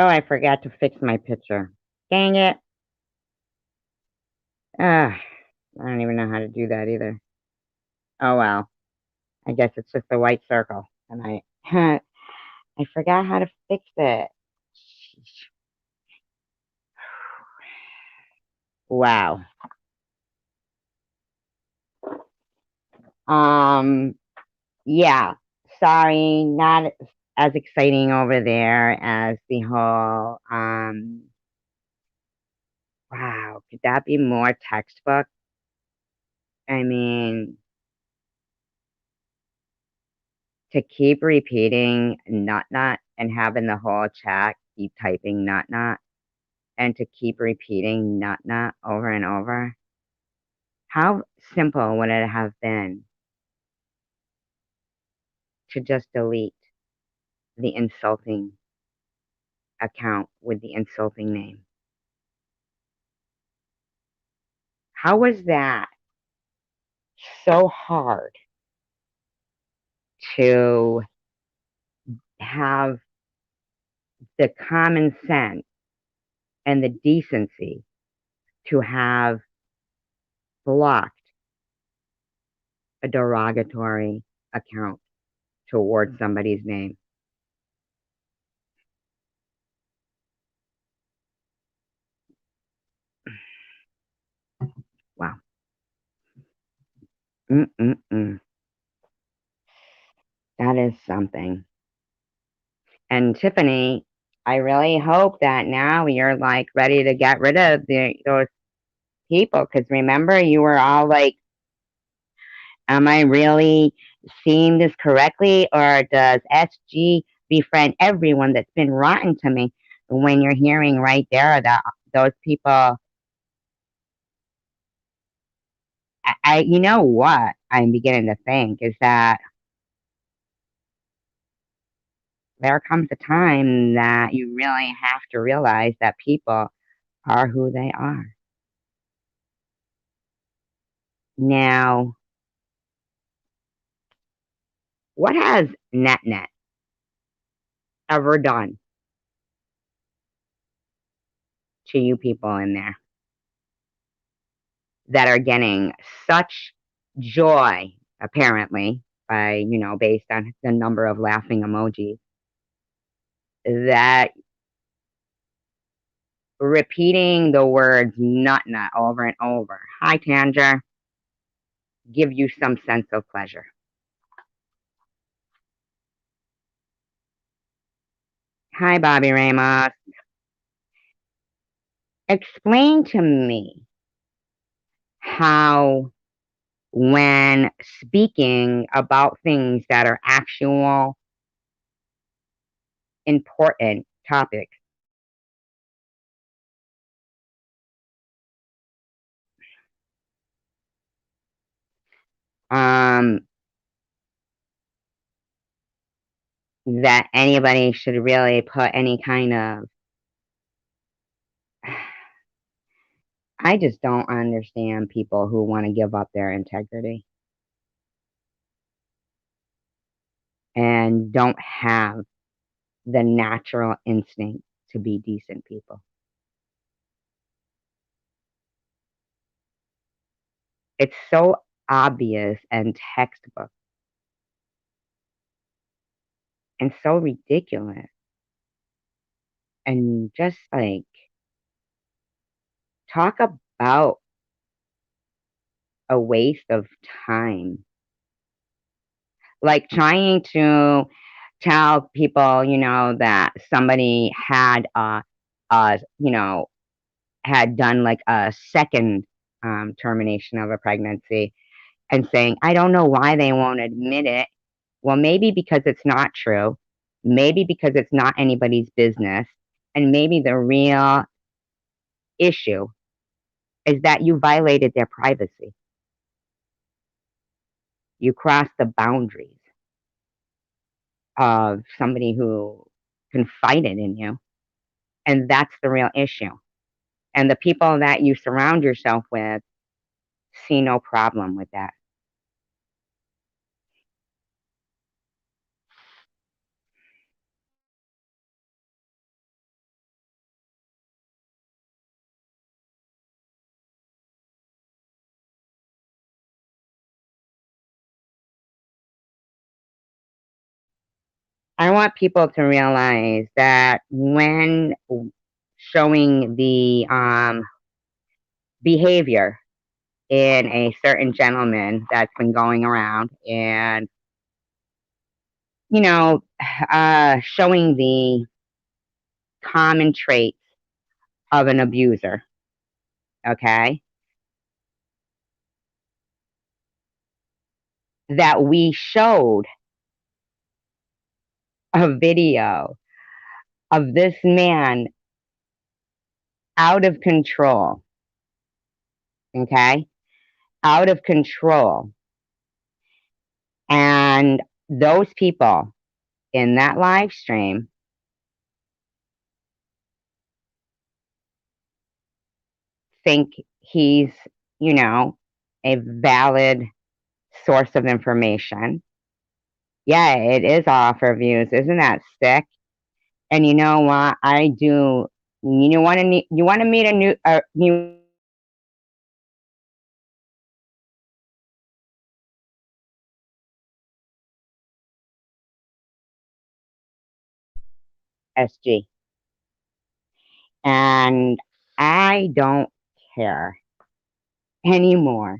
Oh, I forgot to fix my picture. Dang it. Ah, I don't even know how to do that either. Oh well. I guess it's just a white circle. And I forgot how to fix it. Wow. Um, yeah. Sorry, not as exciting over there as the whole wow, could that be more textbook? I mean, to keep repeating "nut nut" and having the whole chat keep typing "nut nut" and to keep repeating "nut nut" over and over, how simple would it have been to just delete the insulting account with the insulting name? How was that so hard to have the common sense and the decency to have blocked a derogatory account towards somebody's name? Wow. Mm-mm-mm. That is something. And Tiffany, I really hope that now you're like ready to get rid of those people. Because remember, you were all like, am I really seeing this correctly? Or does SG befriend everyone that's been rotten to me? When you're hearing right there that those people, you know what I'm beginning to think is that there comes a time that you really have to realize that people are who they are. Now, what has NetNet ever done to you people in there that are getting such joy, apparently, by, based on the number of laughing emojis, that repeating the words nut nut over and over, hi Tanja, give you some sense of pleasure? Hi Bobby Ramos. Explain to me how, when speaking about things that are actual important topics, um, that anybody should really put any kind of. I just don't understand people who want to give up their integrity and don't have the natural instinct to be decent people. It's so obvious and textbook and so ridiculous and just like talk about a waste of time. Like trying to tell people, that somebody had had done like a second termination of a pregnancy and saying, I don't know why they won't admit it. Well, maybe because it's not true. Maybe because it's not anybody's business. And maybe the real issue is that you violated their privacy. You crossed the boundaries of somebody who confided in you. And that's the real issue. And the people that you surround yourself with see no problem with that. I want people to realize that when showing the behavior in a certain gentleman that's been going around and, you know, showing the common traits of an abuser, okay, that we showed a video of this man out of control, okay, out of control. And those people in that live stream think he's, you know, a valid source of information. Yeah, it is all for views. Isn't that sick? And you know what? I do. You want to meet a new SG, and I don't care anymore.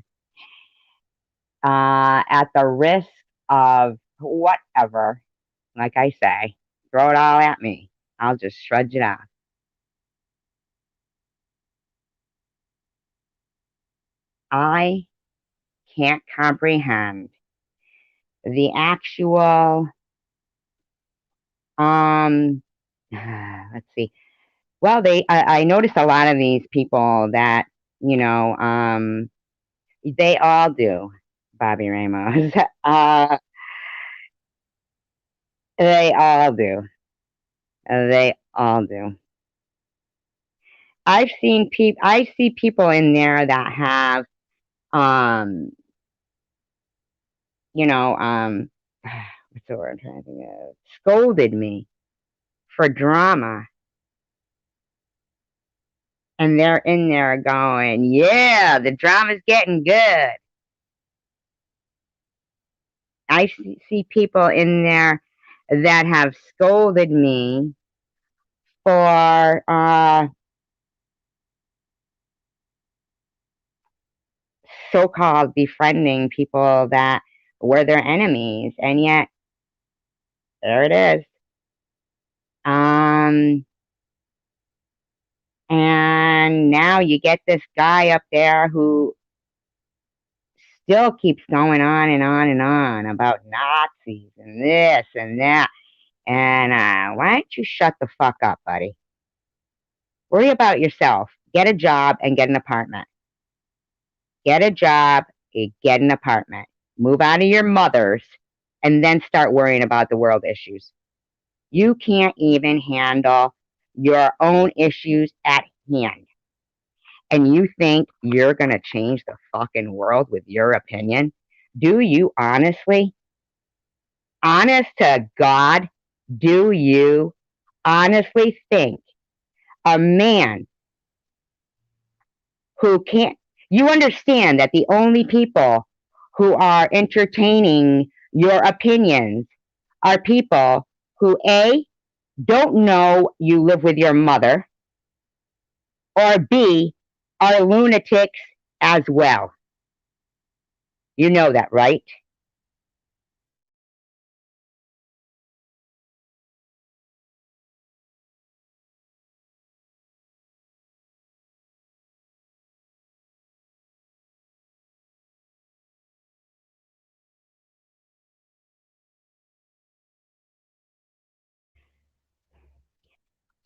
At the risk of whatever, like I say, throw it all at me. I'll just shrug it off. I can't comprehend the actual um let's see. Well, I noticed a lot of these people that, you know, they all do, Bobby Ramos. They all do. They all do. I see people in there that have, um, you know, what's the word I'm trying to think of? Scolded me for drama. And they're in there going, yeah, the drama's getting good. I see people in there that have scolded me for so-called befriending people that were their enemies, and yet there it is. Um, and now you get this guy up there who still keeps going on and on and on about Nazis and this and that. And why don't you shut the fuck up, buddy? Worry about yourself. Get a job and get an apartment. Get a job, get an apartment. Move out of your mother's, and then start worrying about the world issues. You can't even handle your own issues at hand. And you think you're going to change the fucking world with your opinion? Do you honestly? Honest to God, do you honestly think a man who can't, you understand that the only people who are entertaining your opinions are people who A, don't know you live with your mother, or B, are lunatics as well. You know that, right?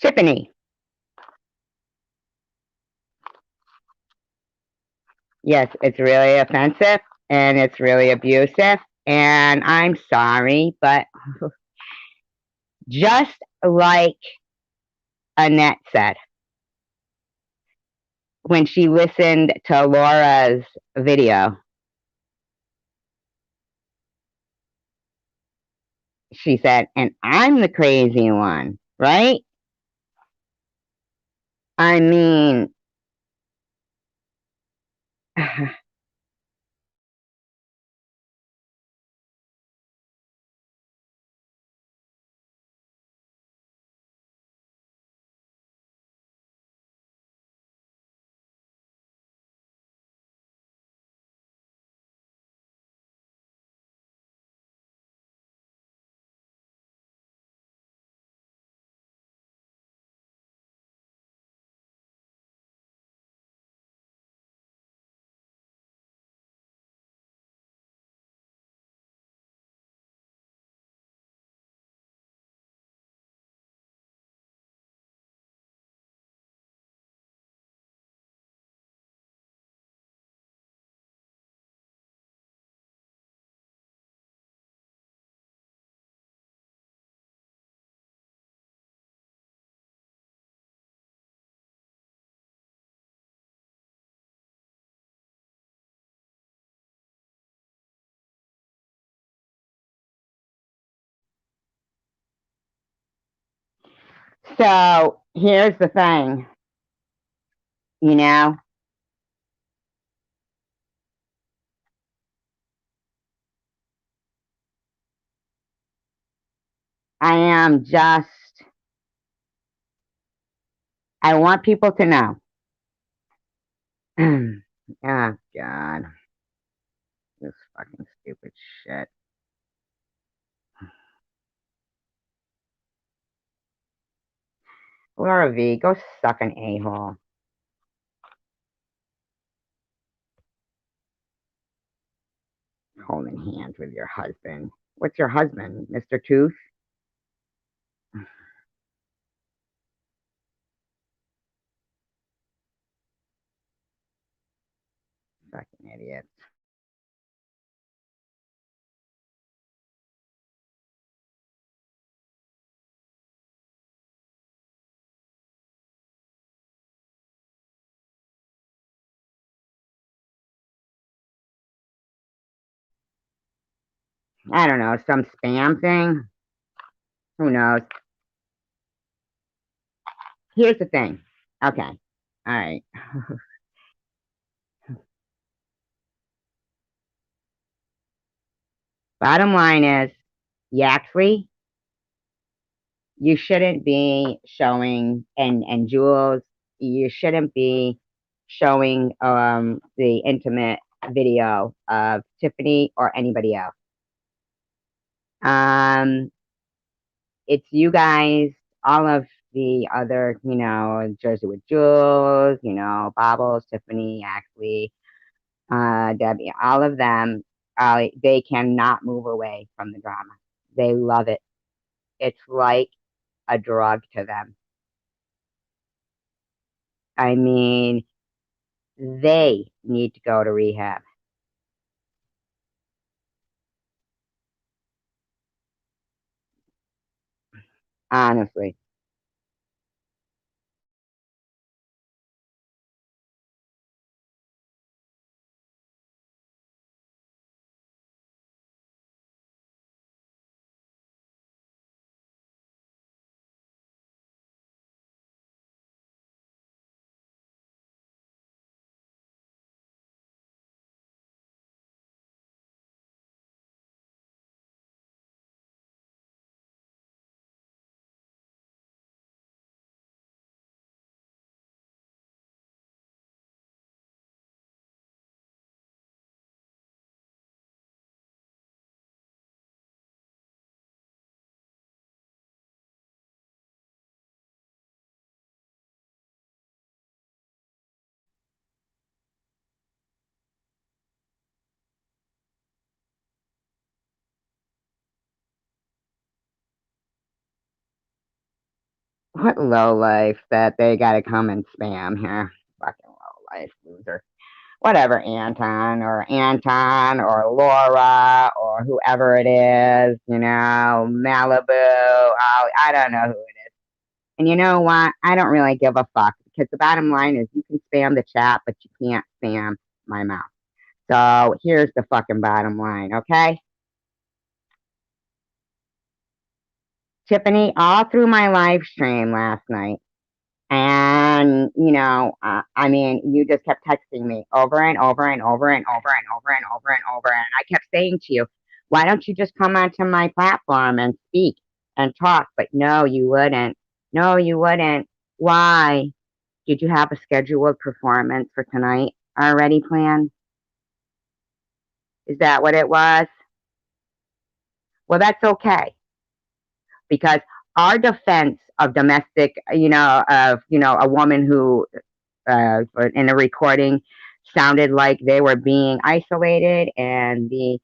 Tiffany, yes, it's really offensive and it's really abusive. And I'm sorry, but just like Annette said when she listened to Laura's video, she said, and I'm the crazy one, right? I mean, So here's the thing, you know, I am just, I want people to know. Oh, God. This fucking stupid shit. Laura V, go suck an a-hole. Holding hands with your husband. What's your husband, Mr. Tooth? Fucking idiots. I don't know, some spam thing? Who knows? Here's the thing. Okay. All right. Bottom line is, Yaxley, you shouldn't be showing, and Jules, you shouldn't be showing the intimate video of Tiffany or anybody else. Um, it's you guys, all of the other, Jersey with Jules, Bobbles, Tiffany, Axley, Debbie, all of them, they cannot move away from the drama. They love it. It's like a drug to them. I mean, they need to go to rehab. Honestly. What low life that they gotta come and spam here. Fucking low life loser. Whatever, Anton or Laura or whoever it is, Malibu. Oh, I don't know who it is. And you know what? I don't really give a fuck because the bottom line is you can spam the chat, but you can't spam my mouth. So here's the fucking bottom line, okay? Tiffany, all through my live stream last night, and, I mean, you just kept texting me over and over and over and over and over and over and over. And I kept saying to you, why don't you just come onto my platform and speak and talk? But no, you wouldn't. No, you wouldn't. Why? Did you have a scheduled performance for tonight already planned? Is that what it was? Well, that's okay because our defense of domestic, a woman who in a recording sounded like they were being isolated and the,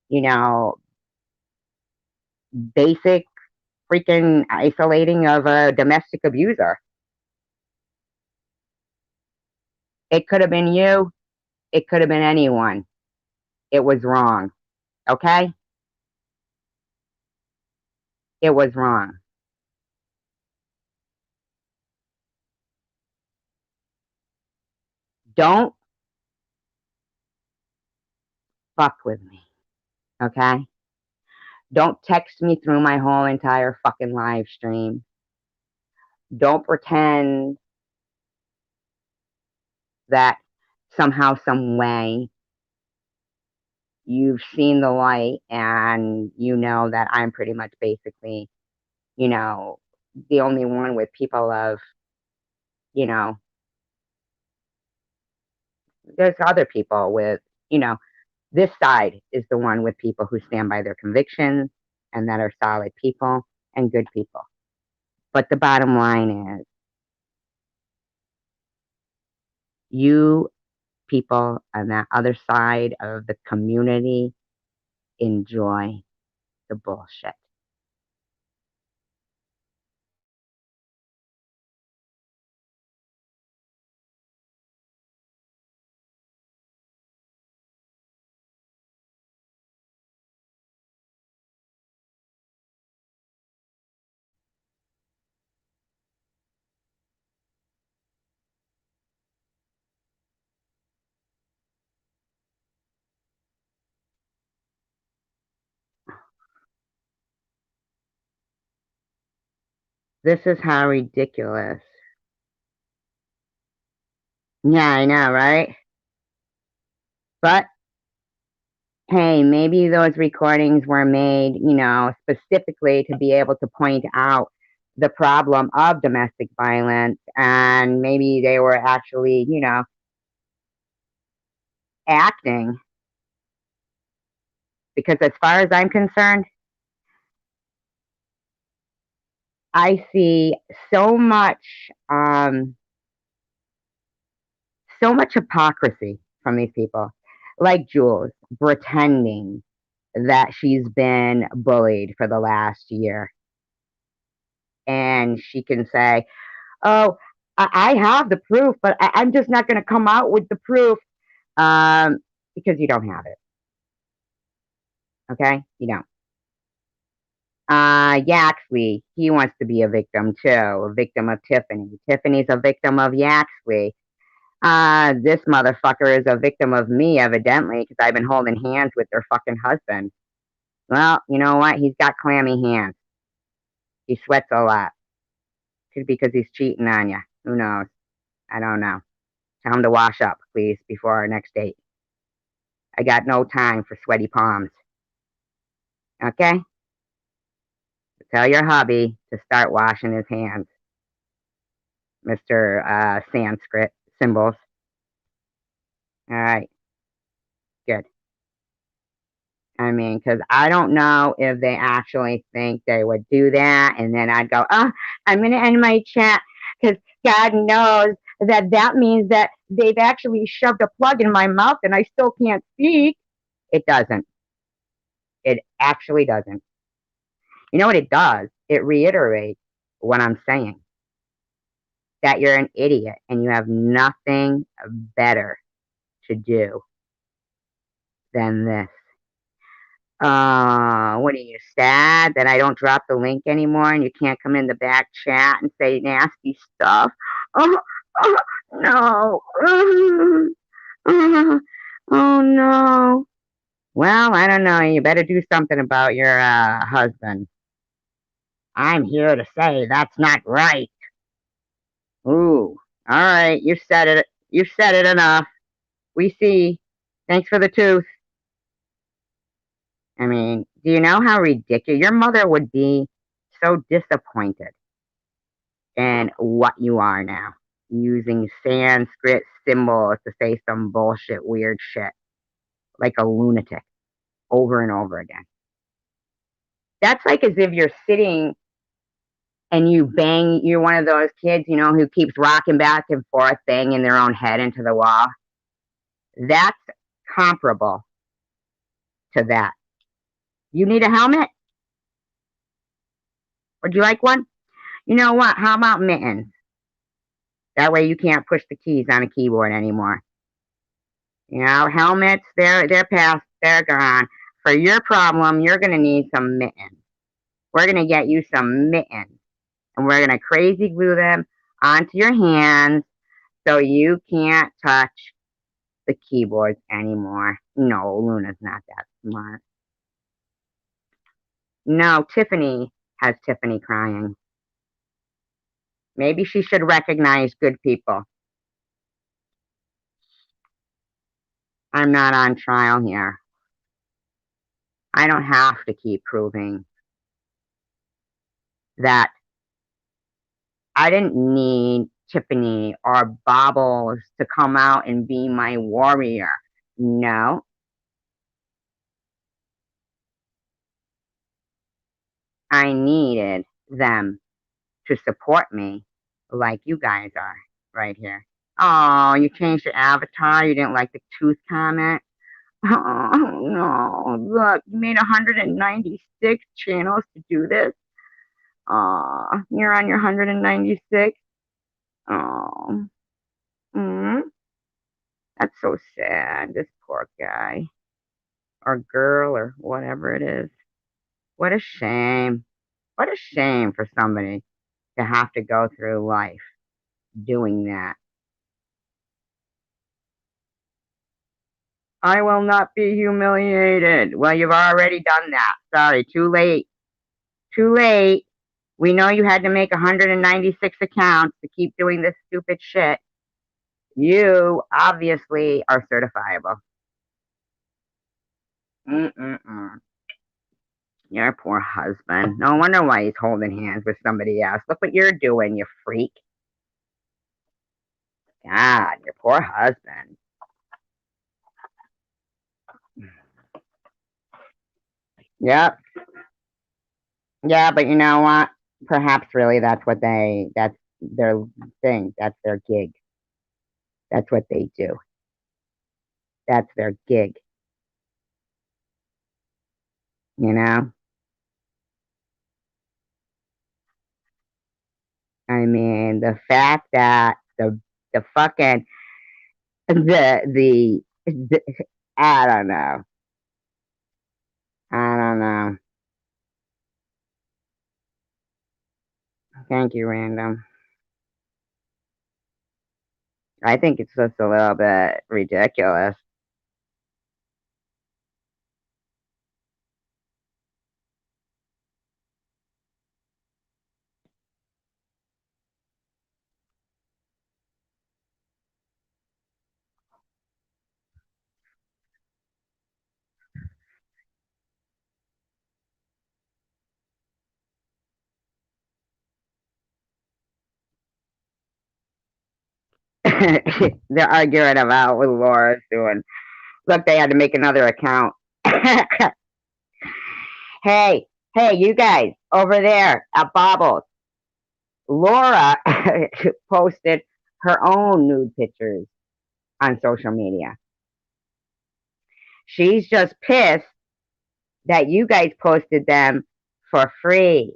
you know, basic freaking isolating of a domestic abuser. It could have been you. It could have been anyone. It was wrong. Okay? It was wrong. Don't fuck with me. Okay? Don't text me through my whole entire fucking live stream. Don't pretend that somehow, some way, you've seen the light and you know that I'm pretty much basically, you know, the only one with people of, you know, there's other people with, you know, this side is the one with people who stand by their convictions and that are solid people and good people. But the bottom line is, you people on that other side of the community enjoy the bullshit. This is how ridiculous. Yeah, I know, right? But hey, maybe those recordings were made, specifically to be able to point out the problem of domestic violence. And maybe they were actually, acting. Because as far as I'm concerned, I see so much, so much hypocrisy from these people. Like Jules pretending that she's been bullied for the last year. And she can say, oh, I have the proof, but I'm just not going to come out with the proof because you don't have it. Okay? You don't. Yaxley, he wants to be a victim too, a victim of Tiffany. Tiffany's a victim of Yaxley. This motherfucker is a victim of me, evidently, because I've been holding hands with their fucking husband. Well, you know what? He's got clammy hands. He sweats a lot. Could be because he's cheating on you. Who knows? I don't know. Tell him to wash up, please, before our next date. I got no time for sweaty palms. Okay? Tell your hubby to start washing his hands, Mr. Sanskrit symbols. All right, good. I mean, because I don't know if they actually think they would do that. And then I'd go, oh, I'm going to end my chat because God knows that that means that they've actually shoved a plug in my mouth and I still can't speak. It doesn't. It actually doesn't. You know what it does? It reiterates what I'm saying, that you're an idiot and you have nothing better to do than this. What are you, sad that I don't drop the link anymore and you can't come in the back chat and say nasty stuff? Oh, oh no. Oh no. Well, I don't know. You better do something about your husband. I'm here to say that's not right. Ooh. All right. You said it. You said it enough. We see. Thanks for the tooth. I mean, do you know how ridiculous your mother would be? So disappointed in what you are now, using Sanskrit symbols to say some bullshit, weird shit, like a lunatic, over and over again. That's like as if you're sitting and you're one of those kids, who keeps rocking back and forth, banging their own head into the wall. That's comparable to that. You need a helmet? Would you like one? You know what? How about mittens? That way you can't push the keys on a keyboard anymore. Helmets, they're past, they're gone. For your problem, you're gonna need some mittens. We're gonna get you some mittens, and we're gonna crazy glue them onto your hands so you can't touch the keyboards anymore. No, Luna's not that smart. No, Tiffany has Tiffany crying. Maybe she should recognize good people. I'm not on trial here. I don't have to keep proving that I didn't need Tiffany or Bobbles to come out and be my warrior. No, I needed them to support me like you guys are right here. Oh, you changed your avatar. You didn't like the tooth comment. Oh, no. Look, you made 196 channels to do this. Oh, you're on your 196. Oh, mm, that's so sad. This poor guy or girl or whatever it is. What a shame. What a shame for somebody to have to go through life doing that. I will not be humiliated. Well, you've already done that. Sorry, too late. Too late. We know you had to make 196 accounts to keep doing this stupid shit. You obviously are certifiable. Mm-mm-mm. Your poor husband. No wonder why he's holding hands with somebody else. Look what you're doing, you freak. God, your poor husband. Yep. Yeah, but you know what? Perhaps really that's their thing. That's their gig. That's what they do. That's their gig. You know? I mean, the fact that the fucking the I don't know. I don't know. Thank you, random. I think it's just a little bit ridiculous. They're arguing about what Laura's doing. Look, they had to make another account. Hey, hey, you guys over there at Bobbles. Laura posted her own nude pictures on social media. She's just pissed that you guys posted them for free.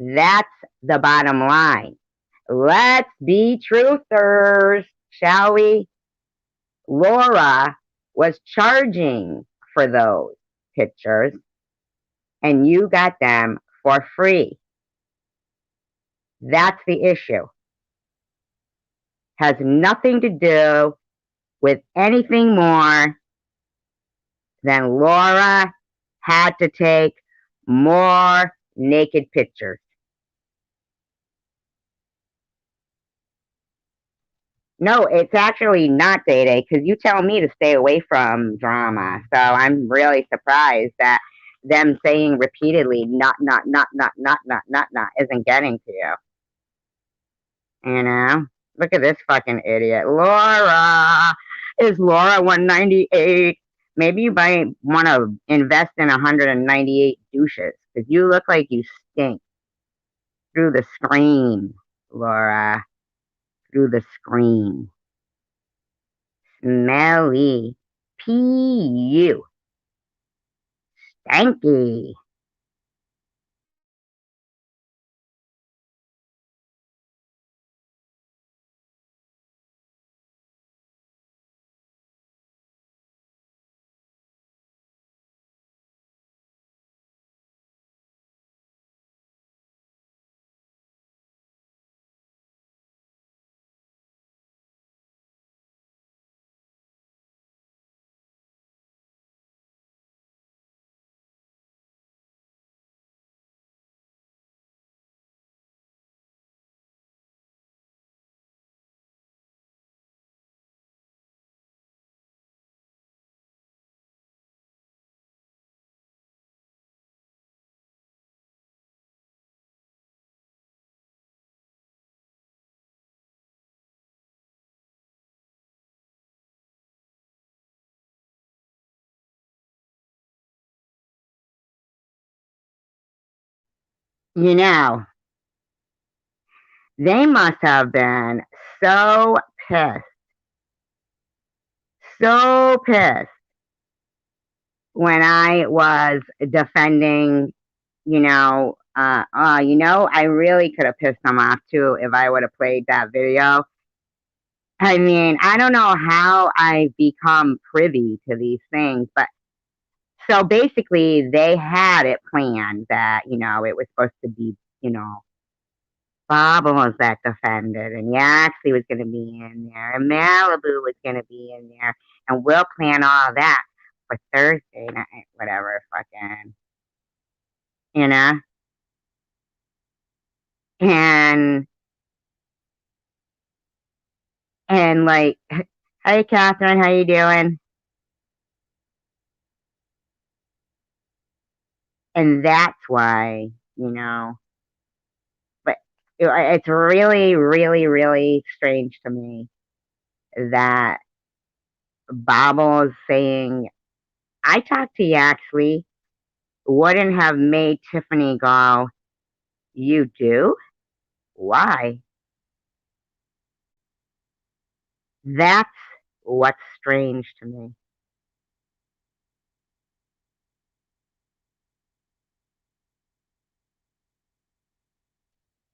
That's the bottom line. Let's be truthers, shall we? Laura was charging for those pictures, and you got them for free. That's the issue. Has nothing to do with anything more than Laura had to take more naked pictures. No, it's actually not Day Day because you tell me to stay away from drama. So I'm really surprised that them saying repeatedly not isn't getting to you. You know? Look at this fucking idiot. Laura is Laura 198. Maybe you might want to invest in 198 douches because you look like you stink through the screen, Laura. Through the screen. Smelly. P.U. Stanky. You know, they must have been so pissed, so pissed when I was defending, I really could have pissed them off too if I would have played that video. I mean, I don't know how I become privy to these things, but so basically they had it planned that, it was supposed to be, Bob was that defended, and Yaxley was going to be in there, and Malibu was going to be in there, and we'll plan all that for Thursday night, whatever, fucking, you know? And, and like, hey, Catherine, how you doing? And that's why, but it's really, really, really strange to me that Bob was saying, I talked to Yaxley, wouldn't have made Tiffany go, you do? Why? That's what's strange to me.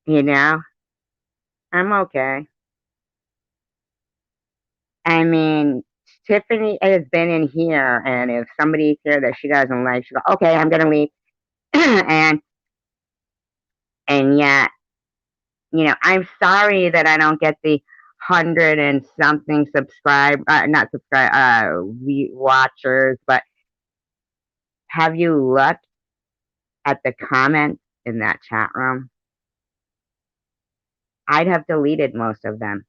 You know, I'm okay. I mean, Tiffany has been in here, and if somebody's here that she doesn't like, she go, okay, I'm gonna leave. and and yet, I'm sorry that I don't get the 100 and something not subscribe, watchers. But have you looked at the comments in that chat room? I'd have deleted most of them.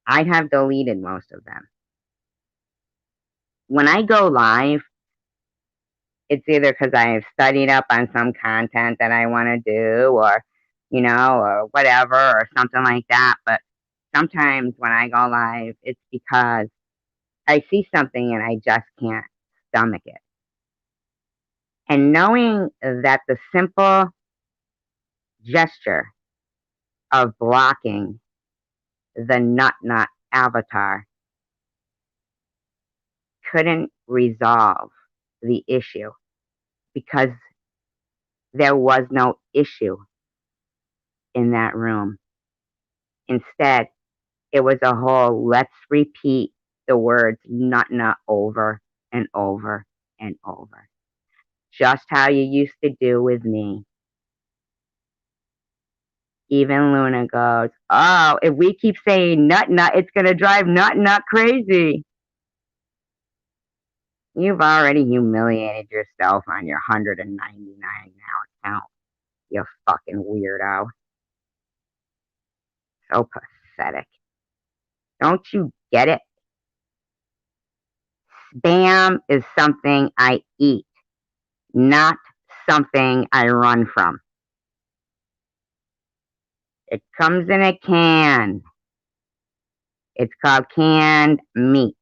I'd have deleted most of them. When I go live, it's either because I've studied up on some content that I want to do, or whatever, or something like that. But sometimes when I go live, it's because I see something and I just can't stomach it. And knowing that the simple gesture of blocking the nut avatar couldn't resolve the issue because there was no issue in that room. Instead, it was a whole let's repeat the words nut over and over and over. Just how you used to do with me. Even Luna goes, oh, if we keep saying nut, it's going to drive nut crazy. You've already humiliated yourself on your 199 now account, you fucking weirdo. So pathetic. Don't you get it? Spam is something I eat, not something I run from. It comes in a can. It's called canned meat.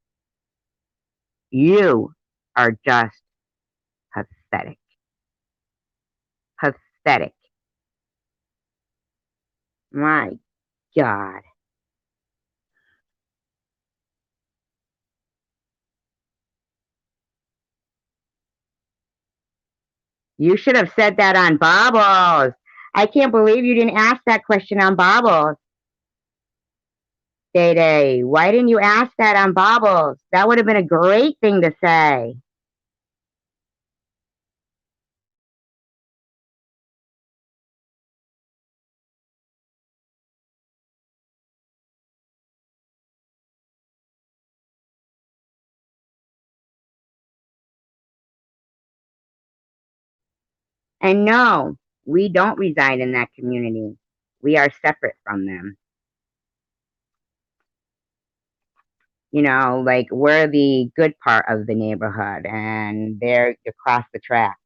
You are just pathetic. Pathetic. My God. You should have said that on Bobbles. I can't believe you didn't ask that question on Bobbles. Day Day, why didn't you ask that on Bobbles? That would have been a great thing to say. And no, we don't reside in that community. We are separate from them. Like we're the good part of the neighborhood and they're across the track.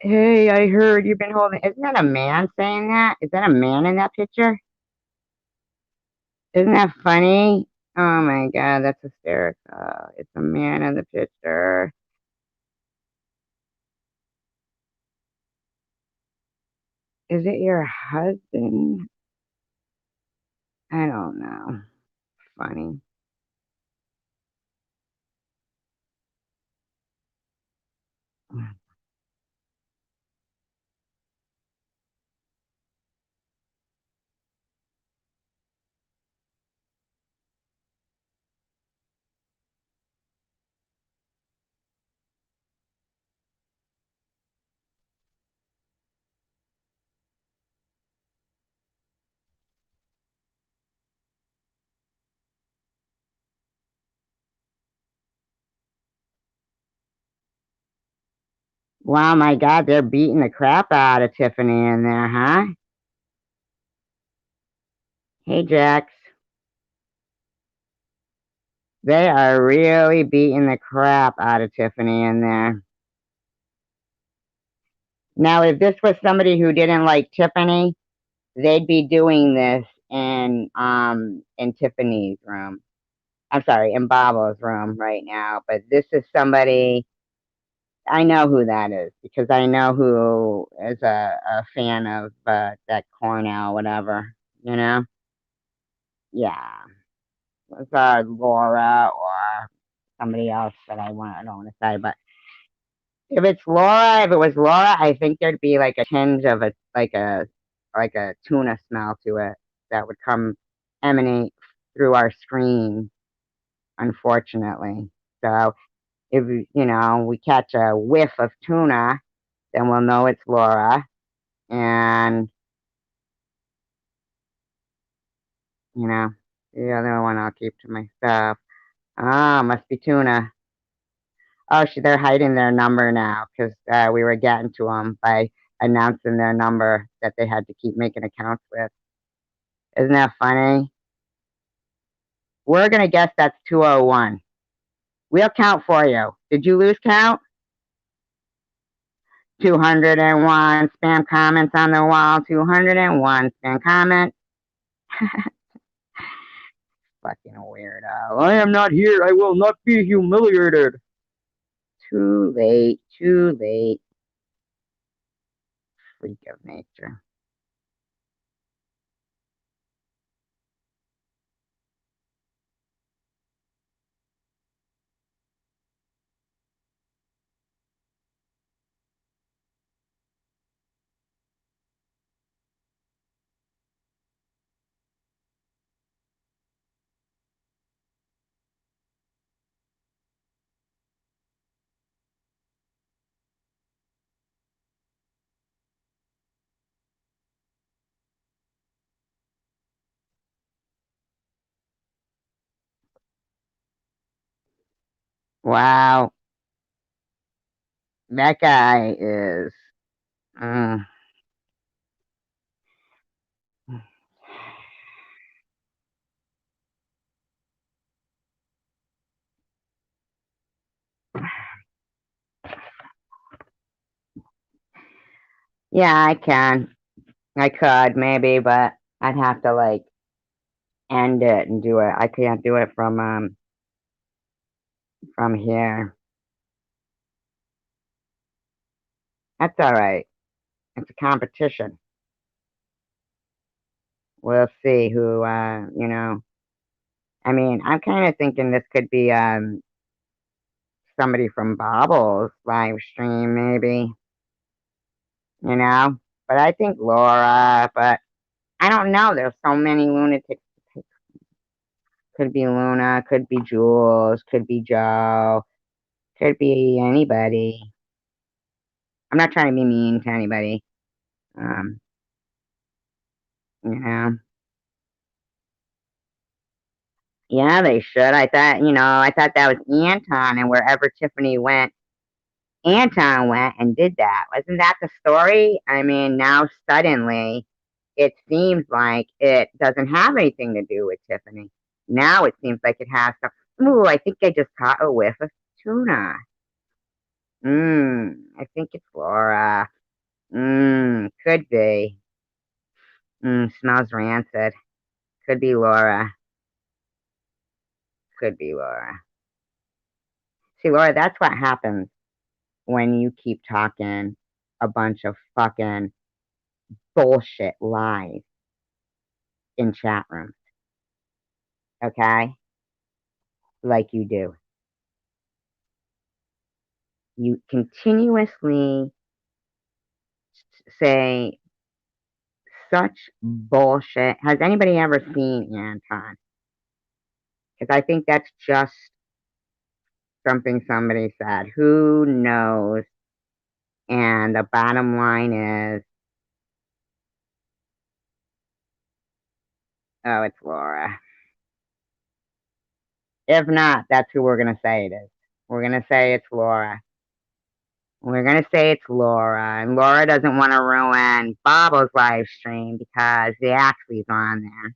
Hey, I heard you've been holding. Isn't that a man saying that? Is that a man in that picture? Isn't that funny? Oh my God, that's hysterical. It's a man in the picture. Is it your husband? I don't know. Funny. Wow, my God, they're beating the crap out of Tiffany in there, huh? Hey, Jax. They are really beating the crap out of Tiffany in there. Now, if this was somebody who didn't like Tiffany, they'd be doing this in Tiffany's room. I'm sorry, in Babo's room right now. But this is somebody I know who that is because I know who is a fan of that Cornell, whatever. You know? Yeah, it's Laura or somebody else that I don't want to say, but if it was Laura, I think there'd be like a tinge of like a tuna smell to it that would come emanate through our screen, unfortunately. So if we catch a whiff of tuna, then we'll know it's Laura, and you know the other one I'll keep to myself. Ah, must be tuna. Oh, they're hiding their number now because we were getting to them by announcing their number that they had to keep making accounts with. Isn't that funny? We're going to guess that's 201. We'll count for you. Did you lose count? 201 spam comments on the wall. 201 spam comments. Fucking weirdo. I am not here. I will not be humiliated. Too late. Too late. Freak of nature. Wow. That guy is. Mm. Yeah, I can. I could maybe, but I'd have to like end it and do it. I can't do it from here. That's all right. It's a competition. We'll see who I mean, I'm kind of thinking this could be somebody from Bobble's live stream maybe, you know? But I think Laura, but I don't know. There's so many lunatics. Could be Luna, could be Jules, could be Joe, could be anybody. I'm not trying to be mean to anybody. Um, you know. Yeah, they should. I thought that was Anton, and wherever Tiffany went, Anton went and did that. Wasn't that the story? I mean, now suddenly it seems like it doesn't have anything to do with Tiffany. Now it seems like it has some. Ooh, I think I just caught a whiff of tuna. I think it's Laura. Could be. Smells rancid. Could be Laura. Could be Laura. See, Laura, that's what happens when you keep talking a bunch of fucking bullshit lies in chat rooms, okay? Like you do. You continuously say such bullshit. Has anybody ever seen Anton? Because I think that's just something somebody said. Who knows? And the bottom line is, oh, it's Laura. If not, that's who we're going to say it is. We're going to say it's Laura. We're going to say it's Laura. And Laura doesn't want to ruin Bobo's live stream because the Ashley's on there.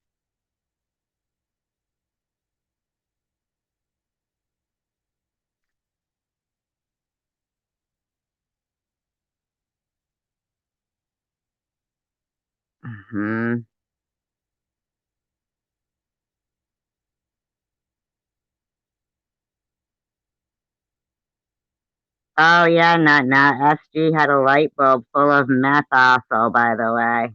Mm-hmm. Oh, yeah, not. SG had a light bulb full of meth also, by the way.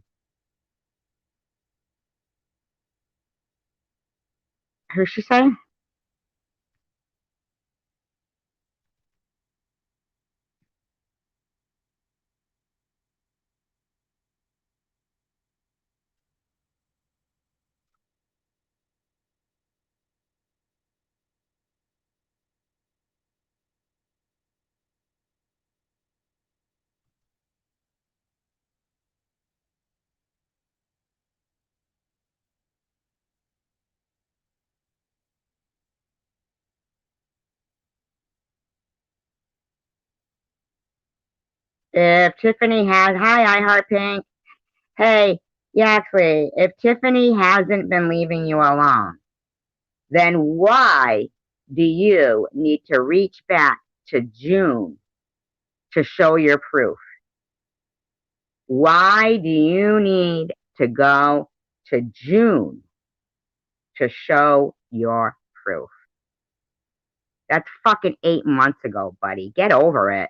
Who's she saying? If Tiffany has, hi, I Heart Pink. Hey, Yaxley, if Tiffany hasn't been leaving you alone, then why do you need to reach back to June to show your proof? Why do you need to go to June to show your proof? That's fucking 8 months ago, buddy. Get over it.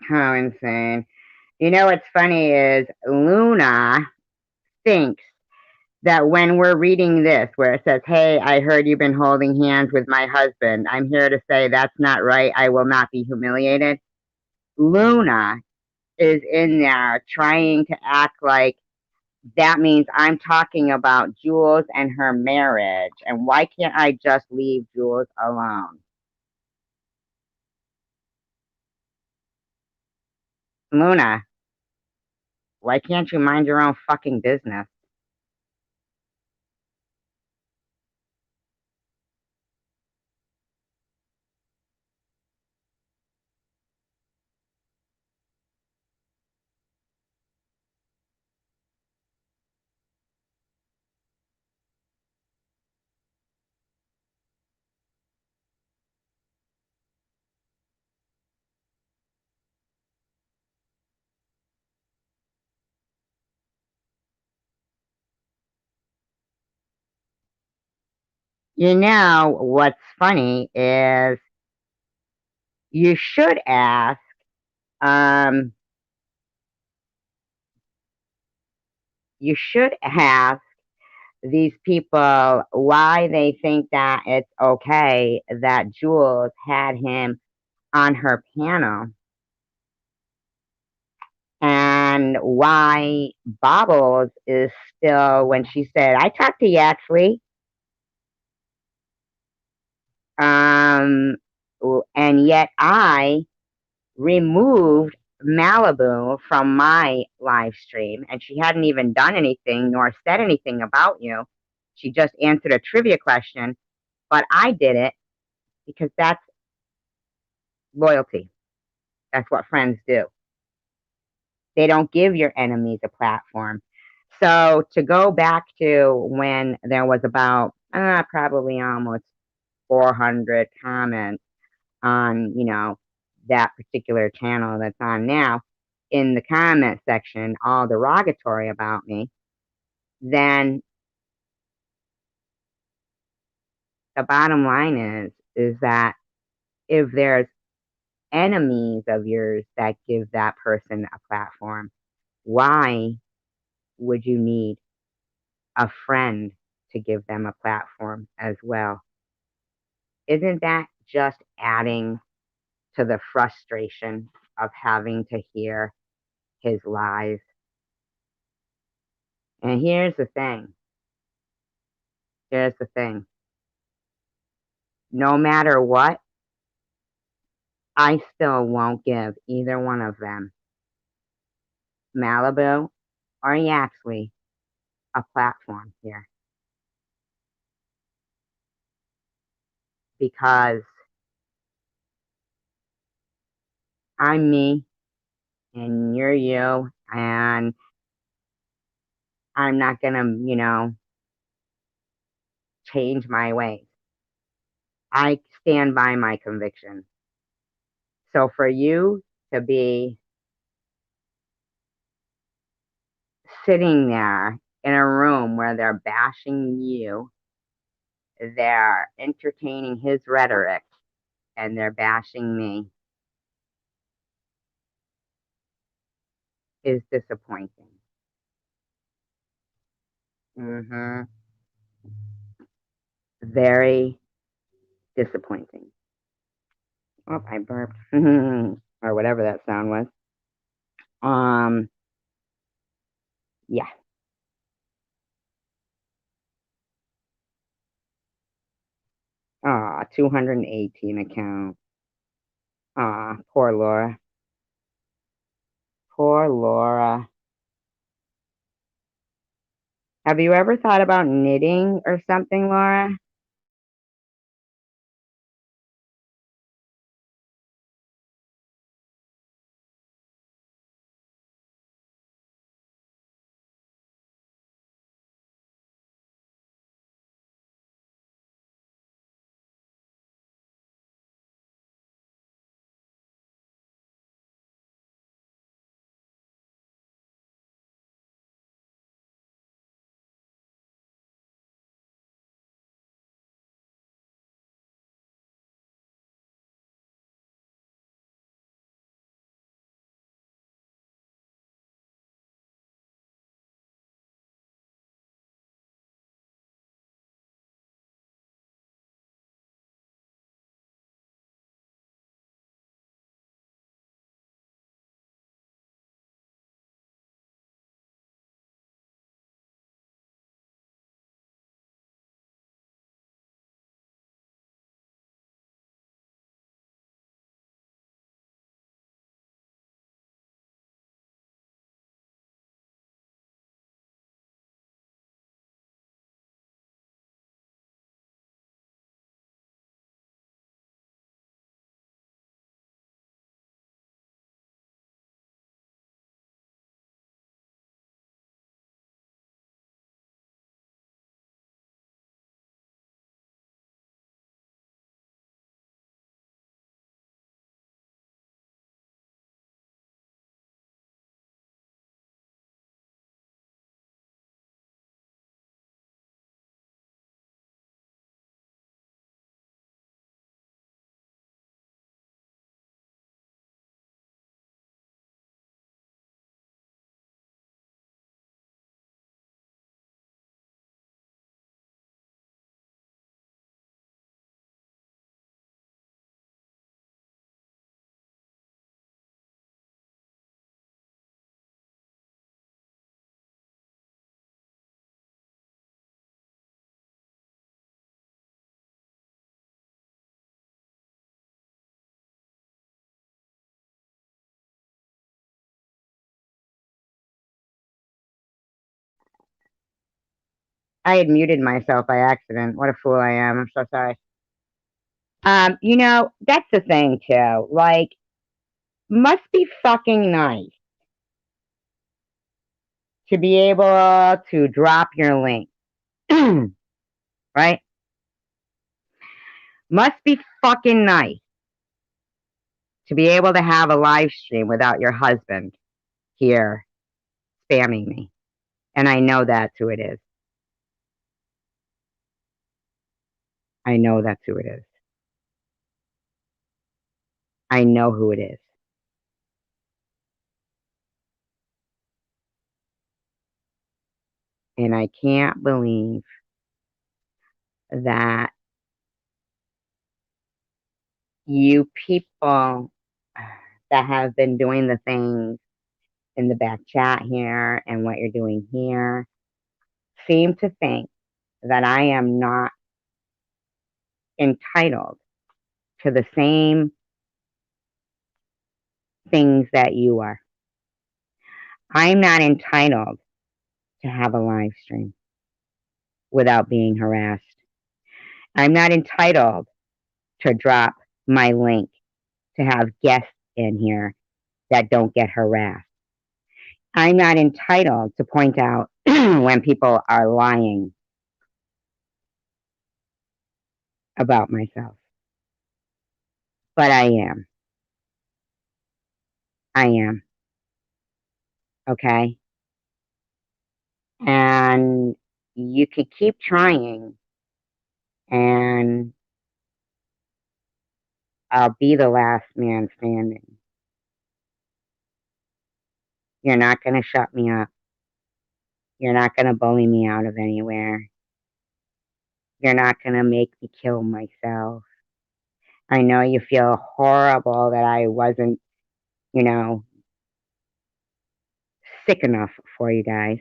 How insane. You know what's funny is Luna thinks that when we're reading this, where it says, hey, I heard you've been holding hands with my husband, I'm here to say that's not right. I will not be humiliated. Luna is in there trying to act like that means I'm talking about Jules and her marriage. And why can't I just leave Jules alone? Luna, why can't you mind your own fucking business? You know what's funny is you should ask, um, you should ask these people why they think that it's okay that Jules had him on her panel, and why Bobbles is still, when she said, I talked to Yaxley, um, and yet I removed Malibu from my live stream, and she hadn't even done anything nor said anything about you. She just answered a trivia question, but I did it because that's loyalty. That's what friends do. They don't give your enemies a platform. So to go back to when there was about probably almost 400 comments on, that particular channel that's on now, in the comment section, all derogatory about me, then the bottom line is that if there's enemies of yours that give that person a platform, why would you need a friend to give them a platform as well? Isn't that just adding to the frustration of having to hear his lies? And here's the thing. Here's the thing. No matter what, I still won't give either one of them, Malibu or Yaxley, a platform here because I'm me and you're you, and I'm not gonna, change my ways. I stand by my convictions. So for you to be sitting there in a room where they're bashing you, they're entertaining his rhetoric, and they're bashing me is disappointing. Hmm. Very disappointing. Oh, I burped. Or whatever that sound was. Um, yeah. 218 account. Poor Laura. Poor Laura. Have you ever thought about knitting or something, Laura? I had muted myself by accident. What a fool I am. I'm so sorry. That's the thing too. Like, must be fucking nice to be able to drop your link. Right? Must be fucking nice to be able to have a live stream without your husband here spamming me. And I know that's who it is. I know that's who it is. I know who it is. And I can't believe that you people that have been doing the things in the back chat here and what you're doing here seem to think that I am not entitled to the same things that you are. I'm not entitled to have a live stream without being harassed. I'm not entitled to drop my link to have guests in here that don't get harassed. I'm not entitled to point out when people are lying about myself. But I am. I am. Okay? And you could keep trying, and I'll be the last man standing. You're not going to shut me up. You're not going to bully me out of anywhere. You're not going to make me kill myself. I know you feel horrible that I wasn't, you know, sick enough for you guys.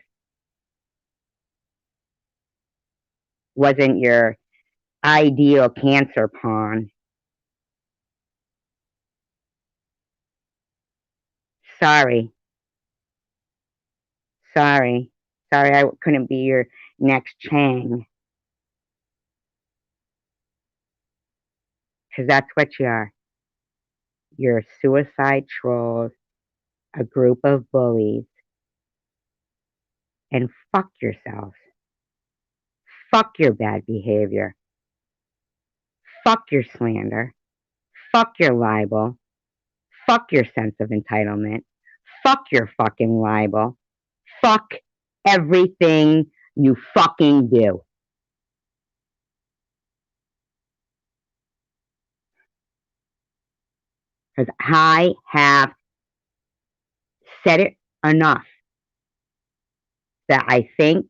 Wasn't your ideal cancer pawn. Sorry. Sorry. Sorry I couldn't be your next Chang. Because that's what you are. You're suicide trolls, a group of bullies, and fuck yourselves. Fuck your bad behavior. Fuck your slander. Fuck your libel. Fuck your sense of entitlement. Fuck your fucking libel. Fuck everything you fucking do. Because I have said it enough that I think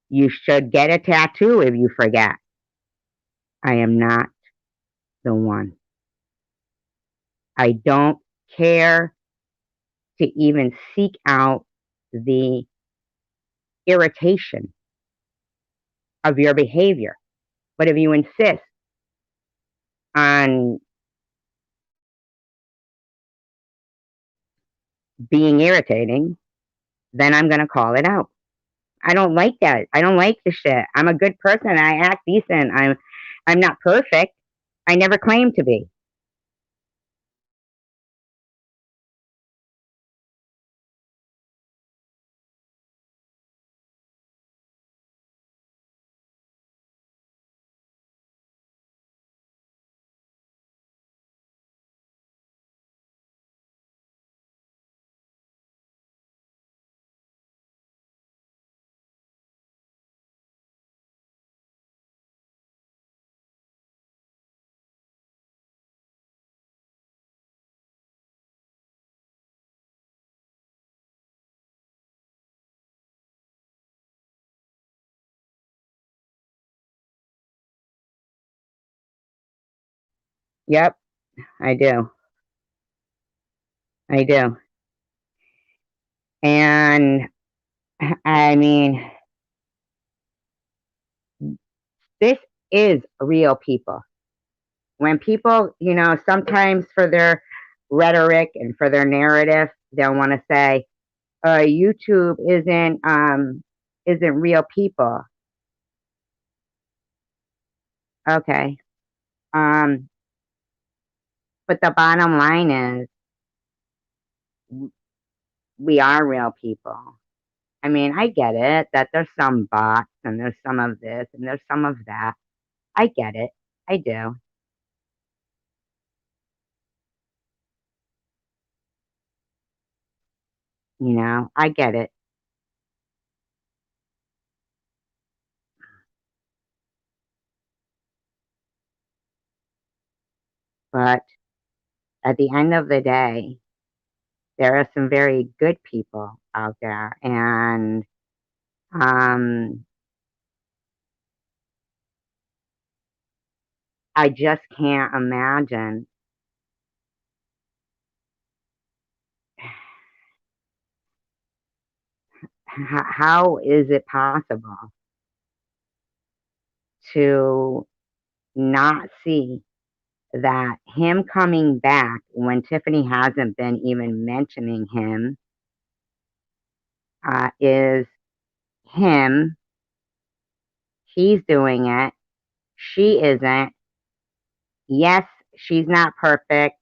you should get a tattoo if you forget. I am not the one. I don't care to even seek out the irritation of your behavior. But if you insist on being irritating, then I'm going to call it out. I don't like that. I don't like the shit. I'm a good person. I act decent. I'm not perfect. I never claimed to be. Yep, I do. I do. And I mean, this is real people. When people, sometimes for their rhetoric and for their narrative, they'll want to say, YouTube isn't real people. Okay. Um, but the bottom line is we are real people. I mean, I get it that there's some bots and there's some of this and there's some of that. I get it. I do. I get it. But at the end of the day, there are some very good people out there. And um, I just can't imagine how is it possible to not see that him coming back when Tiffany hasn't been even mentioning him is him. He's doing it. She isn't. Yes, she's not perfect.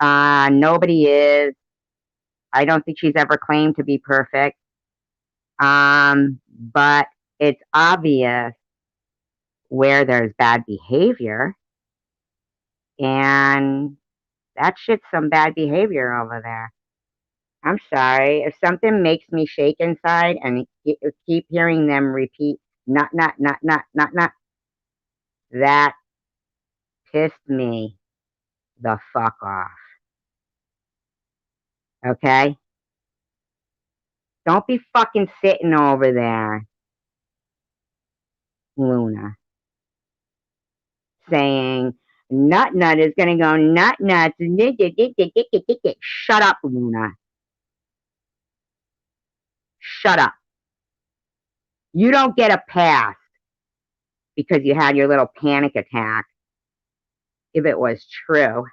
Nobody is. I don't think she's ever claimed to be perfect. But it's obvious where there's bad behavior, and that shit's some bad behavior over there. I'm sorry. If something makes me shake inside and keep hearing them repeat, not, that pissed me the fuck off. Okay? Don't be fucking sitting over there, Luna, saying nut is gonna go nuts. Shut up, Luna. Shut up. You don't get a pass because you had your little panic attack if it was true.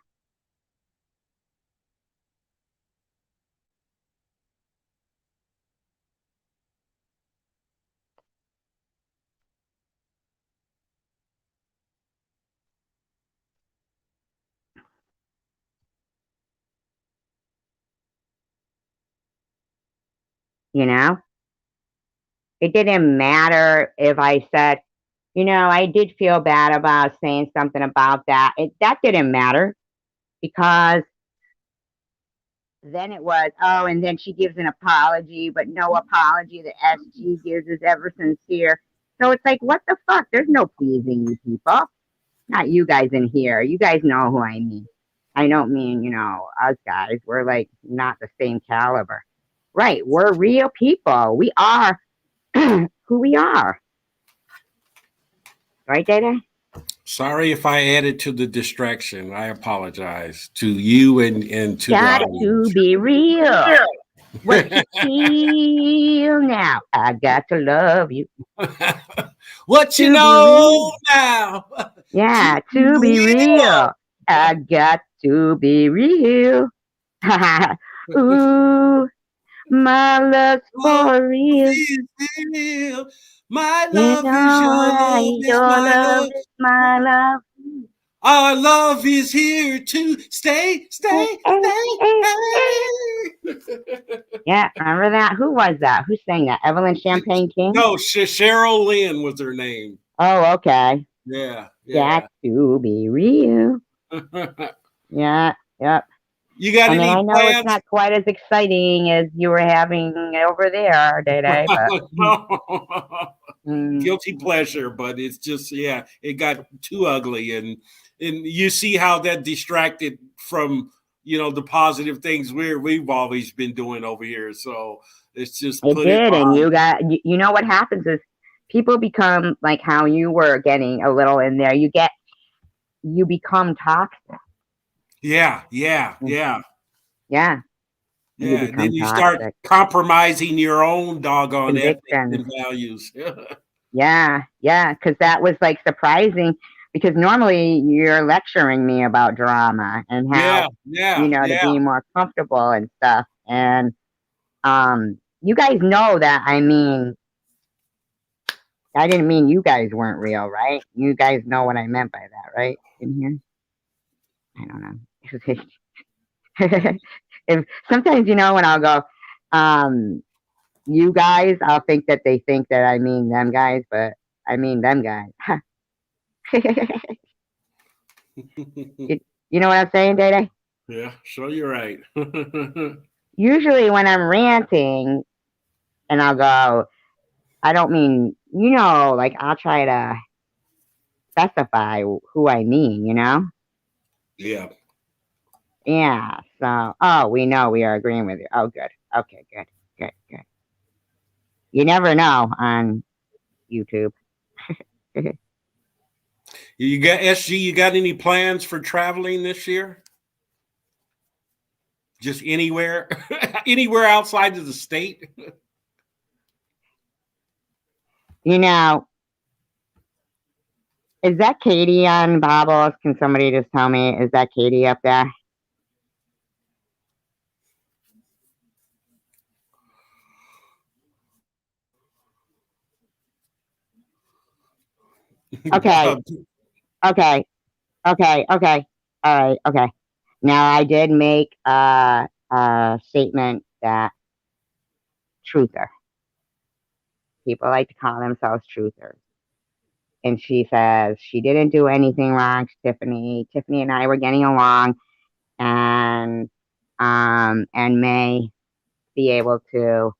You know? It didn't matter if I said, I did feel bad about saying something about that. That didn't matter because then it was, oh, and then she gives an apology, but no apology that SG gives is ever sincere. So it's like, what the fuck? There's no pleasing you people. Not you guys in here. You guys know who I mean. I don't mean, us guys. We're like not the same caliber. Right. We're real people. We are who we are. Right, Data? Sorry if I added to the distraction. I apologize to you and to the Got audience. to be real. What you feel now? I got to love you. What you To be know real. now? Yeah, to be real. I got to be real. Ooh, my love's for real. Real. My It's love is your love, alright. is Your my love love. is my love. Our love is here to stay, Hey, stay, hey, hey, hey. stay. Yeah, remember that? Who was that? Who sang that? Evelyn Champagne King? No, Cheryl Lynn was her name. Oh, okay. Yeah, Got yeah. to be real. Yeah, yep. You got I mean, I any know it's plans? not quite as exciting as you were having over there, Day Day, but Guilty pleasure, but it's just it got too ugly, and you see how that distracted from the positive things we've always been doing over here. So it's just it put it did. And behind. you know what happens is people become like how you were getting a little in there. You become toxic. Yeah, yeah, yeah. Yeah, you Yeah, and then become you start toxic. compromising your own doggone ethics Convictions. and values. Yeah, yeah, because that was like surprising because normally you're lecturing me about drama and how, Yeah, yeah, to yeah. be more comfortable and stuff. And you guys know that, I mean, I didn't mean you guys weren't real, right? You guys know what I meant by that, right? In here, I don't know. If sometimes when I'll go, um, you guys, I'll think that they think that I mean them guys, but I mean them guys. you, you know what I'm saying, Day Day? Yeah, sure, you're right. Usually when I'm ranting and I'll go, I don't mean, like I'll try to specify who I mean. Yeah. Yeah. So, oh, we know we are agreeing with you. Oh, good. Okay, good, good, good. You never know on YouTube. You got SG, you got any plans for traveling this year? Just anywhere? Anywhere outside of the state? You know, is that Katie on Bobbles? Can somebody just tell me, is that Katie up there? Okay, okay, okay, okay. All right, okay. Now I did make a statement that truther. People like to call themselves truthers. And she says she didn't do anything wrong to Tiffany. Tiffany and I were getting along, and may be able to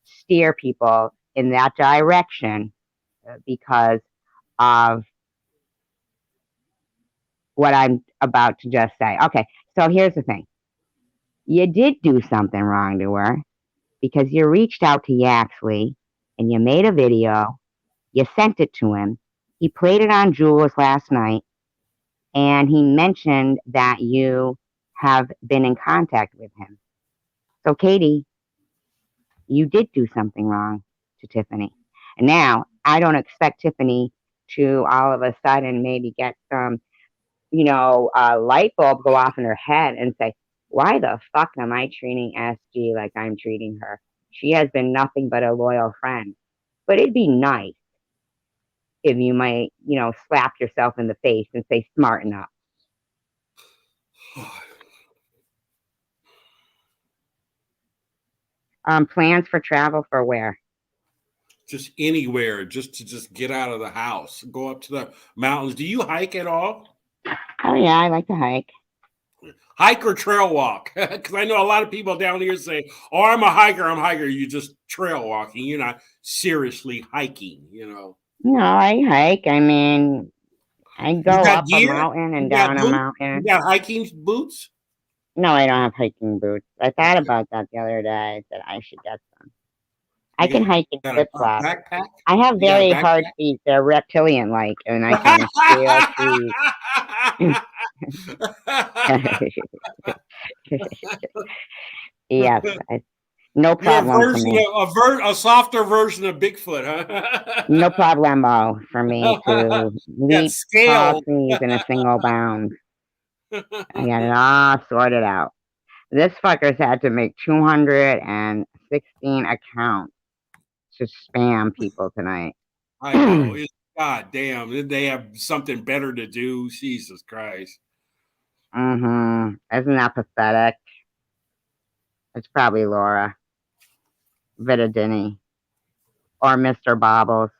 steer people in that direction because of what I'm about to just say. Okay, so here's the thing. You did do something wrong to her because you reached out to Yaxley and you made a video. You sent it to him. He played it on Jules last night, and he mentioned that you have been in contact with him. So, Katie, you did do something wrong to Tiffany. And now I don't expect Tiffany to all of a sudden maybe get some, light bulb go off in her head and say, why the fuck am I treating SG like I'm treating her? She has been nothing but a loyal friend. But it'd be nice if you might, slap yourself in the face and say, smarten up. Plans for travel for where? Just anywhere, just to just get out of the house, go up to the mountains. Do you hike at all? Oh, yeah, I like to hike. Hike or trail walk? Because I know a lot of people down here say, "Oh, I'm a hiker. I'm a hiker." You just trail walking. You're not seriously hiking. No, I hike. I mean, I go You got up a gear. mountain and You got down a boots. You mountain. got hiking boots. No, I don't have hiking boots. I thought about that the other day that I should get some. I can You hike in got flip a flops. backpack. I have You got a very hard backpack. feet. They're reptilian like, and I can scale trees. Yes, no You're a problem for version me. of a softer version of Bigfoot, No huh? problemo for me to Got leap tall scale. trees in a single bound. I got it all sorted out. This fucker's had to make 216 accounts to spam people tonight. I know. God damn. Did they have something better to do? Jesus Christ. Isn't that pathetic? It's probably Laura Vitadini or Mr. Bobbles.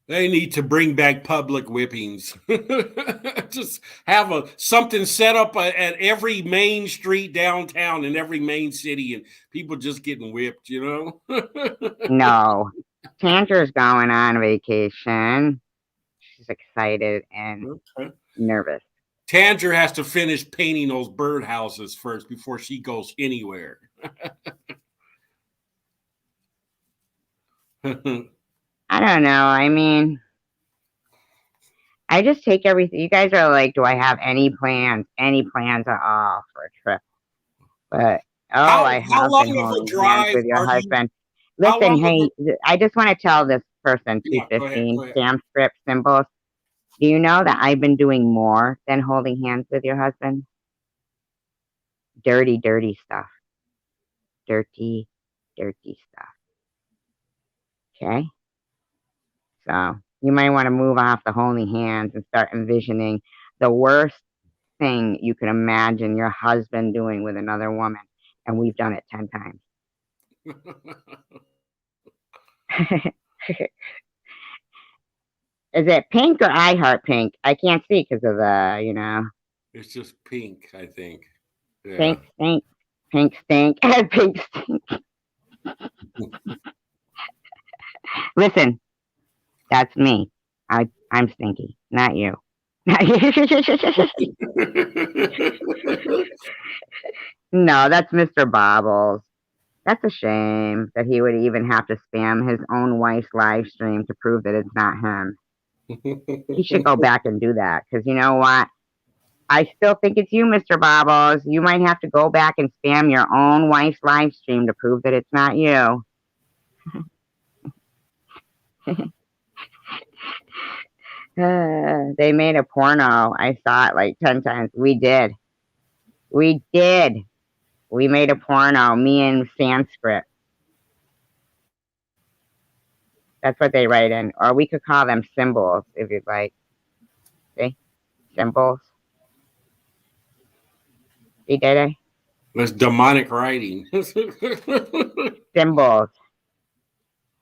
They need to bring back public whippings. Just have something set up at every main street downtown in every main city, and people just getting whipped. No. Tanger's going on vacation. She's excited and Okay. nervous. Tanger has to finish painting those birdhouses first before she goes anywhere. I don't know. I mean, I just take everything. You guys are like, do I have any plans? Any plans at all for a trip? But oh, how I how have been long of a holding hands drive with your are you? husband. How Listen, long of hey, a? I just want to tell this person Yeah, go ahead. 215 Go ahead. scam script symbols. Do you know that I've been doing more than holding hands with your husband? Dirty, dirty stuff. Dirty, dirty stuff. Okay. So you might want to move off the holy hands and start envisioning the worst thing you can imagine your husband doing with another woman. And we've done it 10 times. Is it pink or I heart pink? I can't see because of the. It's just pink, I think. Yeah. Pink stink. Pink stink. Pink stink. Listen, that's me. I'm stinky, not you. No, that's Mr. Bobbles. That's a shame that he would even have to spam his own wife's live stream to prove that it's not him. He should go back and do that because you know what? I still think it's you, Mr. Bobbles. You might have to go back and spam your own wife's live stream to prove that it's not you. They made a porno. I saw it like 10 times. We did. We did. We made a porno, me and Sanskrit. That's what they write in. Or we could call them symbols if you'd like. See? Symbols. See, Dede? That's demonic writing. Symbols.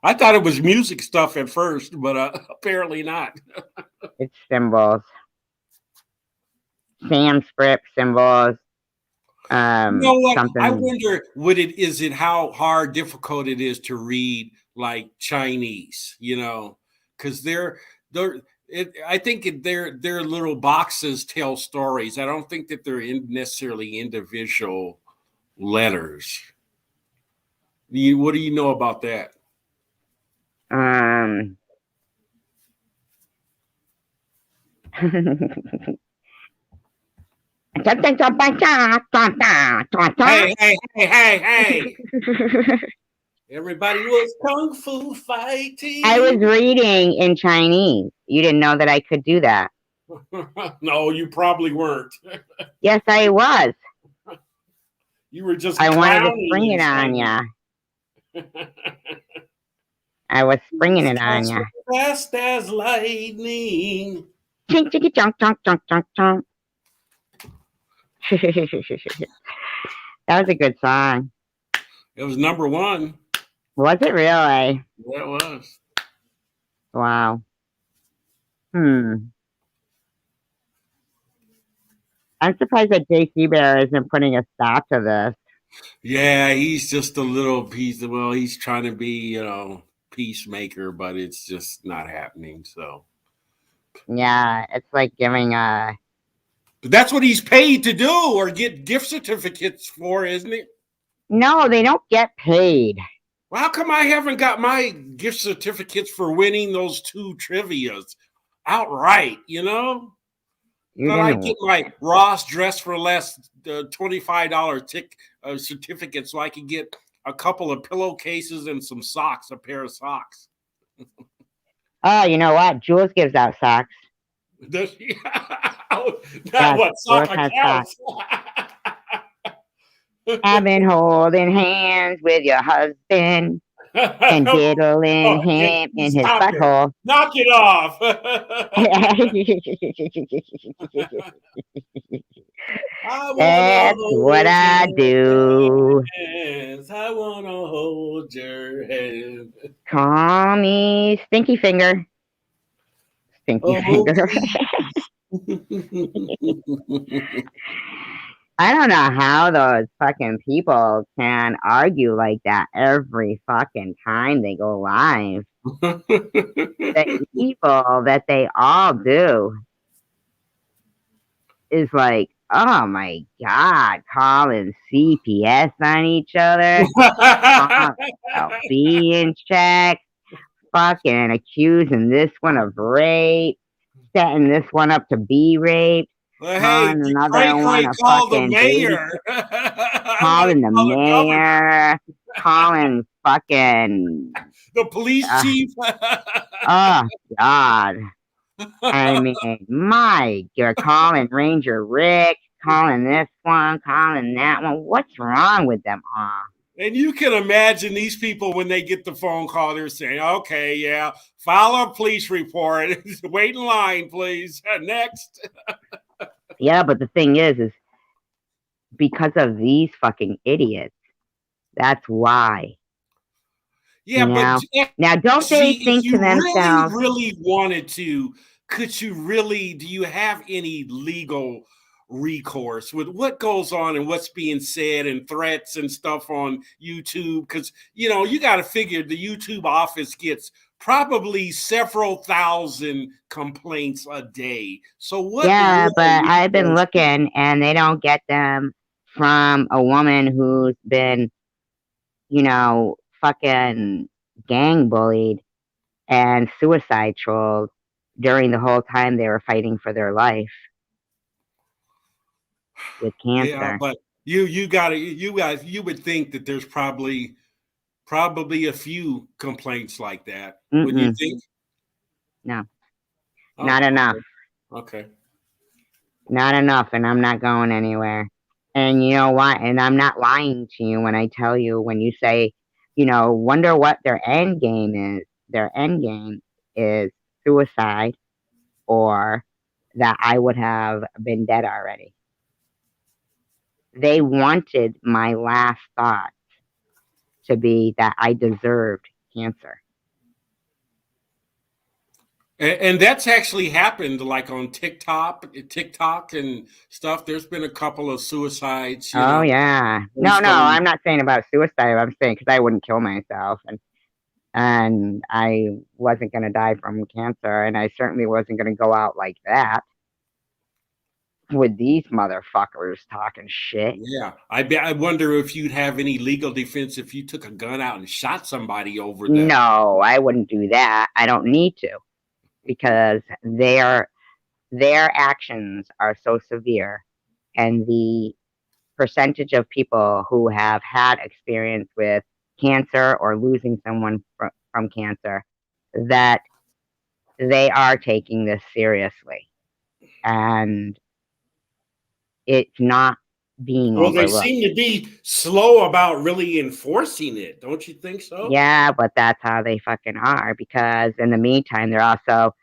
I thought it was music stuff at first, but apparently not. It's symbols. Sanskrit symbols. You know what? Something. I wonder, is it how difficult it is to read like Chinese, because I think their little boxes tell stories. I don't think that they're necessarily individual letters. What do you know about that? Hey. Everybody was kung fu fighting. I was reading in Chinese. You didn't know that I could do that. No, you probably weren't. Yes, I was. You were just. I wanted to spring it on ya. I was springing it on ya. Fast as lightning. Chink, chink, chunk, chunk, chunk, chunk, chunk. That was a good song. It was number one. Was it really? Yeah, it was. Wow. I'm surprised that JC Bear isn't putting a stop to this. Yeah, he's just a little piece. Well, he's trying to be, peacemaker, but it's just not happening. So. Yeah, it's like giving a. But that's what he's paid to do or get gift certificates for, isn't it? No, they don't get paid. Well, how come I haven't got my gift certificates for winning those 2 trivias outright, But I get my Ross Dress for Less $25 certificate so I can get a couple of pillowcases and some socks, a pair of socks. Oh, you know what? Jules gives out socks. Does she? Not what sock accounts. I've been holding hands with your husband and diddling him in his butthole. Knock it off. That's what I do. I want to hold your hand. Call me Stinky Finger. Stinky Finger. I don't know how those fucking people can argue like that every fucking time they go live. The evil that they all do is like, oh my God, calling CPS on each other, being checked, fucking accusing this one of rape, setting this one up to be raped. Well, hey, another one of fucking the mayor. Calling the mayor, calling fucking the police chief. Oh God. I mean, you're calling Ranger Rick, calling this one, calling that one. What's wrong with them all? And you can imagine these people when they get the phone call, they're saying, okay, yeah, file a police report. Wait in line, please. Next. Yeah, but the thing is because of these fucking idiots. That's why. Yeah, but Now, don't they see, if think to you really, themselves, really wanted to, could you really, do you have any legal recourse with what goes on and what's being said and threats and stuff on YouTube? Because, you got to figure the YouTube office gets probably several thousand complaints a day. So what yeah, real but I've been recourse? looking and they don't get them from a woman who's been, fucking gang bullied and suicide trolled during the whole time they were fighting for their life with Yeah, cancer. but you would think that there's probably a few complaints like that. Wouldn't you Mm-mm, think? no, not Oh, enough. okay. Not enough, and I'm not going anywhere. And you know what? And I'm not lying to you when I tell you, when you say, wonder what their end game is. Their end game is suicide, or that I would have been dead already. They wanted my last thought to be that I deserved cancer. And that's actually happened, like on TikTok and stuff. There's been a couple of suicides, Oh yeah. No, based no, on. I'm not saying about suicide. I'm saying because I wouldn't kill myself, and I wasn't going to die from cancer, and I certainly wasn't going to go out like that with these motherfuckers talking shit. Yeah, I wonder if you'd have any legal defense if you took a gun out and shot somebody over that. No, I wouldn't do that. I don't need to, because their actions are so severe, and the percentage of people who have had experience with cancer or losing someone from cancer, that they are taking this seriously, and it's not being Well, they overlooked. seem to be slow about really enforcing it. Don't you think so? Yeah, but that's how they fucking are, because in the meantime, they're also,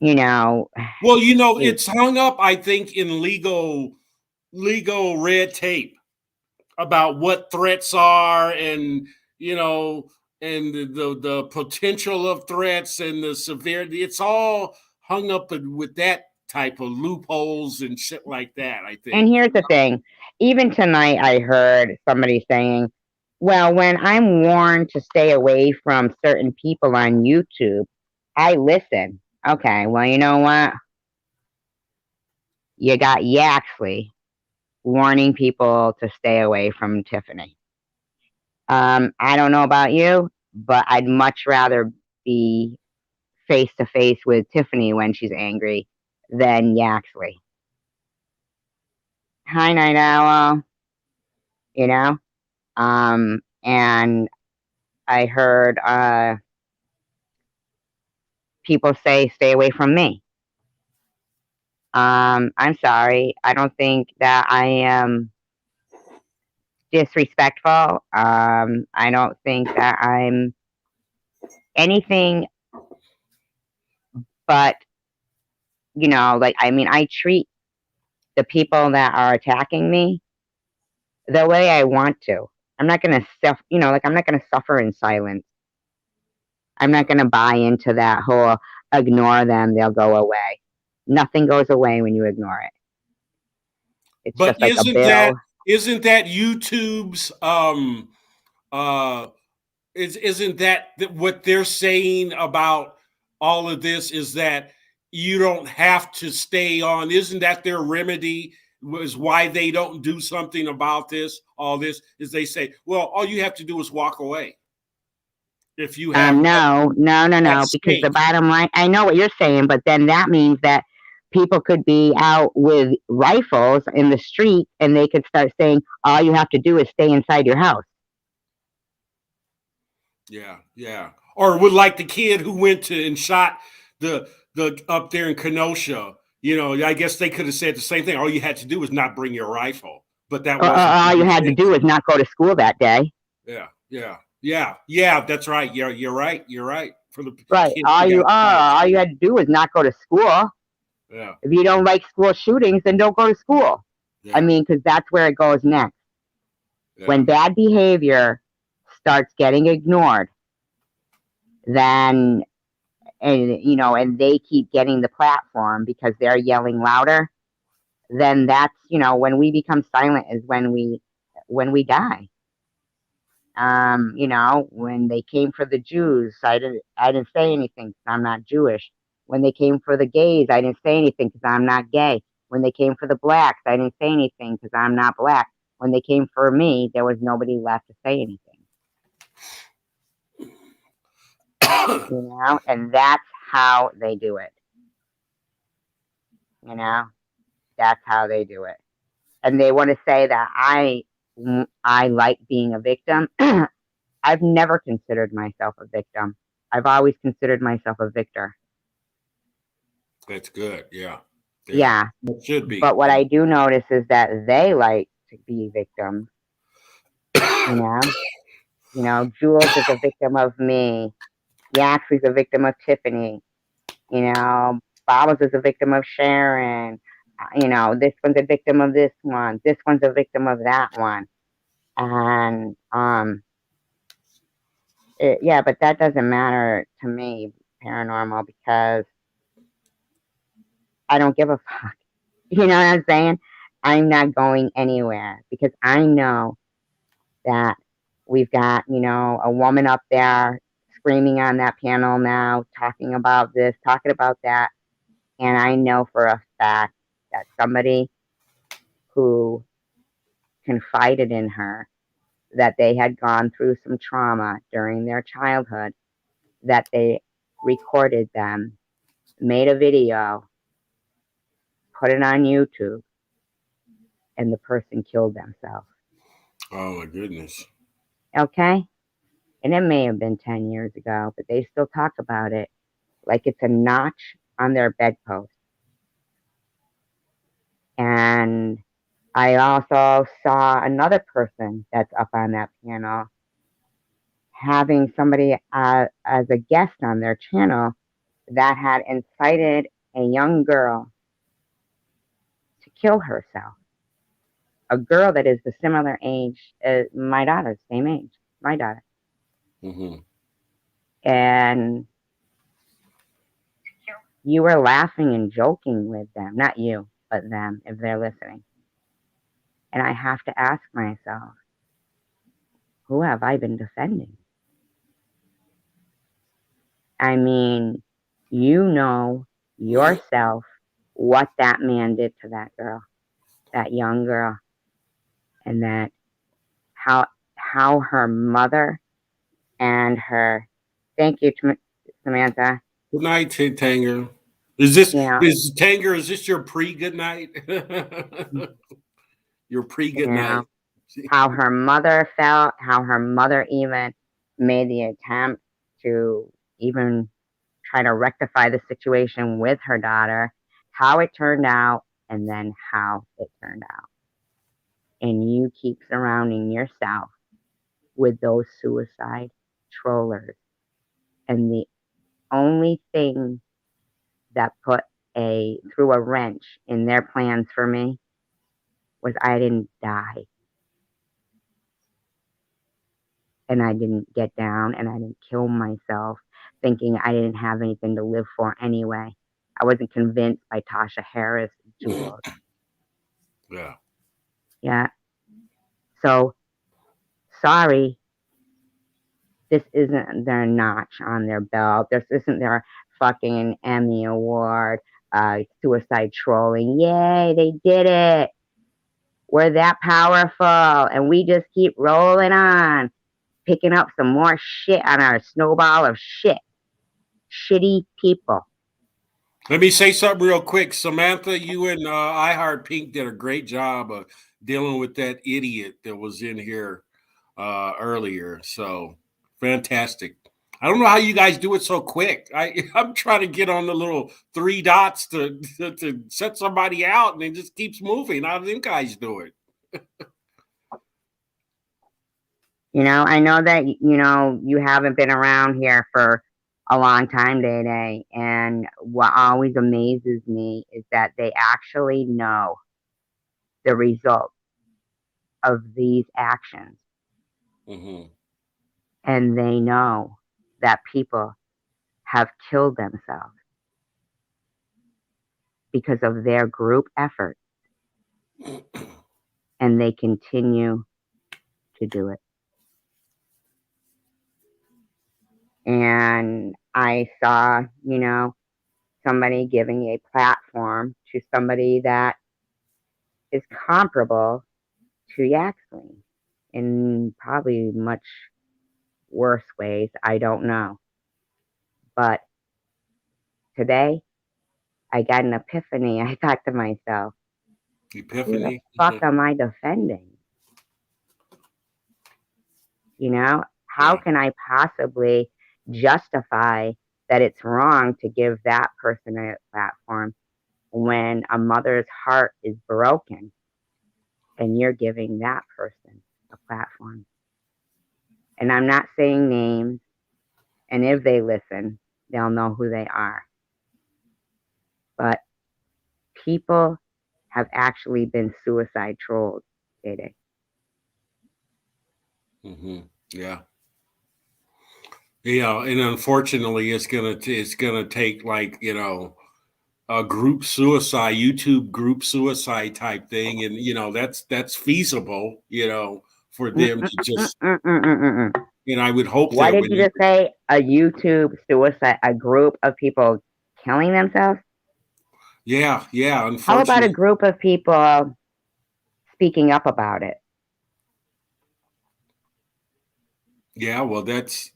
you know, Well, it, it's hung up, I think, in legal red tape about what threats are, and you know and the potential of threats and the severity. It's all hung up with that type of loopholes and shit like that, I and think. here's the thing. Even tonight, I heard somebody saying, well, when I'm warned to stay away from certain people on YouTube, I listen. Okay, well, you know what? You got Yaxley warning people to stay away from Tiffany. I don't know about you, but I'd much rather be face to face with Tiffany when she's angry than Yaxley. Hi, Night Owl. You know? And I heard people say, stay away from me. I'm sorry. I don't think that I am disrespectful. I don't think that I'm anything but, I mean, I treat the people that are attacking me the way I want to. I'm not going to I'm not going to suffer in silence. I'm Yeah. not going to buy into that whole ignore them, they'll go away. Nothing goes away when you ignore it. It's But just like a bill. isn't that YouTube's uh isn't that what they're saying about all of this, is that you don't have to stay on? Isn't that their remedy? Was why they don't do something about all this is they say, well, all you have to do is walk away if you have No, no, no, that no, because the stake. bottom line, I know what you're saying, but then that means that people could be out with rifles in the street and they could start saying, all you have to do is stay inside your house. Yeah, yeah. Or would, like the kid who went to and shot the up there in Kenosha. I guess they could have said the same thing. All you had to do was not bring your rifle. but that wasn't All you his had to do was intention. not go to school that day. Yeah. That's right. You're right. You're right. For the Right. kids that got caught at All you school. had to do was not go to school. Yeah. If you don't like school shootings, then don't go to school. I Yeah. mean, because that's where it goes next. Yeah. When bad behavior starts getting ignored, then and they keep getting the platform because they're yelling louder, then that's when we become silent is when we die. When they came for the Jews, I didn't say anything because I'm not Jewish. When they came for the gays, I didn't say anything because I'm not gay. When they came for the blacks, I didn't say anything because I'm not black. When they came for me, there was nobody left to say anything. And that's how they do it. That's how they do it. And they want to say that I like being a victim. I've never considered myself a victim. I've always considered myself a victor. That's good. Yeah. Yeah. Yeah. It should be. But what I do notice is that they like to be victims, you know? Jules is a victim of me. Yaxley's a victim of Tiffany. Bobbles is a victim of Sharon. This one's a victim of this one. This one's a victim of that one. And yeah, but that doesn't matter to me, paranormal, because I don't give a fuck. You know what I'm saying? I'm not going anywhere because I know that we've got, a woman up there screaming on that panel now, talking about this, talking about that. And I know for a fact that somebody who confided in her that they had gone through some trauma during their childhood, that they recorded them, made a video, put it on YouTube, and the person killed themselves. Oh my goodness. Okay? And it may have been 10 years ago, but they still talk about it like it's a notch on their bedpost. And I also saw another person that's up on that panel having somebody as a guest on their channel that had incited a young girl to kill herself. A girl that is the similar age as my daughter, same age, my daughter. Mm-hmm. And you were laughing and joking with them, not you, but them, if they're listening. And I have to ask myself, who have I been defending? I mean, you know yourself what that man did to that girl, that young girl, and that how her mother and her, thank you, Samantha. Good night, Tanger. You know, Is Tanger, is this your pre good night? Your pre you good know night. how her mother felt, how her mother even made the attempt to even try to rectify the situation with her daughter, how it turned out, and then how it turned out. And you keep surrounding yourself with those suicide trollers. And the only thing that threw a wrench in their plans for me was I didn't die. And I didn't get down and I didn't kill myself thinking I didn't have anything to live for anyway. I wasn't convinced by Tasha Harris, Jules. Yeah. Yeah. So, sorry, this isn't their notch on their belt. This isn't their fucking Emmy Award, suicide trolling. Yay, they did it. We're that powerful. And we just keep rolling on, picking up some more shit on our snowball of shit. Shitty people. Let me say something real quick. Samantha, you and I Heart Pink did a great job of dealing with that idiot that was in here earlier. So fantastic. I don't know how you guys do it so quick. I'm trying to get on the little three dots to set somebody out, and it just keeps moving. How do you guys do it? I know that you haven't been around here for a long time, Day Day, and what always amazes me is that they actually know the result of these actions, Mm-hmm. and they know that people have killed themselves because of their group effort, and they continue to do it. And I saw, somebody giving a platform to somebody that is comparable to Yaxley in probably much worse ways. I don't know. But today, I got an epiphany. I thought to myself, who the Epiphany. fuck am I defending? How Yeah. can I possibly justify that it's wrong to give that person a platform when a mother's heart is broken and you're giving that person a platform? And I'm not saying names, and if they listen, they'll know who they are. But people have actually been suicide trolls, Dede. Mm-hmm. Yeah. Yeah, and unfortunately, it's gonna take like a group suicide, YouTube group suicide type thing, and that's feasible, for them to just. Mm-mm-mm-mm-mm-mm-mm. And I would hope What that did when you just say? A YouTube suicide, a group of people killing themselves? yeah, How about a unfortunately, group of people speaking up about it? yeah. Well, that's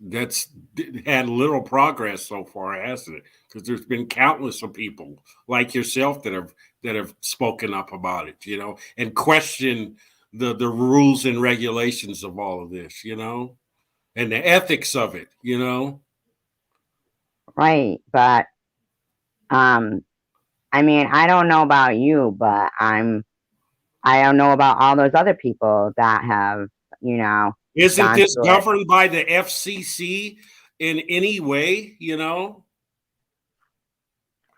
had little progress so far, hasn't it? Because there's been countless of people like yourself that have spoken up about it, and questioned the rules and regulations of all of this, and the ethics of it. Right. But um I mean, I don't know about you, but I don't know about all those other people that have, you know, Isn't gone this through it. governed by the FCC in any way?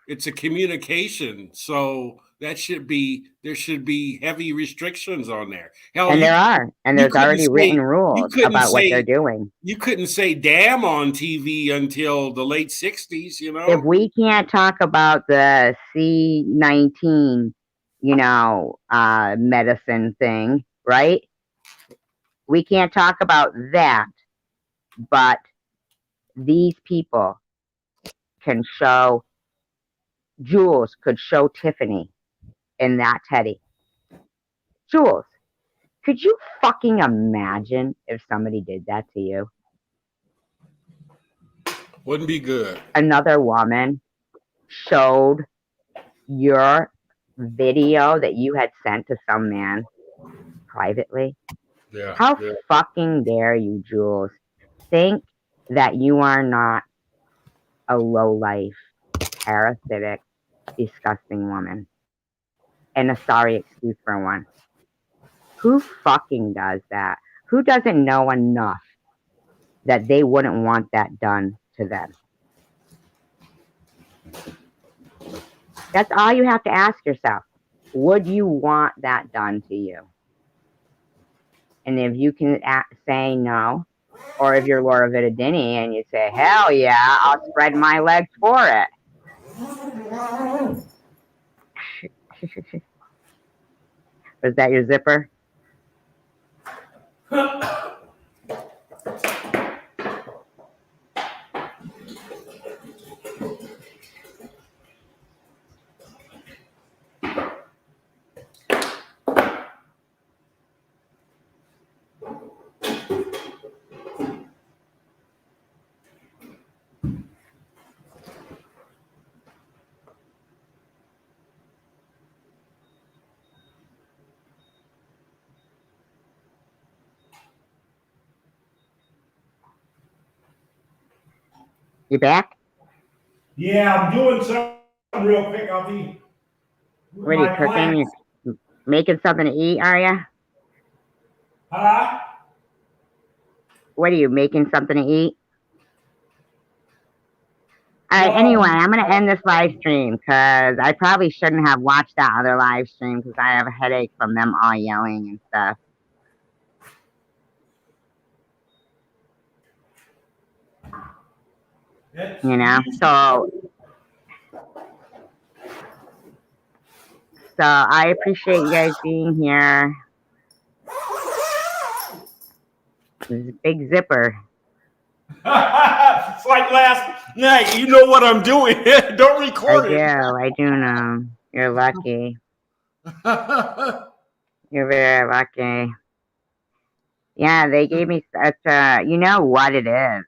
It's a communication, so there should be heavy restrictions on there. Hell, And you there are, and you there's couldn't already written say you rules couldn't about what they're say doing. you couldn't say damn on TV until the late '60s. If we can't talk about the C19, medicine thing, right? We can't talk about that, but these people can show, Jules could show Tiffany in that Teddy. Jules, could you fucking imagine if somebody did that to you? Wouldn't be good. Another woman showed your video that you had sent to some man privately. Yeah, How yeah. fucking dare you, Jules, think that you are not a low life, parasitic, disgusting woman? And a sorry excuse for one. Who fucking does that? Who doesn't know enough that they wouldn't want that done to them? That's all you have to ask yourself. Would you want that done to you? And if you can say no, or if you're Laura Vitadini and you say, hell yeah, I'll spread my legs for it. Was that your zipper? You back? Yeah, I'm doing something real quick. I'll be with What are you my cooking? plants. You making something to eat, are you? Huh? What are you making something to eat? All right, No. anyway, I'm going to end this live stream because I probably shouldn't have watched that other live stream because I have a headache from them all yelling and stuff. You know, so I appreciate you guys being here. This is a big zipper. It's like last night. You know what I'm doing. Don't record it. I do know. You're lucky. You're very lucky. Yeah, they gave me such a, you know what it is.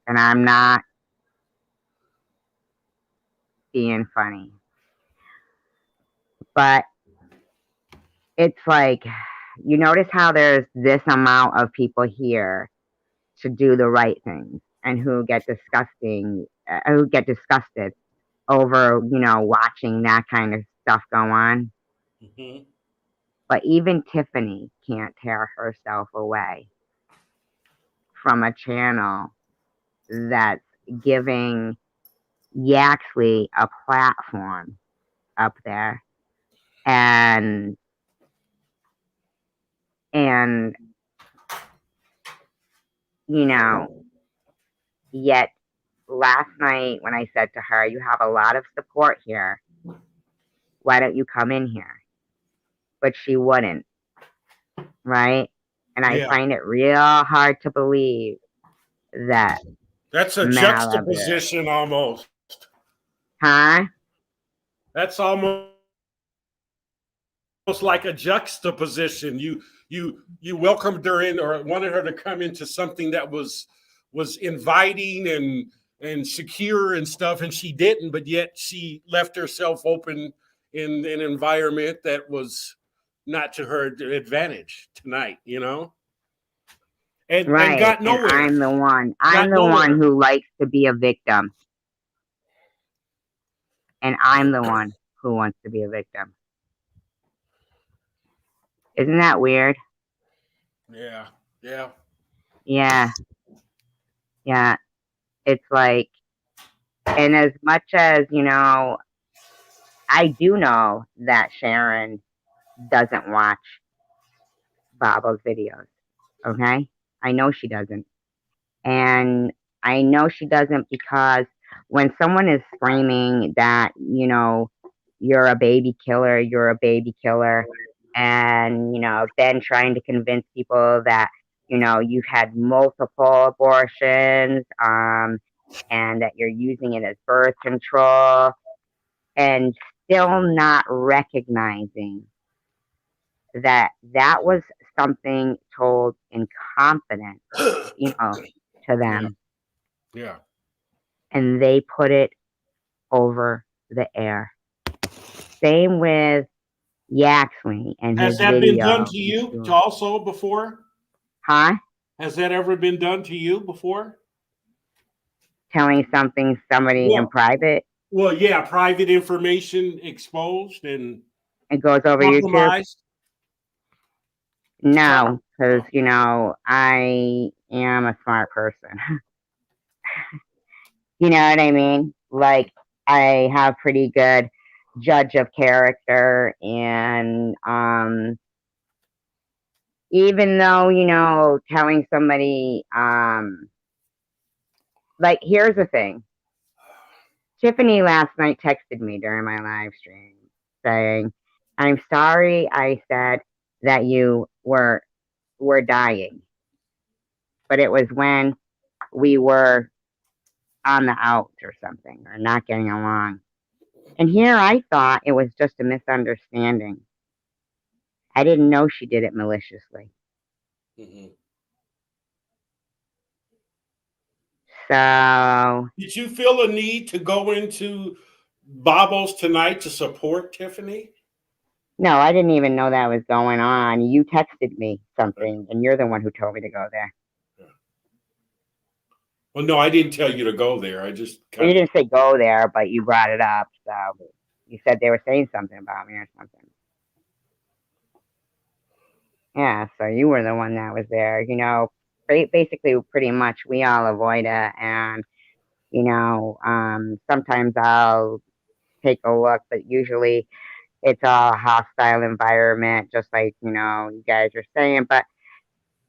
And I'm not being funny. But it's like, you notice how there's this amount of people here to do the right things and who get disgusted over, watching that kind of stuff go on. Mhm. But even Tiffany can't tear herself away from a channel that's giving Yaxley a platform up there. And yet last night when I said to her, you have a lot of support here. Why don't you come in here? But she wouldn't, right? And I Yeah. find it real hard to believe that That's a Malibu. juxtaposition almost. Huh? That's almost like a juxtaposition. You welcomed her in or wanted her to come into something that was inviting and secure and stuff, and she didn't, but yet she left herself open in an environment that was not to her advantage tonight, and Right. got And nowhere. I'm the one. I'm Got the one nowhere. who likes to be a victim. And I'm the one who wants to be a victim. Isn't that weird? Yeah. Yeah. Yeah. Yeah. It's like, and as much as, I do know that Sharon doesn't watch Babo's videos. Okay? I know she doesn't. And I know she doesn't because when someone is screaming that, you're a baby killer, and, then trying to convince people that, you've had multiple abortions, and that you're using it as birth control, and still not recognizing that that was something told in confidence, to Yeah. them, Yeah. and they put it over the air. Same with Yaxley and Has his that been done video. to you also before? Huh? Has that ever been done to you before? Telling somebody in Well, private, yeah, private information exposed and it goes over YouTube? compromised. No, because, I am a smart person. You know what I mean? Like, I have pretty good judge of character, and even though, telling somebody, like, here's the thing. Tiffany last night texted me during my live stream saying, I'm sorry I said that you were dying, but it was when we were on the outs or something, or not getting along. And here I thought it was just a misunderstanding. I didn't know she did it maliciously. Mm-hmm. So, Did you feel a need to go into Bobos tonight to support Tiffany? no, I didn't even know that was going on. You texted me something, and you're the one who told me to go there. Well, no, I didn't tell you to go there. I just Well, you kind of. didn't say go there, but you brought it up. So you said they were saying something about me or something. Yeah, so you were the one that was there. Basically, pretty much we all avoid it. And, sometimes I'll take a look, but usually it's a hostile environment, just like, you guys are saying. But,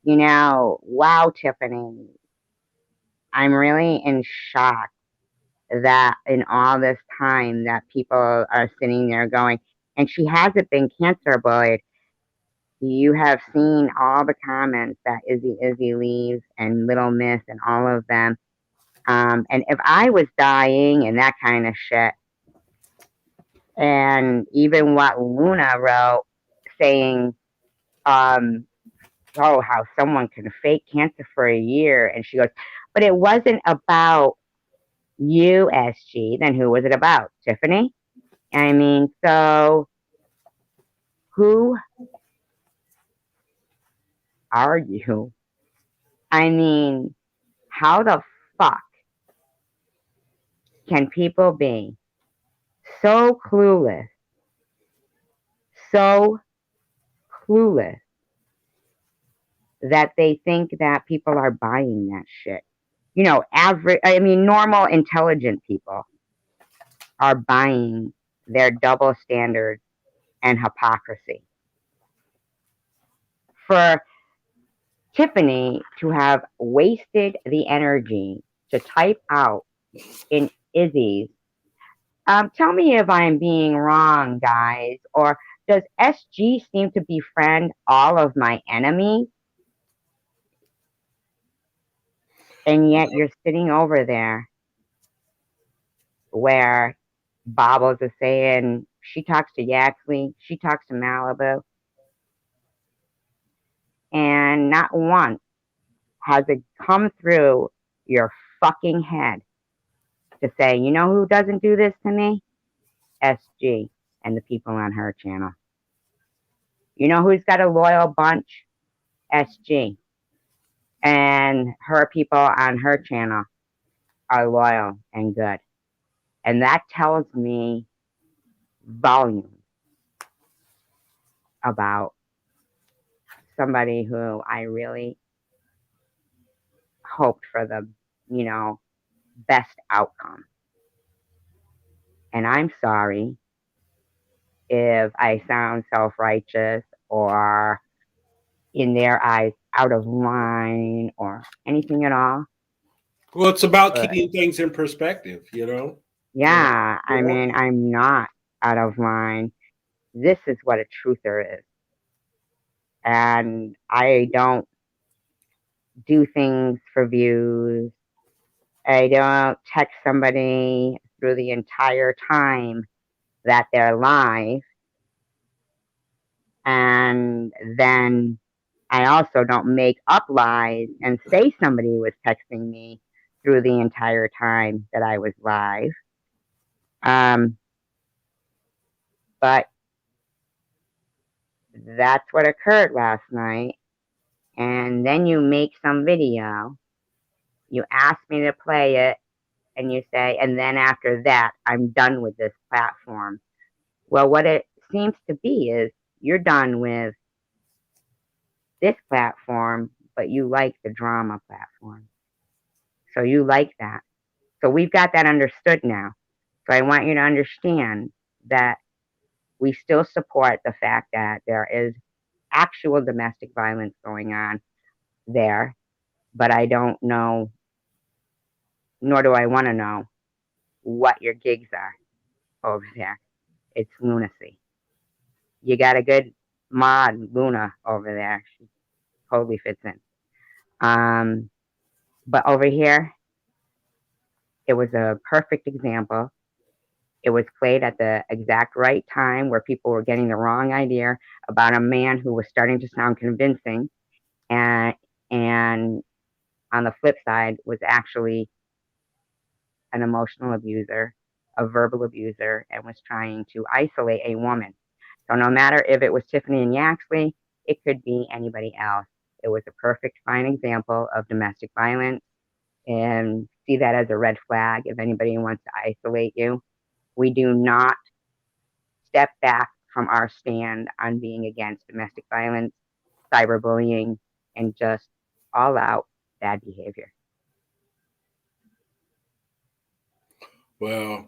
wow, Tiffany, I'm really in shock that in all this time that people are sitting there going, and she hasn't been cancer bullied. You have seen all the comments that Izzy leaves and Little Miss and all of them. And if I was dying and that kind of shit, and even what Luna wrote saying, um, oh, how someone can fake cancer for a year. And she goes, but it wasn't about you, SG. Then who was it about? Tiffany? I mean, so who are you? I mean, how the fuck can people be so so clueless that they think that people are buying that shit? Normal, intelligent people are buying their double standards and hypocrisy. For Tiffany to have wasted the energy to type out in Izzy's, tell me if I'm being wrong, guys, or does SG seem to befriend all of my enemies? And yet you're sitting over there where Bobbles is saying she talks to Yaxley, she talks to Malibu, and not once has it come through your fucking head to say, you know who doesn't do this to me? SG and the people on her channel. You know who's got a loyal bunch? SG. And her people on her channel are loyal and good. And that tells me volumes about somebody who I really hoped for the, best outcome. And I'm sorry if I sound self righteous or in their eyes out of line or anything at all. Well, it's about But keeping things in perspective, you know. And yeah, I mean, I'm not out of line. This is what a truther is. And I don't do things for views. I don't text somebody through the entire time that they're live. And then I also don't make up lies and say somebody was texting me through the entire time that I was live. But that's what occurred last night. And then you make some video, you ask me to play it, and you say, and then after that, I'm done with this platform. Well, what it seems to be is you're done with this platform, but you like the drama platform. So you like that. So we've got that understood now. So I want you to understand that we still support the fact that there is actual domestic violence going on there, but I don't know, nor do I want to know what your gigs are over there. It's lunacy. You got a good mod, Luna, over there. She totally fits in. But over here, it was a perfect example. It was played at the exact right time where people were getting the wrong idea about a man who was starting to sound convincing, and and on the flip side was actually an emotional abuser, a verbal abuser, and was trying to isolate a woman. So no matter if it was Tiffany and Yaxley, it could be anybody else. It was a perfect, fine example of domestic violence, and see that as a red flag if anybody wants to isolate you. We do not step back from our stand on being against domestic violence. cyberbullying, and just all out bad behavior. Well,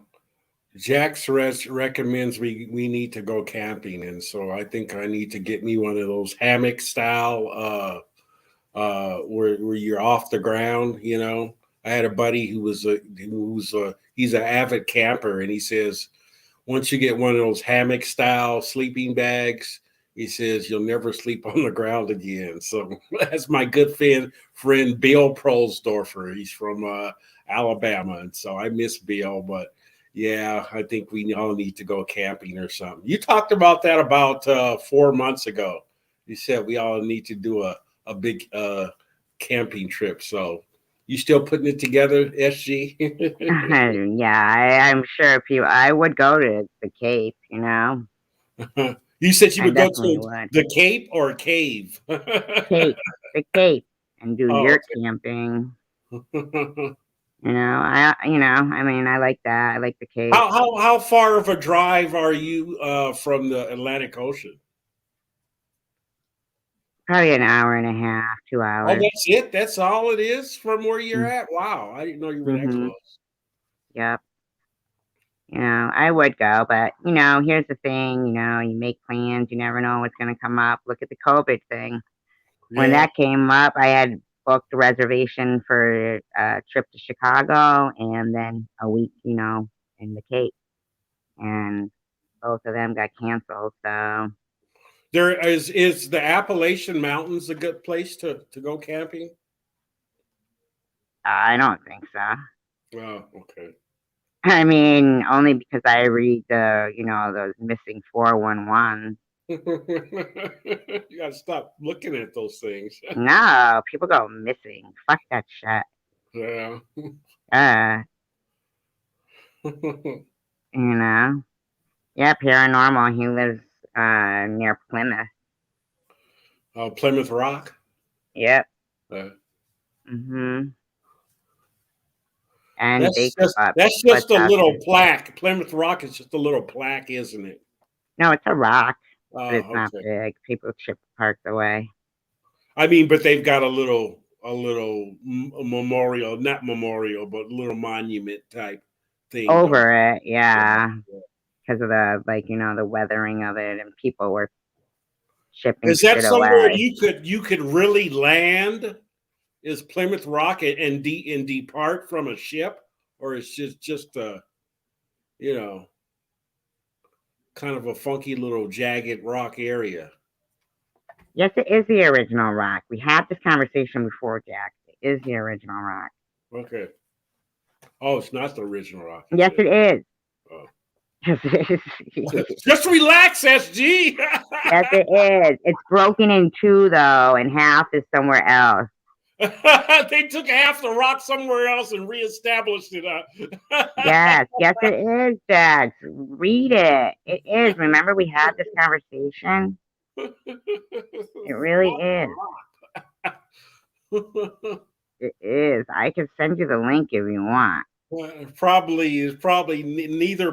Jax recommends we need to go camping, and so I think I need to get me one of those hammock style where you're off the ground. You know, I had a buddy he's an avid camper, and he says once you get one of those hammock style sleeping bags, he says you'll never sleep on the ground again. So that's my good friend Bill Prolsdorfer. He's from Alabama, and so I miss Bill, but yeah, I think we all need to go camping or something. You talked about that about 4 months ago. You said we all need to do a big camping trip. So you still putting it together, SG? Yeah, I'm sure I would go to the Cape, you know. You said you I would go definitely to would. the Cape or cave? Cape, the Cape, and do Oh, your camping. okay. I mean, I like that. I like the Cape. How far of a drive are you from the Atlantic Ocean? Probably an hour and a half, two Oh, hours. that's it. That's all it is from where you're at. Wow, I didn't know you were that Mm-hmm. close. Yep. I would go, but here's the thing. You make plans. You never know what's going to come up. Look at the COVID thing. When Yeah, that came up, I had booked a reservation for a trip to Chicago and then a week, in the Cape, and both of them got canceled. So there is the Appalachian Mountains a good place to go camping? I don't think so. Oh, okay. I mean, only because I read those missing 411. You gotta stop looking at those things. No, people go missing. Fuck that shit. Yeah. Uh, you know. Yeah, paranormal. He lives near Plymouth. Plymouth Rock. Yep. Uh, Mhm. And that's Bigfoot. that's Bigfoot's just a out little there. plaque. Plymouth Rock is just a little plaque, isn't it? No, it's a rock, but it's Oh, not okay. big. People chip parts away. I mean, but they've got a memorial, not memorial, but little monument type thing, don't Over it, they? yeah, Yeah. because of the weathering of it, and people were chipping Is that shit somewhere away. you could really land? Is Plymouth Rock and depart from a ship, or is just a you know kind of a funky little jagged rock area? Yes, it is the original rock. We had this conversation before, Jack. It is the original rock. Okay. Oh, it's not the original rock, is Yes, it? it is. Oh. Yes, it is. Just relax, SG. Yes, it is. It's broken in two though, and half is somewhere else. They took half the rock somewhere else and reestablished it. Yes, yes, it is, Jax. Read it. It is. Remember, we had this conversation. It really is. It is. I can send you the link if you want. Probably neither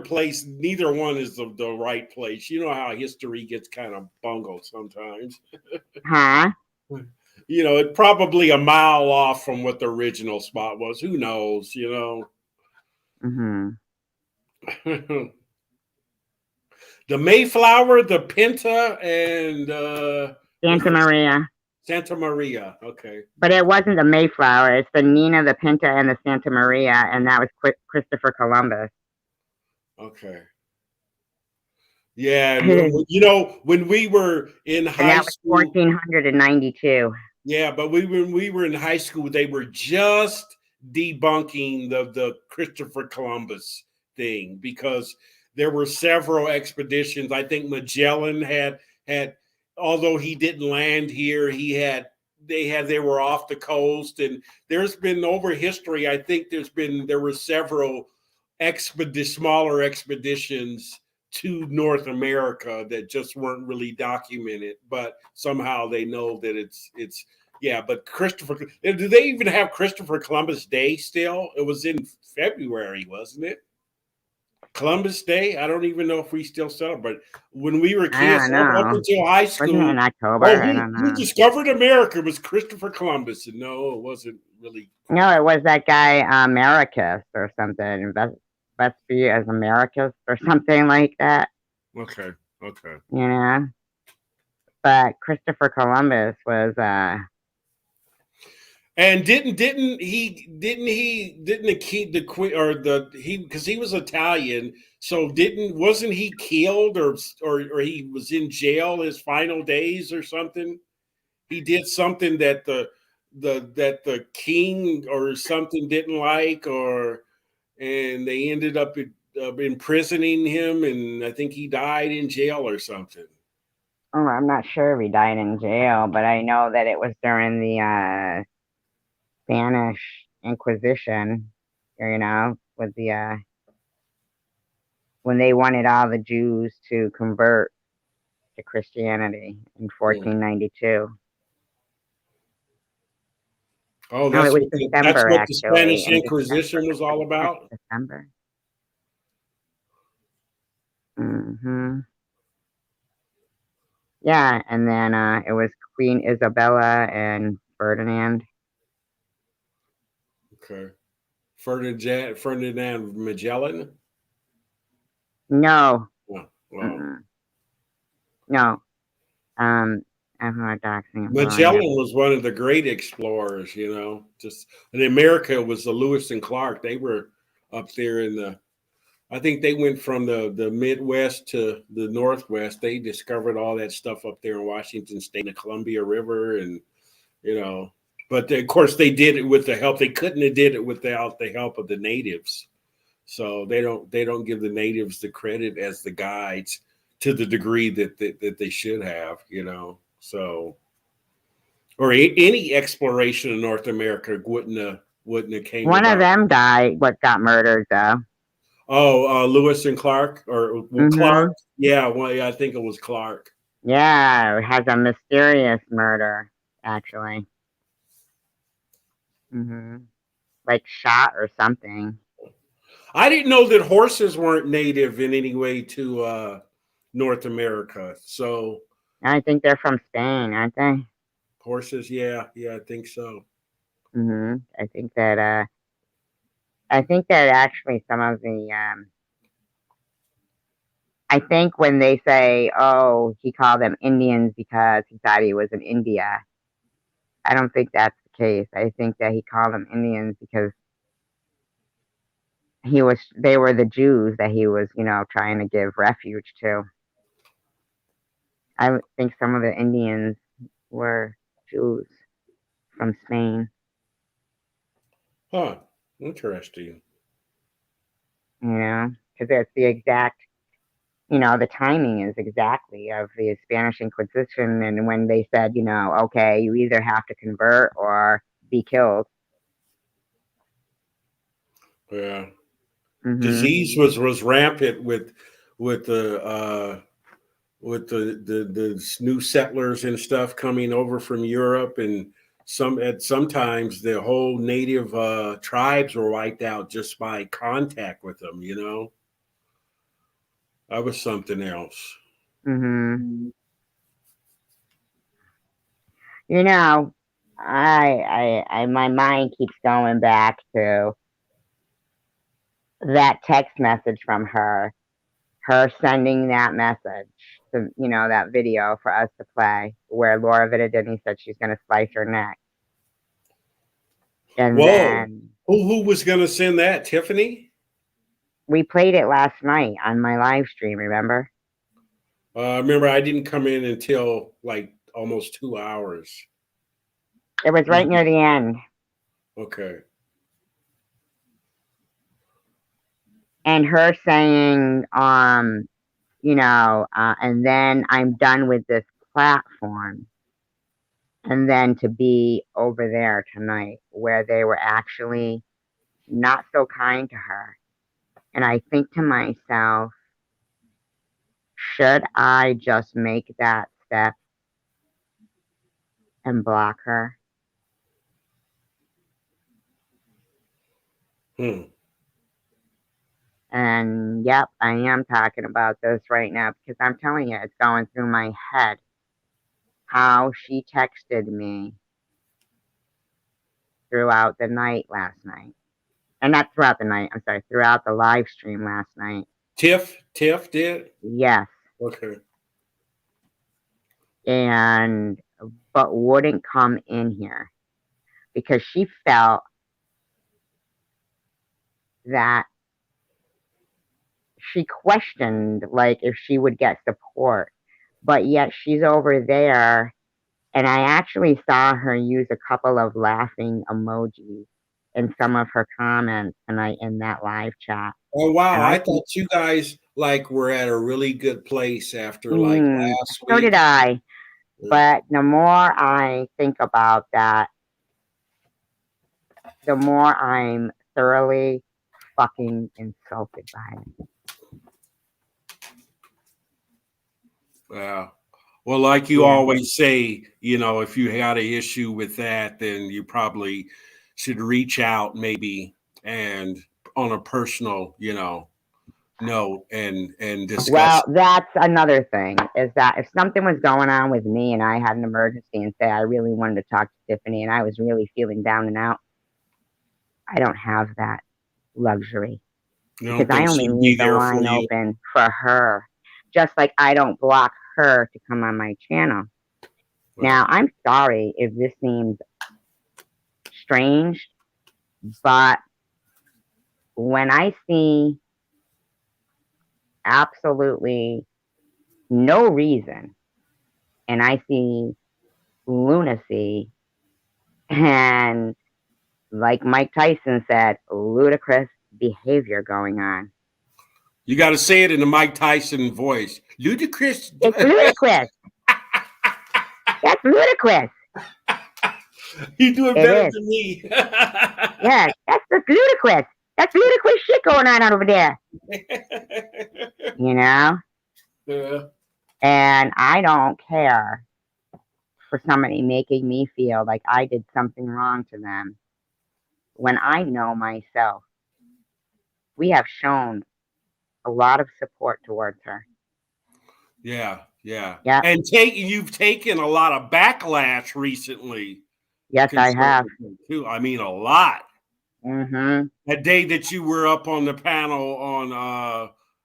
one is the right place. You know how history gets kind of bungled sometimes. Huh? It's probably a mile off from what the original spot was. Who knows, Mm-hmm. The Mayflower, the Pinta, and was Santa it Maria. Santa Maria? Okay. But it wasn't the Mayflower. It's the Nina, the Pinta, and the Santa Maria, and that was Christopher Columbus. Okay. Yeah, And when we were in high that was school, 1492. yeah, but when we were in high school, they were just debunking the Christopher Columbus thing because there were several expeditions. I think Magellan had although he didn't land here, they were off the coast, and there's been over history. I think there were several smaller expeditions to North America that just weren't really documented, but somehow they know that it's yeah. But do they even have Christopher Columbus Day still? It was in February, wasn't it? Columbus Day. I don't even know if we still celebrate. When we were I kids, don't up know. until high Wasn't it school, in October? oh, I don't who know. discovered America was Christopher Columbus, and no, it wasn't really. No, it was that guy, Americus or something. Vespi as Americus or something like that, Okay, okay. you know? But Christopher Columbus was, And didn't the key the queen or the he because he was Italian, so didn't wasn't he killed or he was in jail his final days or something? He did something that the king or something didn't like, or and they ended up imprisoning him, and I think he died in jail or something. oh, I'm not sure if he died in jail, but I know that it was during the, Spanish Inquisition, with the, when they wanted all the Jews to convert to Christianity in Hmm. 1492. Oh, No, it was that's December what the actually. Spanish In December, Inquisition was I all think that's about. December. Hmm. Yeah, and then it was Queen Isabella and Ferdinand. Okay. Ferdinand Magellan. No, Oh, wow. mm-mm, no. Um, I'm not doxing him, but I Magellan have. was one of the great explorers, just in America was the Lewis and Clark. They were up there I think they went from the Midwest to the Northwest. They discovered all that stuff up there in Washington State, the Columbia River, and you know, but of course they did it with the help. They couldn't have did it without the help of the natives. So they don't give the natives the credit as the guides to the degree that they should have. So or any exploration of North America wouldn't have came One of about. them died. What got murdered though? Oh, Lewis and Clark, or well, Clark. Hmm. Yeah, well, yeah, I think it was Clark. Yeah, it has a mysterious murder actually. Hmm. Like shot or something. I didn't know that horses weren't native in any way to North America. So I think they're from Spain, aren't they? horses, yeah, yeah, I think so. Hmm. I think that actually some of the I think when they say, "Oh, he called them Indians because he thought he was in India," I don't think that's the case. I think that he called them Indians because they were the Jews that he was, trying to give refuge to. I think some of the Indians were Jews from Spain, Huh. Interesting. because it's the exact, the timing is exactly of the Spanish Inquisition and when they said, okay, you either have to convert or be killed. Yeah. Hmm. Disease was rampant with the new settlers and stuff coming over from Europe, and sometimes the whole native tribes were wiped out just by contact with them. That was something else. Hmm. You know, my mind keeps going back to that text message from her sending that message to, that video for us to play where Laura Vidadini said she's going to slice her neck. And Whoa. then Who was going to send that? Tiffany? we played it last night on my live stream, remember? Remember, I didn't come in until like almost 2 hours. It was right near the end. Okay. And her saying, and then I'm done with this platform. And then to be over there tonight where they were actually not so kind to her. And I think to myself, should I just make that step and block her? Hmm. And yep, I am talking about this right now because I'm telling you, it's going through my head how she texted me throughout the night last night. And not throughout the night, I'm sorry, throughout the live stream last night. Tiff did? Yes. Okay. And, but wouldn't come in here because she felt that she questioned, like, if she would get support. But yet she's over there. And I actually saw her use a couple of laughing emojis in some of her comments tonight in that live chat. Oh wow! And I I thought think, you guys like were at a really good place after like last so did week. I. Yeah. But the more I think about that, the more I'm thoroughly fucking insulted by it. Yeah. Well, like you Yeah. always say, you know, if you had an issue with that, then you probably should reach out maybe and on a personal, you know, note and discuss. Well, that's another thing is that if something was going on with me and I had an emergency and say I really wanted to talk to Tiffany and I was really feeling down and out, I don't have that luxury You because don't I think only she'd leave be the there for line you? open for her, just like I don't block her to come on my channel. Now, Well, I'm sorry if this seems strange, but when I see absolutely no reason and I see lunacy and, like Mike Tyson said, ludicrous behavior going on. you got to say it in the Mike Tyson voice. Ludicrous. It's ludicrous. That's ludicrous. You do it It better is. than me. Yes, that's just ludicrous. That's ludicrous shit going on over there. You know? Yeah. And I don't care for somebody making me feel like I did something wrong to them when I know myself. We have shown a lot of support towards her. Yeah, yeah. Yep. And you've taken a lot of backlash recently Yes, I have. concerning too. I mean a lot. Mm-hmm. That day that you were up on the panel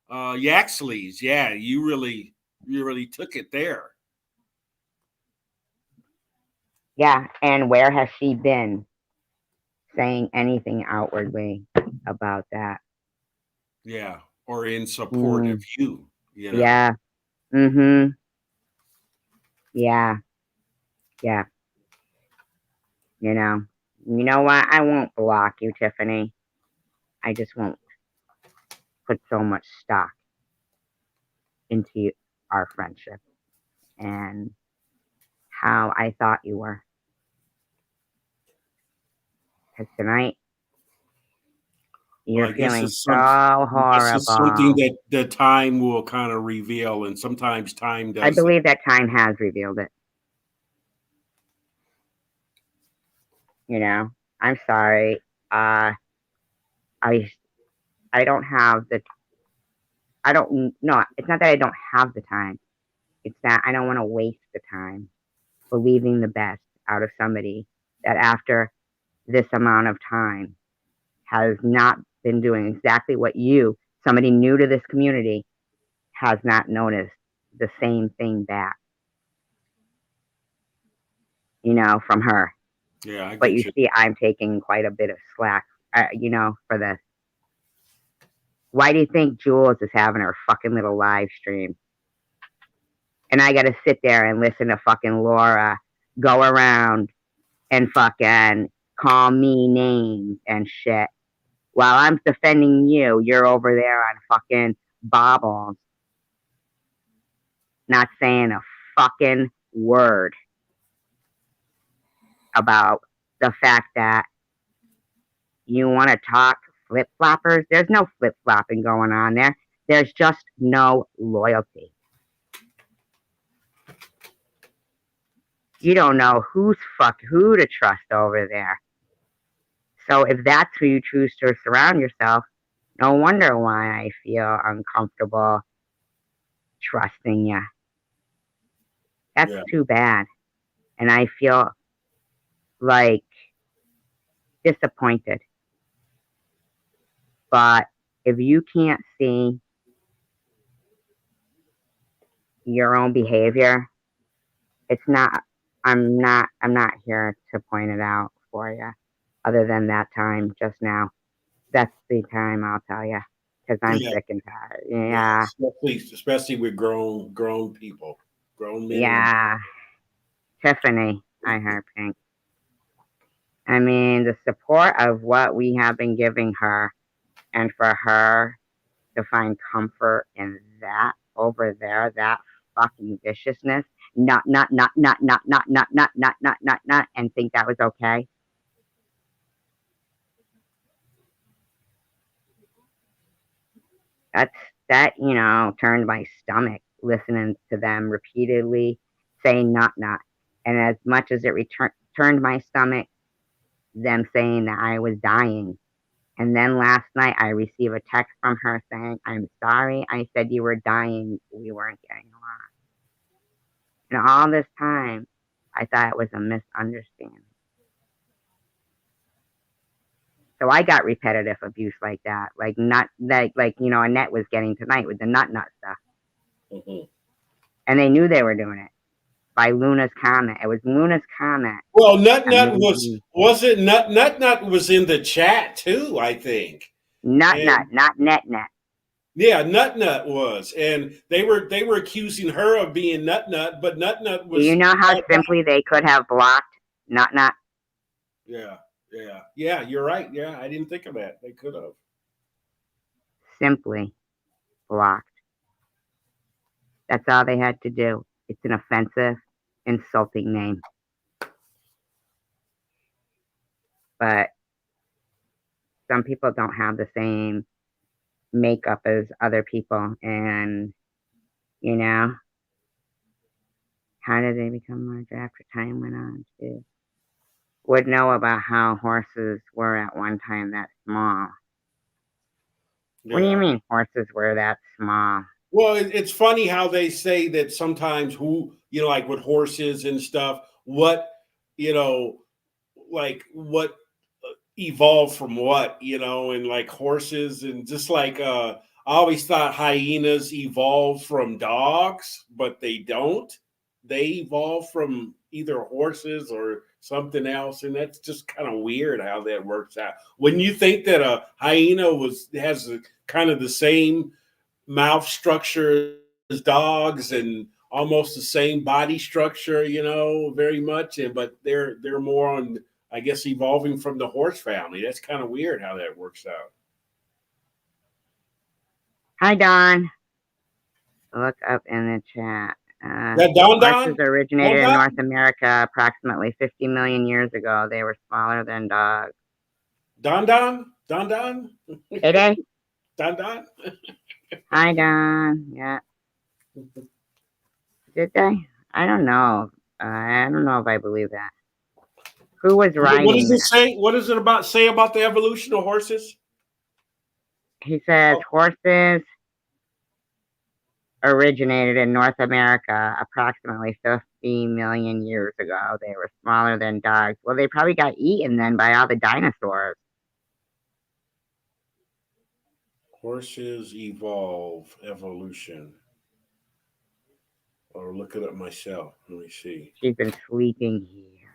on Yaxley's, yeah, you really took it there. Yeah. And where has she been saying anything outwardly about that? Yeah. Or in support of Mm, you, you know. yeah. Mm-hmm. Yeah. Yeah. You know. You know what? I won't block you, Tiffany. I just won't put so much stock into our friendship and how I thought you were. Because tonight Well, you're feeling so I guess it's something horrible. that the time will kind of reveal, and sometimes time I does that. believe that time has revealed it. You know, I'm sorry. I I don't have the. I don't. No, it's not that I don't have the time. It's that I don't want to waste the time believing the best out of somebody that after this amount of time has not been doing exactly what you, somebody new to this community, has not noticed the same thing back, from her. Yeah, I But get you you. see, I'm taking quite a bit of slack, for this. Why do you think Jules is having her fucking little live stream? And I got to sit there and listen to fucking Laura go around and fucking call me names and shit. While I'm defending you, you're over there on fucking bobbles, not saying a fucking word about the fact that you want to talk flip floppers. There's no flip flopping going on there. There's just no loyalty. You don't know who to trust over there. So if that's who you choose to surround yourself, No wonder why I feel uncomfortable trusting you. That's Yeah. too bad. And I feel like disappointed. But if you can't see your own behavior, it's not, I'm not here to point it out for you other than that time just now. That's the time I'll tell you because I'm Yeah. sick and tired. Yeah. Yeah. Especially with grown people, grown men and women. Yeah. Tiffany, I heard Pink. I mean, the support of what we have been giving her and for her to find comfort in that over there, that fucking viciousness, not, and think that was okay. That's that turned my stomach listening to them repeatedly saying not. And as much as it turned my stomach, them saying that I was dying. And then last night I received a text from her saying, I'm sorry, I said you were dying. We weren't getting along. And all this time, I thought it was a misunderstanding. So I got repetitive abuse like that, like not like Annette was getting tonight with the nut stuff, Mhm. and they knew they were doing it by Luna's comment. It was Luna's comment Well, that made me was it Nut was in the chat too, I think. nut, And not net. yeah, Nut was, and they were accusing her of being Nut, but Nut Do you was know how all simply they could have blocked not yeah, yeah. You're right. Yeah, I didn't think of that. They could have. simply blocked? That's all they had to do. It's an offensive, insulting name, but some people don't have the same makeup as other people, and you know how did they become larger after time went on? Too would know about how horses were at one time that small. What do you Yeah. mean horses were that small? Well, it's funny how they say that sometimes like with horses and stuff, what you know, like what evolved from what, and like horses and just like I always thought hyenas evolved from dogs, but they don't. They evolve from either horses or something else, and that's just kind of weird how that works out. Wouldn't you think that a hyena has kind of the same mouth structure as dogs and almost the same body structure, very much. But they're more on, I guess, evolving from the horse family. That's kind of weird how that works out. Hi, Don. Look up in the chat. That Don Horses Don Don originated in Don North America approximately 50 million years ago. They were smaller than dogs. Don Don Don Don Hey, day. Don Don. Hi, Don. Yeah. Did they? I don't know. I don't know if I believe that. Who was What does writing it this? say? What does it say about the evolution of horses? He says Oh, horses originated in North America approximately 50 million years ago. They were smaller than dogs. Well, they probably got eaten then by all the dinosaurs. horses evolve evolution. Or look it up myself. Let me see. She's been sleeping here.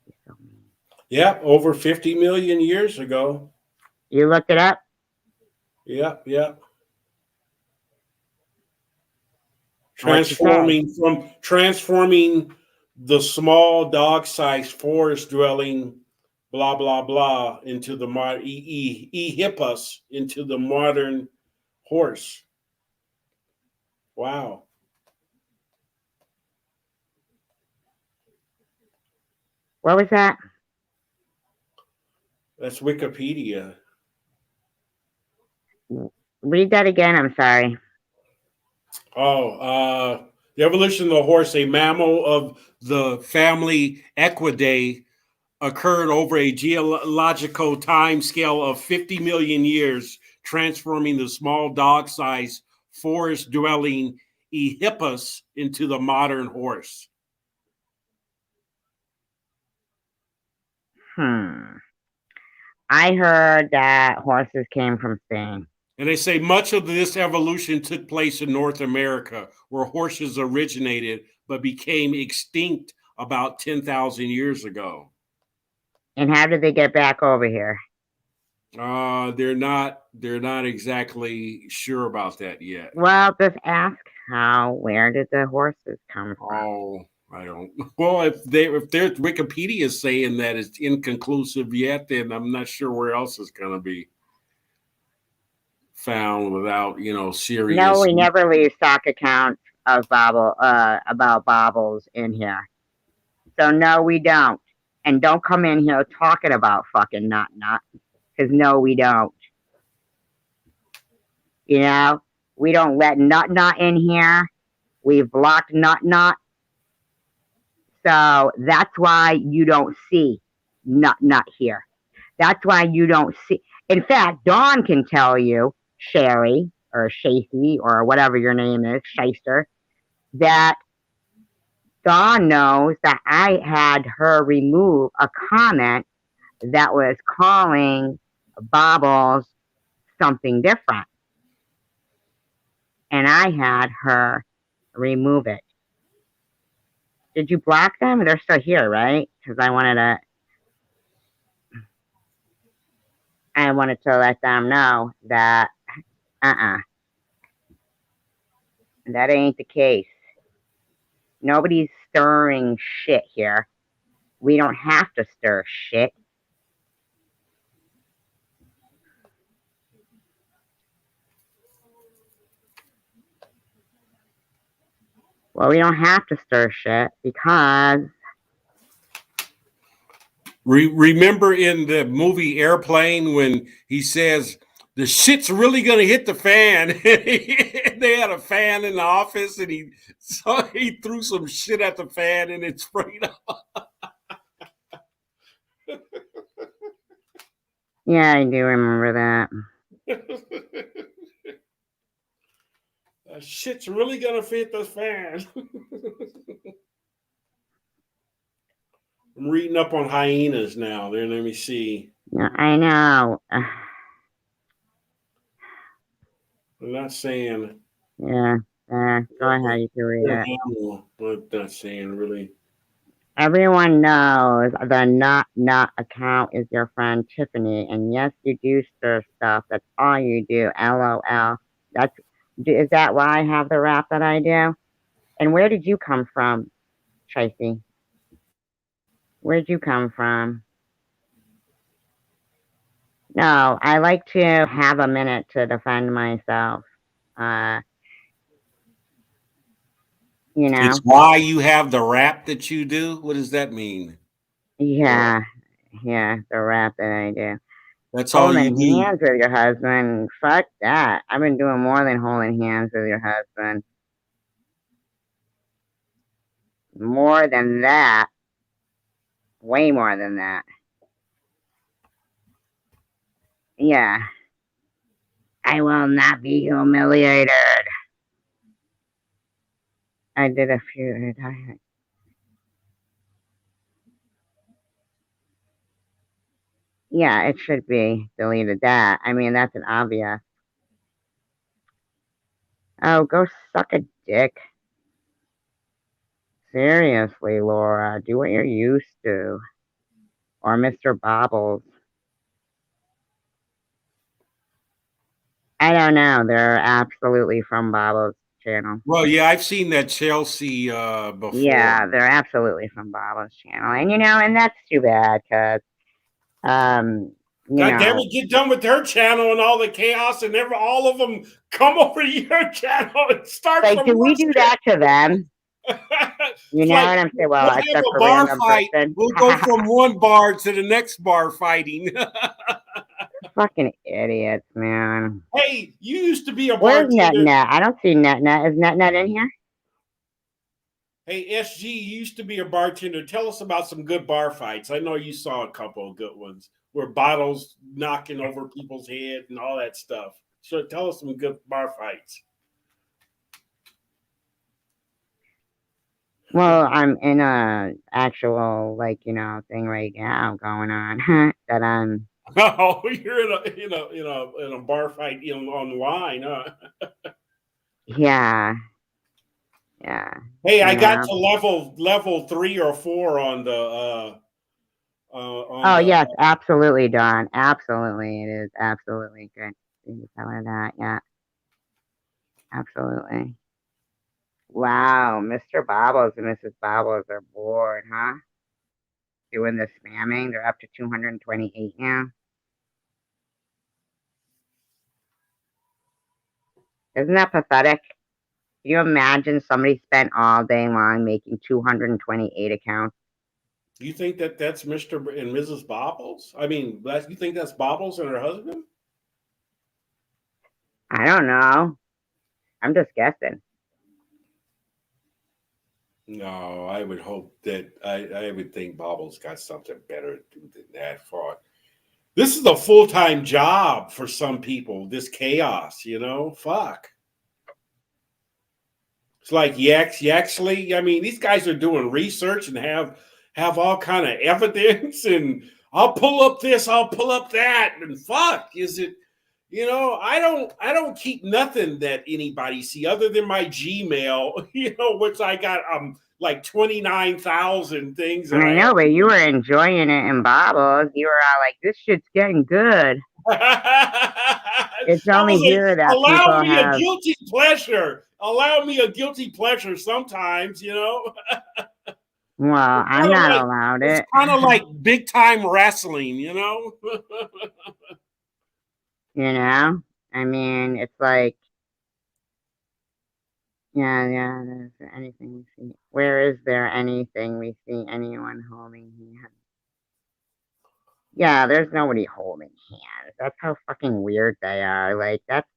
She's so mean. Yep, over 50 million years ago. You looked it up? Yep. What'd she say? Transforming the small dog-sized forest dwelling blah blah blah into the modern hippus into the modern horse. Wow. What was that? That's Wikipedia. Read that again. I'm sorry. Oh, the evolution of the horse, a mammal of the family Equidae, occurred over a geological time scale of 50 million years, transforming the small dog-sized forest-dwelling ehippus into the modern horse. I heard that horses came from Spain. And they say much of this evolution took place in North America, where horses originated but became extinct about 10,000 years ago. And how did they get back over here? They're not exactly sure about that yet. Well, just ask where did the horses come from? Oh, I don't. Well, if their Wikipedia is saying that it's inconclusive yet, then I'm not sure where else it's going to be found without serious. No, we never leave stock accounts of about baubles in here. So no, we don't. And don't come in here talking about fucking nut, because no, we don't. You know, we don't let nut in here. We've blocked nut. So that's why you don't see nut here. That's why you don't see. In fact, Dawn can tell you, Sherry or Shacy or whatever your name is, Shyster, that Dawn knows that I had her remove a comment that was calling Bobbles something different. And I had her remove it. Did you block them? They're still here, right? Because I wanted to let them know that that ain't the case. Nobody's stirring shit here. We don't have to stir shit. Well, we don't have to stir shit because... Remember in the movie Airplane when he says, the shit's really going to hit the fan. They had a fan in the office and he threw some shit at the fan and it sprayed up. Yeah, I do remember that. Shit's really going to fit the fan. I'm reading up on hyenas now. There, let me see. Yeah, I know. I'm not saying. Yeah, go ahead. You can read it. I'm not saying really. Everyone knows the not account is your friend Tiffany, and yes, you do stir stuff. That's all you do. LOL. Is that why I have the rap that I do? And where did you come from, Tracy? Where'd you come from? No, I like to have a minute to defend myself. It's why you have the rap that you do? What does that mean? Yeah, the rap that I do. That's all you do. Holding hands with your husband. Fuck that. I've been doing more than holding hands with your husband. More than that. Way more than that. Yeah. I will not be humiliated. I did a few. Yeah, it should be deleted that. I mean, that's an obvious. Oh, go suck a dick. Seriously, Laura, do what you're used to. Or Mr. Bobbles. I don't know. They're absolutely from Bobbles' channel. Well, yeah, I've seen that Chelsea before. Yeah, they're absolutely from Bobbles' channel. And, and that's too bad because, God damn it, get done with her channel and all the chaos and all of them come over to your channel and start like, do we do that to them? You know what I'm saying? Well, we'll have a bar fight. We'll go from one bar to the next bar fighting. Fucking idiots, man. Hey, you used to be a bartender. Where's NetNet? I don't see NetNet. Is NetNet in here? Hey, SG, you used to be a bartender. Tell us about some good bar fights. I know you saw a couple of good ones where bottles knocking over people's head and all that stuff. So tell us some good bar fights. Well, I'm in a actual thing right now going on that I'm Oh, you're in a bar fight online, huh? yeah, yeah, Hey, I you got know. to level 3 or 4 on Oh the yes, absolutely, Don. Absolutely, it is absolutely good. You tell her that, yeah, absolutely. Wow, Mr. Bobbles and Mrs. Bobbles are bored, huh? Doing the spamming. They're up to 228 now. Isn't that pathetic? Can you imagine somebody spent all day long making 228 accounts? You think that that's Mr. and Mrs. Bobbles? I mean, you think that's Bobbles and her husband? I don't know. I'm just guessing. No, I would hope that I would think Bobbles got something better to do than that for. This is a full-time job for some people, this chaos, Fuck. It's like Yaxley. I mean, these guys are doing research and have all kind of evidence, and I'll pull up this, I'll pull up that, and fuck, is it? I don't keep nothing that anybody see other than my Gmail, which I got like 29,000 things that I I know, but you were enjoying it in Bobbles. You were all like, this shit's getting good. I It's only was like, here that allow people me a have. guilty pleasure. Allow me a guilty pleasure sometimes. Well, It's I'm kind of not like allowed it's it. kind of like big time wrestling. You know? I mean, it's like, yeah, yeah, is there anything we see? Where is there anything we see anyone holding hands? Yeah, there's nobody holding hands. That's how fucking weird they are. Like, that's,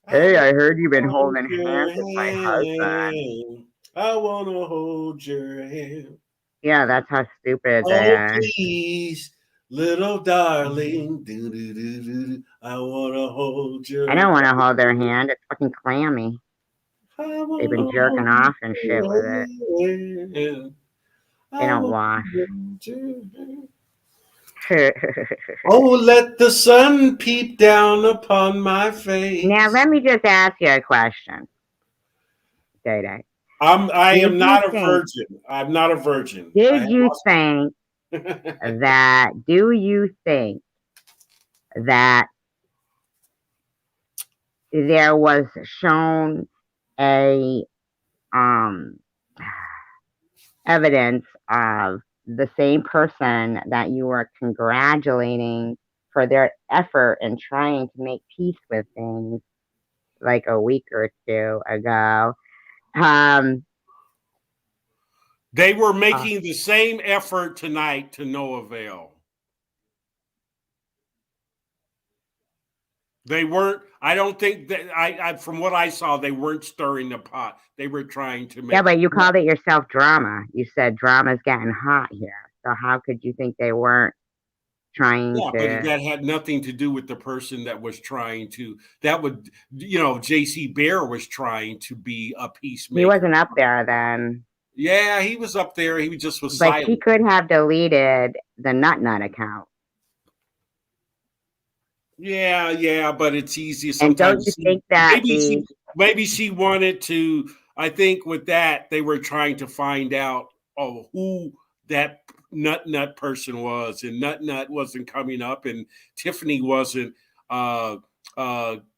I hey, wanna I heard you've been hold holding your hands with my husband. hand. I wanna hold your hand. Yeah, that's how stupid they Oh are. please, little darling, do do do do do. I wanna hold I your don't want to hold their hand. It's fucking clammy. I They've been wanna jerking hold off and shit with your it. hand. They I don't wanna wash. hold your hand. Oh, let the sun peep down upon my Now, face. let me just ask you a question, Day Day. I Did am you not a think, virgin. I'm not a virgin. I did have you lost. think do you think that there was shown a um evidence of the same person that you were congratulating for their effort in trying to make peace with things like a week or two ago? Um, They were uh, making the same effort tonight to no avail. They weren't. I don't think that from what I saw, they weren't stirring the pot. They were trying to yeah, make. but you called it yourself drama. You said drama's getting hot here. So how could you think they weren't trying Yeah, but to? that had nothing to do with the person that was trying to. That would, J.C. Bear was trying to be a He peacemaker. wasn't up there then, Yeah, he was up there. He just was but he silent. could have deleted the Nut Nut account. Yeah, yeah, but it's easy And don't you sometimes. think that Maybe she, the maybe she wanted to. I think with that they were trying to find out who that nut person was, and nut wasn't coming up, and Tiffany wasn't uh,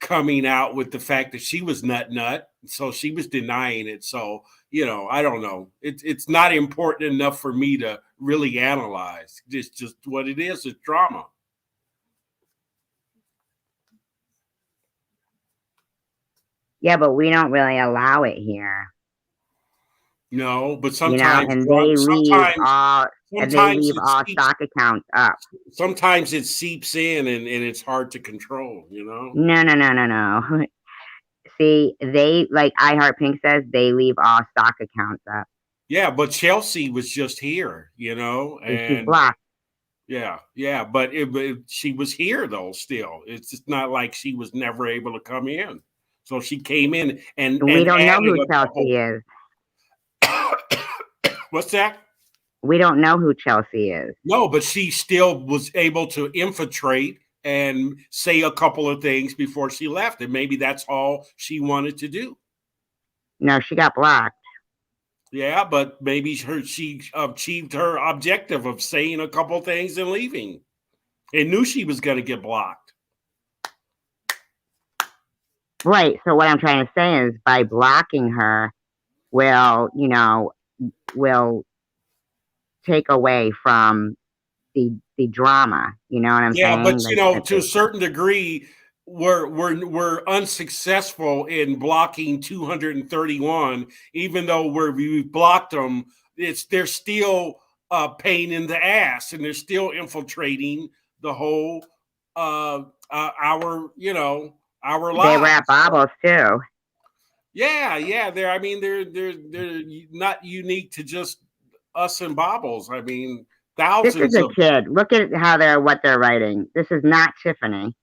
coming out with the fact that she was nut, so she was denying it. So I don't know. It's not important enough for me to really analyze. It's just what it is. It's drama. yeah, but we don't really allow it here, No, but you know, sometimes and they sometimes leave it all seeps stock accounts up. sometimes it seeps in, and it's hard to control. No, no, no, no, no. See, they like I Heart Pink says they leave all stock accounts up. Yeah, but Chelsea was just here, and she's and blocked. yeah, but she was here though. Still, it's just not like she was never able to come in. So she came in and We don't know added who a Chelsea couple. is. What's that? We don't know who Chelsea is. No, but she still was able to infiltrate and say a couple of things before she left, and maybe that's all she wanted to do. No, she got blocked. Yeah, but maybe she achieved her objective of saying a couple things and leaving. And knew she was going to get blocked. Right. So what I'm trying to say is by blocking her will, will take away from the drama. You know what I'm Yeah, but saying? Like to a certain degree, we're unsuccessful in blocking 231, even though we blocked them. They're still a pain in the ass, and they're still infiltrating the whole our they were lives. at Bobbles too. Yeah. They're not unique to just us and Bobbles. I mean, This is thousands a of. kid. Look at what they're writing. This is not Tiffany.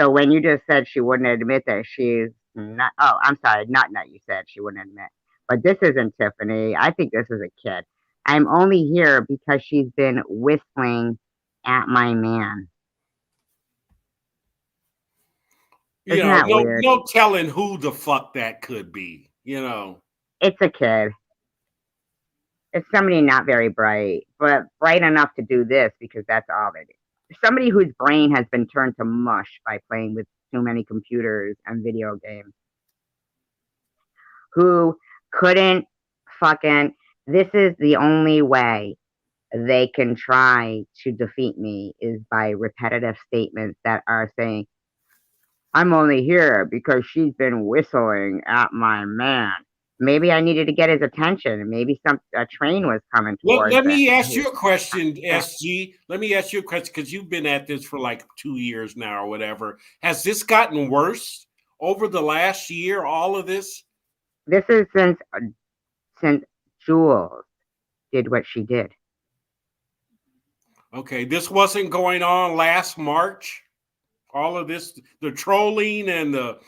So when you just said she wouldn't admit that she's not, oh, I'm sorry, not you said she wouldn't admit, but this isn't Tiffany. I think this is a kid. I'm only here because she's been whistling at my man. Isn't that weird? No telling who the fuck that could be. It's a kid. It's somebody not very bright, but bright enough to do this because that's all they do. Somebody whose brain has been turned to mush by playing with too many computers and video games, who couldn't fucking. This is the only way they can try to defeat me is by repetitive statements that are saying, I'm only here because she's been whistling at my man. Maybe I needed to get his attention. Maybe a train was coming towards Let it. me ask you a question, SG. Let me ask you a question because you've been at this for like 2 years now or whatever. Has this gotten worse over the last year? All of this? This is since Jules did what she did. Okay, this wasn't going on last March. All of this, the trolling and the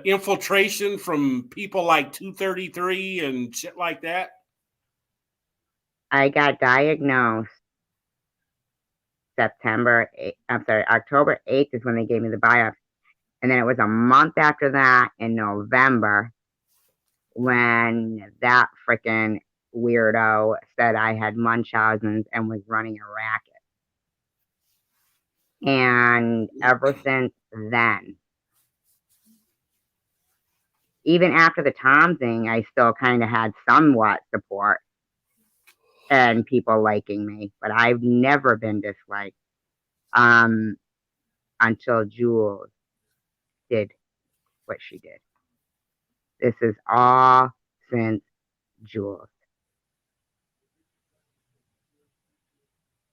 infiltration from people like 233 and shit like that. I got diagnosed October 8th is when they gave me the biopsy. And then it was a month after that in November when that freaking weirdo said I had Munchausen's and was running a racket. And ever since then, even after the Tom thing, I still kind of had somewhat support and people liking me, but I've never been disliked until Jules did what she did. This is all since Jules.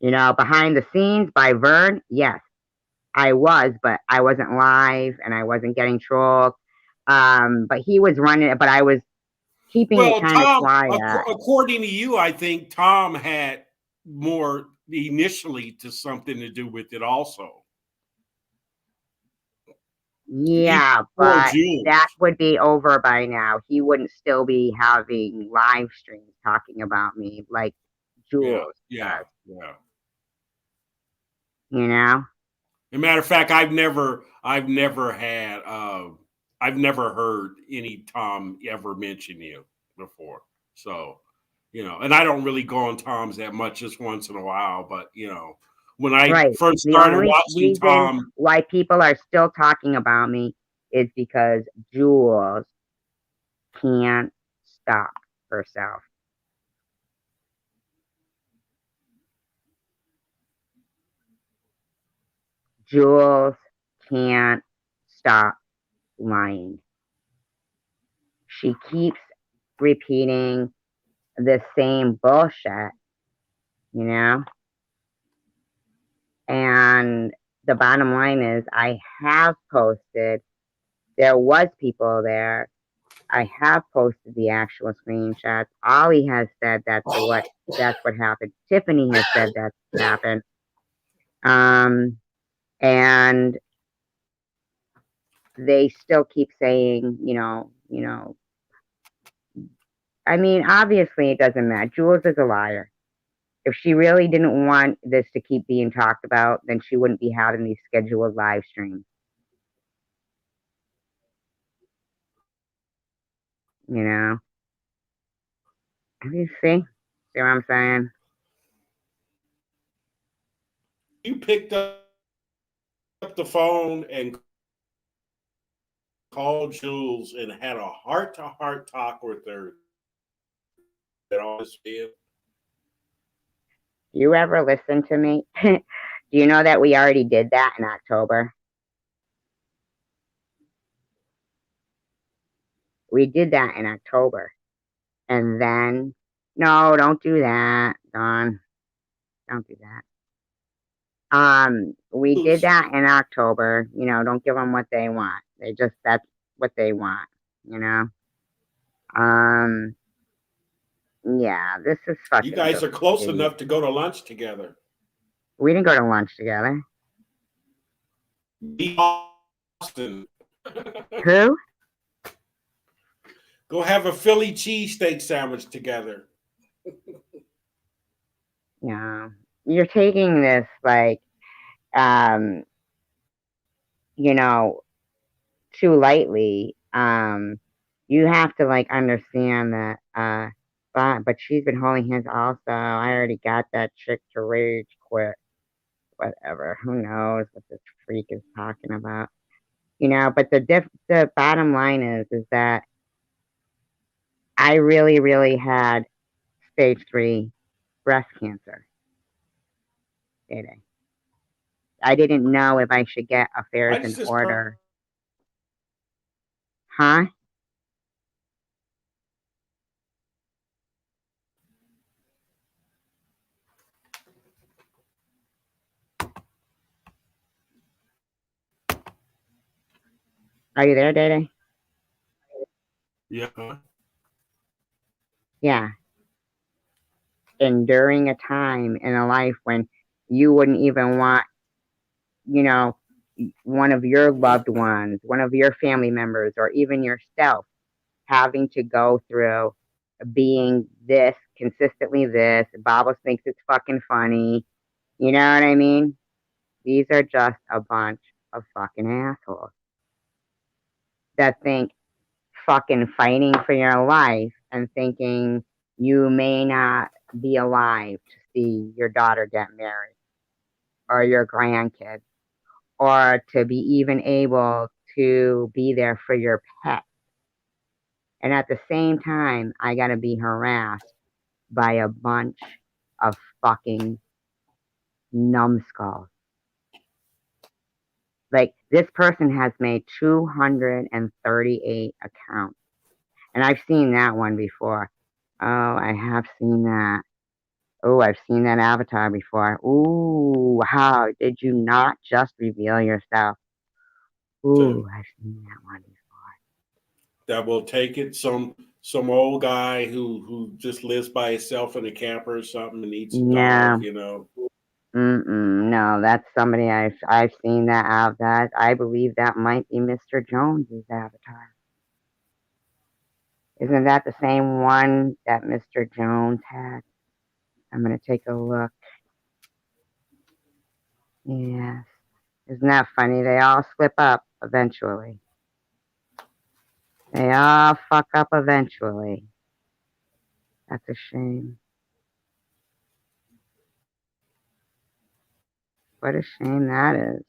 Behind the scenes by Vern, yes, I was, but I wasn't live and I wasn't getting trolled. But he was running it, but I was keeping it Well, kind of Tom, quiet. according to you, I think Tom had more initially to something to do with it also. Even Yeah, before but that Jules. would be over by now. He wouldn't still be having live streams talking about me like Yeah, Jules yeah, does, yeah. you know? As a matter of fact, I've never heard any Tom ever mention you before. So, and I don't really go on Tom's that much, just once in a while. But when I Right. first The started only watching reason Tom, why people are still talking about me is because Jules can't stop herself. Jules can't stop lying. She keeps repeating the same bullshit, you know? And the bottom line is, I have posted, there was people there. I have posted the actual screenshots. Ollie has said that's what happened. Tiffany has said that's what happened. Um, and they still keep saying, I mean, obviously it doesn't matter. Jules is a liar. If she really didn't want this to keep being talked about, then she wouldn't be having these scheduled live streams. You know, you see what I'm saying? You picked up the phone and called Jules and had a heart-to-heart talk with her. That all this is. You ever listen to me? Do you know that we already did that in October? We did that in October. And then, no, don't do that, Don. Don't do that. We did that in October. Don't give them what they want. That's what they want, you know? Um, yeah, this is You fucking guys are close bullshit. enough to go to lunch together. We didn't go to lunch together. Be Austin. Who? Go have a Philly cheesesteak sandwich together. Yeah. You're taking this like, um, you know, too lightly. You have to like understand that, but she's been holding hands also. I already got that chick to rage quit. Whatever. Who knows what this freak is talking about? But the bottom line is that I really, really had stage 3 breast cancer. Did I didn't know if I should get affairs Why in does this order. Huh? Are you there, Dede? Yeah. Yeah. Enduring a time in a life when you wouldn't even want, you know, one of your loved ones, one of your family members, or even yourself having to go through being this, consistently this. Bobbles thinks it's fucking funny. You know what I mean? These are just a bunch of fucking assholes that think fucking fighting for your life and thinking you may not be alive to see your daughter get married or your grandkids or to be even able to be there for your pet. And at the same time, I got to be harassed by a bunch of fucking numbskulls. Like, this person has made 238 accounts. And I've seen that one before. Oh, I have seen that. Oh, I've seen that avatar before. Ooh, how did you not just reveal yourself? Ooh, I've seen that one before. That will take it. Some old guy who just lives by himself in a camper or something and eats a dog. No, no, that's somebody I've seen that out. That I believe that might be Mr. Jones's avatar. Isn't that the same one that Mr. Jones had? I'm gonna take a look. Yes. Isn't that funny? They all slip up eventually. They all fuck up eventually. That's a shame. What a shame that is.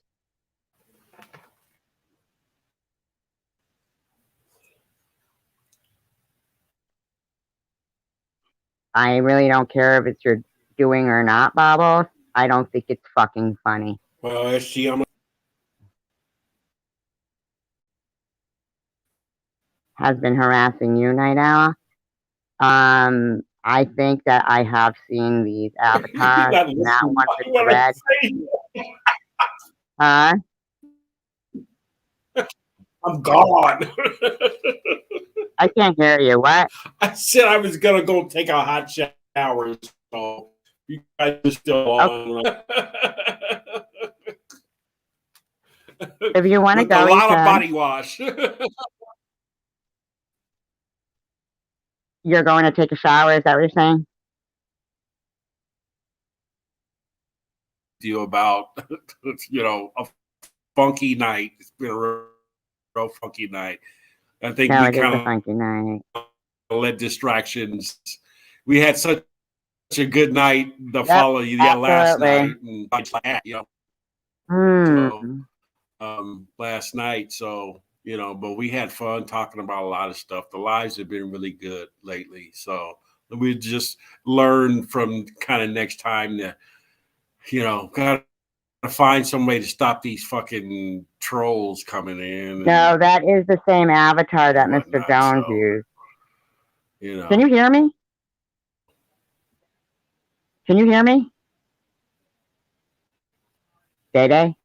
I really don't care if it's your doing or not, Bobbles. I don't think it's fucking funny. Well, SG, I'm Has been harassing you, Night Owl. I think that I have seen these you're avatars. not And that listening one to with the what I'm red. saying. Huh? I'm gone. I can't hear you. What? I said I was gonna go take a hot shower, so you guys are still Okay. on. If you want to With a go, you lot of can. body wash. You're going to take a shower. Is that what you're saying? You about a funky night. It's been a real funky night. I think No, we it is a kind funky night. of let distractions. We had such a good night the Yep, following last absolutely. night, and like that, so Hmm. last night. So but we had fun talking about a lot of stuff. The lives have been really good lately. So we just learn from kind of next time to gotta find some way to stop these fucking trolls coming in No, and that is the same avatar that Mr. whatnot. Jones So used. you Can you know, hear me? Can you hear me? Day Day?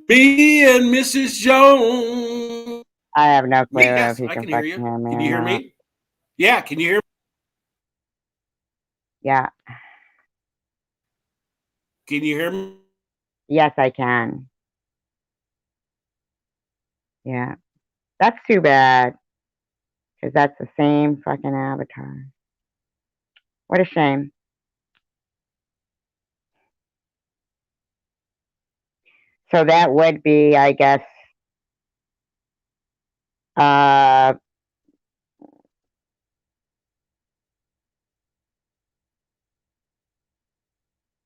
me and Mrs. Jones. I have no clue if Yes, he I can can hear fucking you. hear me Can you or hear not. me? Yeah, can you hear me? Yeah. Can you hear me? Yes, I can. Yeah. That's too bad. Because that's the same fucking avatar. What a shame. So that would be, I guess, uh,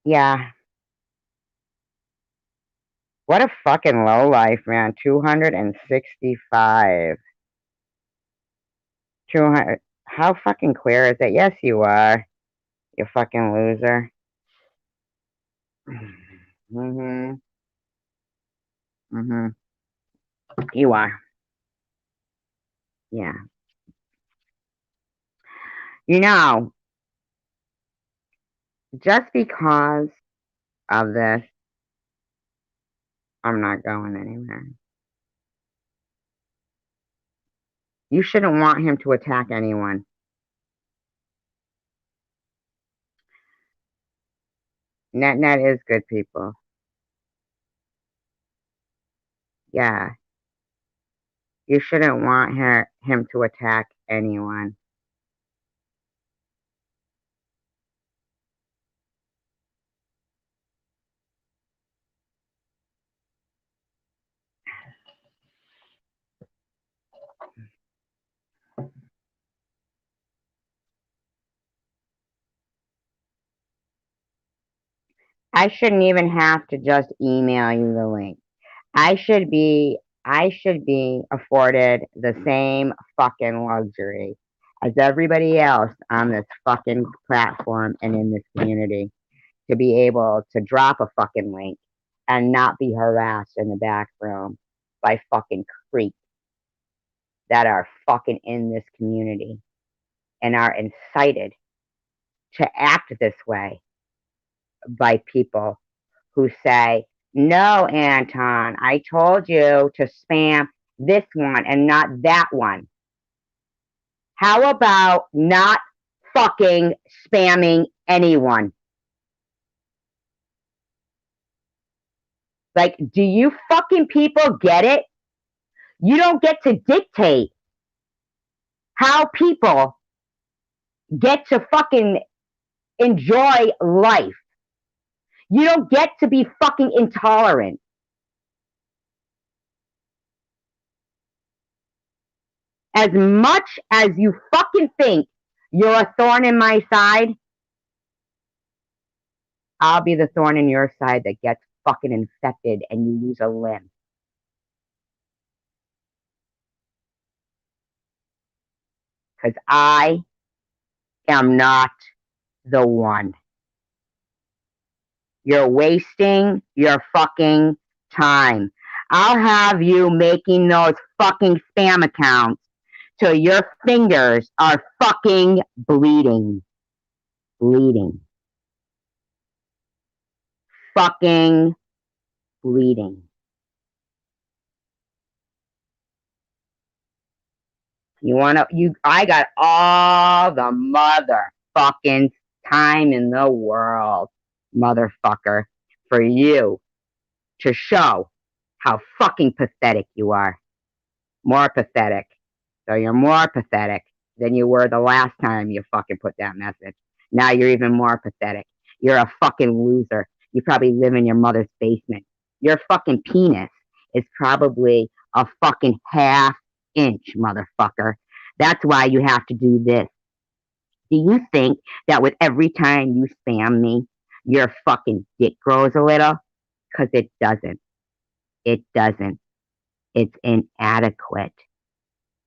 yeah. What a fucking low life, man. 265. 200. How fucking queer is it? Yes, you are. You fucking loser. Mm-hmm. Mm-hmm. You are. Yeah. You know, just because of this, I'm not going anywhere. You shouldn't want him to attack anyone. Net is good people. Yeah. You shouldn't want him to attack anyone. I shouldn't even have to just email you the link. I should be afforded the same fucking luxury as everybody else on this fucking platform and in this community to be able to drop a fucking link and not be harassed in the back room by fucking creeps that are fucking in this community and are incited to act this way by people who say, no, Anton, I told you to spam this one and not that one. How about not fucking spamming anyone? Like, do you fucking people get it? You don't get to dictate how people get to fucking enjoy life. You don't get to be fucking intolerant. As much as you fucking think you're a thorn in my side, I'll be the thorn in your side that gets fucking infected and you lose a limb. Because I am not the one. You're wasting your fucking time. I'll have you making those fucking spam accounts till your fingers are fucking bleeding. Bleeding. Fucking bleeding. I got all the motherfucking time in the world, motherfucker, for you to show how fucking pathetic you are. More pathetic. So you're more pathetic than you were the last time you fucking put that message. Now you're even more pathetic. You're a fucking loser. You probably live in your mother's basement. Your fucking penis is probably a fucking half inch, motherfucker. That's why you have to do this. Do you think that with every time you spam me, your fucking dick grows a little? Because it doesn't. It doesn't. It's inadequate.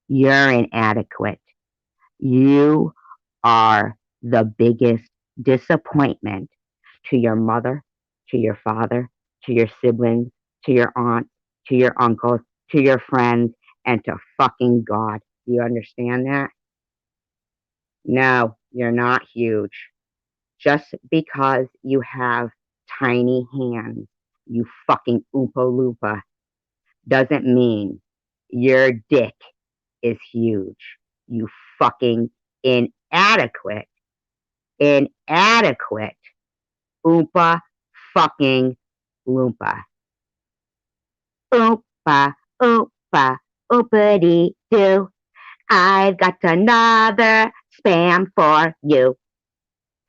You're inadequate. You are the biggest disappointment to your mother, to your father, to your siblings, to your aunt, to your uncles, to your friends, and to fucking God. Do you understand that? No, you're not huge. Just because you have tiny hands, you fucking Oompa Loompa, doesn't mean your dick is huge. You fucking inadequate, inadequate Oompa fucking Loompa. Oompa, Oompa, Oopity doo. I've got another spam for you.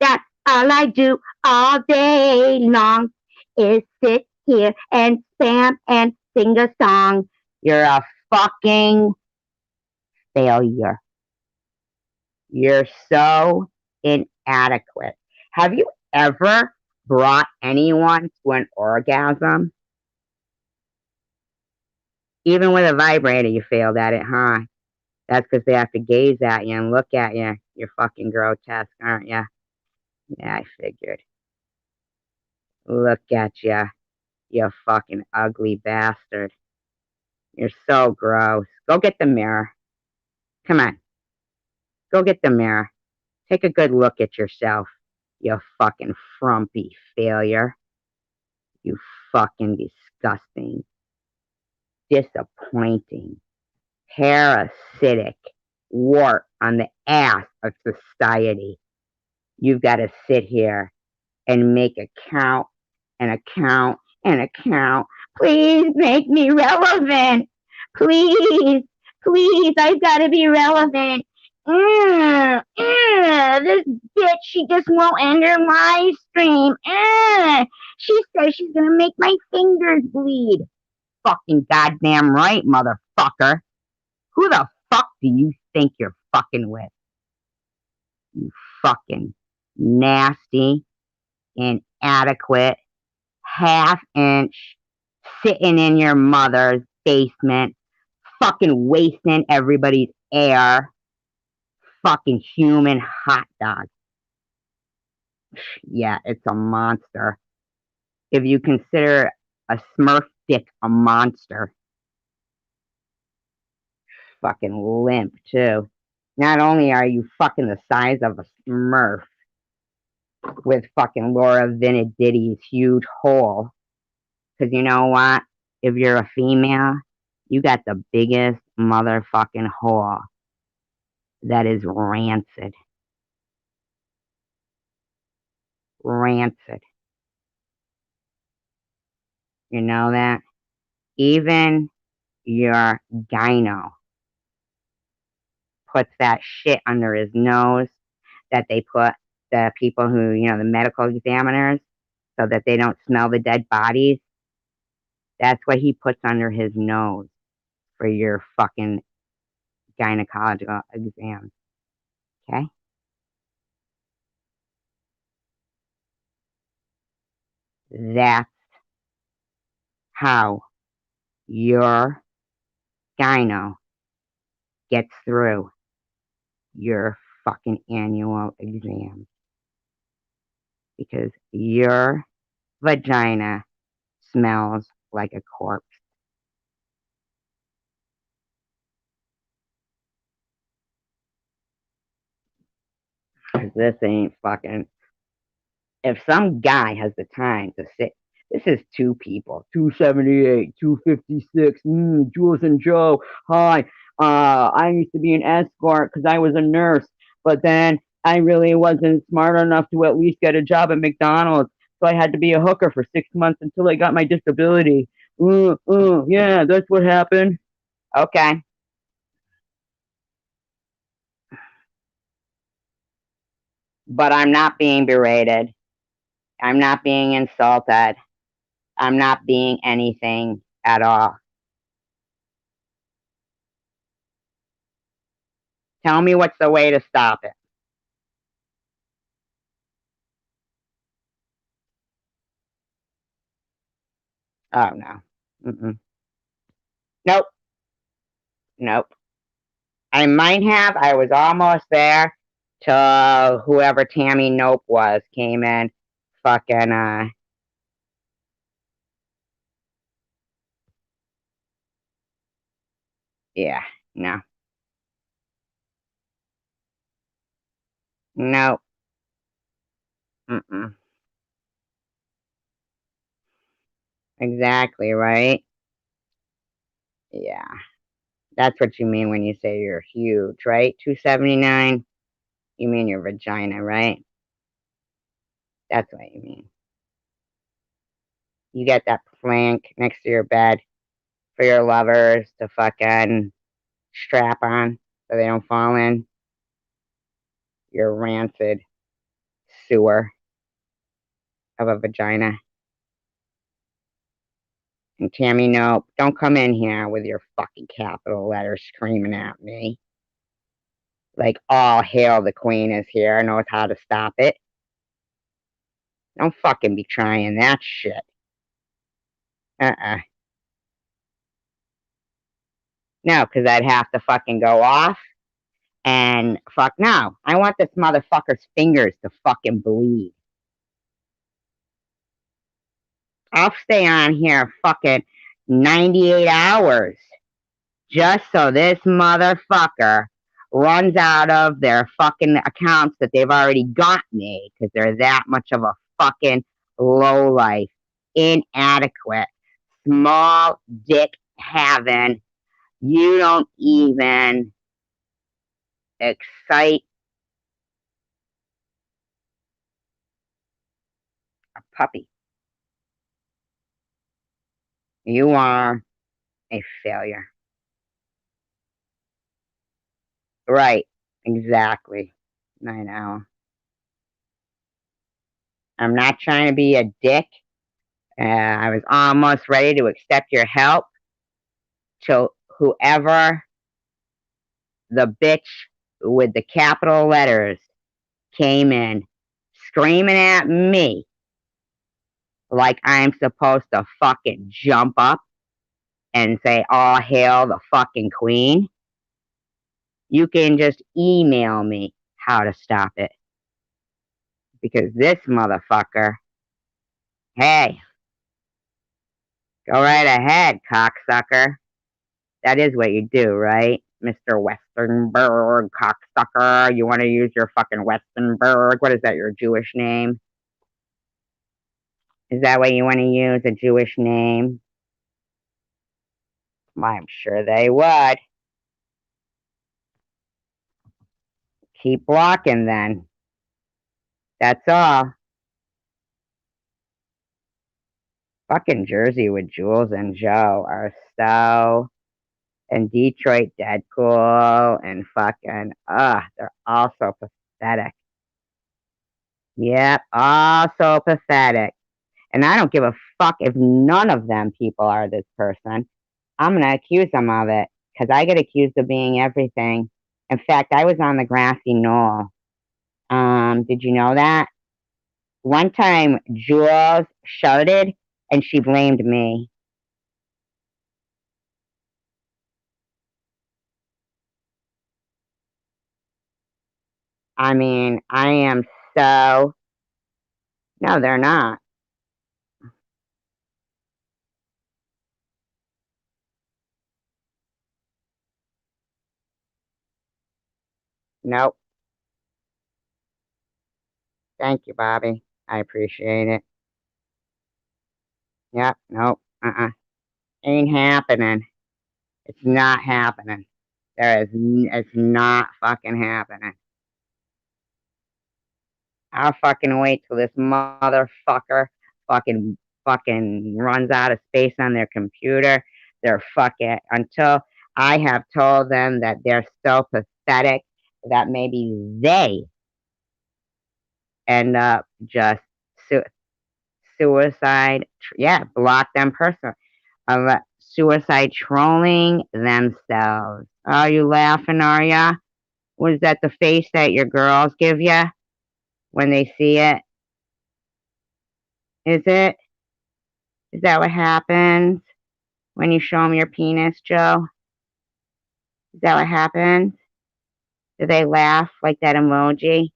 That's all I do all day long is sit here and spam and sing a song. You're a fucking failure. You're so inadequate. Have you ever brought anyone to an orgasm? Even with a vibrator, you failed at it, huh? That's because they have to gaze at you and look at you. You're fucking grotesque, aren't you? Yeah, I figured. Look at you, you fucking ugly bastard. You're so gross. Go get the mirror. Come on, go get the mirror. Take a good look at yourself, you fucking frumpy failure. You fucking disgusting, disappointing, parasitic wart on the ass of society. You've got to sit here and make a count and a count and a count. Please make me relevant. Please, please, I've got to be relevant. This bitch, she just won't end her live stream. She says she's gonna make my fingers bleed. Fucking goddamn right, motherfucker. Who the fuck do you think you're fucking with? You fucking nasty, inadequate, half inch, sitting in your mother's basement, fucking wasting everybody's air, fucking human hot dog. Yeah, it's a monster. If you consider a Smurf dick a monster, fucking limp too. Not only are you fucking the size of a Smurf with fucking Laura Viniditti's huge hole, because you know what? If you're a female, you got the biggest motherfucking hole that is rancid. Rancid. You know that? Even your gyno puts that shit under his nose that they put the people who, the medical examiners, so that they don't smell the dead bodies. That's what he puts under his nose for your fucking gynecological exam. Okay? That's how your gyno gets through your fucking annual exam. Because your vagina smells like a corpse. Because this ain't fucking. If some guy has the time to sit, this is two people, 278, 256, Jules and Joe, hi, I used to be an escort because I was a nurse, but then I really wasn't smart enough to at least get a job at McDonald's. So I had to be a hooker for 6 months until I got my disability. Yeah, that's what happened. Okay. But I'm not being berated. I'm not being insulted. I'm not being anything at all. Tell me what's the way to stop it. Oh, no. Mm-mm. Nope. Nope. I might have. I was almost there till whoever Tammy Nope was came in. Fucking, yeah. No. Nope. Mm-mm. Exactly, right? Yeah. That's what you mean when you say you're huge, right? 279. You mean your vagina, right? That's what you mean. You get that plank next to your bed for your lovers to fucking strap on so they don't fall in your rancid sewer of a vagina. And Tammy, no, don't come in here with your fucking capital letters screaming at me. Like, all hail the queen is here, knows how to stop it. Don't fucking be trying that shit. Uh-uh. No, because I'd have to fucking go off and fuck no. I want this motherfucker's fingers to fucking bleed. I'll stay on here fucking 98 hours just so this motherfucker runs out of their fucking accounts that they've already got me because they're that much of a fucking low life, inadequate, small dick having. You don't even excite a puppy. You are a failure. Right. Exactly. I know. I'm not trying to be a dick. I was almost ready to accept your help till whoever the bitch with the capital letters came in screaming at me like I'm supposed to fucking jump up and say, "All hail the fucking queen." You can just email me how to stop it because this motherfucker, hey, go right ahead, cocksucker. That is what you do, right? Mr. Westernberg, cocksucker. You want to use your fucking Westernberg? What is that, your Jewish name? Is that what you want to use, a Jewish name? I'm sure they would. Keep blocking then. That's all. Fucking Jersey with Jules and Joe are so, and Detroit dead cool and fucking, they're all so pathetic. Yep, all so pathetic. And I don't give a fuck if none of them people are this person. I'm going to accuse them of it because I get accused of being everything. In fact, I was on the grassy knoll. Did you know that? One time, Jules shouted and she blamed me. I mean, I am so. No, they're not. Nope. Thank you, Bobby. I appreciate it. Yep. Nope. Ain't happening. It's not happening. It's not fucking happening. I'll fucking wait till this motherfucker fucking runs out of space on their computer. They're fucking until I have told them that they're so pathetic that maybe they end up just su- suicide. Yeah, block them personally. Suicide trolling themselves. Are you laughing, are ya? Was that the face that your girls give ya when they see it? Is it? Is that what happens when you show them your penis, Joe? Is that what happens? Do they laugh like that emoji?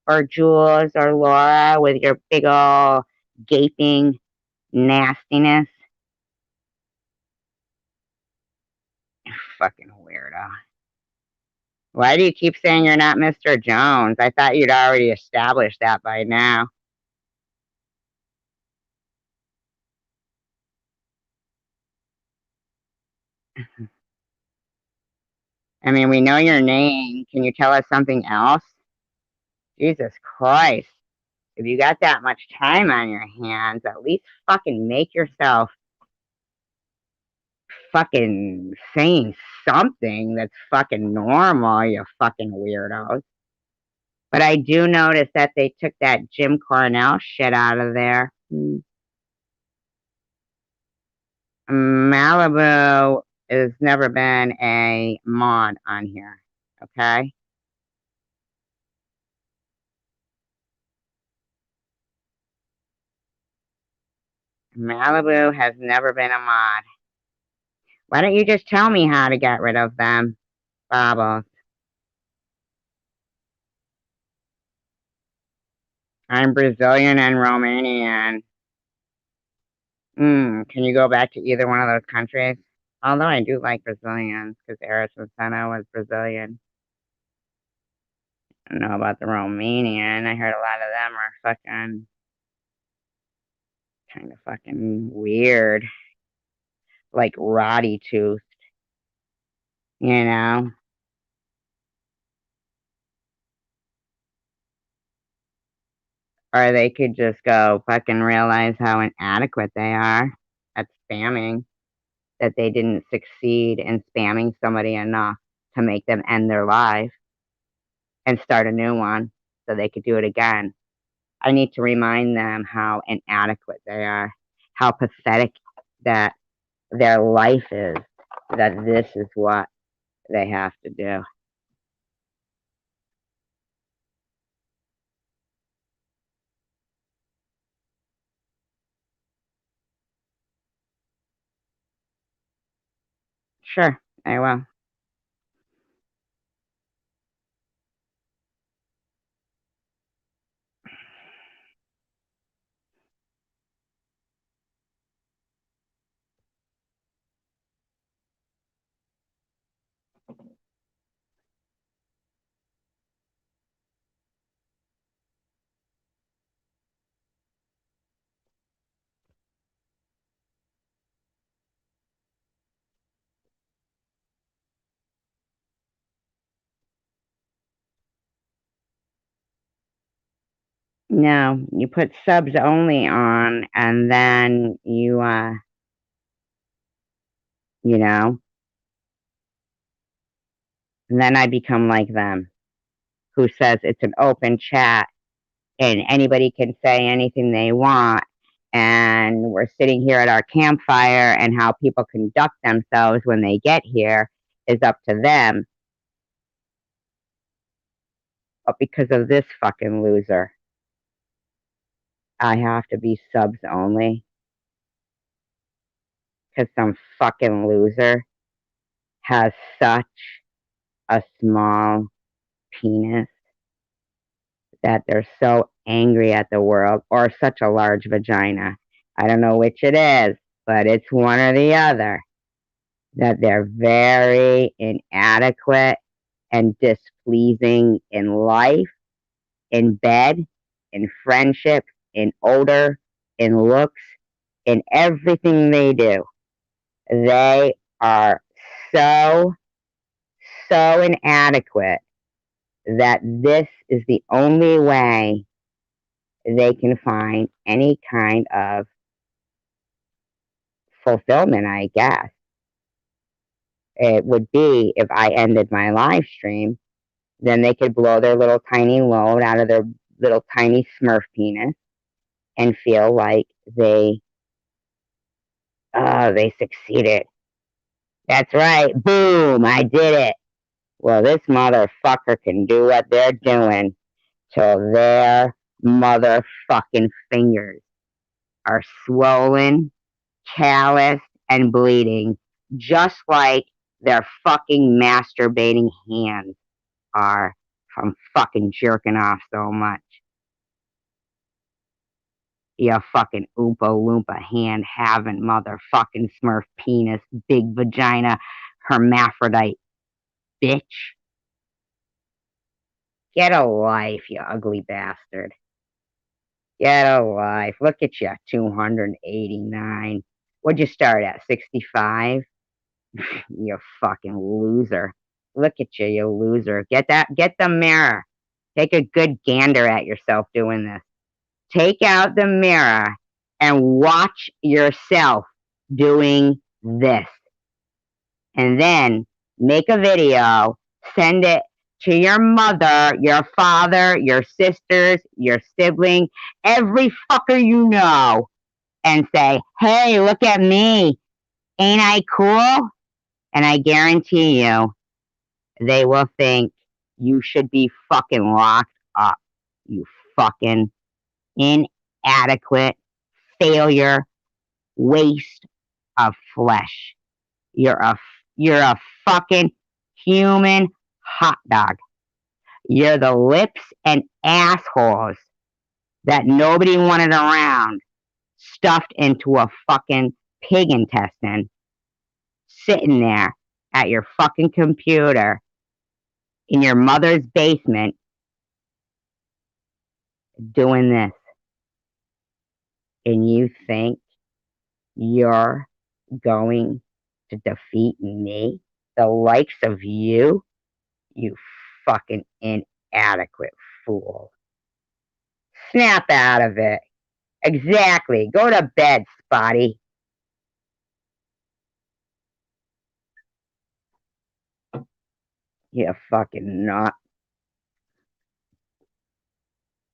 Or Jules or Laura with your big ol' gaping nastiness? Fucking weirdo. Why do you keep saying you're not Mr. Jones? I thought you'd already established that by now. I mean, we know your name. Can you tell us something else? Jesus Christ. If you got that much time on your hands, at least fucking make yourself fucking saying something that's fucking normal, you fucking weirdos. But I do notice that they took that Jim Cornell shit out of there. Malibu has never been a mod on here. Okay? Malibu has never been a mod. Why don't you just tell me how to get rid of them, Bobbles? I'm Brazilian and Romanian. Can you go back to either one of those countries? Although I do like Brazilians because Eris Senna was Brazilian. I don't know about the Romanian. I heard a lot of them are fucking kind of fucking weird. Like Roddy Tooth, you know? Or they could just go fucking realize how inadequate they are at spamming, that they didn't succeed in spamming somebody enough to make them end their life and start a new one so they could do it again. I need to remind them how inadequate they are, how pathetic that their life is, that this is what they have to do. Sure, I will. No, you put subs only on, and then you know, and then I become like them, who says it's an open chat and anybody can say anything they want. And we're sitting here at our campfire, and how people conduct themselves when they get here is up to them. But because of this fucking loser, I have to be subs only. Because some fucking loser has such a small penis that they're so angry at the world, or such a large vagina. I don't know which it is, but it's one or the other. That they're very inadequate and displeasing in life, in bed, in friendship, in odor, in looks, in everything they do. They are so, so inadequate that this is the only way they can find any kind of fulfillment, I guess. It would be if I ended my live stream, then they could blow their little tiny load out of their little tiny Smurf penis and feel like they succeeded. That's right. Boom, I did it. Well, this motherfucker can do what they're doing till their motherfucking fingers are swollen, calloused, and bleeding, just like their fucking masturbating hands are from fucking jerking off so much. You fucking Oompa Loompa hand having motherfucking Smurf penis, big vagina, hermaphrodite bitch. Get a life, you ugly bastard. Get a life. Look at you, 289. What'd you start at, 65? You fucking loser. Look at you, you loser. Get the mirror. Take a good gander at yourself doing this. Take out the mirror and watch yourself doing this. And then make a video, send it to your mother, your father, your sisters, your sibling, every fucker you know, and say, hey, look at me. Ain't I cool? And I guarantee you, they will think you should be fucking locked up. You fucking inadequate failure, waste of flesh. You're a fucking human hot dog. You're the lips and assholes that nobody wanted around, stuffed into a fucking pig intestine, sitting there at your fucking computer in your mother's basement doing this. And you think you're going to defeat me? The likes of you? You fucking inadequate fool. Snap out of it. Exactly. Go to bed, Spotty. You fucking nut.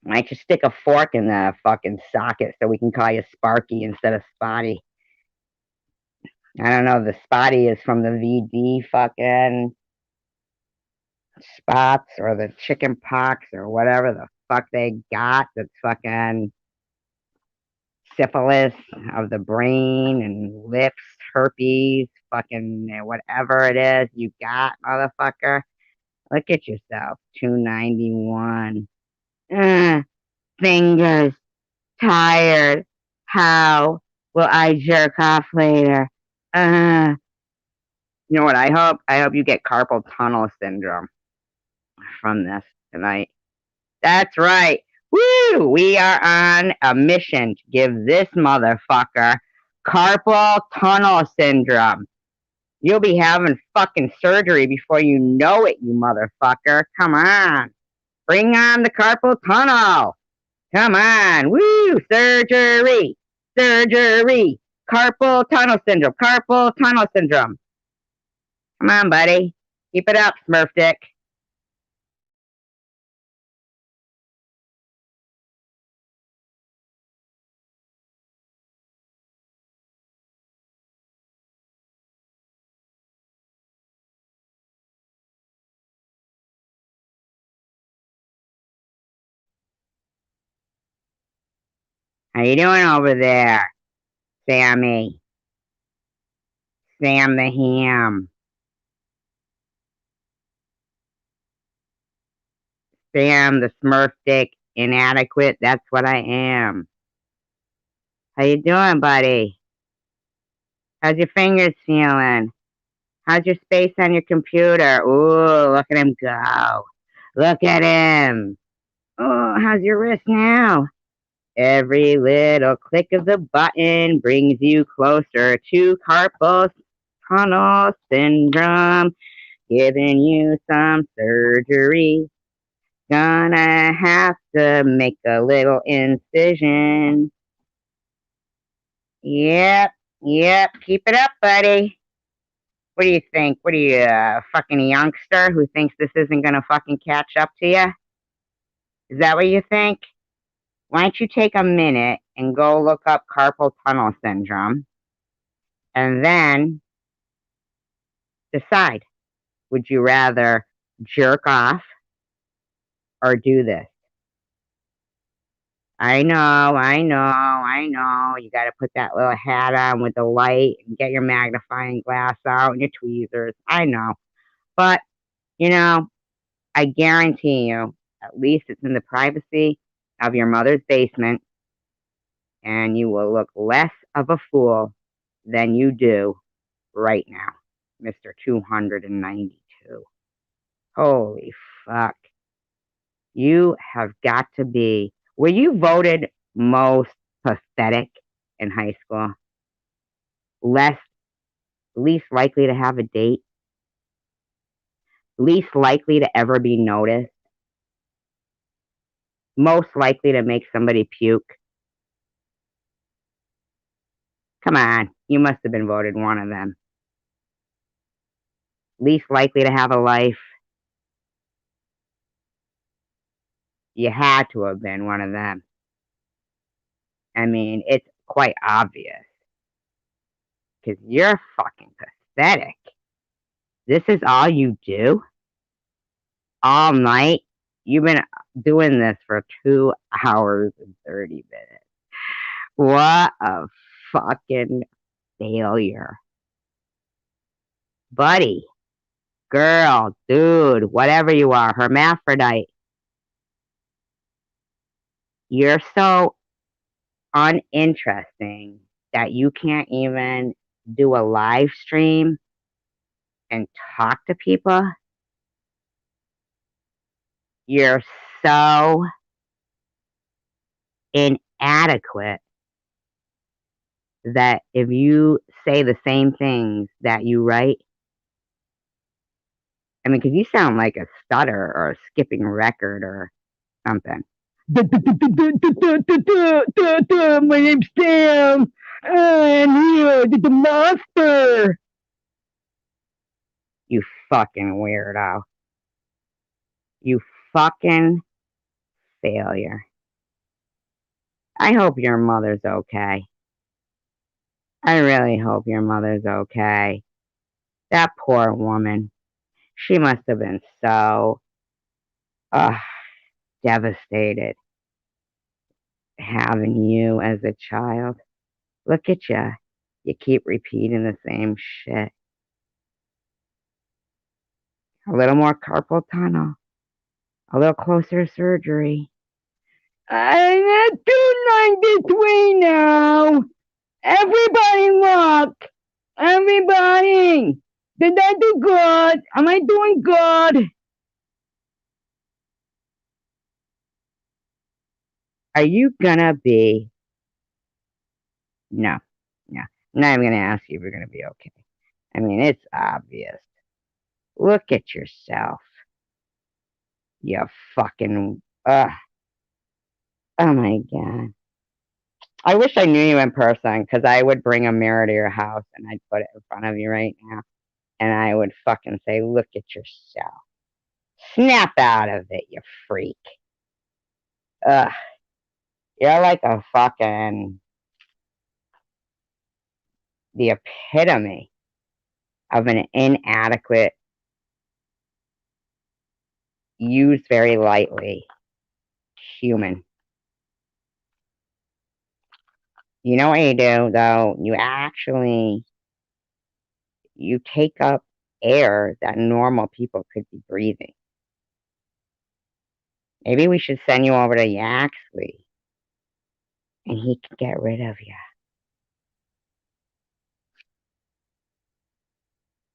I should stick a fork in the fucking socket so we can call you Sparky instead of Spotty. I don't know. The Spotty is from the VD fucking spots or the chicken pox or whatever the fuck they got. That's fucking syphilis of the brain and lips, herpes, fucking whatever it is you got, motherfucker. Look at yourself, 291. Fingers, tired. How will I jerk off later? You know what I hope? I hope you get carpal tunnel syndrome from this tonight. That's right. Woo! We are on a mission to give this motherfucker carpal tunnel syndrome. You'll be having fucking surgery before you know it, you motherfucker. Come on. Bring on the carpal tunnel. Come on. Woo! Surgery. Surgery. Carpal tunnel syndrome. Carpal tunnel syndrome. Come on, buddy. Keep it up, Smurf Dick. How you doing over there, Sammy? Sam the Ham. Sam the Smurf Dick inadequate. That's what I am. How you doing, buddy? How's your fingers feeling? How's your space on your computer? Ooh, look at him go. Look at him. Oh, how's your wrist now? Every little click of the button brings you closer to carpal tunnel syndrome, giving you some surgery. Gonna have to make a little incision. Yep, yep, keep it up, buddy. What do you think? What are you, fucking youngster who thinks this isn't gonna fucking catch up to you? Is that what you think? Why don't you take a minute and go look up carpal tunnel syndrome and then decide, would you rather jerk off or do this? I know. You got to put that little hat on with the light and get your magnifying glass out and your tweezers. I know. But, you know, I guarantee you, at least it's in the privacy of your mother's basement, and you will look less of a fool than you do right now, Mr. 292. Holy fuck. You have got to be. Were you voted most pathetic in high school? Less, least likely to have a date? Least likely to ever be noticed? Most likely to make somebody puke? Come on, you must have been voted one of them. Least likely to have a life? You had to have been one of them. I mean, it's quite obvious. Because you're fucking pathetic. This is all you do? All night? You've been doing this for 2 hours and 30 minutes. What a fucking failure. Buddy, girl, dude, whatever you are, hermaphrodite. You're so uninteresting that you can't even do a live stream and talk to people. You're so inadequate that if you say the same things that you write, I mean, because you sound like a stutter or a skipping record or something. My name's Sam. I'm here, the monster. You fucking weirdo. You fucking failure. I hope your mother's okay. I really hope your mother's okay. That poor woman. She must have been so devastated having you as a child. Look at you. You keep repeating the same shit. A little more carpal tunnel. A little closer surgery. I'm not doing like this way now. Everybody look. Everybody. Did I do good? Am I doing good? Are you gonna be? No. No. I'm not even gonna ask you if you're gonna be okay. I mean, it's obvious. Look at yourself. You fucking. Oh my God. I wish I knew you in person because I would bring a mirror to your house and I'd put it in front of you right now. And I would fucking say, look at yourself. Snap out of it, you freak. Ugh. You're like a fucking. The epitome of an inadequate, used very lightly human. You know what you do, though? You take up air that normal people could be breathing. Maybe we should send you over to Yaxley and he can get rid of you.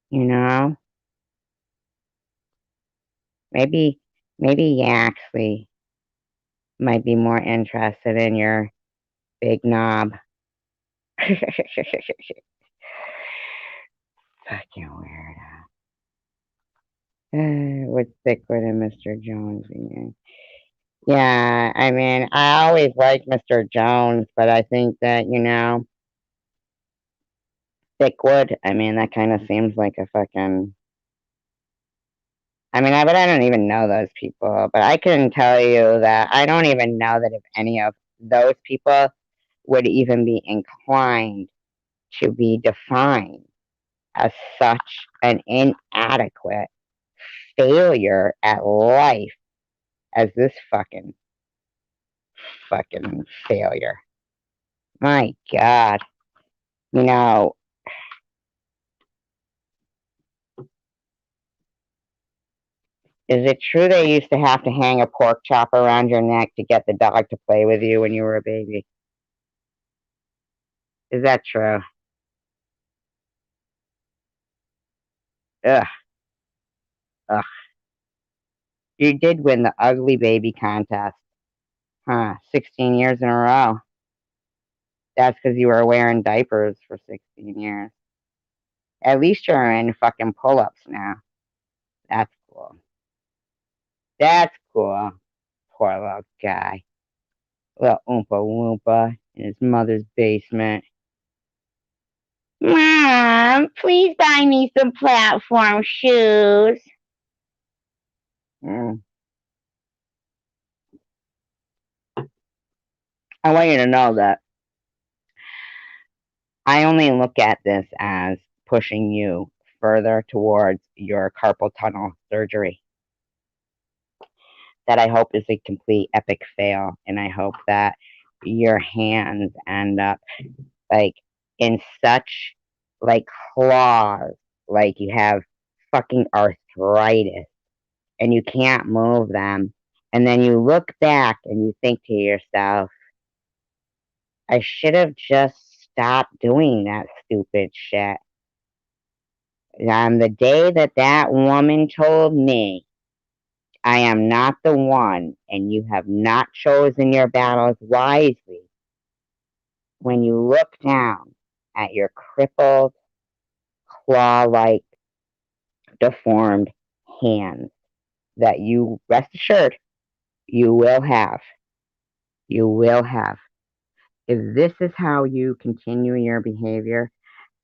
You know? Maybe Yaxley might be more interested in your big knob. Fucking weirdo. What's Thickwood and Mr. Jones again? Yeah, I mean, I always liked Mr. Jones, but I think that, Thickwood, I mean, that kind of seems like a fucking. I mean, but I don't even know those people, but I can tell you that I don't even know that if any of those people would even be inclined to be defined as such an inadequate failure at life as this fucking failure. My God. You know, is it true they used to have to hang a pork chop around your neck to get the dog to play with you when you were a baby? Is that true? Ugh, ugh. You did win the ugly baby contest. Huh, 16 years in a row. That's because you were wearing diapers for 16 years. At least you're in fucking pull-ups now. That's cool. That's cool. Poor little guy. Little Oompa Loompa in his mother's basement. Mom, please buy me some platform shoes. Mm. I want you to know that I only look at this as pushing you further towards your carpal tunnel surgery. That I hope is a complete epic fail, and I hope that your hands end up like in such like claws, like you have fucking arthritis and you can't move them. And then you look back and you think to yourself, I should have just stopped doing that stupid shit. On the day that that woman told me I am not the one and you have not chosen your battles wisely, when you look down at your crippled, claw like, deformed hands that you rest assured you will have. You will have. If this is how you continue your behavior,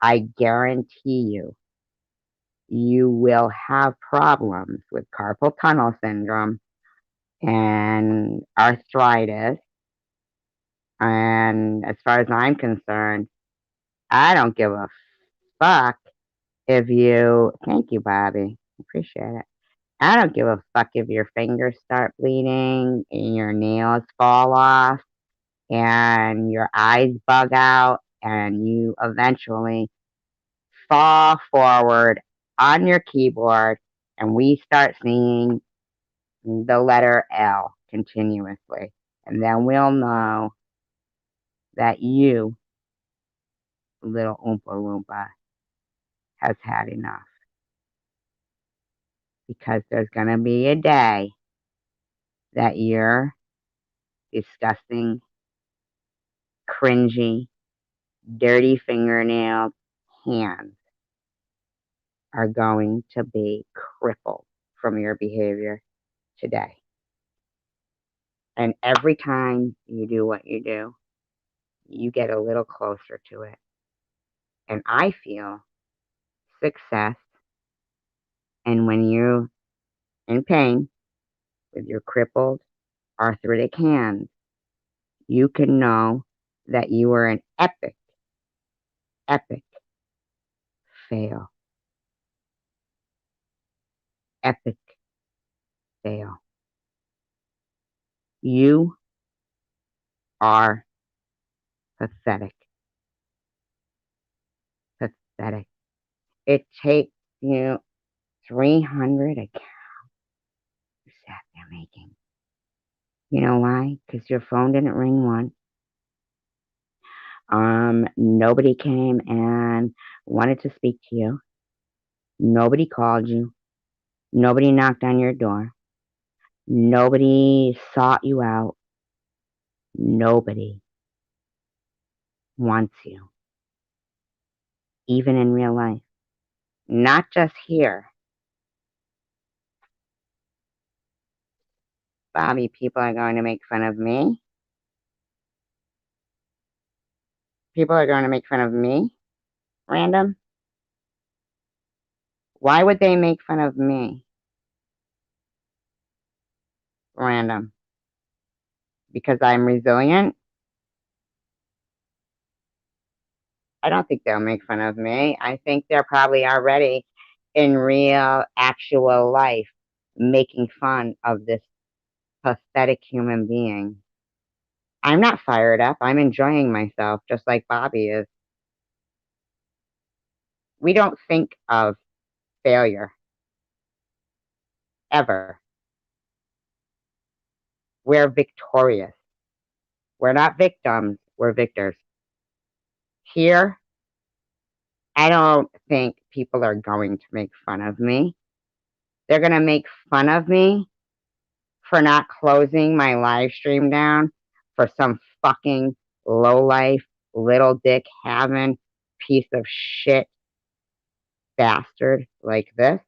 I guarantee you will have problems with carpal tunnel syndrome and arthritis. And as far as I'm concerned, I don't give a fuck if you. Thank you, Bobby. Appreciate it. I don't give a fuck if your fingers start bleeding and your nails fall off and your eyes bug out and you eventually fall forward on your keyboard and we start seeing the letter L continuously. And then we'll know that you, little Oompa Loompa, has had enough. Because there's going to be a day that your disgusting, cringy, dirty fingernailed hands are going to be crippled from your behavior today. And every time you do what you do, you get a little closer to it. And I feel success. And when you're in pain with your crippled, arthritic hands, you can know that you are an epic, epic fail. Epic fail. You are pathetic. Pathetic. It takes you 300 accounts you sat there making. You know why? Because your phone didn't ring once. Nobody came and wanted to speak to you. Nobody called you. Nobody knocked on your door. Nobody sought you out. Nobody wants you, even in real life. not just here. Bobby, people are going to make fun of me. People are going to make fun of me. Random. Why would they make fun of me? Random. Because I'm resilient? I don't think they'll make fun of me. I think they're probably already in real, actual life making fun of this pathetic human being. I'm not fired up. I'm enjoying myself just like Bobby is. We don't think of failure ever. We're victorious. We're not victims, we're victors. Here, I don't think people are going to make fun of me. They're going to make fun of me for not closing my live stream down for some fucking low life, little dick having piece of shit bastard like this.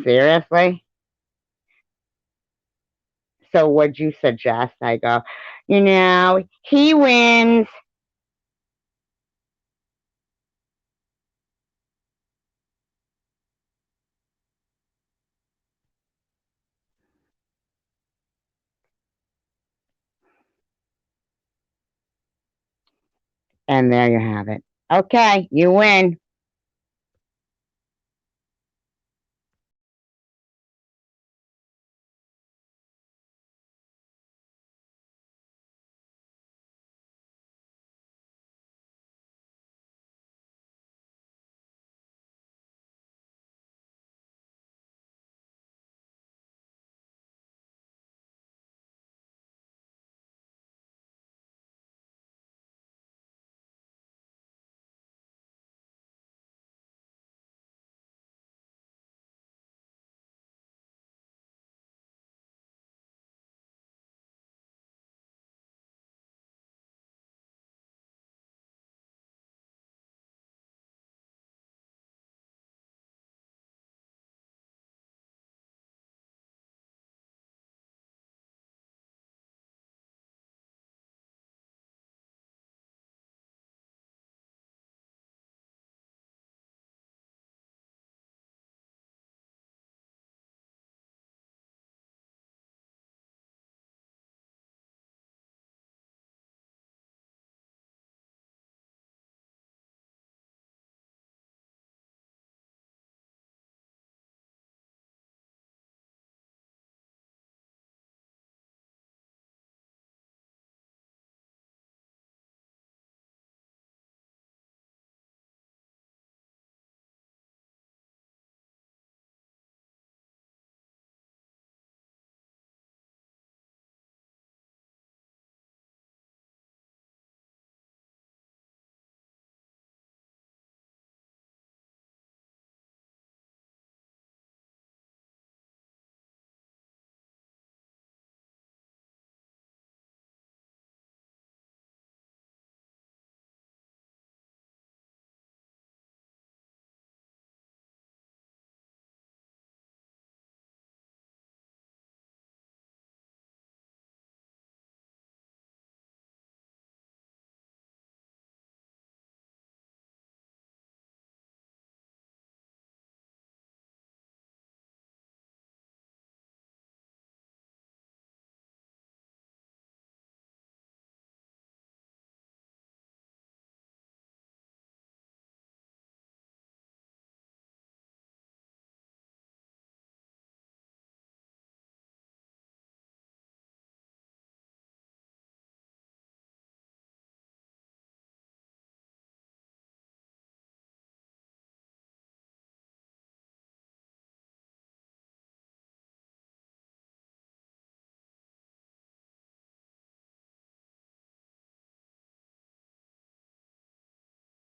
Seriously? So would you suggest I go, he wins? And there you have it. Okay, you win.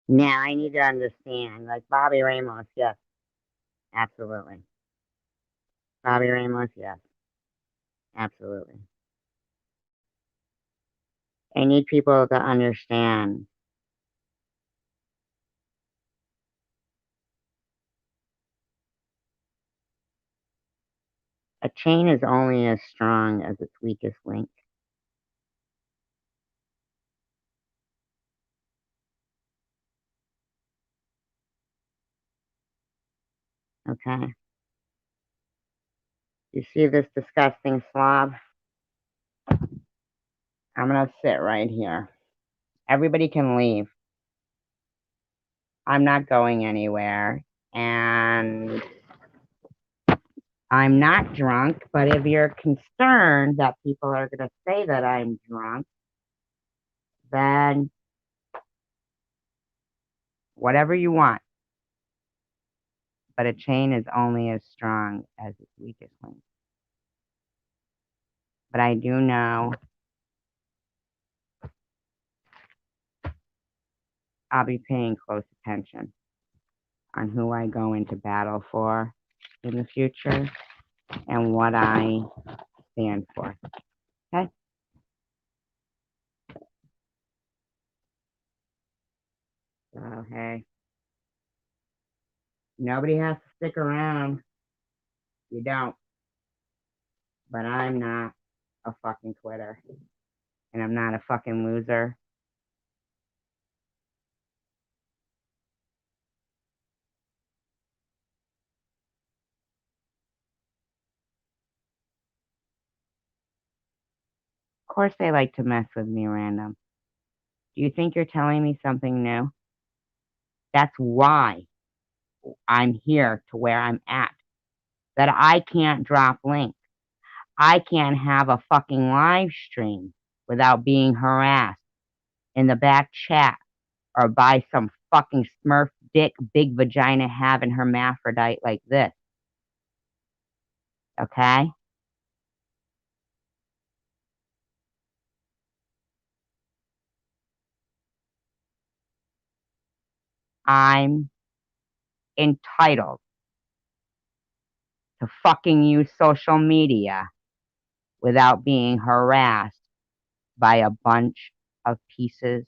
Now I need to understand, like Bobby Ramos, yes, absolutely. Bobby Ramos, yes, absolutely. I need people to understand a chain is only as strong as its weakest link. Okay? You see this disgusting slob? I'm gonna sit right here. Everybody can leave. I'm not going anywhere. And I'm not drunk, but if you're concerned that people are going to say that I'm drunk, then whatever you want. But a chain is only as strong as its weakest link. But I do know I'll be paying close attention on who I go into battle for in the future and what I stand for. Okay? So, hey, nobody has to stick around. You don't. But I'm not a fucking quitter. And I'm not a fucking loser. Of course they like to mess with me random. Do you think you're telling me something new? That's why I'm here to where I'm at. That I can't drop links. I can't have a fucking live stream without being harassed in the back chat or by some fucking smurf dick big vagina having hermaphrodite like this. Okay? I'm entitled to fucking use social media without being harassed by a bunch of pieces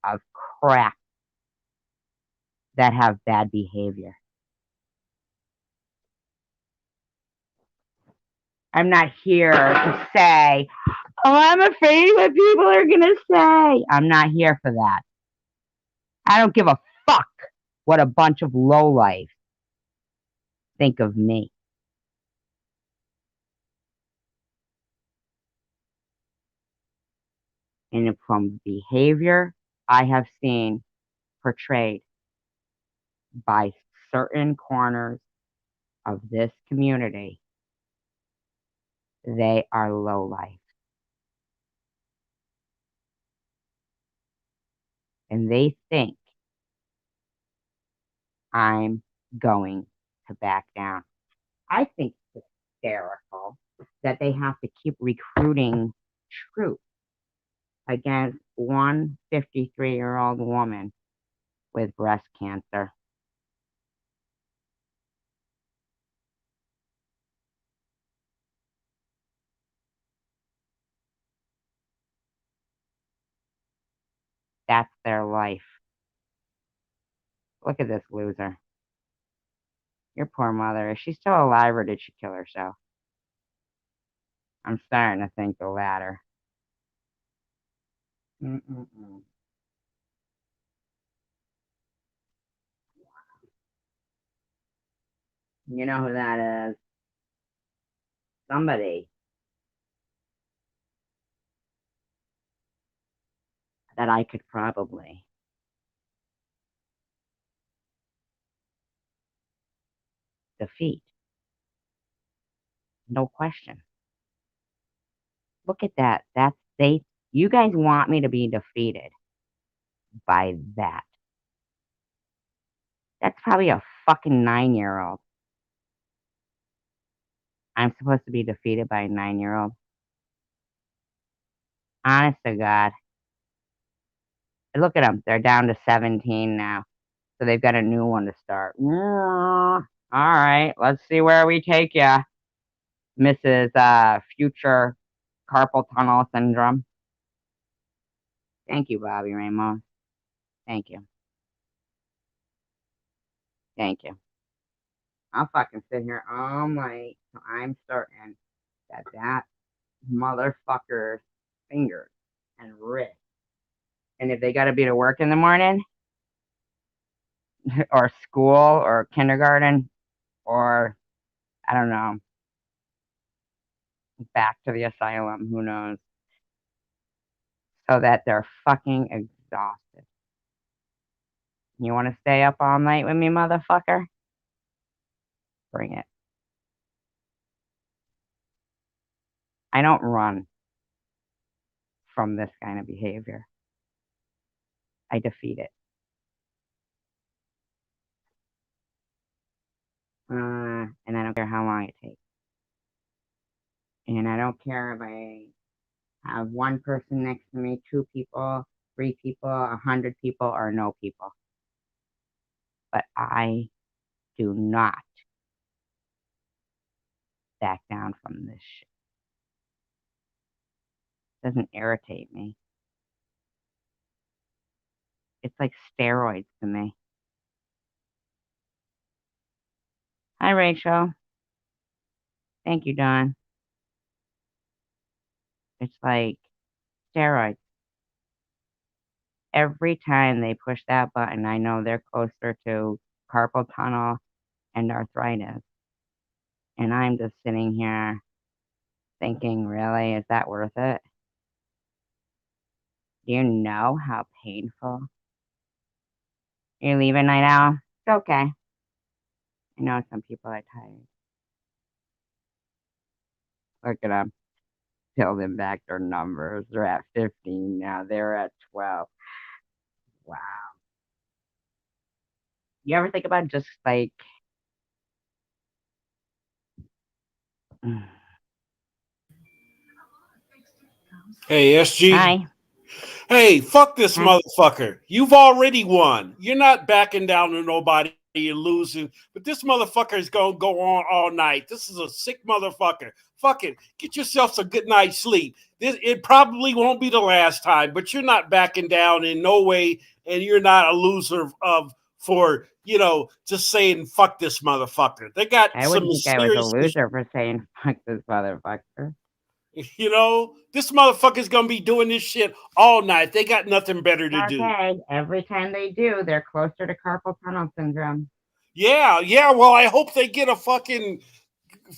of crap that have bad behavior. I'm not here to say, oh, I'm afraid what people are going to say. I'm not here for that. I don't give a fuck what a bunch of lowlifes think of me. And from behavior I have seen portrayed by certain corners of this community, they are lowlife. And they think I'm going to back down. I think it's hysterical that they have to keep recruiting troops against one 53-year-old woman with breast cancer. That's their life. Look at this loser. Your poor mother. Is she still alive or did she kill herself? I'm starting to think the latter. Mm-mm-mm. You know who that is? Somebody that I could probably defeat. No question. Look at that. You guys want me to be defeated by that. That's probably a fucking 9-year-old. I'm supposed to be defeated by a 9-year-old. Honest to God. Look at them. They're down to 17 now. So they've got a new one to start. All right. Let's see where we take you. Mrs. Future Carpal Tunnel Syndrome. Thank you, Bobby Ramos. Thank you. Thank you. I'll fucking sit here all night till I'm certain that motherfucker's fingers and wrist. And if they got to be to work in the morning, or school, or kindergarten, or I don't know, back to the asylum, who knows, so that they're fucking exhausted. You want to stay up all night with me, motherfucker? Bring it. I don't run from this kind of behavior. I defeat it. And I don't care how long it takes. And I don't care if I have one person next to me, 2 people, 3 people, 100 people, or no people. But I do not back down from this shit. It doesn't irritate me. It's like steroids to me. Hi, Rachel. Thank you, Don. It's like steroids. Every time they push that button, I know they're closer to carpal tunnel and arthritis. And I'm just sitting here thinking, really, is that worth it? Do you know how painful? You're leaving night owl? It's okay. I know some people are tired. Look at them. Building back their numbers. They're at 15 now. They're at 12. Wow. You ever think about just like... Hey, SG. Hi. Hey, fuck this Hi. motherfucker. You've already won. You're not backing down to nobody. You're losing. But this motherfucker is going to go on all night. This is a sick motherfucker. Fuck it. Get yourself a good night's sleep. It probably won't be the last time, but you're not backing down in no way, and you're not a loser for just saying fuck this motherfucker. They got I some wouldn't think I was a loser for saying fuck this motherfucker. This motherfucker's gonna be doing this shit all night. They got nothing better to do. Okay, every time they do, they're closer to carpal tunnel syndrome. Yeah. Well, I hope they get a fucking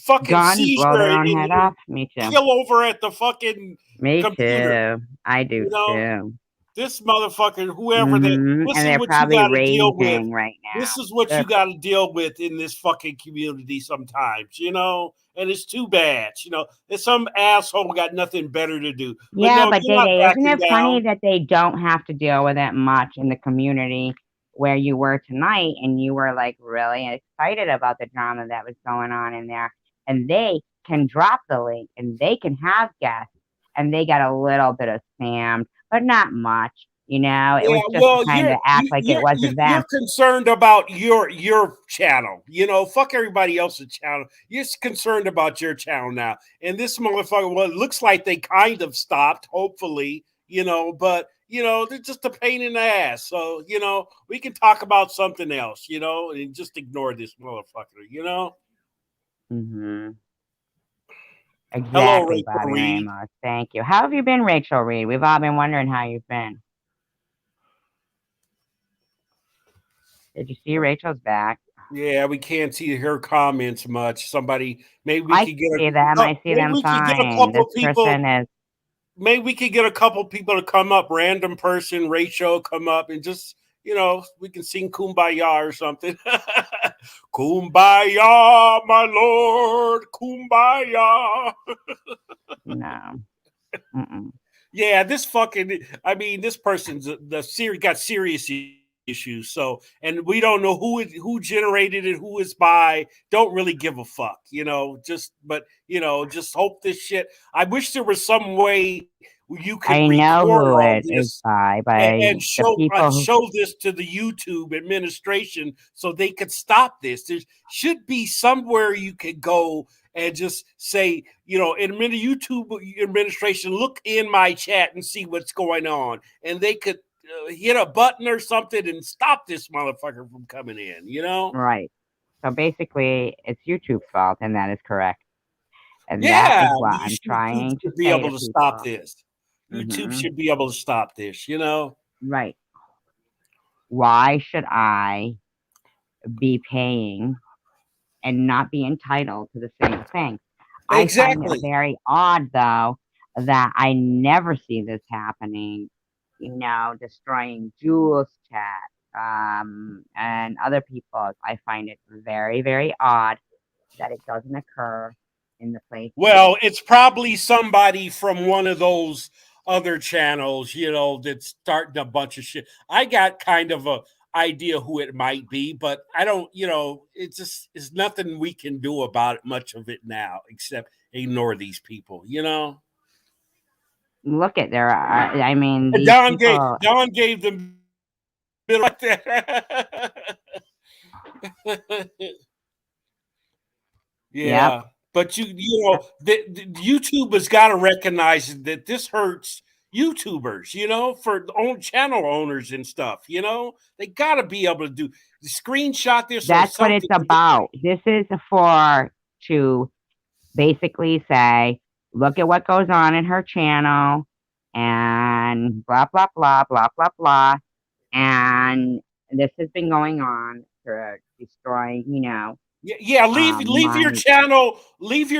Gun, seizure blow their own head off. Me too. kill over at the fucking computer. Too. I do too. This motherfucker, whoever this and is they're what probably you got to deal with right now. This is what you got to deal with in this fucking community sometimes, and it's too bad. There's some asshole got nothing better to do. Yeah, but isn't it funny that they don't have to deal with it much in the community where you were tonight, and you were like really excited about the drama that was going on in there, and they can drop the link and they can have guests, and they got a little bit of spammed, but not much. It was just kind of act like it wasn't them. You're concerned about your channel. Fuck everybody else's channel. You're concerned about your channel now. And this motherfucker, well, it looks like they kind of stopped, hopefully, but they're just a pain in the ass. So, we can talk about something else, and just ignore this motherfucker, Mm-hmm. Exactly. Hello, Rachel Bobby Reed. Ramos. Thank you. How have you been, Rachel Reed? We've all been wondering how you've been. Did you see Rachel's back? Yeah, we can't see her comments much. Somebody, maybe we I could get see them. I see them fine. This person is. Maybe we could get a couple people to come up, random person, Rachel, come up and just, we can sing Kumbaya or something. Kumbaya, my lord, Kumbaya. No. Mm-mm. Yeah, this person's got serious issues. So, and we don't know who generated it, who it's by. Don't really give a fuck, just hope this shit. I wish there was some way you could record all this and show this to the YouTube administration so they could stop this. There should be somewhere you could go and just say, YouTube administration, look in my chat and see what's going on, and they could hit a button or something and stop this motherfucker from coming in. Right. So basically, it's YouTube's fault, and that is correct. And that Yeah, is what I'm YouTube trying to should be say to able to stop people. this. YouTube Hmm. should be able to stop this. Right. Why should I be paying and not be entitled to the same thing? I find it Exactly. very odd, though, that I never see this happening, destroying Jules' chat and other people's. I find it very, very odd that it doesn't occur in the places. Well, it's probably somebody from one of those other channels, that's starting a bunch of shit. I got kind of a idea who it might be, but I don't, it's nothing we can do about it, much of it now, except ignore these people. Look at there are, I mean, And these people, Don gave them like that. yep, Yeah, but the YouTube has got to recognize that this hurts YouTubers, for own channel owners and stuff. They got to be able to do screenshot this or that's what it's something. about. This is to basically say, look at what goes on in her channel and blah, blah, blah, blah, blah, blah. And this has been going on for destroying, Yeah, my, leave your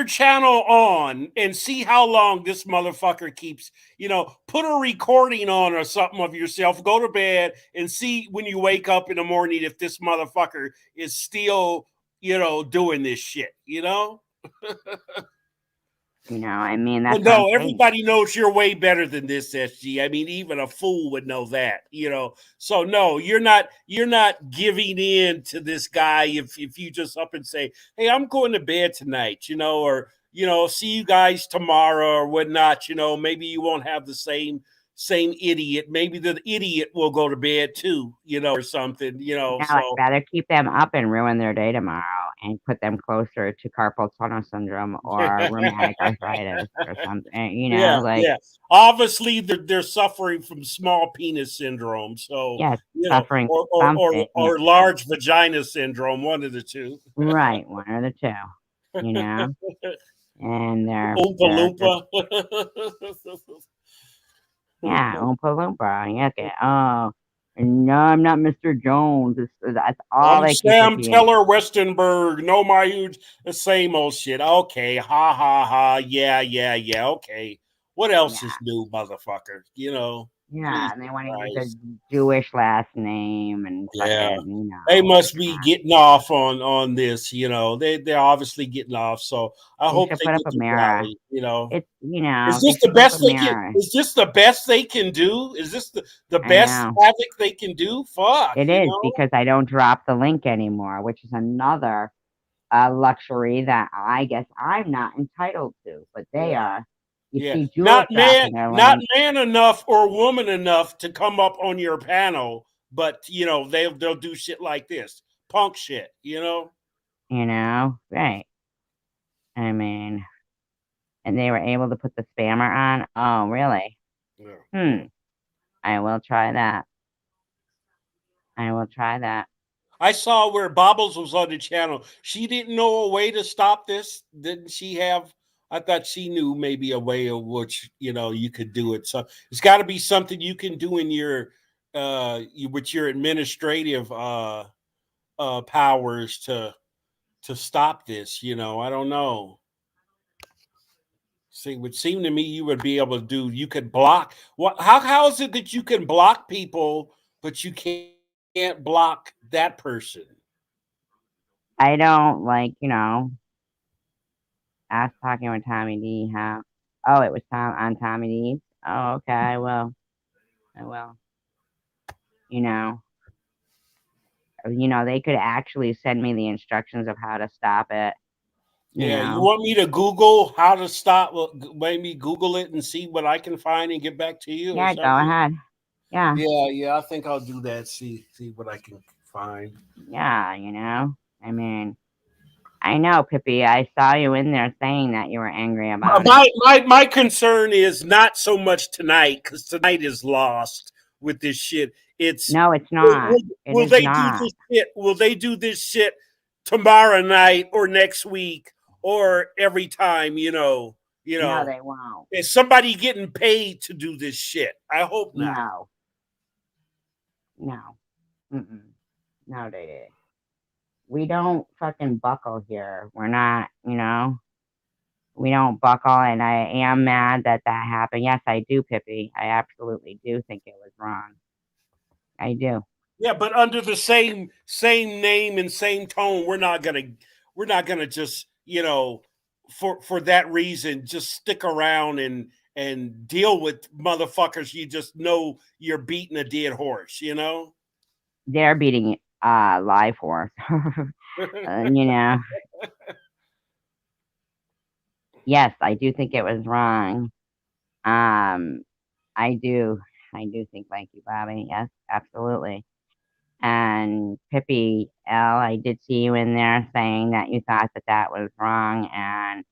channel on and see how long this motherfucker keeps. Put a recording on or something of yourself. Go to bed and see when you wake up in the morning if this motherfucker is still, doing this shit. I mean, Well, that's what I'm no, saying. everybody knows you're way better than this, SG. I mean, even a fool would know that. So no, you're not giving in to this guy if you just up and say, "Hey, I'm going to bed tonight," or see you guys tomorrow or whatnot. Maybe you won't have the same idiot. Maybe the idiot will go to bed too, or something. No, I'd So rather keep them up and ruin their day tomorrow and put them closer to carpal tunnel syndrome or rheumatic arthritis or something, Yeah, like, yeah. Obviously, they're suffering from small penis syndrome. So yes, suffering or from or or something. Yeah, or large vagina syndrome, one of the two. right, one or the two, you know, and Oompa they're loompa. just, yeah, Oompa Loompa. Yeah, okay. Oh, no, I'm not Mr. Jones. That's all I'm they keep Sam repeating. Teller Westenberg. No, my huge, the same old shit. Okay, ha ha ha. Yeah, yeah, yeah. Okay. What else Yeah, is new, motherfucker? yeah, Jesus and they want to use a Christ. Jewish last name and Yeah. fucking, They must be God. getting off on this. They're obviously getting off. So I They hope should they put up get a to mirror. rally. It's, Is they this the should put up a best they can? mirror. Is this the best they can do? Is this the I best know. havoc they can do? Fuck, It is because I don't drop the link anymore, which is another luxury that I guess I'm not entitled to, but they Yeah, are. You yeah. see Jules dropping their Not link, man enough or woman enough to come up on your panel, but they'll do shit like this, punk shit. right? I mean, and they were able to put the spammer on. Oh, really? Yeah. Hmm. I will try that. I will try that. I saw where Bobbles was on the channel. She didn't know a way to stop this. Didn't she have? I thought she knew maybe a way of which you could do it. So it's got to be something you can do in your with your administrative powers to stop this. I don't know. See, it would seem to me you would be able to do. You could block. What? How is it that you can block people, but you can't block that person? I don't I was talking with Tommy D. How? Oh, it was on Tommy D. Oh, okay. I will. I will. You know. They could actually send me the instructions of how to stop it. You Yeah, you know. want me to Google how to stop? Well, maybe Google it and see what I can find and get back to you or Yeah. Go something. ahead. Yeah. Yeah, yeah, I think I'll do that. See what I can find. Yeah. I mean, I know, Pippi. I saw you in there saying that you were angry about it. My concern is not so much tonight because tonight is lost with this shit. It's No, it's not. It will is they do not. this shit? Will they do this shit tomorrow night or next week or every time? No, they won't. Is somebody getting paid to do this shit? I hope not. No, no, mm-mm. No, they did. We don't fucking buckle here. We're not, we don't buckle. And I am mad that that happened. Yes, I do, Pippi. I absolutely do think it was wrong. I do. Yeah, but under the same name and same tone, we're not gonna just for that reason just stick around and deal with motherfuckers. You just know you're beating a dead horse. They're beating live horse. You know, yes, I do think it was wrong. Um, I do. I do think like you, Bobby. Yes, absolutely. And Pippi L, I did see you in there saying that you thought that that was wrong, and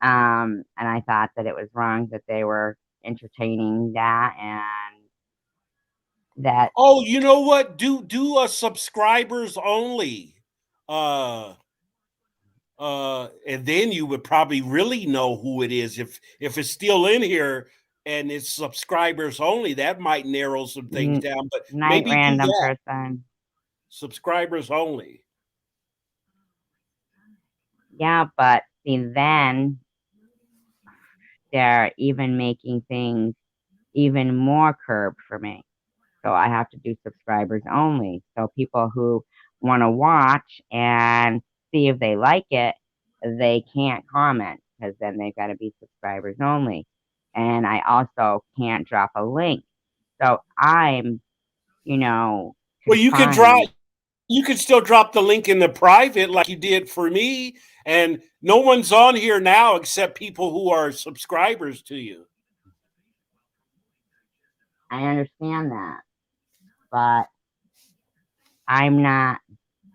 I thought that it was wrong that they were entertaining that, and that Oh, you know what? Do a subscribers only. Uh and then you would probably really know who it is if it's still in here and it's subscribers only. That might narrow some things down, but night maybe do random that. person. Subscribers only. Yeah, but see, then they're even making things even more curbed for me. So I have to do subscribers only. So people who want to watch and see if they like it, they can't comment because then they've got to be subscribers only. And I also can't drop a link. So I'm, Well, confined. you could still drop the link in the private like you did for me, and no one's on here now except people who are subscribers to you. I understand that, but I'm not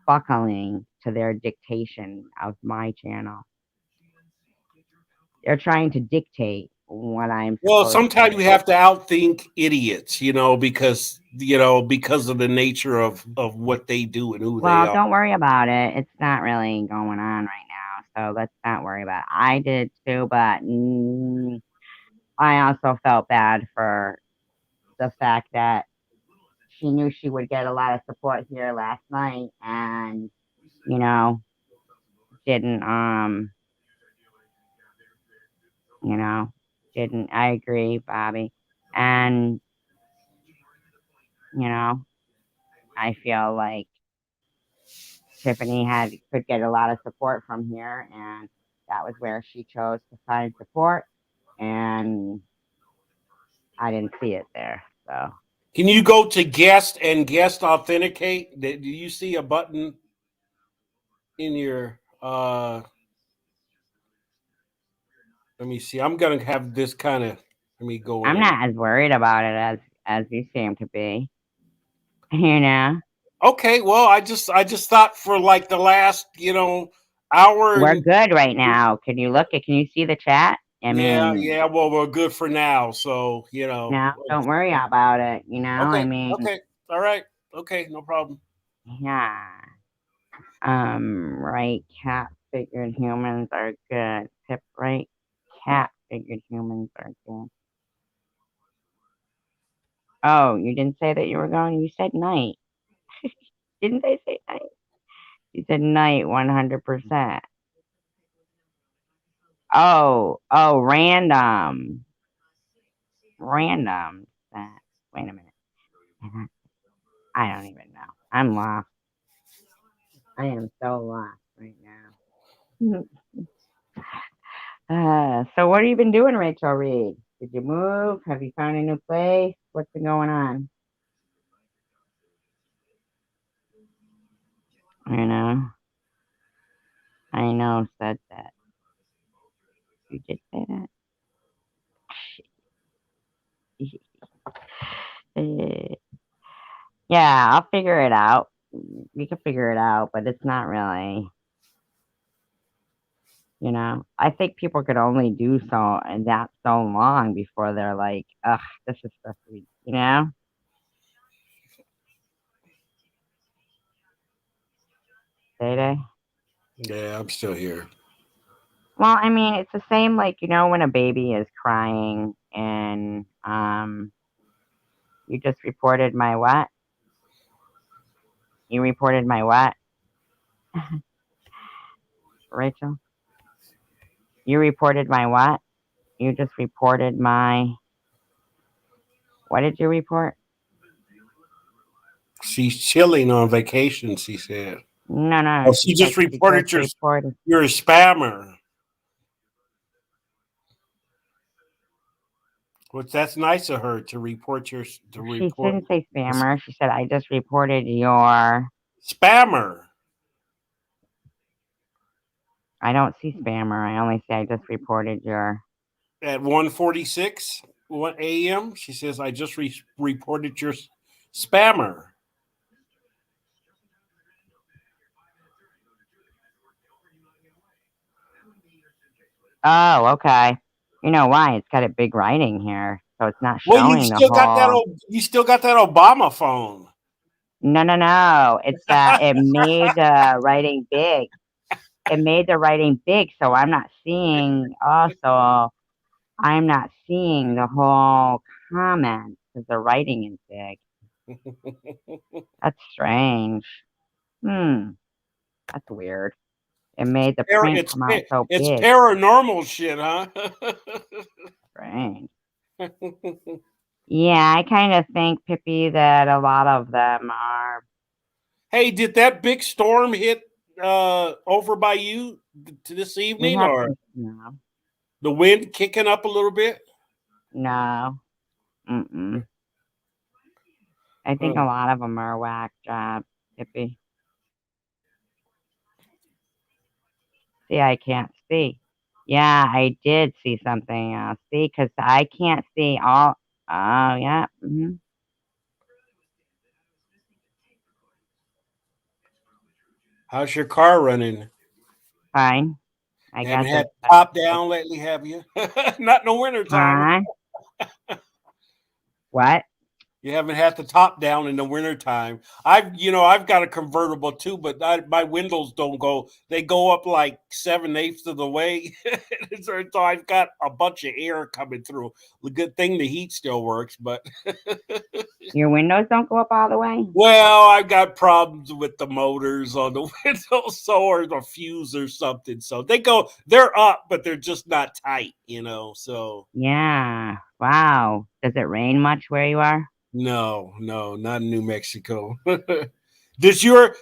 buckling to their dictation of my channel. They're trying to dictate what I'm Well, supposed to sometimes do. you have to outthink idiots, because of the nature of what they do and who they Well, are. don't worry about it. It's not really going on right now, so let's not worry about it. I did too, but I also felt bad for the fact that she knew she would get a lot of support here last night and, you know, didn't, you know, didn't. I agree, Bobby. And, you know, I feel like Tiffany could get a lot of support from here, and that was where she chose to find support, and I didn't see it there. So Can you go to guest and guest authenticate? Do you see a button in your let me see. I'm gonna have this kind of let me go I'm in. not as worried about it as you seem to be. You know, Okay, well, I just thought for like the last, hour we're and good right now. Can you look at? Can you see the chat? I yeah, mean, yeah, well, we're good for now. So, don't worry about it. I okay, mean, okay, all right, okay, no problem. yeah. Right. Cat figured humans are good. Tip right. Cat figured humans are good. Oh, you didn't say that you were going. You said night. Didn't they say night? You said night 100%. Oh, random. Random. Wait a minute. I don't even know. I'm lost. I am so lost right now. So what have you been doing, Rachel Reed? Did you move? Have you found a new place? What's been going on? I know. I know. Said that. You did say that. Uh, yeah, I'll figure it out. We can figure it out, but it's not really. You know, I think people could only do so and that so long before they're like, ugh, this is so sweet, you know? Day day. Yeah, I'm still here. Well, I mean, it's the same like, you know, when a baby is crying and you just reported my what? You reported my what? Rachel? You reported my what? You just reported my what did you report? She's chilling on vacation, she said. No, no, Oh, she she said just she just reported reported. you're a spammer. Which that's nice of her to report She didn't say a s- spammer. She said I just reported your. spammer I don't see spammer. I only say I just reported your. at 1:46 a.m. She says I just reported your spammer. Oh, okay. You know why? It's got a big writing here, so it's not Well, showing the whole. you still got that Obama phone. No, no, no. It's that it made the writing big. It made the writing big, so I'm not seeing. Also, I'm not seeing the whole comment because the writing is big. That's strange. Hmm, that's weird. It made the print come out so It's big. paranormal shit, huh? Strange. Yeah, I kind of think, Pippi, that a lot of them are. Hey, did that big storm hit over by you this We evening, have or some. No, the wind kicking up a little bit? no. Mm-mm. I think a Huh. lot of them are whack jobs, Pippi. See, I can't see. Yeah, I did see something else. See, because I can't see all. Oh, yeah. How's your car running? Fine. I You got haven't the. had top down lately, have you? Not in the wintertime. Huh? What? You haven't had the top down in the wintertime. I've got a convertible too, but my windows don't go. They go up like 7/8 of the way, so I've got a bunch of air coming through. The good thing the heat still works, but Your windows don't go up all the way? well, I've got problems with the motors on the windows, so or the fuse or something. So they're up, but they're just not tight, So Yeah. Wow. Does it rain much where you are? no, no, not in New Mexico. Does your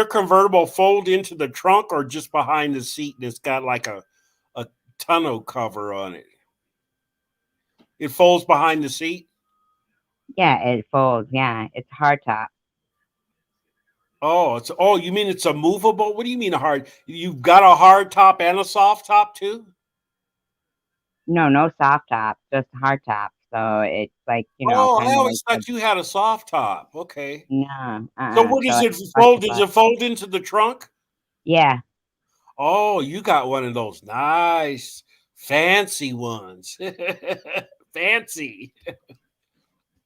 convertible fold into the trunk or just behind the seat and it's got like a tonneau cover on it? It folds behind the seat? Yeah, it folds. Yeah, it's hardtop. Oh, you mean it's a movable? What do you mean a hard? You've got a hard top and a soft top too? No, no soft top, just hardtop. So it's like, Oh, I kind of like always the. thought you had a soft top. Okay. No, So uh-uh. what So does it's it butt to fold? Does butt. it fold into the trunk? Yeah, Oh, you got one of those nice fancy ones. Fancy.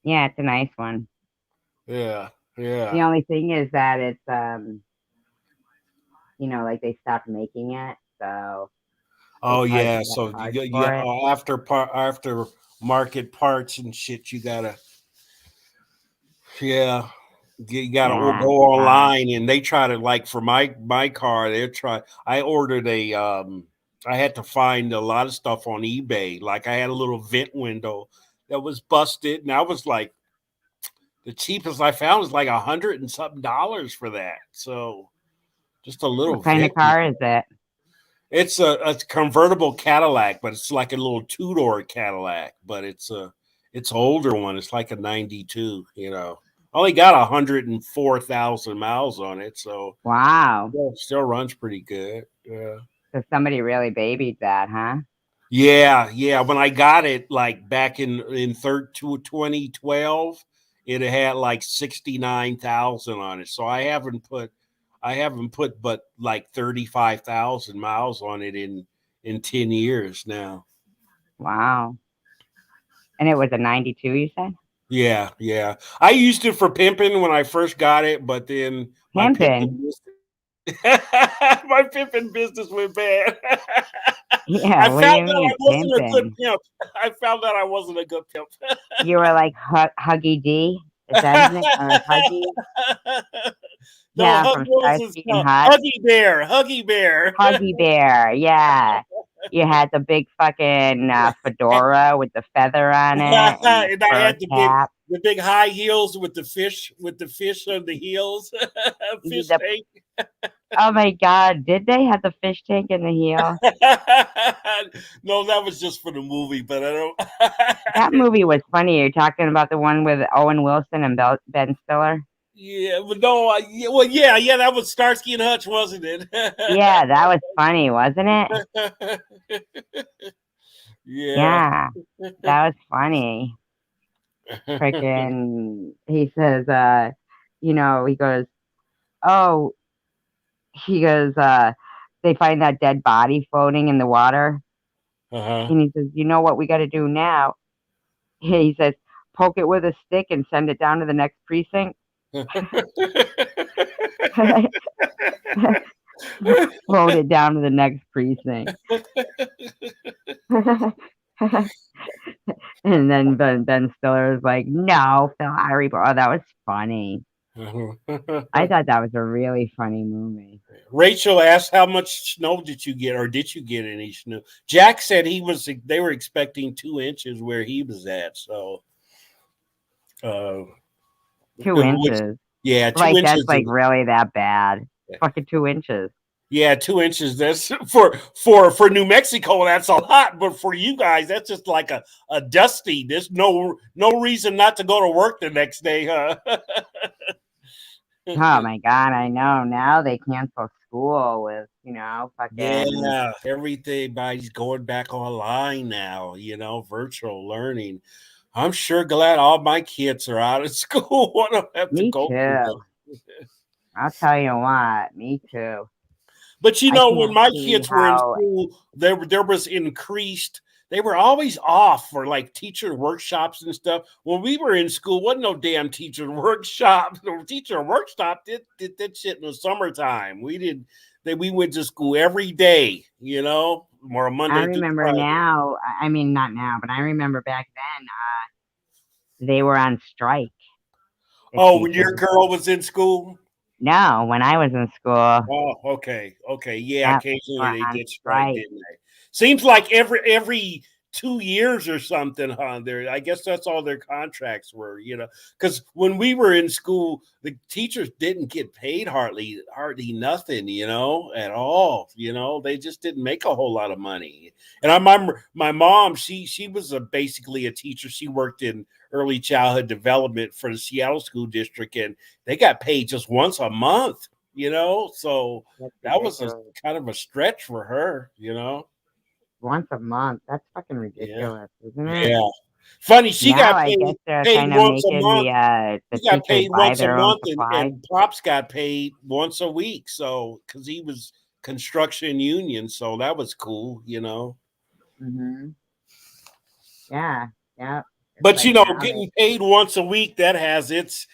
yeah, it's a nice one. Yeah, The yeah. only thing is that it's like they stopped making it, so Oh it's hard yeah. to get So parts you for got it. after market parts and shit. You gotta, yeah. You gotta Yeah, go it's hard. online and they try to, like, for my car. They try. I ordered I had to find a lot of stuff on eBay. Like I had a little vent window that was busted, and I was like, the cheapest I found was like $100 and something for that. So just a little What kind of vent. car is it? It's a convertible Cadillac, but it's like a little two-door Cadillac, but it's an older one. It's like a 92. Only got 104,000 miles on it, so Wow. still runs pretty good. Yeah. So somebody really babied that, huh? Yeah, yeah. When I got it, like back in 2012, it had like 69,000 on it. So I haven't put but like 35,000 miles on it in 10 years now. Wow. And it was a 92, you said? Yeah, yeah. I used it for pimping when I first got it, but then my Pimping. pimping my pimping business went bad. Yeah, I what do found you out I mean wasn't a good pimping? pimp. I found out I wasn't a good pimp. You were like Huggy D? Is that his name? Or Huggy? No, Yeah, Hug from Roses. Starsky and No, Hutch. Huggy Bear. Huggy Bear. Huggy Bear, yeah. You had the big fucking fedora with the feather on it and the And I fur had cap. the big high heels with the fish on the heels. Fish The, tank. oh my God, did they have the fish tank in the heel? No, that was just for the movie, but I don't. That movie was funny. You're talking about the one with Owen Wilson and Ben Stiller? Yeah, but no, yeah, well, yeah, that was Starsky and Hutch, wasn't it? Yeah, that was funny, wasn't it? Yeah. Yeah, that was funny. Freaking, he says, he goes, oh, he goes, they find that dead body floating in the water. Uh-huh. And he says, you know what we got to do now? He says, poke it with a stick and send it down to the next precinct. Float it down to the next precinct. And then Ben Stiller was like, no, Phil Harry. Oh, that was funny. I thought that was a really funny movie. Rachel asked, "How much snow did you get, or did you get any snow?" Jack said they were expecting 2 inches where he was at. So, uh, 2 inches. yeah, two Like, that's inches. like really that bad. Fucking 2 inches. Yeah, 2 inches. That's for New Mexico. That's a lot, but for you guys, that's just like a dusty. There's no reason not to go to work the next day, huh? Oh my God, I know. Now they cancel school with, fucking. Yeah, everybody's going back online now, virtual learning. I'm sure glad all my kids are out of school. I don't have to Me go through too. that. I'll tell you what, me too. But I when can't my see kids were in how. school, there was increased. They were always off for like teacher workshops and stuff. When we were in school, wasn't no damn teacher workshop. The teacher workshop did that shit in the summertime. We went to school every day, or I Monday through remember Friday. now. I mean, not now, but I remember back then. They were on strike. The Oh, when your teachers. girl was in school? No, when I was in school, Oh, okay. Okay. Yeah, yep, they occasionally were they on did strike, strike. didn't they? Seems like every 2 years or something, huh? There, I guess that's all their contracts were, because when we were in school, the teachers didn't get paid hardly nothing, at all. They just didn't make a whole lot of money. And I remember my mom, she was basically a teacher. She worked in early childhood development for the Seattle School District, and they got paid just once a month, so That's that was a ridiculous. kind of a stretch for her. Once a month. That's fucking Yeah, ridiculous, isn't it? yeah. Funny, she Now got I guess paid they're paid kind of once a making month. the He got teachers paid buy once a their own month, supplies. and Pops got paid once a week. So because he was construction union, so that was cool. Hmm. Yeah, yeah. It's But like now they. getting paid once a week, that has its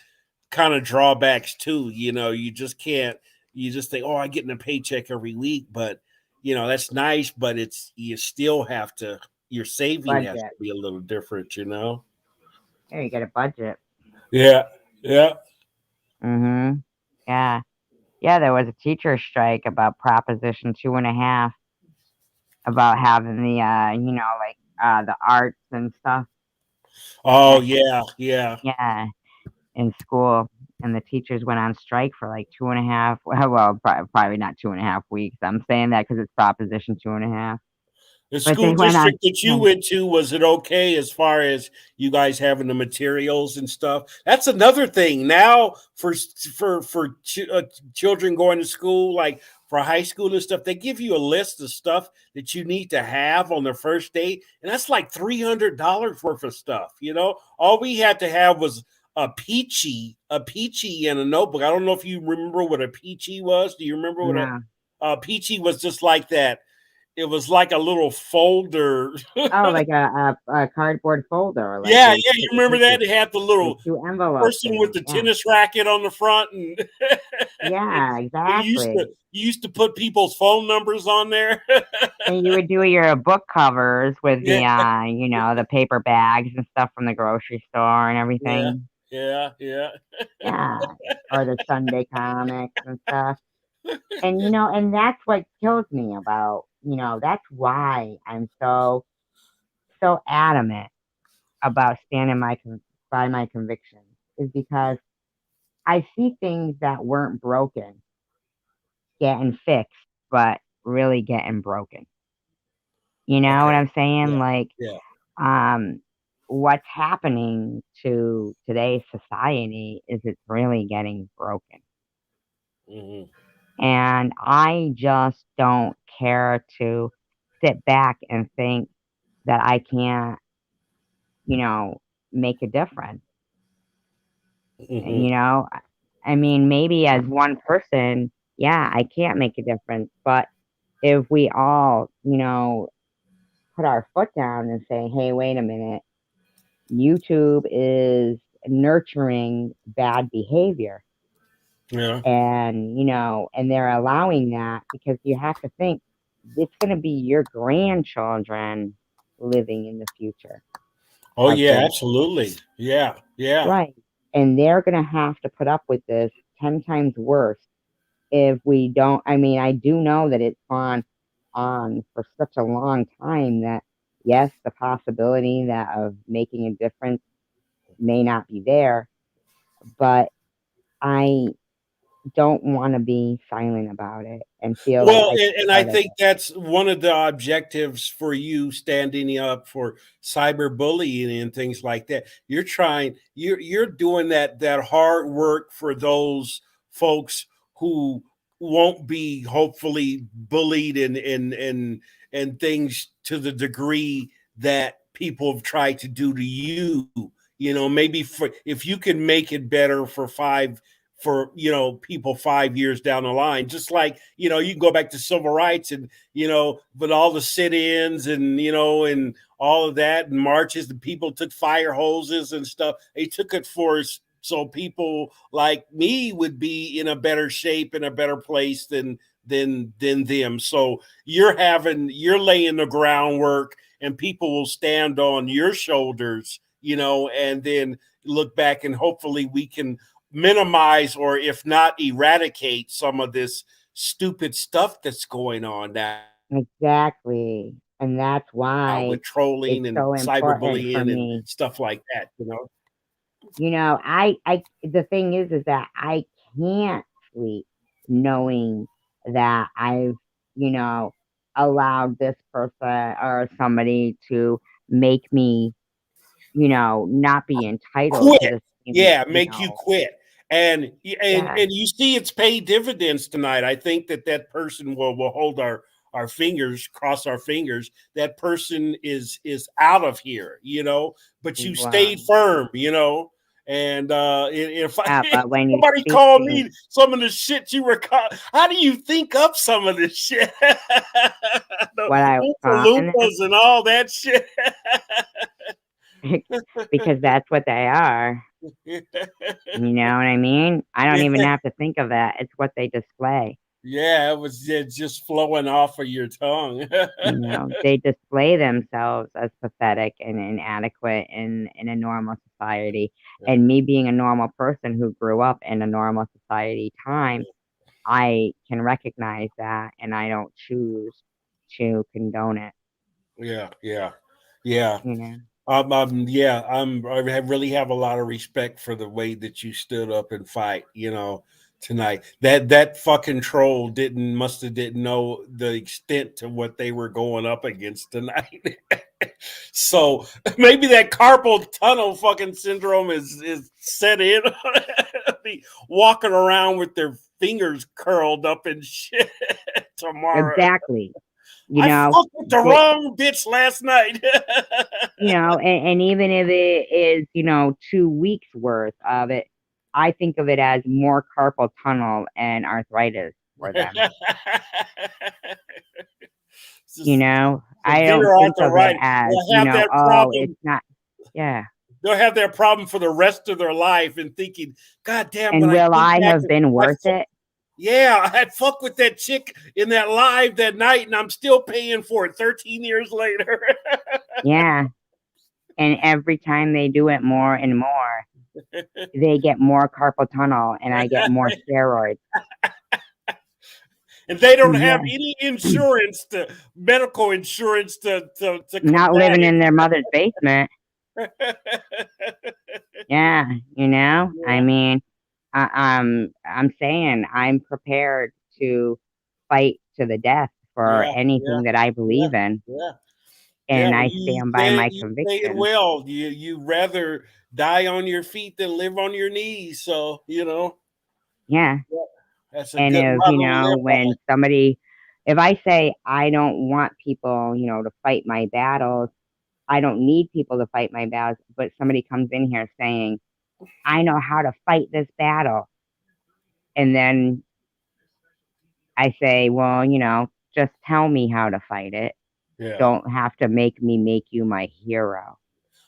kind of drawbacks too. You just can't. You just think, oh, I'm getting a paycheck every week, but that's nice. But you still have to. Your saving has Budget. to be a little different. There, you get a budget. Yeah, yeah. Hmm. Yeah. Yeah, there was a teacher strike about Proposition 2.5, about having the, the arts and stuff. Oh And yeah, yeah. yeah, in school. And the teachers went on strike for like 2.5, well, probably not 2.5 weeks. I'm saying that because it's Proposition 2.5. The But school they went on district that you strike. went to, was it okay as far as you guys having the materials and stuff? That's another thing now for children going to school, like for high school and stuff. They give you a list of stuff that you need to have on the first day, and that's like $300 worth of stuff. All we had to have was a peachy in a notebook. I don't know if you remember what a peachy was. Do you remember what No. a peachy was? Just like that. It was like a little folder. Oh, like a cardboard folder, like Yeah, where you yeah, you put your remember that? papers, It had the with little two envelopes person in with it. the Yeah. tennis racket on the front, and Yeah, you exactly. used to put people's phone numbers on there. And you would do your book covers with Yeah, the paper bags and stuff from the grocery store and yeah, everything. yeah, yeah. Yeah. Or the Sunday comics and stuff. And that's what kills me about, that's why I'm so adamant about standing by my convictions, is because I see things that weren't broken getting fixed, but really getting broken. You know what Okay. I'm saying? Yeah, Like, yeah. um, what's happening to today's society is it's really getting broken. Hmm. And I just don't care to sit back and think that I can't, you know, make a difference. Hmm. You know, I mean, maybe as one person, yeah, I can't make a difference. But if we all, put our foot down and say, hey, wait a minute, YouTube is nurturing bad behavior. Yeah. And they're allowing that because you have to think it's going to be your grandchildren living in the future Oh of yeah, this. absolutely. Yeah, yeah. Right. And they're going to have to put up with this 10 times worse if we don't. I mean, I do know that it's gone on for such a long time that, yes, the possibility that of making a difference may not be there, but I don't want to be silent about it and feel like Well, I and I part of think that's one of the objectives for you standing up for cyberbullying and things like that. You're doing that hard work for those folks who won't be hopefully bullied and things to the degree that people have tried to do to you. You know, maybe for if you can make it better for people 5 years down the line, just like you can go back to civil rights and but all the sit-ins and and all of that and marches, the people took fire hoses and stuff. They took it for so people like me would be in a better shape, in a better place than them. So you're laying the groundwork, and people will stand on your shoulders, and then look back, and hopefully we can minimize, or if not eradicate, some of this stupid stuff that's going on now exactly. And that's why with trolling it's and so important for cyberbullying and me. stuff like that. The thing is that I can't sleep knowing that I've, you know, allowed this person or somebody to make me, not be entitled to Quit. the same, Yeah, make you quit. And yeah, you see it's paid dividends tonight. I think that person will hold our fingers, cross our fingers. That person is out of here, but you well, stayed firm, and if yeah, if but when you somebody speak called things me some of the shit you were how do you think up some of this shit? The what I was Oompa calling them, Loompas and all that shit. because that's what they are. You know what I mean? I don't even Yeah. have to think of that. It's what they display. Yeah, it was just flowing off of your tongue. They display themselves as pathetic and inadequate in a normal society. And me being a normal person who grew up in a normal society time, I can recognize that and I don't choose to condone it, Yeah, yeah, yeah. you know. Yeah, really have a lot of respect for the way that you stood up and fight, tonight. That fucking troll didn't know the extent to what they were going up against tonight. So maybe that carpal tunnel fucking syndrome is set in. Be walking around with their fingers curled up and shit tomorrow. Exactly. I know, fucked with the they, wrong bitch last night. and even if it is, 2 weeks worth of it, I think of it as more carpal tunnel and arthritis for them. Just I don't severe think of it arthritis. as, They'll have that oh, it's problem. not, yeah. They'll have that problem for the rest of their life and thinking, God damn, when And I will think I back, have been I worth fuck, it? yeah, I fucked with that chick in that live that night, and I'm still paying for it 13 years later. Yeah. And every time they do it more and more, they get more carpal tunnel and I get more steroids. And they don't have Yeah. any insurance, medical insurance to Not combat living it. in their mother's basement. Yeah. I Yeah, mean, I'm saying I'm prepared to fight to the death for yeah, yeah, anything that I yeah, believe in, yeah. Yeah, and well, I stand by my you say it convictions. well. You rather die on your feet than live on your knees. So Yeah. yeah, that's a And good if, motto to live by. when somebody, if I say I don't want people, to fight my battles, I don't need people to fight my battles, but somebody comes in here saying, I know how to fight this battle. And then I say, well, just tell me how to fight it. Yeah, Don't have to make me make you my hero.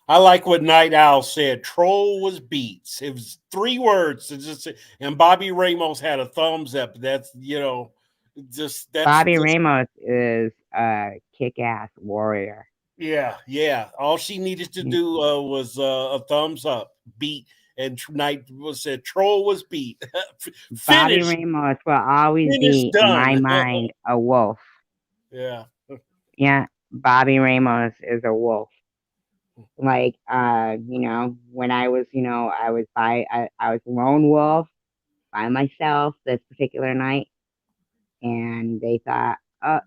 I like what Night Owl said. Troll was beats. It was 3 words. And Bobby Ramos had a thumbs up. That's Bobby just Ramos is a kick ass warrior. yeah, yeah. All she needed to Yeah. do was a thumbs up, beat, and Night was said troll was beat. Bobby Finish, Ramos will always finish be, in my done. mind, a wolf. Yeah, Yeah, Bobby Ramos is a wolf. Like, when I was, I was a lone wolf by myself this particular night, and they thought, oh,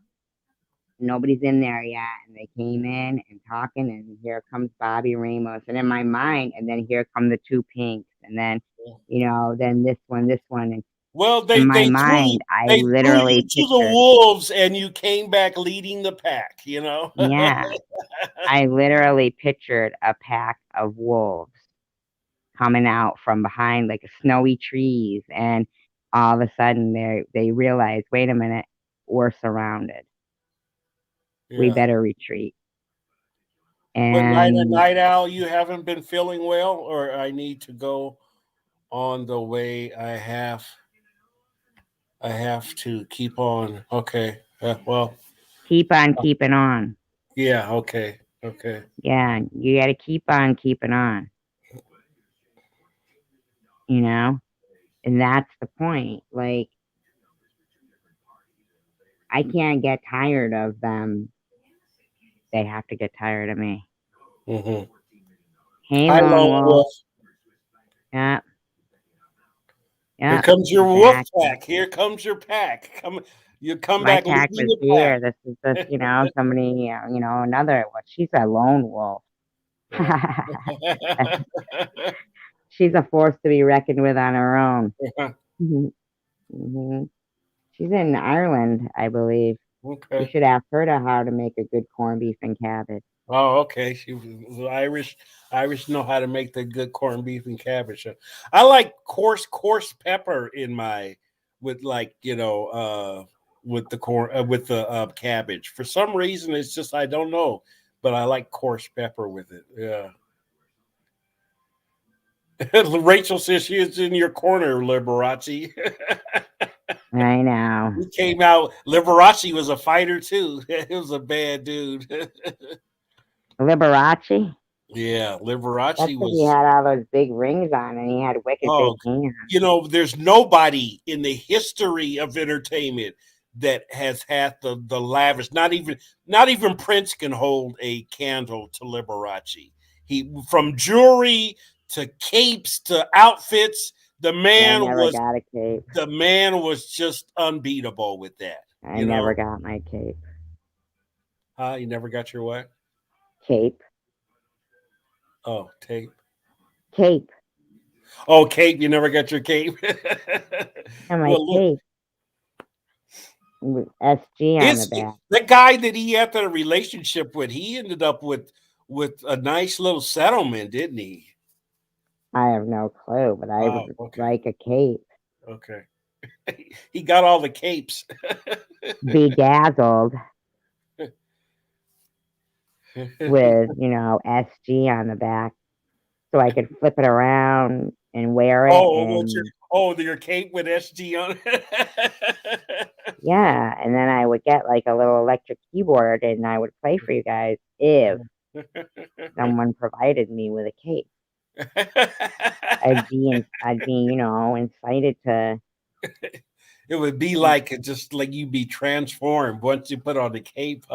nobody's in there yet, and they came in and talking, and here comes Bobby Ramos, and in my mind, and then here come the two pinks, and then, then this one, and well, in they my they threw you mind, I they threw you literally to the pictured, wolves, and you came back leading the pack. yeah, I literally pictured a pack of wolves coming out from behind like snowy trees, and all of a sudden they realize, wait a minute, we're surrounded, we Yeah. better retreat. But And night owl, you haven't been feeling well, or I need to go on the way I have to keep on. Okay. Well, keep on keeping on. yeah. Okay. Okay. Yeah, you got to keep on keeping on, you know and that's the point. Like, I can't get tired of them, they have to get tired of me. Hmm. Hey, Hi, lone lone wolf. wolf. Yeah. Here Yeah, comes your wolf exactly. pack. Here comes your pack. You come My back pack leading was the here. This is just, somebody, another. Well, she's a lone wolf. pack. Yeah. She's a force to be reckoned with on her own. Hmm. She's in Ireland, I believe. You Okay. should ask her to how to make a good corned beef and cabbage. Oh, okay. She was Irish. Irish know how to make the good corned beef and cabbage. I like coarse pepper in my with like with the corn with the cabbage. For some reason, it's just I don't know, but I like coarse pepper with it. Yeah. Rachel says she is in your corner, Liberace. I know. He came out. Liberace was a fighter too. He was a bad dude. Liberace? Yeah, That's Liberace because he was. had all those big rings on and he had wicked big Oh, hands. there's nobody in the history of entertainment that has had the lavish. Not even Prince can hold a candle to Liberace. He from jewelry to capes to outfits. The Yeah, I man never was got a cape. the man was just unbeatable with that. I never got my cape. Huh? You never got your what? Cape. Oh, tape. Cape. Oh, cape. You never got your cape. And my Well, look. cape. with SG on the back. The guy that he had the relationship with, he ended up with a nice little settlement, didn't he? I have no clue, but I Oh, would okay. like a cape. Okay. He got all the capes. Bedazzled with, SG on the back. So I could flip it around and wear it. And your cape with SG on it. yeah, and then I would get like a little electric keyboard and I would play for you guys if someone provided me with a cape. I'd be, incited to. It would be like just like you'd be transformed once you put on the cape.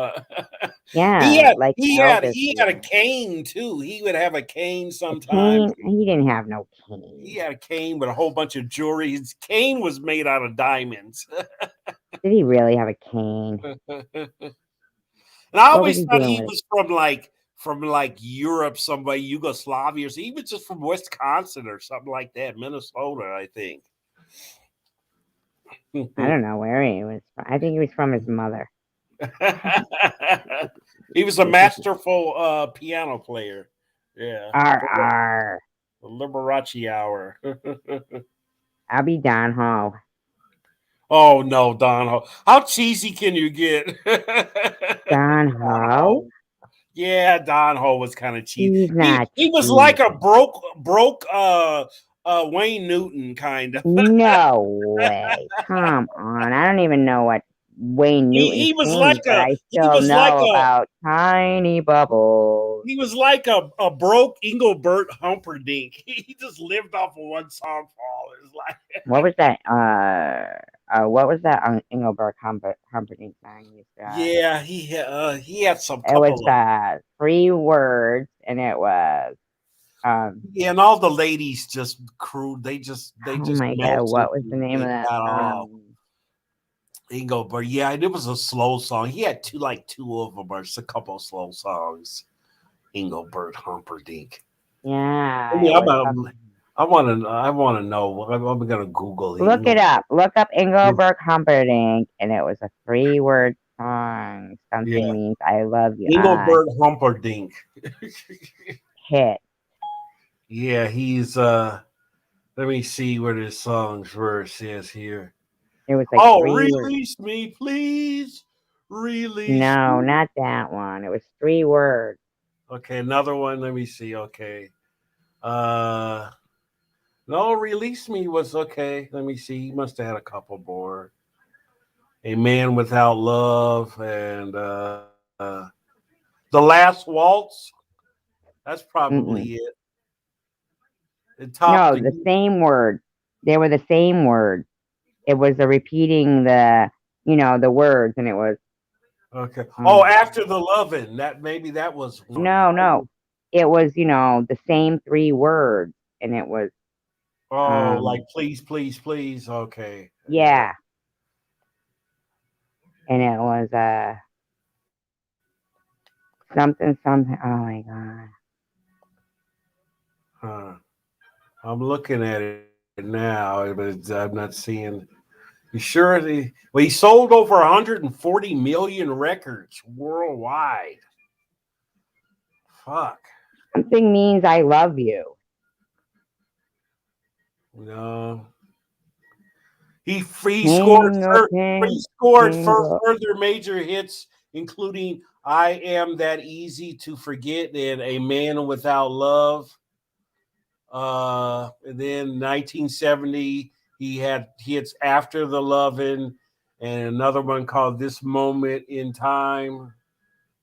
Yeah, like Elvis He had a even. cane too. He would have a cane A sometimes. cane? He didn't have no He cane. had a cane with a whole bunch of jewelry. His cane was made out of diamonds. Did he really have a cane? And I What was always he thought doing he with it? was from like Europe, somebody Yugoslavia, or so. He was just from Wisconsin or something like that, Minnesota, I think. I don't know where he was from. I think he was from his mother. He was a masterful piano player. Yeah. R. The Liberace hour. I'll be Don Ho. Oh no, Don Ho. How cheesy can you get? Don Don Ho? Ho. Yeah, Don Ho was kind of cheap. He's not He was like a cheesy. broke Wayne Newton kind of. No way. Come on. I don't even know what Wayne Newton He was like sings, but I he still was like know about Tiny Bubbles. a broke Engelbert Humperdinck. He just lived off of one song for all his life. What was that? What was that Engelbert Humperdinck song? Yeah, he had some It was couple of 3 words, and it was yeah, and all the ladies just they oh just my god, melted what was the name of and that got all song? Engelbert. Yeah, and it was a slow song. He had two of them, or just a couple of slow songs. Engelbert Humperdinck. Yeah, it Yeah, was something. I want to know. I'm gonna Google Look it Engelbert. up. Look up Engelbert Humperdinck, and it was a 3-word song. Something Yeah, means I love you. Engelbert Humperdinck. Hit. Yeah, he's let me see what his songs verse is here. It was like Oh, 3 words. release me, please. Release No, me. not that one. It was 3 words. Okay, another one. Let me see. Okay. Uh no, release me was okay. Let me see. He must have had a couple more. A man without love and the last waltz. That's probably Mm-mm. it. It topped No, the the same words. They were the same words. It was a repeating the words, and it was okay. Oh, um, after the loving. That was one. no. It was the same 3 words, and it was Oh, like um, please, please, please. Okay. Yeah. yeah, and it was something something. Oh my god. Huh. I'm looking at it now, but I'm not seeing. You sure? Well, he sold over 140 million records worldwide. Fuck. Something means I love you. No. He scored Tango, tango. further major hits, including "I Am That Easy to Forget" and "A Man Without Love." And then 1970, he had hits "After the Lovin'" and another one called "This Moment in Time."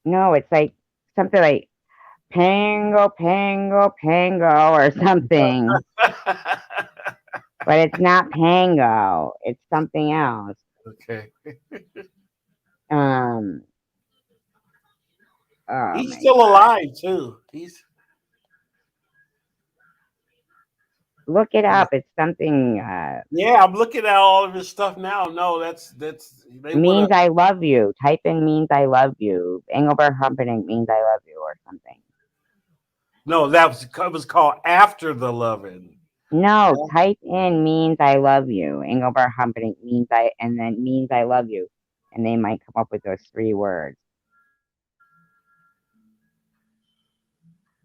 No, it's like something like pango, pango, pango, or something. But it's not pango. It's something else. Okay. Um. Oh He's my still god. alive too. He's Look it up. It's something. yeah. I'm looking at all of his stuff now. No, that's they would Means have. I love you. Type in means I love you. Engelbert Humperdinck means I love you or something. No, it was called "After the Lovin'." No, type in means I love you. Engelbert Humperdinck means and then means I love you. and they might come up with those 3 words.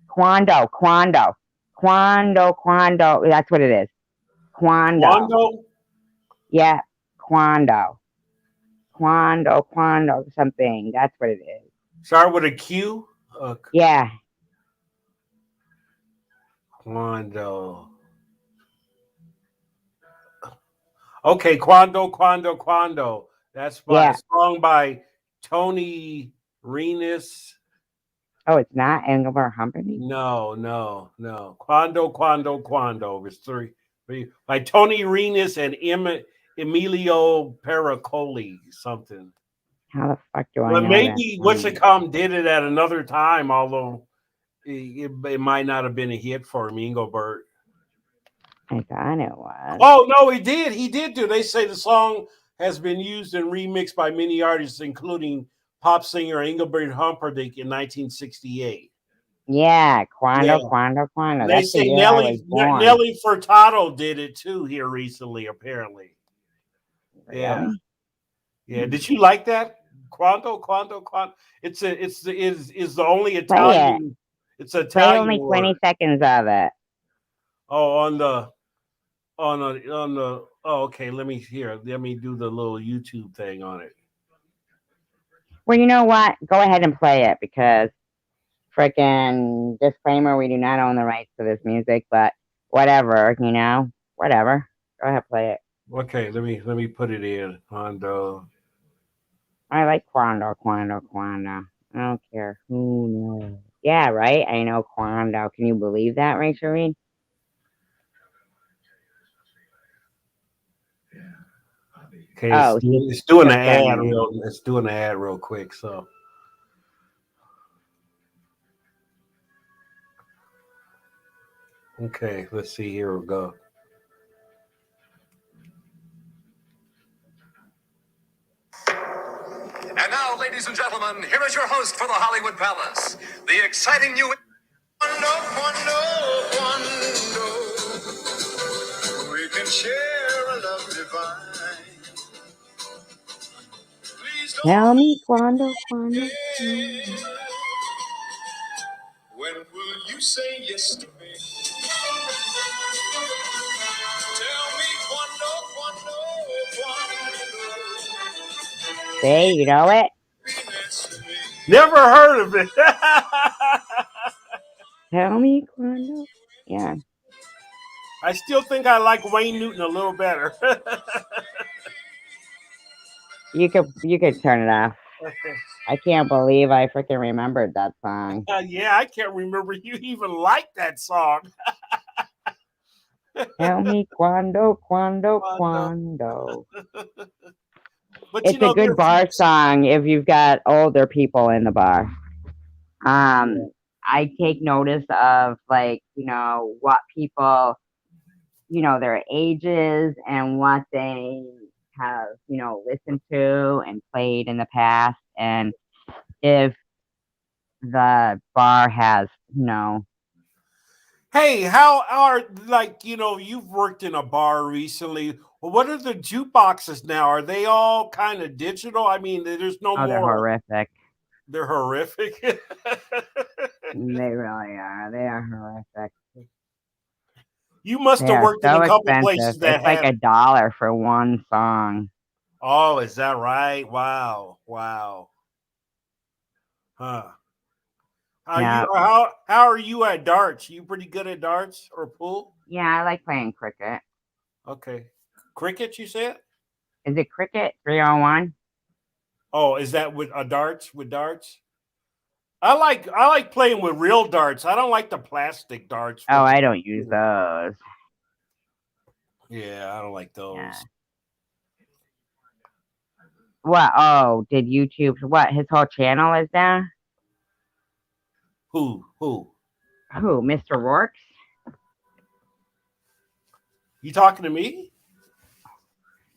Quando, quando, quando, quando. That's what it is. Quando. Quando? Yeah, quando. Quando, quando, something. That's what it is. Start with a Q? Yeah. Quando. Okay, Quando, Quando, Quando. That's by a song by Tony Renis. Oh, it's not Engelbert Humperdinck? No. Quando, Quando, Quando. It's three by Tony Renis and Emilio Pericoli, something. How the fuck do I Well, know maybe that? What's It Come did it at another time, although it might not have been a hit for him, Engelbert. I thought it was. Oh no, he did. He did do. They say the song has been used and remixed by many artists, including pop singer Engelbert Humperdinck in 1968. Yeah, Quando, Yeah. Quando, Quando. They That's the say year I was born. Nelly Furtado did it too here recently, apparently. Really? Yeah. Did you like that? Quando, Quando, Quando. It's the only Italian. It's Play Italian only 20 word. seconds of it. Oh, on the. Oh, okay. Let me do the little YouTube thing on it. Well, you know what? Go ahead and play it because freaking disclaimer, we do not own the rights to this music, but whatever, whatever. Go ahead, play it. Okay, let me put it in on the. I like Quando, Quando, Quando. I don't care who knows. Yeah, right? I know Quando. Can you believe that, Rachel Reed? Okay, it's doing an ad It's doing an ad real quick, so. Okay, let's see. Here we go. And now, ladies and gentlemen, here is your host for the Hollywood Palace, the exciting new. Quando, we can share a love divine. Please don't Tell me Quando. When will you say yes to me? Tell me quando. Say, you know it? Never heard of it. Tell me Quando. Yeah. I still think I like Wayne Newton a little better. You could turn it off. I can't believe I freaking remembered that song. Yeah, I can't remember you even liked that song. Tell me Quando. But It's a good bar song if you've got older people in the bar. I take notice of what people, their ages and what they have, listened to and played in the past. And if the bar has, Hey, how are you've worked in a bar recently? What are the jukeboxes now? Are they all kind of digital? I mean, there's no more. They're horrific. They're horrific. They really are. They are horrific. You must have worked in a couple places that it's like $1 for one song. Oh, is that right? Wow. Huh. How are you at darts? You pretty good at darts or pool? Yeah, I like playing cricket. Okay. Cricket, you said? Is it cricket 301? Oh, is that with darts? With darts? I like playing with real darts. I don't like the plastic darts. Oh, I don't use those. Yeah, I don't like those. Yeah. What? Oh, did YouTube? What? His whole channel is down? Who? Mr. Rourke's? You talking to me?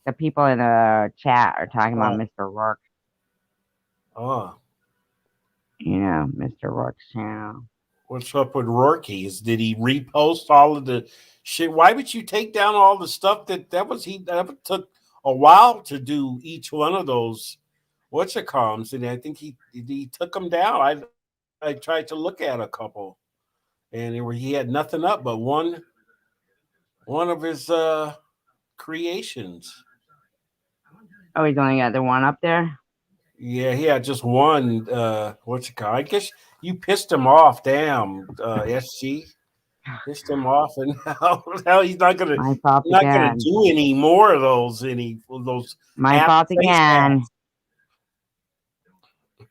The people in the chat are talking about Mr. Rourke. Oh. Mr. Rourke's channel. What's up with Rourke's? Did he repost all of the shit? Why would you take down all the stuff that took a while to do each one of those what's it comes, and I think he took them down. I tried to look at a couple, and he had nothing up but one of his creations. Oh, he's only got the one up there. Yeah, he had just one. What's it called? I guess you pissed him off. Damn, SG pissed him off, and now he's My fault not gonna again. do any more of those My app fault face again.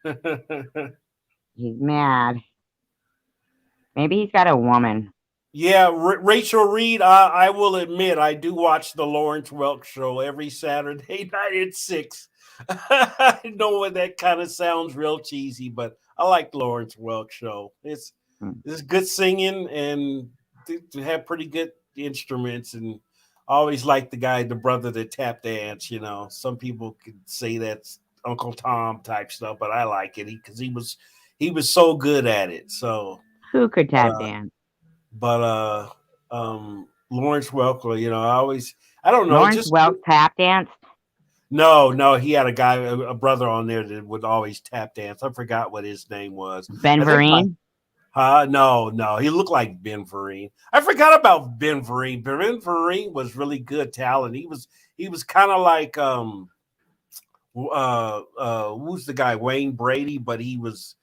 apps. He's mad. Maybe he's got a woman. Yeah, Rachel Reed. I will admit, I do watch the Lawrence Welk show every Saturday night at 6. I know that kind of sounds real cheesy, but I like the Lawrence Welk show. Hmm. It's good singing, and they have pretty good instruments. And I always like the brother that tap dance. Some people could say that's Uncle Tom type stuff, but I like it because he was so good at it. So, Who could but tap dance? Lawrence Welker, I don't know, Lawrence just Welk tap danced. no, he had a brother on there that would always tap dance. I forgot what his name was. Ben I think like, Vereen. no, he looked like Ben Vereen. I forgot about Ben Vereen. Ben Vereen was really good talent. He was kind of like who's the guy, Wayne Brady, but he was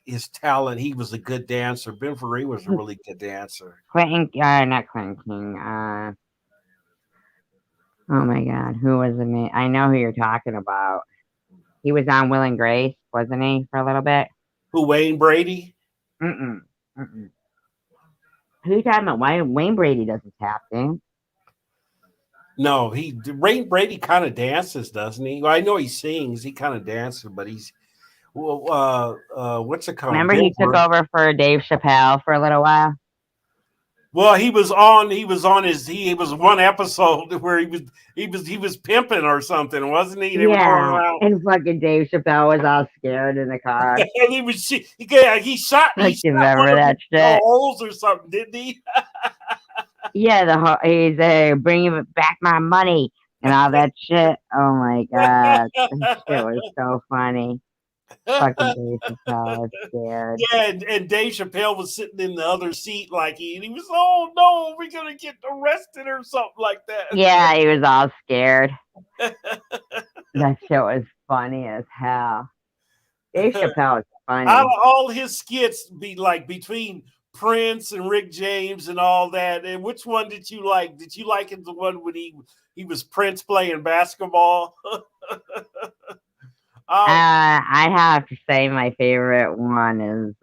his talent. He was a good dancer. Ben Vereen was a really good dancer. Clinton, not Clinton King. Oh my God, who was the name? I know who you're talking about. He was on Will and Grace, wasn't he, for a little bit? Who, Wayne Brady? Mm-mm. Mm-mm. Who you talking about? Wayne Brady doesn't tap dance. No, Wayne Brady kind of dances, doesn't he? Well, I know he sings. He kind of dances, but he's what's it called? Remember he took over for Dave Chappelle for a little while? Well, he was one episode where he was pimping or something, wasn't he? They were going Yeah, around, and fucking Dave Chappelle was all scared in the car. and he shot Like, you one remember of his that shit? holes or something, didn't he? Yeah, he's bringing back my money and all that shit. Oh my God, that shit was so funny. Fucking Dave Chappelle was scared. Yeah, and Dave Chappelle was sitting in the other seat like he was, oh no, we're gonna get arrested or something like that. Yeah, he was all scared. That shit was funny as hell. Dave Chappelle is funny. All his skits be like between Prince and Rick James and all that. And which one did you like? Did you like the one when he was Prince playing basketball? I have to say my favorite one is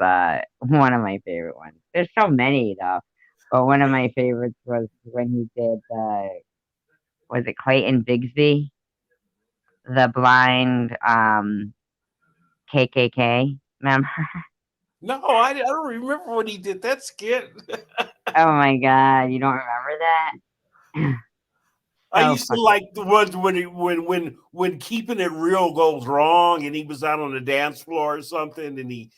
one of my favorite ones. There's so many though, but one of my favorites was when he did was it Clayton Bigsby, the blind KKK member? No, I don't remember when he did that skit. Oh my God, you don't remember that? I So used to fucking like the ones when keeping it real goes wrong and he was out on the dance floor or something and he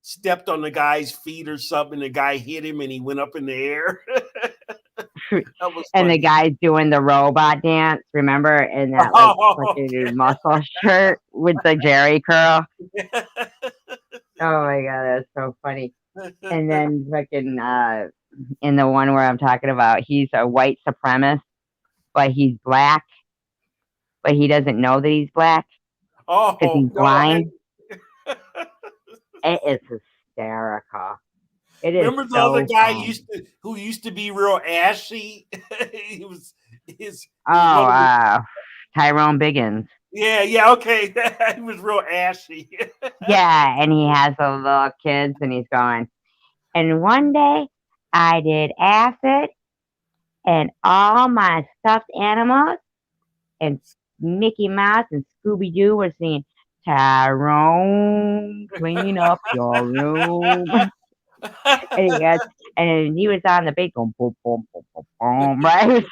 stepped on the guy's feet or something. The guy hit him and he went up in the air. That was and the funny. guy's doing the robot dance, remember? In that like Oh, fucking muscle shirt with the Jerry curl. Oh my God, that's so funny. And then fucking in the one where I'm talking about, he's a white supremacist, but he's black, but he doesn't know that he's black because oh he's no! blind. It is hysterical. It is Remember the other so guy fun. who used to be real ashy? he was Oh, he was one of the, Tyrone Biggins. yeah, okay. He was real ashy. Yeah, and he has those little kids, and he's going. And one day, I did acid, and all my stuffed animals and Mickey Mouse and Scooby Doo were singing, Tyrone, clean up your room. And he was on the beat going boom, boom, boom, boom, boom, right?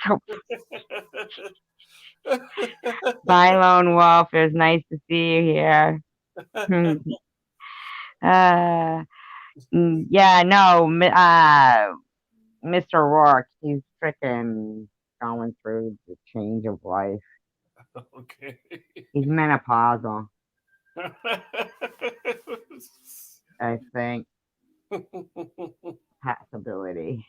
So, bye, Lone Wolf. It was nice to see you here. Yeah, no, Mr. Rourke, he's freaking going through the change of life. Okay. He's menopausal, I think. Possibility.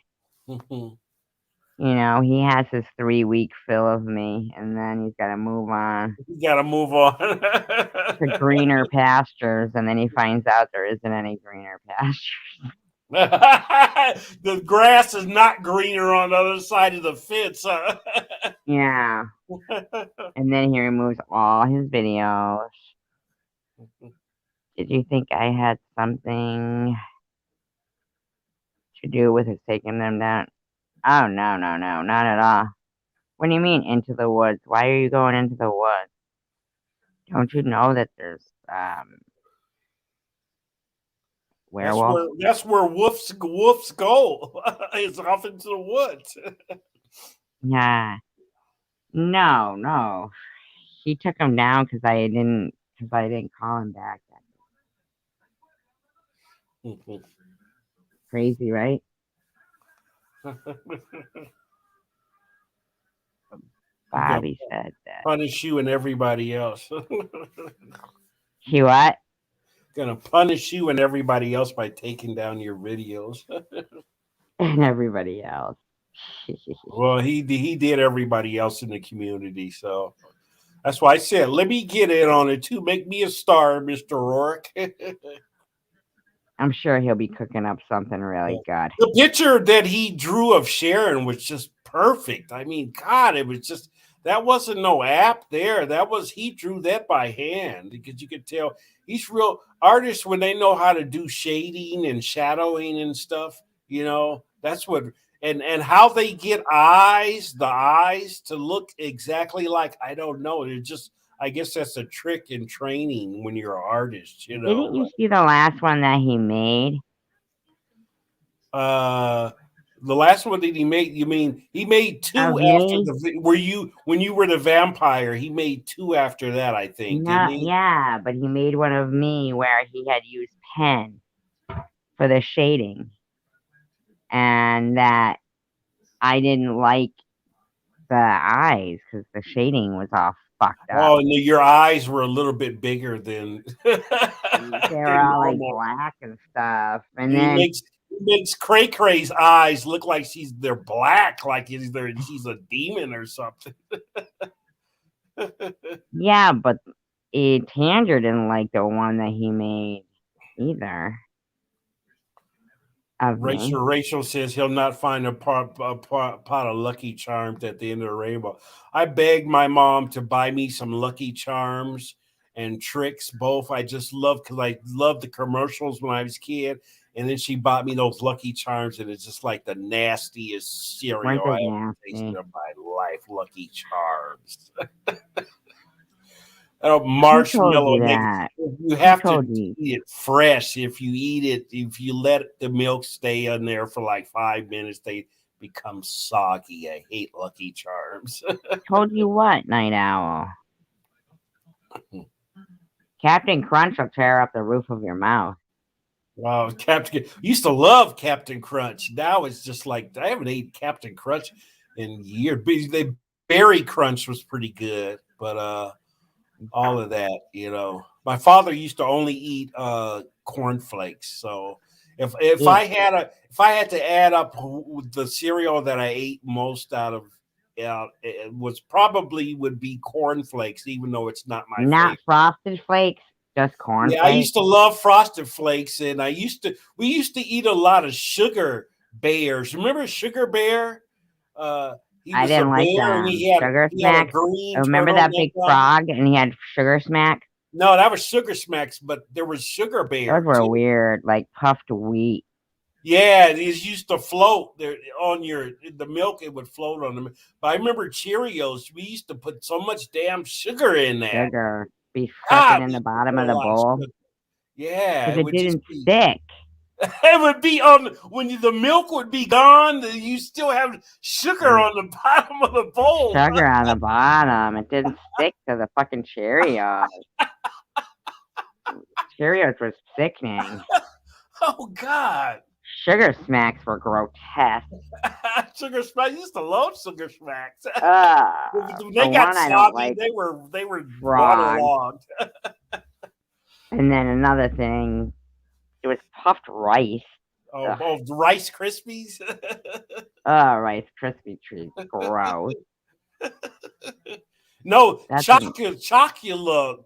You know, he has his 3-week fill of me, and then he's got to move on You gotta move on. to greener pastures, and then he finds out there isn't any greener pastures. The grass is not greener on the other side of the fence, huh? Yeah. And then he removes all his videos. Did you think I had something to do with it taking them down? Oh, no, not at all. What do you mean, into the woods? Why are you going into the woods? Don't you know that there's werewolves? That's where wolves go. It's off into the woods. Yeah. No. He took him down because I didn't call him back. Crazy, right? Bobby said that. Punish you and everybody else. He what? Gonna punish you and everybody else by taking down your videos. And everybody else. Well, he did everybody else in the community, so that's why I said, let me get in on it too. Make me a star, Mr. Rourke. I'm sure he'll be cooking up something really good. The picture that he drew of Sharon was just perfect. I mean, God, it was just, that wasn't no app there. He drew that by hand, because you could tell he's real artists when they know how to do shading and shadowing and stuff, that's what, and how they get the eyes to look exactly like, I don't know. It just, I guess that's a trick in training when you're an artist, Didn't you see the last one that he made? The last one that he made, you mean he made two after when you were the vampire, he made two after that, I think, didn't he? Yeah, but he made one of me where he had used pen for the shading, and that I didn't like the eyes because the shading was all fucked up. Oh, and your eyes were a little bit bigger than they were all like black and stuff, and then he makes Cray Cray's eyes look like they're black, like she's a demon or something. Yeah, but Tanger didn't like the one that he made either. Rachel says he'll not find a pot of Lucky Charms at the end of the rainbow. I begged my mom to buy me some Lucky Charms and Tricks both. I just love, because I loved the commercials when I was a kid. And then she bought me those Lucky Charms, and it's just like the nastiest cereal I ever tasted in my life. Lucky Charms. Marshmallow. You have to eat it fresh. If you let the milk stay in there for like 5 minutes, they become soggy. I hate Lucky Charms. Told you what, Night Owl? Captain Crunch will tear up the roof of your mouth. Wow, used to love Captain Crunch. Now it's just like I haven't eaten Captain Crunch in years. Berry Crunch was pretty good, but all of that, my father used to only eat cornflakes. So if I had to add up the cereal that I ate most out of, it would be cornflakes, even though it's not my favorite. Frosted Flakes, just cornflakes. Yeah, I used to love Frosted Flakes, and we used to eat a lot of Sugar Bears. Remember Sugar Bear? I didn't like that. Sugar Smack. Remember that big frog, and he had Sugar Smack? No, that was Sugar Smacks, but there was Sugar Bear. Those were weird, like puffed wheat. Yeah, these used to float there on the milk. It would float on them. But I remember Cheerios. We used to put so much damn sugar in there. Sugar be stuck in the bottom of the bowl. Yeah, it didn't stick. It would be when the milk would be gone. You still have sugar on the bottom of the bowl. Sugar on the bottom. It didn't stick to the fucking Cheerios. Cheerios were sickening. Oh God! Sugar smacks were grotesque. Sugar Smacks. I used to love Sugar Smacks. When For they got one, I don't soggy, like they were frogs. waterlogged. And then another thing, it was puffed rice. Ugh. The Rice Krispies. Rice Krispie treats. Gross. No, That's a Chocula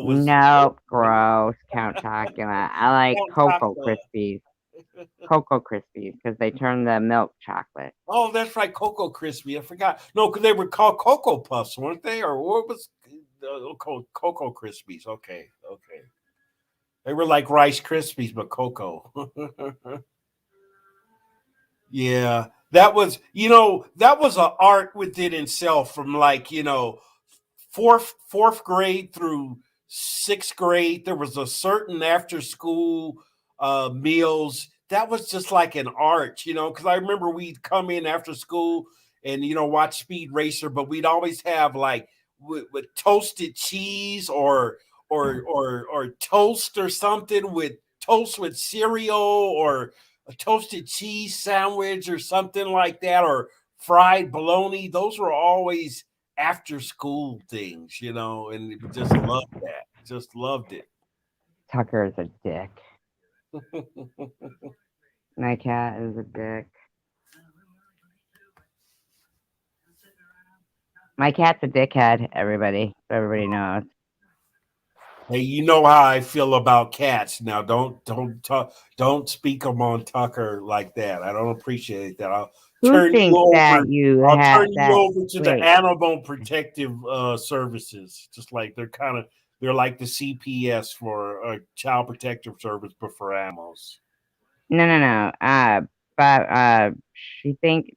was nope. Gross. Count Chocula. I like Count Cocoa Chocula. Krispies. Cocoa Krispies because they turn the milk chocolate. Oh, that's right, Cocoa Crispy. I forgot. No, because they were called Cocoa Puffs, weren't they? Or what was Cocoa Krispies? Okay, okay. They were like Rice Krispies, but cocoa. Yeah, that was that was an art within itself. From like fourth grade through sixth grade, there was a certain after school meals that was just like an art, because I remember we'd come in after school and watch Speed Racer, but we'd always have like with toasted cheese or toast or something, with toast with cereal, or a toasted cheese sandwich or something like that, or fried bologna. Those were always after school things, and just loved that. Just loved it. Tucker is a dick. My cat is a dick. My cat's a dickhead, everybody. Everybody knows. Hey, you know how I feel about cats. Now, don't speak them on Tucker like that. I don't appreciate that. Who thinks that you I'll have turn you that? over to the Wait, animal protective services. Just like they're like the CPS for a child protective service, but for animals. no. But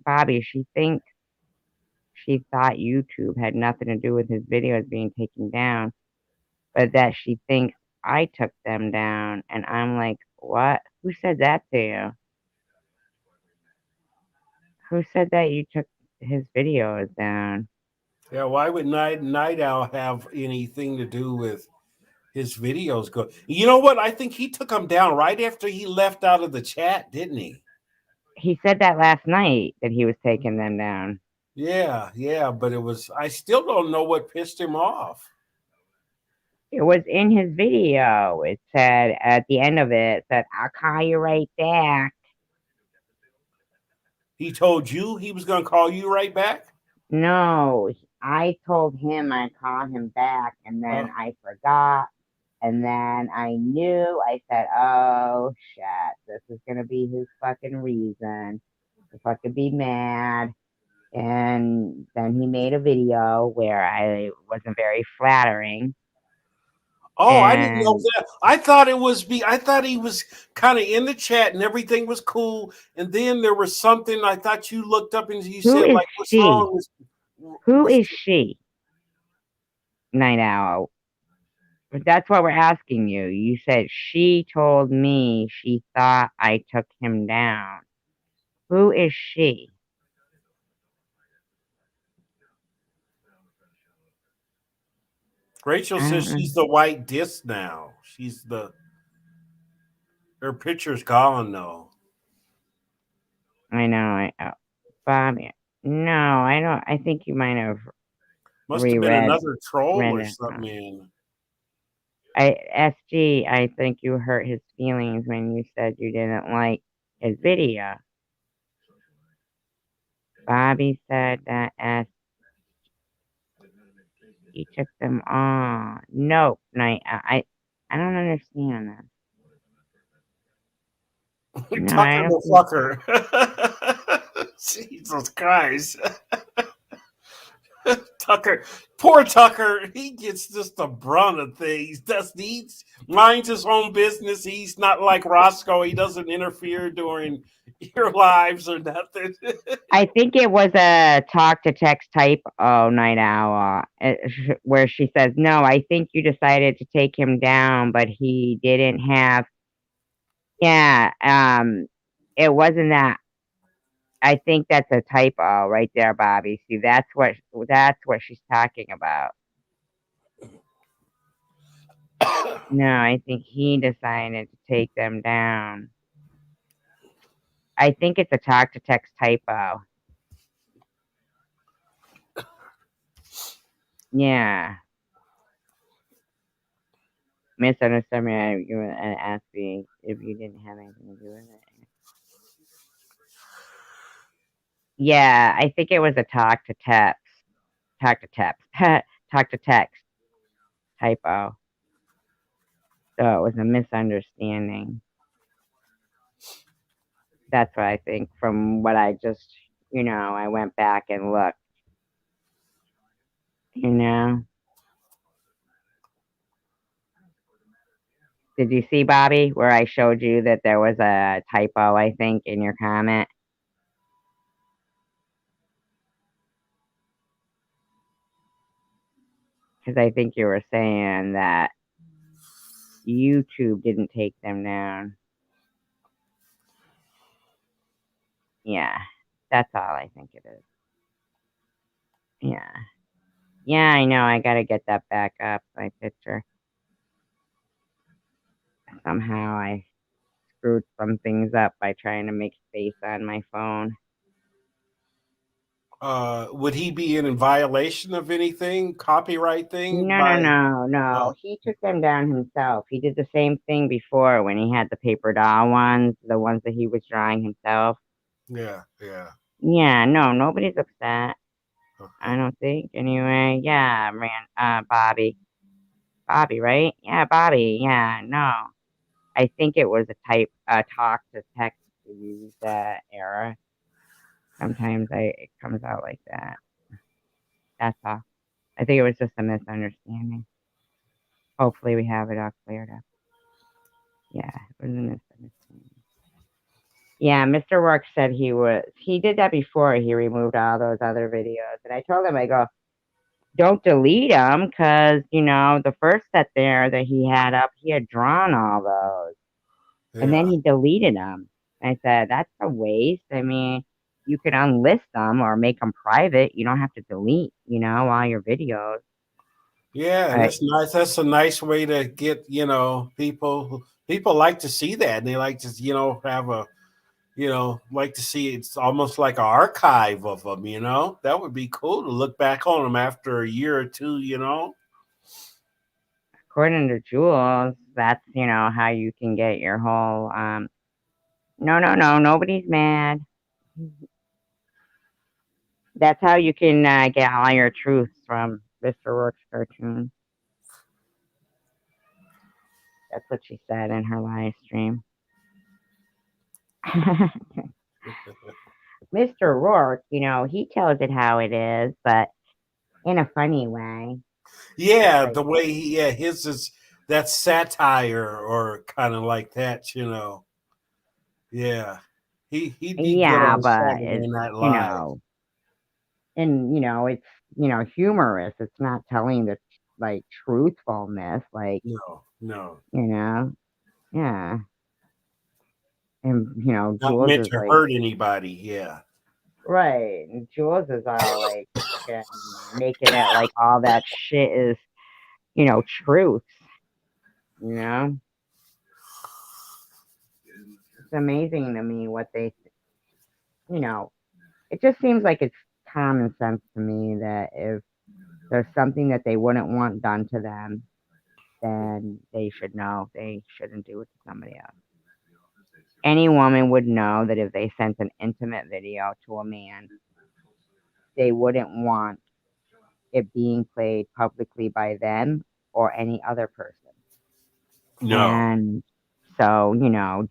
Bobby. She thought YouTube had nothing to do with his videos being taken down, but that she thinks I took them down, and I'm like, what? Who said that to you? Who said that you took his videos down? Yeah, why would Night Owl have anything to do with his videos? Go. You know what? I think he took them down right after he left out of the chat, didn't he? He said that last night that he was taking them down. Yeah, but I still don't know what pissed him off. It was in his video. It said at the end of it, I'll call you right back. He told you he was going to call you right back? No, I told him I'd call him back, and then I forgot. And then I knew, I said, oh shit, this is going to be his fucking reason to fucking be mad. And then he made a video where I wasn't very flattering. Oh, I didn't know And that. I thought he was kind of in the chat and everything was cool. And then there was something I thought you looked up and you who said, is like, what's she? wrong? Who is she? Night Owl. But that's what we're asking you. You said she told me she thought I took him down. Who is she? Rachel says she's the white disc now. Her picture's gone though. I know. Bobby. No, I don't. I think you might have Must have been reread another troll or it. something. SG, I think you hurt his feelings when you said you didn't like his video. Bobby said that he took them all. Nope. I don't understand this. No, Tucker I don't the think. fucker. Jesus Christ. Tucker, poor Tucker, he gets just the brunt of things. He minds his own business. He's not like Roscoe. He doesn't interfere during your lives or nothing. I think it was a talk to text type Night Owl where she says, no, I think you decided to take him down, but he didn't have. Yeah, it wasn't that. I think that's a typo right there, Bobby. See, that's what she's talking about. No, I think he decided to take them down. I think it's a talk to text typo. Yeah. Misunderstood me. You were asked me if you didn't have anything to do with it. Yeah, I think it was a talk to text. Talk to text. Talk to text typo. So it was a misunderstanding. That's what I think from what I just, I went back and looked, you know. Did you see, Bobby, where I showed you that there was a typo, I think, in your comment? Because I think you were saying that YouTube didn't take them down. Yeah, that's all I think it is. Yeah. Yeah, I know. I got to get that back up, my picture. Somehow I screwed some things up by trying to make space on my phone. Would he be in violation of anything, copyright thing? No. He took them down himself. He did the same thing before when he had the paper doll ones, the ones that he was drawing himself. Yeah, yeah. Yeah, no, nobody's upset. Okay. I don't think. Anyway, yeah, Bobby. Bobby, right? Yeah, Bobby. Yeah, no. I think it was a talk to text to use that error. Sometimes it comes out like that. That's all. I think it was just a misunderstanding. Hopefully we have it all cleared up. Yeah, it was a misunderstanding. Yeah, Mr. Work said he did that before. He removed all those other videos. And I told him, I go, don't delete them because, the first set there that he had up, he had drawn all those. Yeah. And then he deleted them. I said, that's a waste. I mean, you could unlist them or make them private. You don't have to delete, all your videos. Yeah, and that's nice. That's a nice way to get, people like to see that, and they like to, have a, like to see it's almost like an archive of them. That would be cool to look back on them after a year or two. According to Jules, that's, how you can get your whole, no, nobody's mad. That's how you can get all your truths from Mr. Works cartoon. That's what she said in her live stream. Mr. Rourke, he tells it how it is, but in a funny way. Yeah, Like, the way his is that satire or kind of like that. Yeah, he'd be good yeah, on but Saturday it's, Night Live. and it's, humorous. It's not telling the like truthfulness, like, No, yeah. And not Jules meant is to like, hurt anybody. Yeah. right, and Jules is all like making it like all that shit is, truths. It's amazing to me what they, it just seems like it's common sense to me that if there's something that they wouldn't want done to them, then they should know they shouldn't do it to somebody else. Any woman would know that if they sent an intimate video to a man, they wouldn't want it being played publicly by them or any other person. No. And so,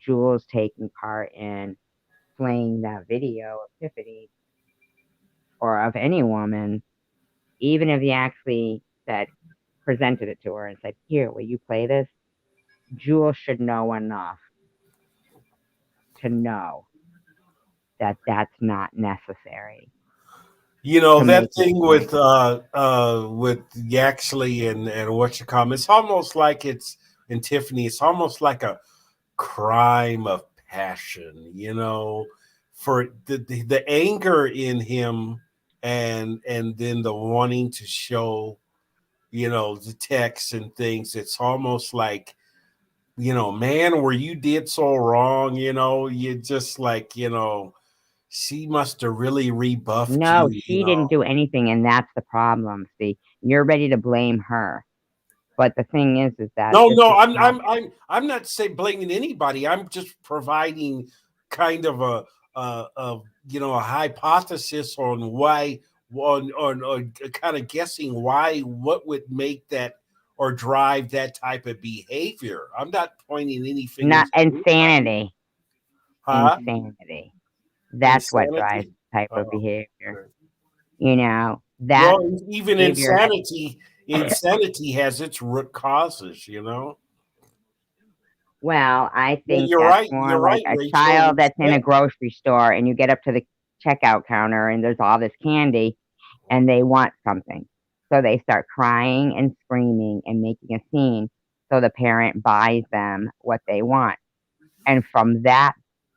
Jules taking part in playing that video of Tiffany or of any woman, even if he actually presented it to her and said, here, will you play this? Jules should know enough to know that that's not necessary. That thing with Yaxley and what you call it's almost like it's in Tiffany, it's almost like a crime of passion, for the anger in him and then the wanting to show, the text and things. It's almost like man, where you did so wrong, you just like, she must have really rebuffed No, you, she didn't do anything, and that's the problem. See, you're ready to blame her, but the thing is that No, this no, is how. I'm not saying blaming anybody. I'm just providing kind of a hypothesis on why, on kind of guessing why, what would make that or drive that type of behavior. I'm not pointing any Not fingers at anybody. insanity. Huh? Insanity. That's what drives Insanity. this type of Oh, behavior. okay. That Well, even behavior. insanity has its root causes. Well, I Yeah, think you're that's right. more You're like right, a Rachel. child that's in a grocery store and you get up to the checkout counter and there's all this candy and they want something. So they start crying and screaming and making a scene. So the parent buys them what they want. And from that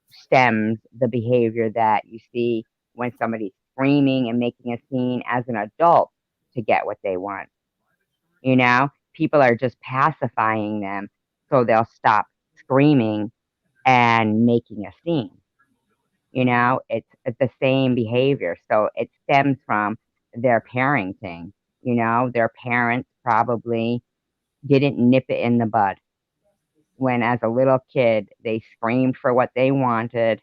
stems the behavior that you see when somebody's screaming and making a scene as an adult to get what they want. People are just pacifying them so they'll stop screaming and making a scene. It's the same behavior. So it stems from their parenting. Their parents probably didn't nip it in the bud when, as a little kid, they screamed for what they wanted.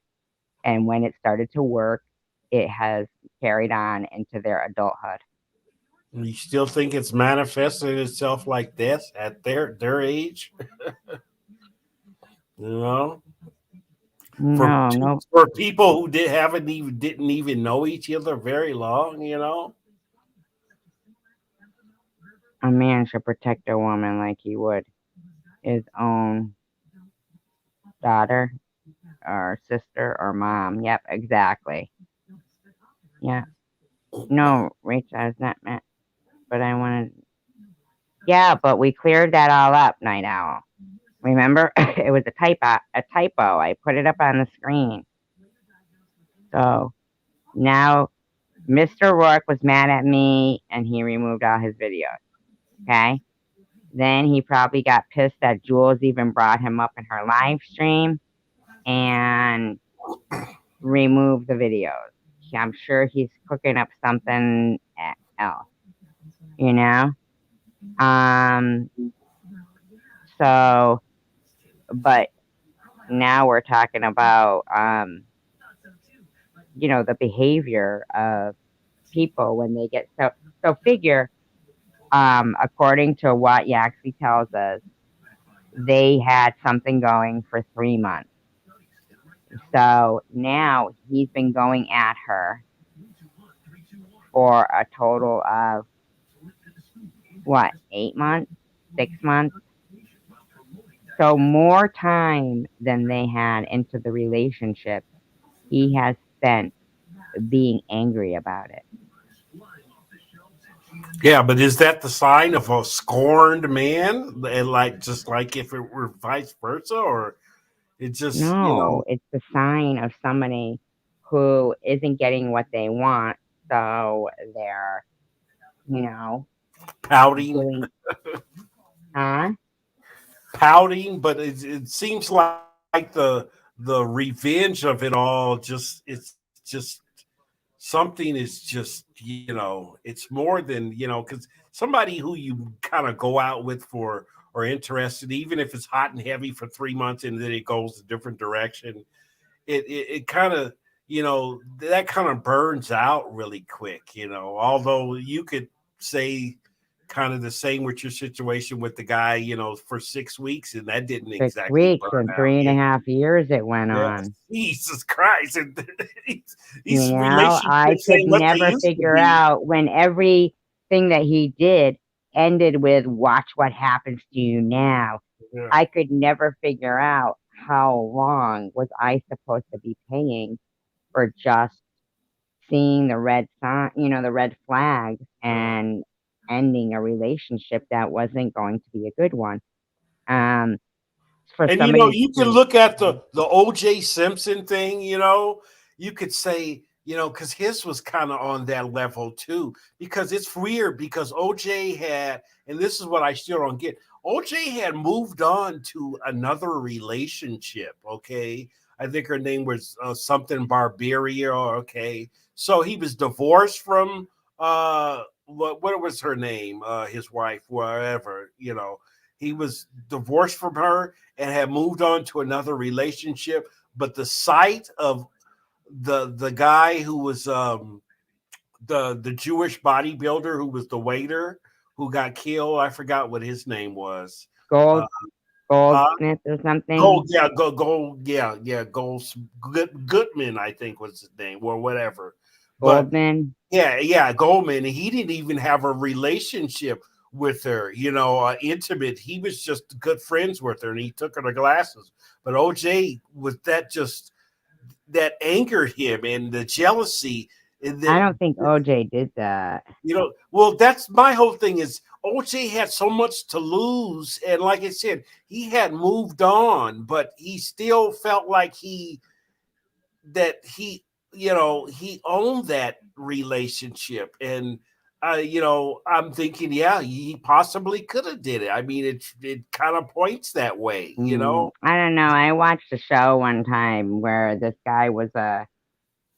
And when it started to work, it has carried on into their adulthood. You still think it's manifesting itself like this at their age? You know, for No, no, for people who didn't even know each other very long. a man should protect a woman like he would his own daughter or sister or mom. Yep, exactly. Yeah. No, Rachel, it's not meant. But I wanted. Yeah, but we cleared that all up, Night Owl. Remember, it was a typo. A typo. I put it up on the screen. So now Mr. Rourke was mad at me, and he removed all his videos. Okay. Then he probably got pissed that Jules even brought him up in her live stream and removed the videos. I'm sure he's cooking up something else, you know? Um, so, but now we're talking about, the behavior of people when they get so figure, according to what Yaxley tells us, they had something going for 3 months. So now he's been going at her for a total of what, 8 months, 6 months? So more time than they had into the relationship, he has spent being angry about it. Yeah, but is that the sign of a scorned man? And just like if it were vice versa, or it just No, it's the sign of somebody who isn't getting what they want, so they're, you know, pouting, doing, huh? pouting. But it seems like the revenge of it all. It's just something is just it's more than because somebody who you kind of go out with for or interested, even if it's hot and heavy for 3 months and then it goes a different direction, it kind of that kind of burns out really quick. Although you could say kind of the same with your situation with the guy for 6 weeks, and that didn't six exactly weeks burn and out. three and Yeah. a half years it went Yeah, on. Jesus Christ. And these I relationships could ain't what they never used to figure be. out when everything that he did ended with "watch what happens to you now." Yeah. I could never figure out how long was I supposed to be paying for just seeing the red sign, the red flags, and ending a relationship that wasn't going to be a good one. Um, for And somebody you can to, look at the OJ Simpson thing, you could say, because his was kind of on that level too. Because it's weird because OJ had, and this is what I still don't get. OJ had moved on to another relationship. Okay, I think her name was something Barbaria. Okay, so he was divorced from what was her name? His wife, whatever. He was divorced from her and had moved on to another relationship. But the sight of the guy who was the Jewish bodybuilder who was the waiter who got killed. I forgot what his name was. Uh, Gold huh? Goldsmith or something. Goodman, I think was his name or whatever. But Goldman. yeah, Goldman. He didn't even have a relationship with her, intimate. He was just good friends with her, and he took her to glasses. But OJ was that angered him, and the jealousy, and I that don't think OJ did that. well, that's my whole thing is OJ had so much to lose. And like I said, he had moved on, but he still felt like he owned that relationship. And, I'm thinking, yeah, he possibly could have did it. I mean, it kind of points that way. I don't know. I watched a show one time where this guy was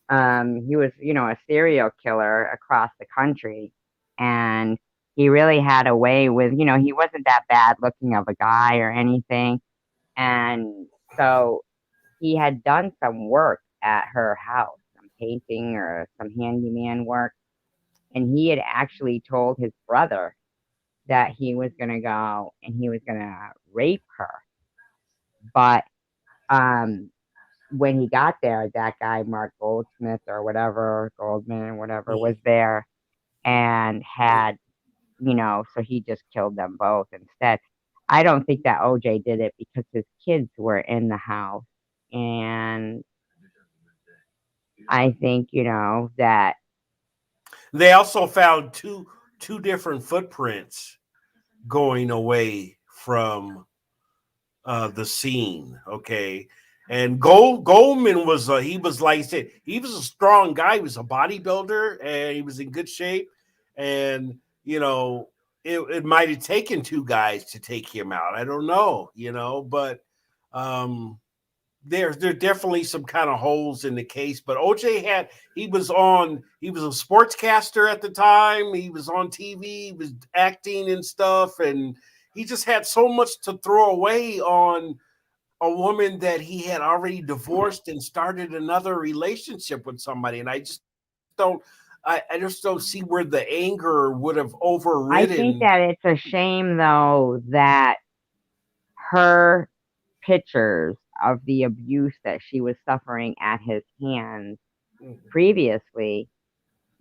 he was, a serial killer across the country, and he really had a way with, he wasn't that bad looking of a guy or anything. And so he had done some work at her house, some painting or some handyman work, and he had actually told his brother that he was going to go and he was going to rape her. But um when he got there, that guy, Mark Goldsmith or whatever, Goldman or whatever, was there and had, so he just killed them both instead. I don't think that OJ did it because his kids were in the house. And I think, that They also found two different footprints going away from the scene. Okay. And Goldman was he was, like I said, he was a strong guy. He was a bodybuilder and he was in good shape. And it might have taken two guys to take him out. I don't know, but um there definitely some kind of holes in the case. But OJ he was a sportscaster at the time. He was on TV, he was acting and stuff, and he just had so much to throw away on a woman that he had already divorced and started another relationship with somebody. And don't I just don't see where the anger would have I think overridden. that it's a shame though that her pictures of the abuse that she was suffering at his hands previously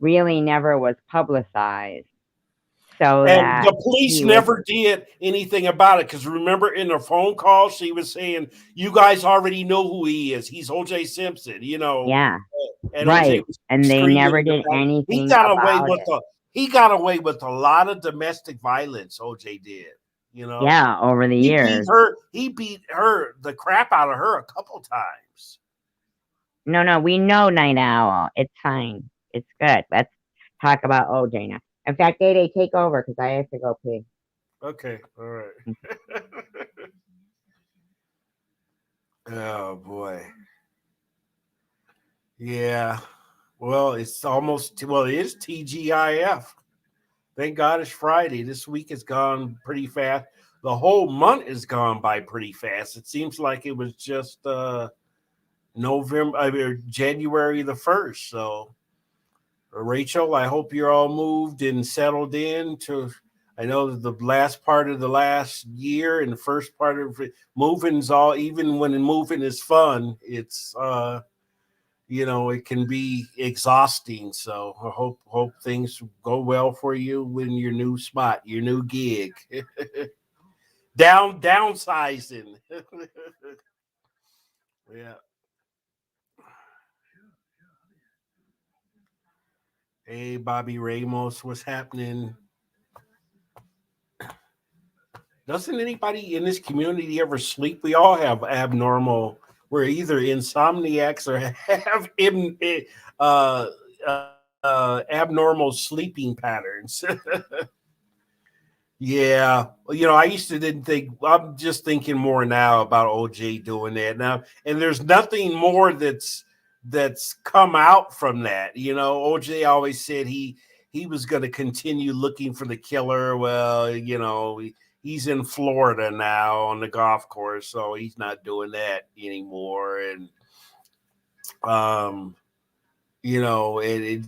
really never was publicized so And that the police he was, never did anything about it. Because remember, in a phone call, she was saying, "You guys already know who he is. He's O.J. Simpson." yeah, And O.J. right. was And they screaming never in the did back. He anything got away about with it. a lot of domestic violence. O.J. did. Yeah, over the He beat years. her. He beat her the crap out of her a couple times. No, we know Night Owl. It's fine. It's good. Let's talk about OJ now. In fact, Day take over because I have to go pee. Okay, all right. Oh boy. Yeah. Well, it is TGIF. Thank God it's Friday. This week has gone pretty fast. The whole month has gone by pretty fast. It seems like it was just January the 1st. So, Rachel, I hope you're all moved and settled in to. I know that the last part of the last year and the first part of moving's all. Even when moving is fun, it's it can be exhausting. So I hope things go well for you in your new spot, your new gig. Downsizing. Yeah. Hey, Bobby Ramos, what's happening? Doesn't anybody in this community ever sleep? We all have abnormal. We're either insomniacs or have abnormal sleeping patterns. Yeah, you know, I used to didn't think. I'm just thinking more now about OJ doing that now, and there's nothing more that's come out from that. You know, OJ always said he was going to continue looking for the killer. Well, you know, he's in Florida now on the golf course, so he's not doing that anymore. And um, you know, it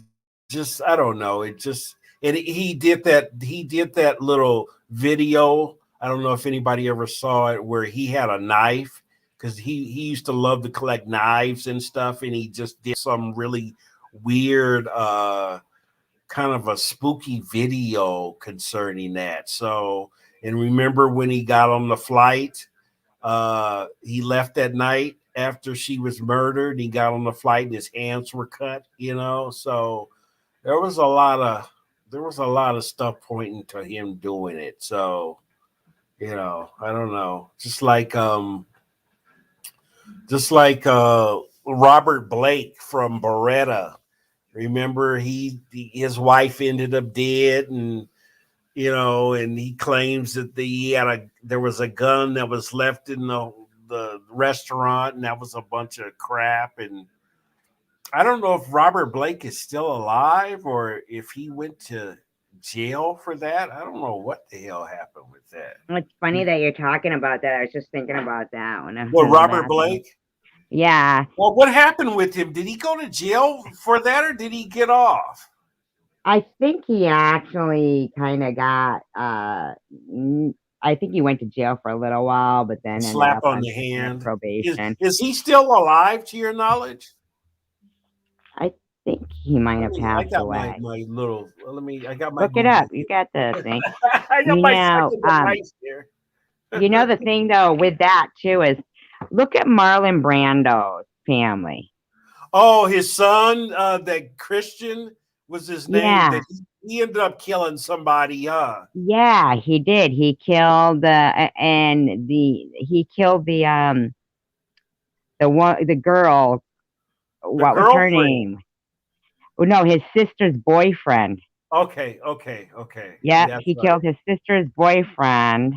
just I don't know. It just and he did that little video. I don't know if anybody ever saw it where he had a knife because he used to love to collect knives and stuff, and he just did some really weird kind of a spooky video concerning that. So and remember when he got on the flight, he left that night after she was murdered. He got on the flight and his hands were cut, you know. So there was a lot of stuff pointing to him doing it. So, you know, I don't know. Just like Robert Blake from Beretta. Remember his wife ended up dead, and you know, and he claims that there was a gun that was left in the restaurant, and that was a bunch of crap. And I don't know if Robert Blake is still alive or if he went to jail for that. I don't know what the hell happened with that. It's funny that you're talking about that. I was just thinking about that when I was Well, in the Robert bathroom. Blake. Yeah, Well, what happened with him? Did he go to jail for that, or did he get off? I think he actually kind of got. I think he went to jail for a little while, but then ended Slap up on on the some kind of hand. Is probation. is he still alive to your knowledge? I think he might have I passed got away. my little. I got my Look it Google. up. You got the thing. I got You my know, second device here. the thing though with that too is look at Marlon Brando's family. Oh, his son, that Christian was his name. Yeah, That he ended up killing somebody. yeah, he did. He killed he killed the girl. The What was her girlfriend. name? Oh, no, his sister's boyfriend. Okay. Yeah, Yeah, that's he right. killed his sister's boyfriend,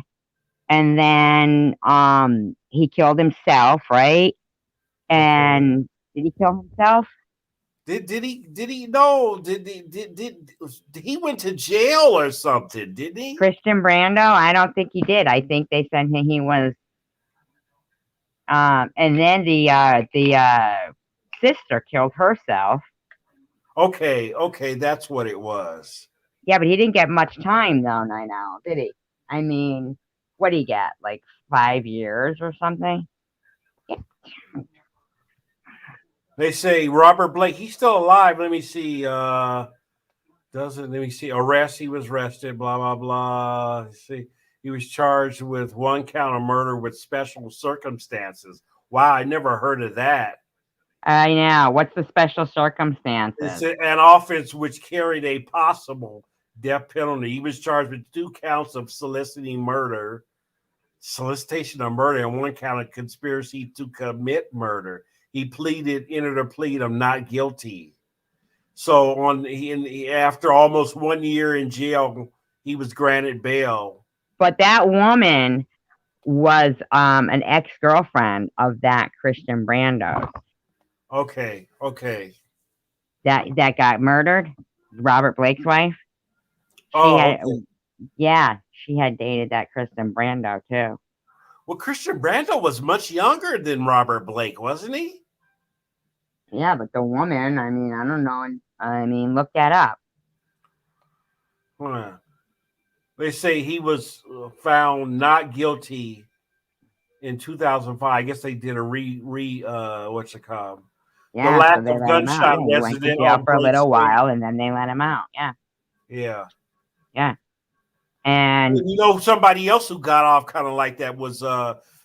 and then he killed himself, right? Okay. And did he kill himself? Did he no did he went to jail or something? Didn't he? Christian Brando? I don't think he did. I think they said he was. And then the sister killed herself. Okay, that's what it was. Yeah, but he didn't get much time though, I know, did he? I mean, what did he get? Like 5 years or something? Yeah. They say Robert Blake, he's still alive. Let me see. Doesn't let me see. Arrest. He was arrested. Blah blah blah. Let's see, he was charged with one count of murder with special circumstances. Wow, I never heard of that. I know. What's the special It's circumstances? an offense which carried a possible death penalty. He was charged with 2 counts of solicitation of murder, and 1 count of conspiracy to commit murder. He entered a plea of not guilty. So after almost 1 year in jail, he was granted bail. But that woman was an ex-girlfriend of that Christian Brando Okay. that got murdered, Robert Blake's wife. She Oh, had okay. Yeah, she had dated that Christian Brando too. Well, Christian Brando was much younger than Robert Blake, wasn't he? Yeah, but the woman, I mean, I don't know. I mean, look that up. Huh. They say he was found not guilty in 2005. I guess they did a what's it called? The Yeah, lack so they of let him out. gunshot Yeah, he went to resident jail on for a Blake's little face. while and then they let him out. Yeah, Yeah. yeah. And You know, somebody else who got off kind of like that was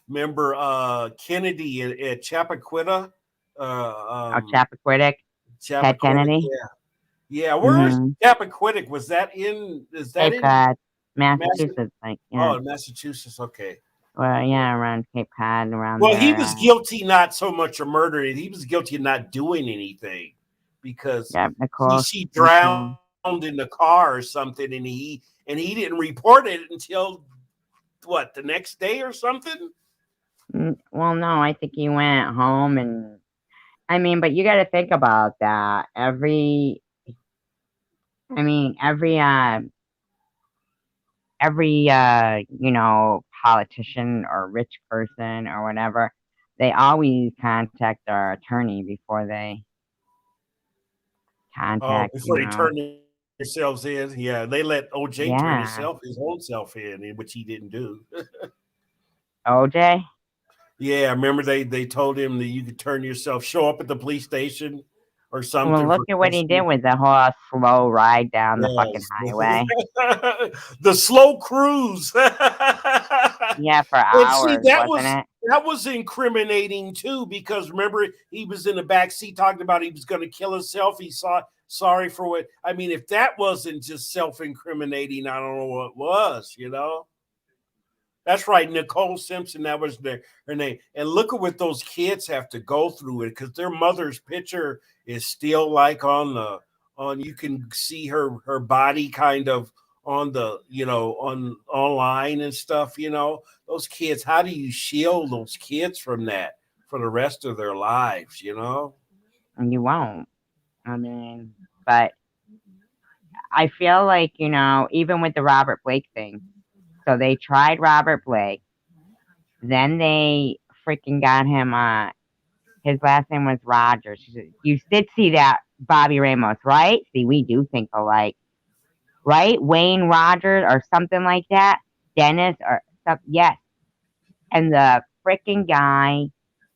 remember Kennedy at Chappaquiddick. Chappaquiddick, Ted Chappaquiddick, Kennedy, yeah. Yeah, where is mm-hmm. Chappaquiddick? Is that Cape in Cod, Massachusetts? Massachusetts. Like, yeah. Oh, in Massachusetts, okay. Well, yeah, around Cape Cod, around Well, he there. was guilty not so much of murder, he was guilty of not doing anything because Yeah, Nicole. she drowned Nicole. in the car or something, and and he didn't report it until what, the next day or something. Well, no, I think he went home, and I mean, but you got to think about that. Every politician or rich person or whatever, they always contact their attorney before they Oh, contact, before they turn themselves in. Yeah, they let OJ turn yeah, his own self in, which he didn't do. OJ. Yeah, remember they told him that you could turn yourself, show up at the police station or Well, something look for at what he did custody. with the whole slow ride down the fucking Yes. highway. The slow cruise. Yeah, for And see, hours, wasn't it? that was incriminating too, because remember he was in the back seat talking about he was going to kill himself. He saw sorry for what I mean. If that wasn't just self-incriminating, I don't know what was. That's right, Nicole Simpson. That was her name. And look at what those kids have to go through it, because their mother's picture is still like on. You can see her body kind of on the on online and stuff. Those kids. How do you shield those kids from that for the rest of their lives? And you won't. I mean, but I feel like, even with the Robert Blake thing, so they tried Robert Blake, then they freaking got him, his last name was Rogers. You did see that, Bobby Ramos, right? See, we do think alike, right? Wayne Rogers or something like that. Dennis or stuff. Yes. And the freaking guy,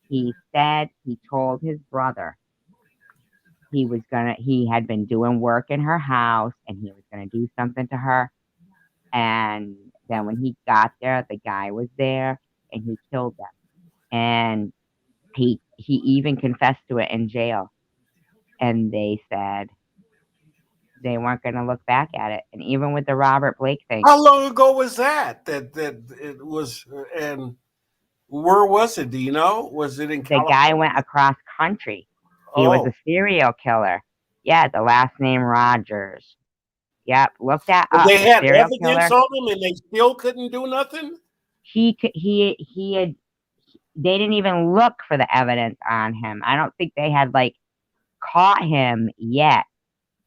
he said he told his brother he had been doing work in her house and he was gonna do something to her. And then when he got there, the guy was there and he killed them. And he even confessed to it in jail. And they said they weren't going to look back at it. And even with the Robert Blake thing, How long ago was that? That it was, and where was it? Do you know? Was it in the guy California? went across country. He was a Oh, serial killer. Yeah, the last name Rogers. Yep, look that but up. they The had serial evidence killer. on him, and they still couldn't do nothing. He had. They didn't even look for the evidence on him. I don't think they had caught him yet.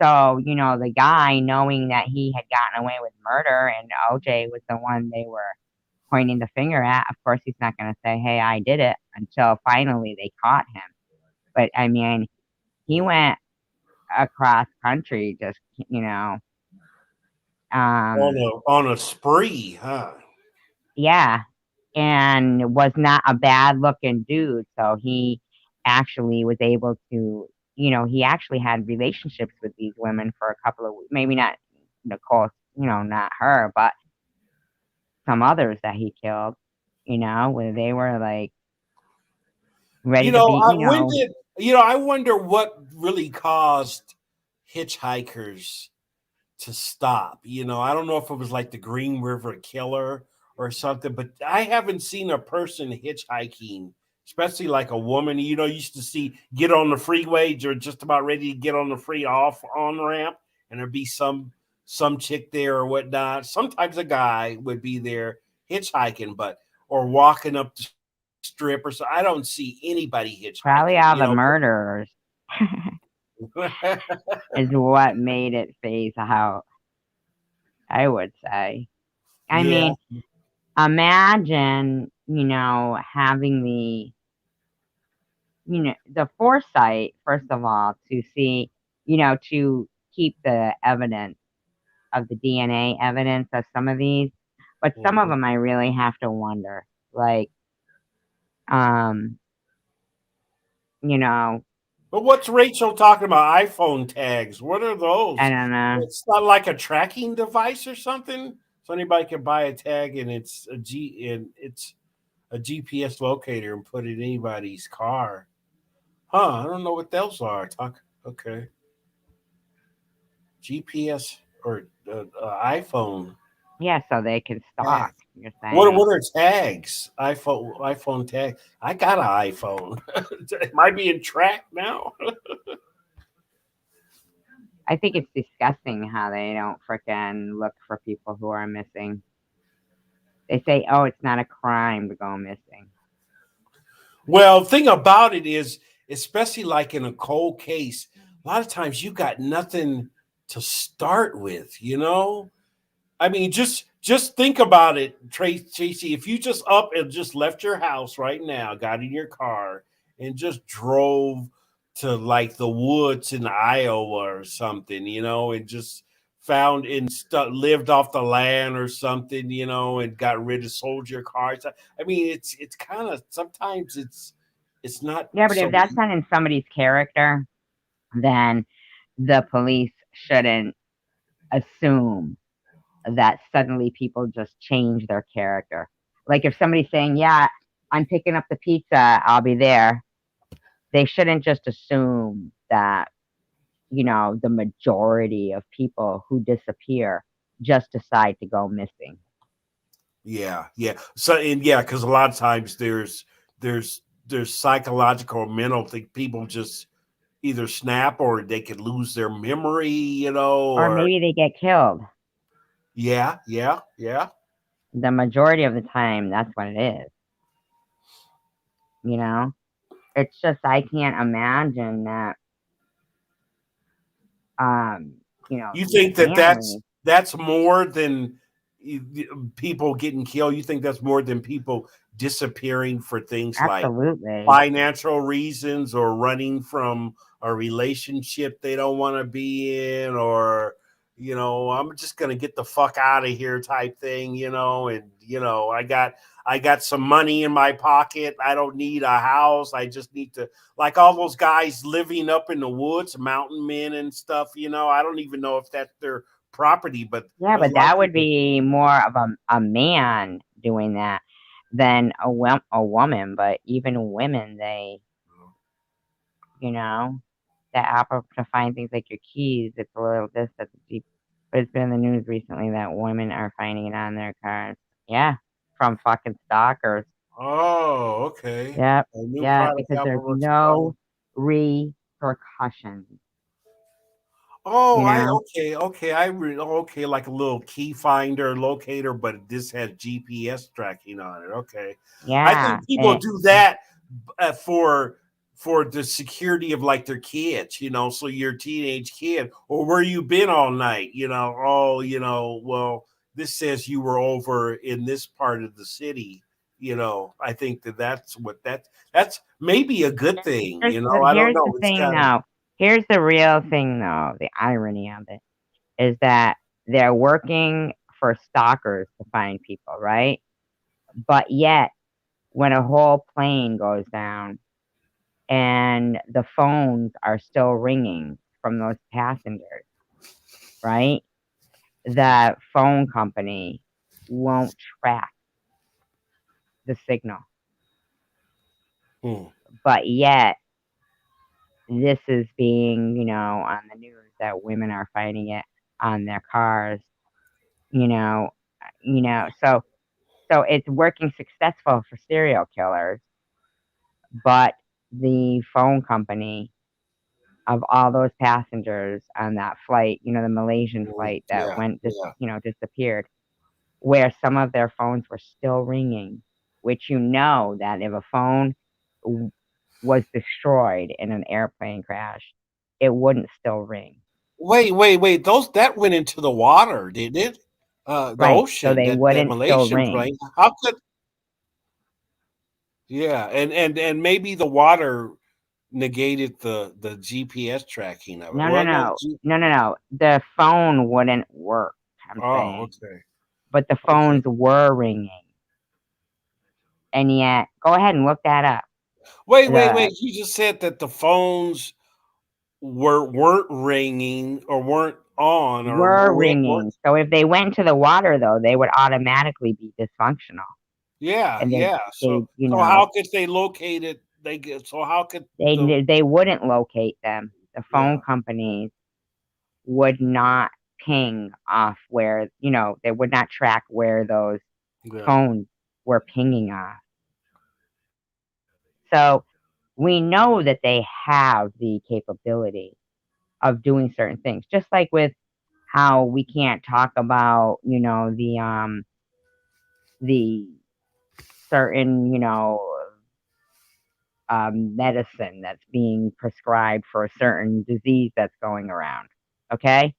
So, the guy, knowing that he had gotten away with murder and OJ was the one they were pointing the finger at, of course, he's not going to say, hey, I did it, until finally they caught him. But, I mean, he went across country just, um, On a spree, huh? yeah, and was not a bad looking dude. So he actually was able to, he actually had relationships with these women for a couple of weeks. Maybe not Nicole, not her, but some others that he killed, where they were ready to be, I wonder what really caused hitchhikers to stop. I don't know if it was like the Green River Killer or something, but I haven't seen a person hitchhiking, especially like a woman. Used to see get on the freeway, you're just about ready to get on the free off on ramp, and there'd be some chick there or whatnot. Sometimes a guy would be there hitchhiking, or walking up the strip or so. I don't see anybody probably hitchhiking. all the murderers is what made it phase out, I would say. I Yeah. mean, imagine, having the foresight, first of all, to see, to keep the evidence of the DNA evidence of some of these. But some of Mhm. them I really have to wonder, um, you know, But what's Rachel talking about? iPhone tags. What are I those? don't know. It's not like a tracking device or something. So anybody can buy a tag, and it's a GPS locator and put it in anybody's car. Huh? I don't know what those are. Talk. Okay. GPS or iPhone Yeah, so they can tag. stalk, you're What saying. are tags? iPhone tag. I got an iPhone. Am I being tracked now? I think it's disgusting how they don't frickin' look for people who are missing. They say, oh, it's not a crime to go missing. Well, thing about it is, especially like in a cold case, a lot of times you got nothing to start with, you know? I mean, just think about it, Tracy. If you just up and just left your house right now, got in your car, and just drove to like the woods in Iowa or something, you know, and just found and lived off the land or something, you know, and got rid of sold your cars. I mean, it's kind of sometimes it's not Yeah, but if so that's not in somebody's character, then the police shouldn't assume that suddenly people just change their character. Like if somebody's saying, yeah, I'm picking up the pizza, I'll be there, they shouldn't just assume that, the majority of people who disappear just decide to go missing. yeah, yeah. So and yeah, because a lot of times there's there's psychological or mental thing. People just either snap or they could lose their memory, you know, Or or maybe they get killed. yeah, yeah, yeah. The majority of the time, that's what it is, you know? It's just, I can't imagine that, um, You these think that families. that's more than people getting killed? You think that's more than people disappearing for things like Absolutely. financial reasons or running from a relationship they don't want to be in, or I'm just gonna get the fuck out of here type thing, and I got some money in my pocket. I don't need a house. I just need to, like all those guys living up in the woods, mountain men and stuff, I don't even know if that's their property, but Yeah, a but lot of that would people. be more of a man doing that than a woman. But even women, you know, the app to find things like your keys, it's a little this, that's deep. But it's been in the news recently that women are finding it on their cars. Yeah, from fucking stalkers. Oh, okay. Yep, A new yeah, product because there's Apple works no well. repercussions, Oh, you know? okay. Okay, like a little key finder locator, but this has GPS tracking on it. Okay, I Yeah, think people do that for the security of like their kids, So your teenage kid, or where you been all night, Oh, well, this says you were over in this part of the city. I think that's maybe a good thing. I don't here's the know. It's thing kind of. though. Here's the real thing though. The irony of it is that they're working for stalkers to find people, right? But yet, when a whole plane goes down and the phones are still ringing from those passengers, right? The phone company won't track the signal. Hmm. But yet, this is being, on the news that women are finding it on their cars, you know, so it's working successful for serial killers, but the phone company of all those passengers on that flight, the Malaysian flight that Yeah, went yeah. disappeared, where some of their phones were still ringing, which that if a phone w- was destroyed in an airplane crash, it wouldn't still ring. Wait. Those that went into the water, didn't it? The Right. So ocean. they That wouldn't still Malaysian ring. plane. How could? Yeah, and maybe the water negated the GPS tracking of it. No, no, Well, no. no. No, no, no. The phone wouldn't work, I'm Oh, saying. okay, But the okay. phones were ringing. And yet, go ahead and look that up. Wait. The You just said that the phones weren't ringing or weren't on or were weren't. ringing. So if they went into the water, though, they would automatically be dysfunctional. Yeah, And yeah. they, So how could they locate it? So how could the they wouldn't locate them. The phone yeah companies would not ping off where, they would not track where those yeah. phones were pinging off. So we know that they have the capability of doing certain things. Just like with how we can't talk about, the certain, medicine that's being prescribed for a certain disease that's going around. Okay,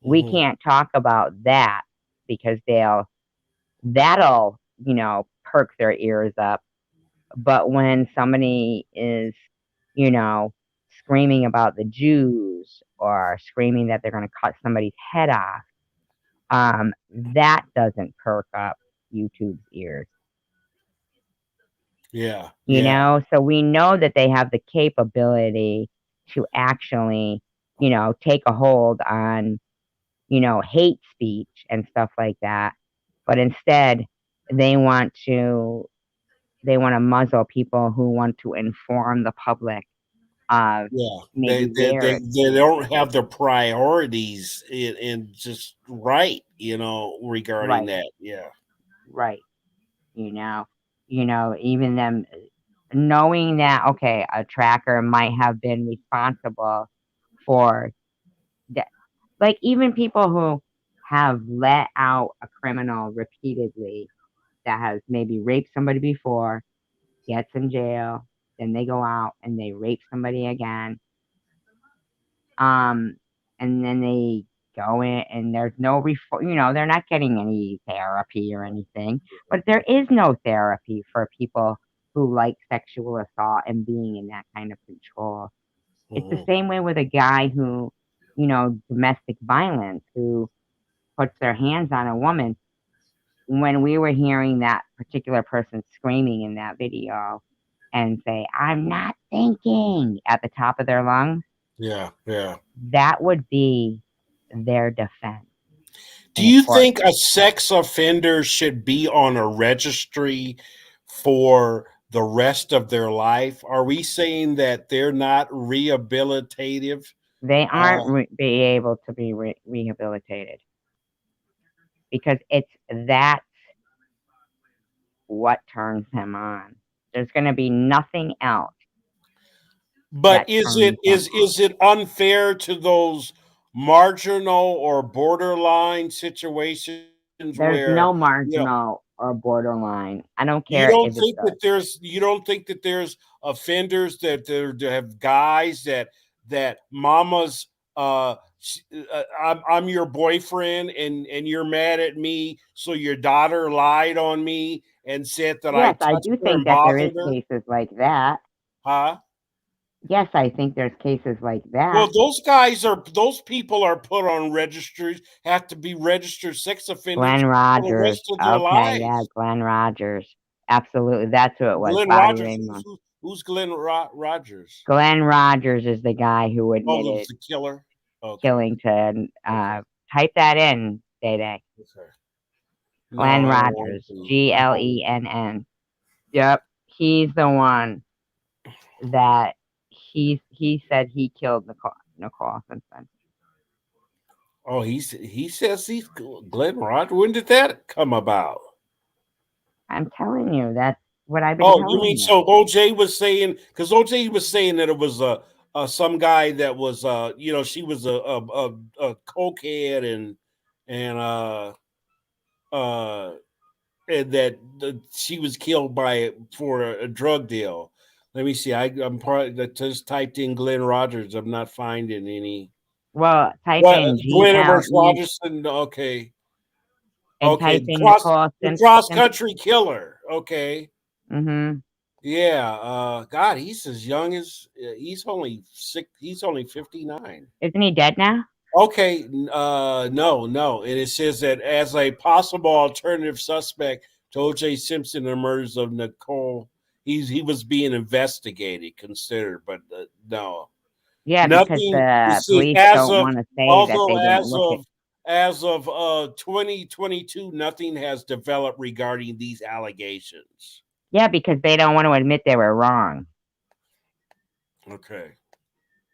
we Mhm. can't talk about that because that'll perk their ears up. But when somebody is, you know, screaming about the Jews or screaming that they're going to cut somebody's head off, that doesn't perk up YouTube's ears. Yeah, yeah, So we know that they have the capability to actually, take a hold on, hate speech and stuff like that. But instead, they want to muzzle people who want to inform the public of yeah. They maybe they their they, they don't experiences. have the priorities in just right, regarding Right, that. Yeah, right. You know, even them knowing that, okay, a tracker might have been responsible for that. Like, even people who have let out a criminal repeatedly that has maybe raped somebody before, gets in jail, then they go out and they rape somebody again. Um, and then they go in and there's no they're not getting any therapy or anything. But there is no therapy for people who like sexual assault and being in that kind of control. It's the hmm, same way with a guy who, domestic violence, who puts their hands on a woman. When we were hearing that particular person screaming in that video and say, "I'm not thinking" at the top of their lungs, yeah, yeah. that would be their defense Do in a you court. think a sex offender should be on a registry for the rest of their life? Are we saying that they're not rehabilitative? They Uh, aren't be able to be rehabilitated because that's what turns him on. There's going to be nothing else but that turns him on. is it unfair to those marginal or borderline situations There's where no marginal or borderline. I don't care if it's a you don't think that there's offenders that have guys that mamas I'm your boyfriend and you're mad at me, so your daughter lied on me and said that I yes, I touched do her think and that there is bothered her? cases like that. Huh? Yes, I think there's cases like Well, that. those people are put on registries, have to be registered sex Glenn offenders for the Rogers. rest of their Okay, yeah, lives. Glenn Rogers. Absolutely. That's who it was. Glenn Bobby Rogers, Raymond. who's Glenn Rogers? Glenn Rogers is the guy who Oh, it was admitted the killer. Okay, Killington. okay, Type that in, Day Day. okay. Glenn No, I don't want Rogers. to. I'm holding. Glenn. Yep. He's the one that he said he killed Nicole Simpson. Oh, he says he's Glenn Rogers. When did that come about? I'm telling you, that's what I've been Oh, you telling mean you. so OJ was saying, because OJ was saying that it was some guy that was she was a cokehead and uh and that she was killed for a drug deal. Let me see. I'm probably that just typed in Glenn Rogers. I'm not finding any. Well, type What in Glenn versus GLE Rogerson? Okay, and okay. type in Nicole The Simpson. cross country killer. Okay, Mm-hmm. yeah. God, he's as young as he's only six. He's only 59. Isn't he dead now? Okay, no, no. And it says that as a possible alternative suspect to O.J. Simpson and the murders of Nicole, he was being investigated, considered, but no, Yeah, because nothing. It the says police don't want to say that they didn't look at. as of 2022, nothing has developed regarding these allegations. Yeah, because they don't want to admit they were wrong. Okay.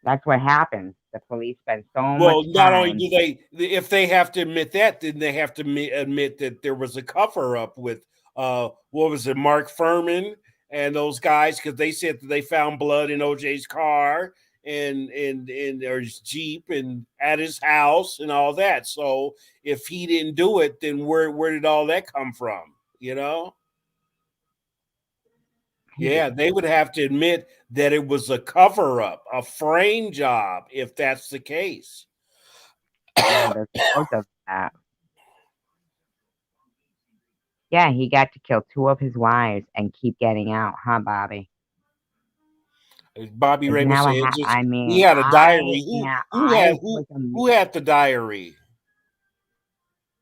That's what happens. The police spend so much Well, not only time. do if they have to admit that, then they have to admit that there was a cover up with what was it, Mark Furman and those guys, because they said that they found blood in OJ's car and there's Jeep and at his house and all that. So if he didn't do it, then where did all that come from? You know? He just, Yeah, they would have to admit that it was a cover up, a frame job, if that's the case. yeah, there's loads of that. Yeah, he got to kill 2 of his wives and keep getting out, huh, Bobby? As Bobby Isn't Raymond that said, what it happened? just I he mean, had a diary. I was Who had the diary?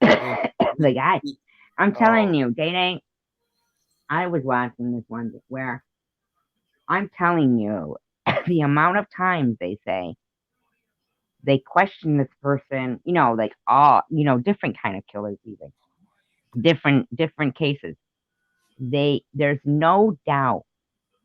And the guy. I'm telling oh, you, dating. I was watching this one where I'm telling you the amount of times they say they question this person, like all, different kind of killers, even different cases. There's no doubt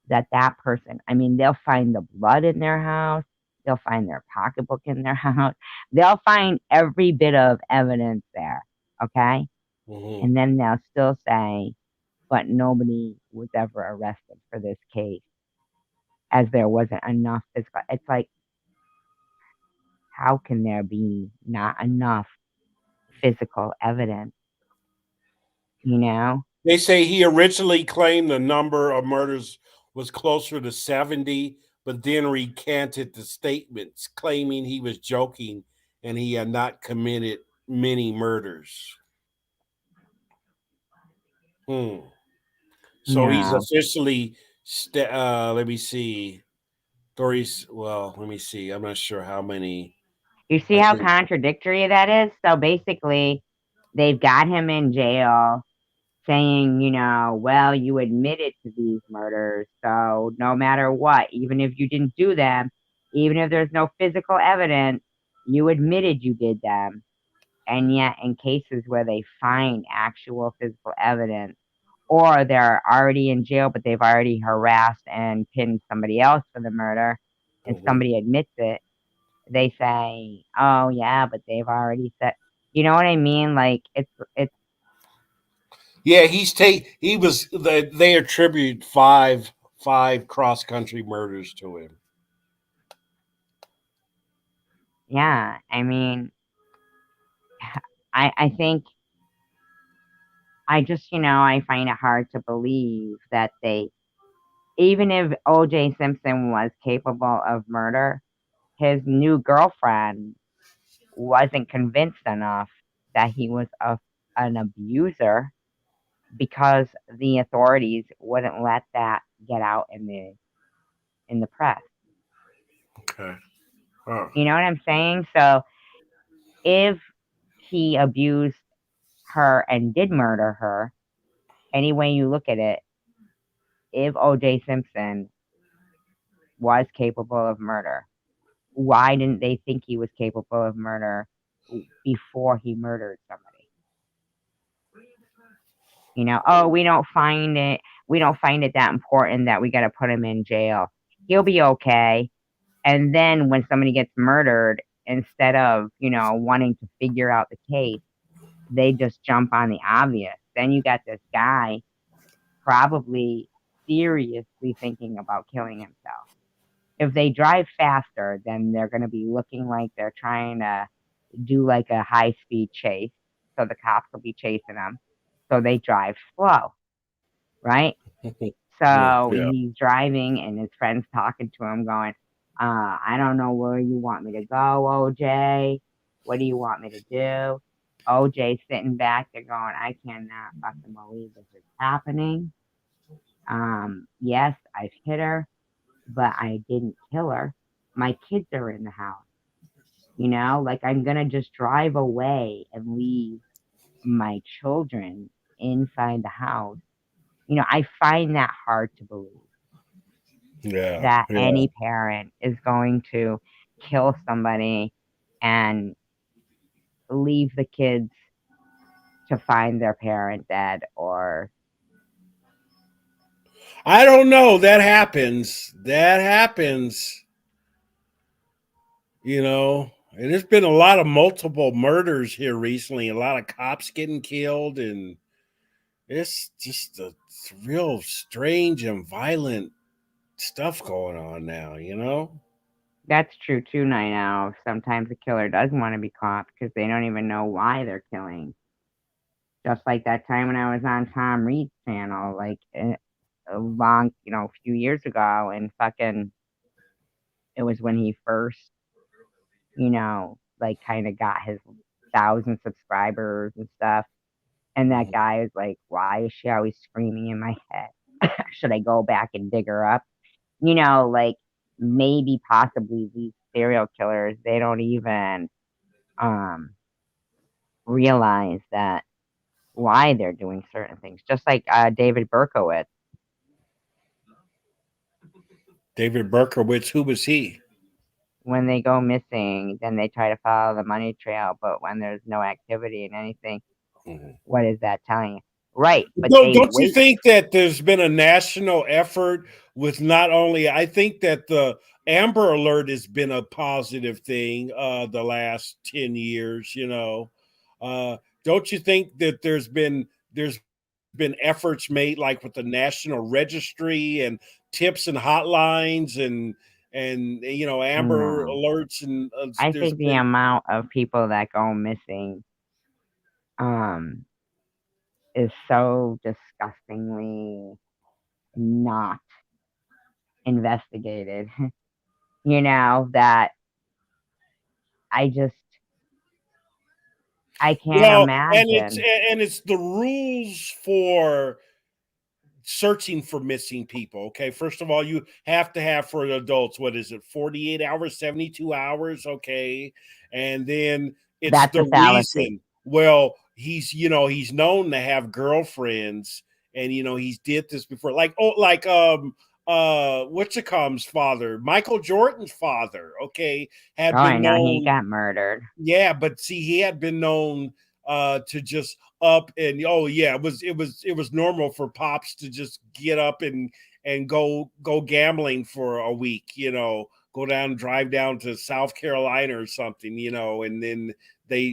that person, I mean, they'll find the blood in their house, they'll find their pocketbook in their house, they'll find every bit of evidence there, okay? mhm. And then they'll still say, but nobody was ever arrested for this case as there wasn't enough physical. It's like, how can there be not enough physical evidence, you know? They say he originally claimed the number of murders was closer to 70, but then recanted the statements, claiming he was joking and he had not committed many murders. Hmm. So he's No. officially, let me see, 30. Well, let me see. I'm not sure how many. You see I how think. contradictory that is? So basically, they've got him in jail saying, well, you admitted to these murders. So no matter what, even if you didn't do them, even if there's no physical evidence, you admitted you did them. And yet, in cases where they find actual physical evidence, or they're already in jail, but they've already harassed and pinned somebody else for the murder, and Mhm. somebody admits it, they say, "Oh yeah, but they've already said." You know what I mean? Like it's Yeah, he was. They attribute five cross country murders to him. yeah. I mean, I think I just I find it hard to believe that they, even if O.J. Simpson was capable of murder, his new girlfriend wasn't convinced enough that he was an abuser because the authorities wouldn't let that get out in the press. Okay. Huh. You know what I'm saying? So if he abused her and did murder her, any way you look at it, if O.J. Simpson was capable of murder, why didn't they think he was capable of murder before he murdered somebody? Oh, we don't find it that important that we got to put him in jail. He'll be okay. And then when somebody gets murdered, instead of, wanting to figure out the case, they just jump on the obvious. Then you got this guy probably seriously thinking about killing himself. If they drive faster, then they're going to be looking like they're trying to do like a high speed chase. So the cops will be chasing them. So they drive slow, right? So Yeah. he's driving and his friend's talking to him, going, I don't know where you want me to go, OJ. What do you want me to do? OJ's sitting back there going, I cannot fucking believe this is happening. Yes, I've hit her, but I didn't kill her. My kids are in the house. Like I'm gonna just drive away and leave my children inside the house. I find that hard to believe Yeah. that Yeah. any parent is going to kill somebody and leave the kids to find their parent dead or I don't know. That happens. That happens. And there's been a lot of multiple murders here recently. A lot of cops getting killed, and it's just a real strange and violent stuff going on now. That's true too. I know sometimes a killer does want to be caught because they don't even know why they're killing. Just like that time when I was on Tom Reed's channel, like a long, few years ago, and fucking, it was when he first, like kind of got his 1,000 subscribers and stuff. And that guy is like, why is she always screaming in my head? Should I go back and dig her up? Like maybe possibly these serial killers, they don't even um realize that why they're doing certain things. Just like David Berkowitz. David Berkowitz, who was he? When they go missing, then they try to follow the money trail, but when there's no activity and anything, what is that telling you? Right, but No, they don't you wait. think that there's been a national effort with not only, I think that the Amber Alert has been a positive thing the last 10 years, don't you think that there's been efforts made like with the National Registry and tips and hotlines and Amber No, Alerts and I there's think the been amount of people that go missing um is so disgustingly not investigated. That I just I can't well, imagine. and it's the rules for searching for missing people. Okay, first of all, you have to have for adults, what is it, 48 hours, 72 hours? Okay, and then it's That's the a fallacy. reason. Well, he's known to have girlfriends, and he's did this before, like what's it comes father, Michael Jordan's father, okay, Oh, had I been know he known. got murdered. Yeah, but see, he had been known to just up and oh yeah, it was normal for pops to just get up and go gambling for a week, go down, drive down to South Carolina or something, and then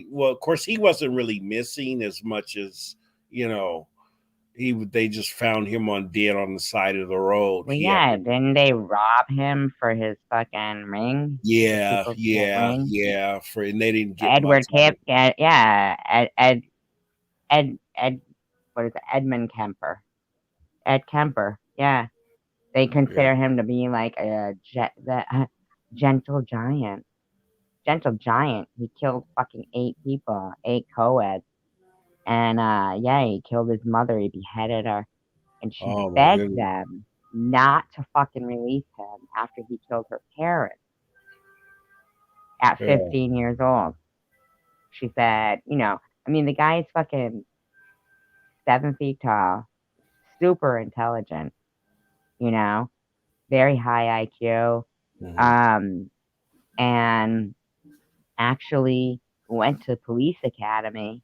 well, of course, he wasn't really missing as much as they just found him on dead on the side of the road. Well, He had yeah, been. didn't they rob him for his fucking ring? The Yeah, people's yeah, ring? yeah. And they didn't get much Edward out Kemp, of yeah, Ed, what is it? Edmund Kemper. Ed Kemper, yeah. They it. Yeah. consider him to be like the gentle giant. Gentle giant. He killed fucking 8 people, 8 co-eds. And yeah, he killed his mother. He beheaded her. And she Oh my begged goodness. them not to fucking release him after he killed her parents at Yeah. 15 years old. She said, I mean, the guy is fucking 7 feet tall, super intelligent, you know, very high IQ, Mhm. um, and actually went to police academy.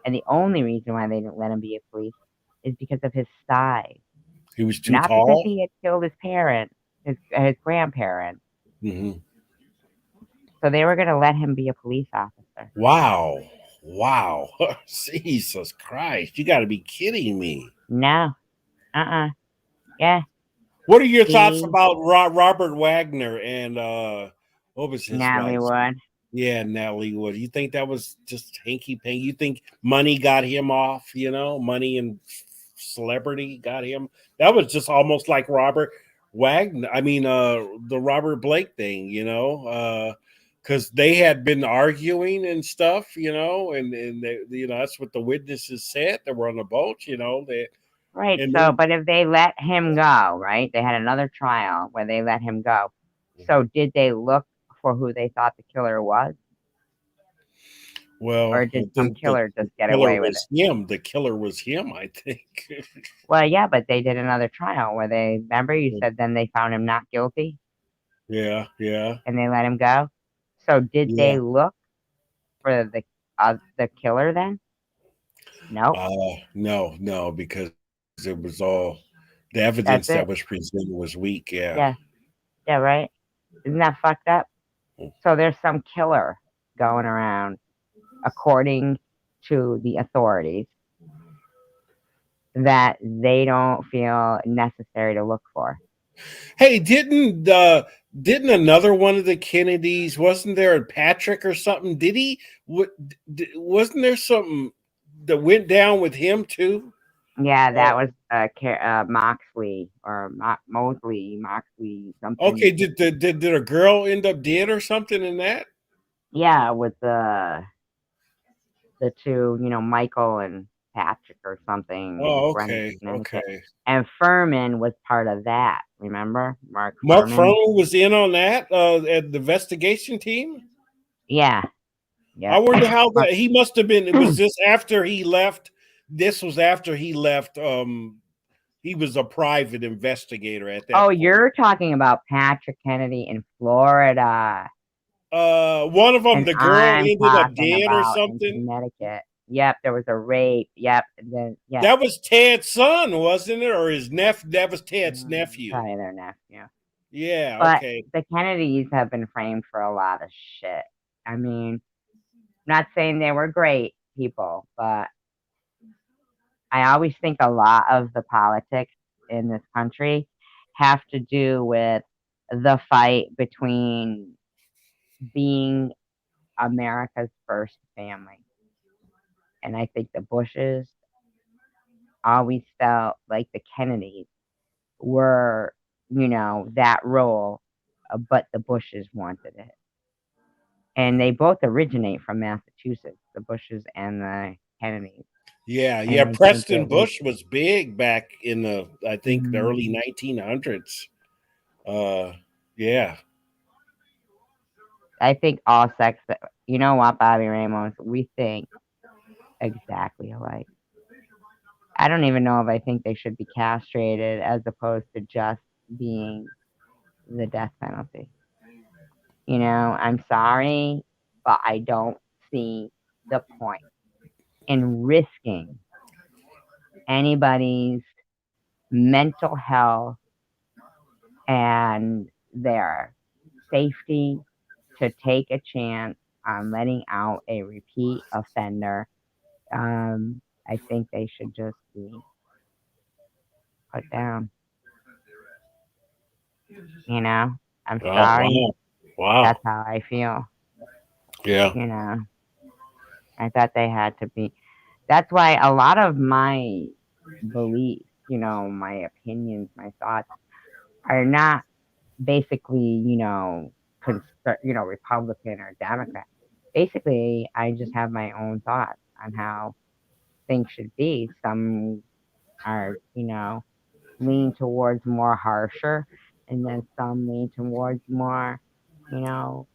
And the only reason why they didn't let him be a police is because of his size, He was too not because tall. he had killed his parents, his grandparents. Hmm. So they were going to let him be a police officer. Wow. Wow. Jesus Christ. You got to be kidding me. No, yeah, What are your thoughts he, about Robert Wagner and what was his Natalie wife's name? Wood. Yeah, Natalie Wood. You think that was just hanky panky? You think money got him off? Money and celebrity got him. That was just almost like Robert Wagner. I mean, the Robert Blake thing. Because they had been arguing and stuff. And they, that's what the witnesses said. They were on the boat. That Right. and So, then. but if they let him go, right? They had another trial where they let him go. So, did they look for who they thought the killer was, Well, or I did some think the killer just get killer away with was it? him. The killer was him, I think. Well, yeah, but they did another trial where they remember you said then they found him not guilty Yeah, yeah, and they let him go. So, did yeah. they look for the killer then? Nope. No, no, because it was all the evidence That's that it. was presented was weak. Yeah. Yeah. Yeah. Right. Isn't that fucked up? So there's some killer going around, according to the authorities, that they don't feel necessary to look for. Hey, didn't another one of the Kennedys, wasn't there a Patrick or something? Did he? What wasn't there something that went down with him too? Yeah, that was Moxley or Moxley something. Okay, did a girl end up dead or something in that? Yeah, with the two, Michael and Patrick or something in Oh, Brendan, okay, Connecticut. okay. And Furman was part of that. Remember, Mark Mark Furman? Furman was in on that at the investigation team. Yeah, I yeah. wonder how Mark- that he must have been. Was this after he left? This was after he left. He was a private investigator at oh, that point. you're talking about Patrick Kennedy in Florida, One of them, and the girl I'm ended up talking dead or about in something. Connecticut. Yep, there was a rape. Yep, and then yeah, That was Ted's son, wasn't it, or his nephew? That was Ted's nephew. probably their nephew. Yeah. But Okay. the Kennedys have been framed for a lot of shit. I mean, not saying they were great people, but I always think a lot of the politics in this country have to do with the fight between being America's first family. And I think the Bushes always felt like the Kennedys were, that role, but the Bushes wanted it. And they both originate from Massachusetts, the Bushes and the Kennedys. Yeah. And Yeah. I think Preston it was, Bush was big back in I think, the early mm, 1900s. Uh, yeah. I think all sex, you know what, Bobby Ramos, we think exactly alike. I don't even know if I think they should be castrated as opposed to just being the death penalty. I'm sorry, but I don't see the point in risking anybody's mental health and their safety to take a chance on letting out a repeat offender. I think they should just be put down. I'm Oh, sorry. wow. Wow. That's how I feel. Yeah. You know, I thought they had to be. That's why a lot of my beliefs, my opinions, my thoughts are not basically, Republican or Democrat. Basically, I just have my own thoughts on how things should be. Some are, lean towards more harsher, and then some lean towards more, you know,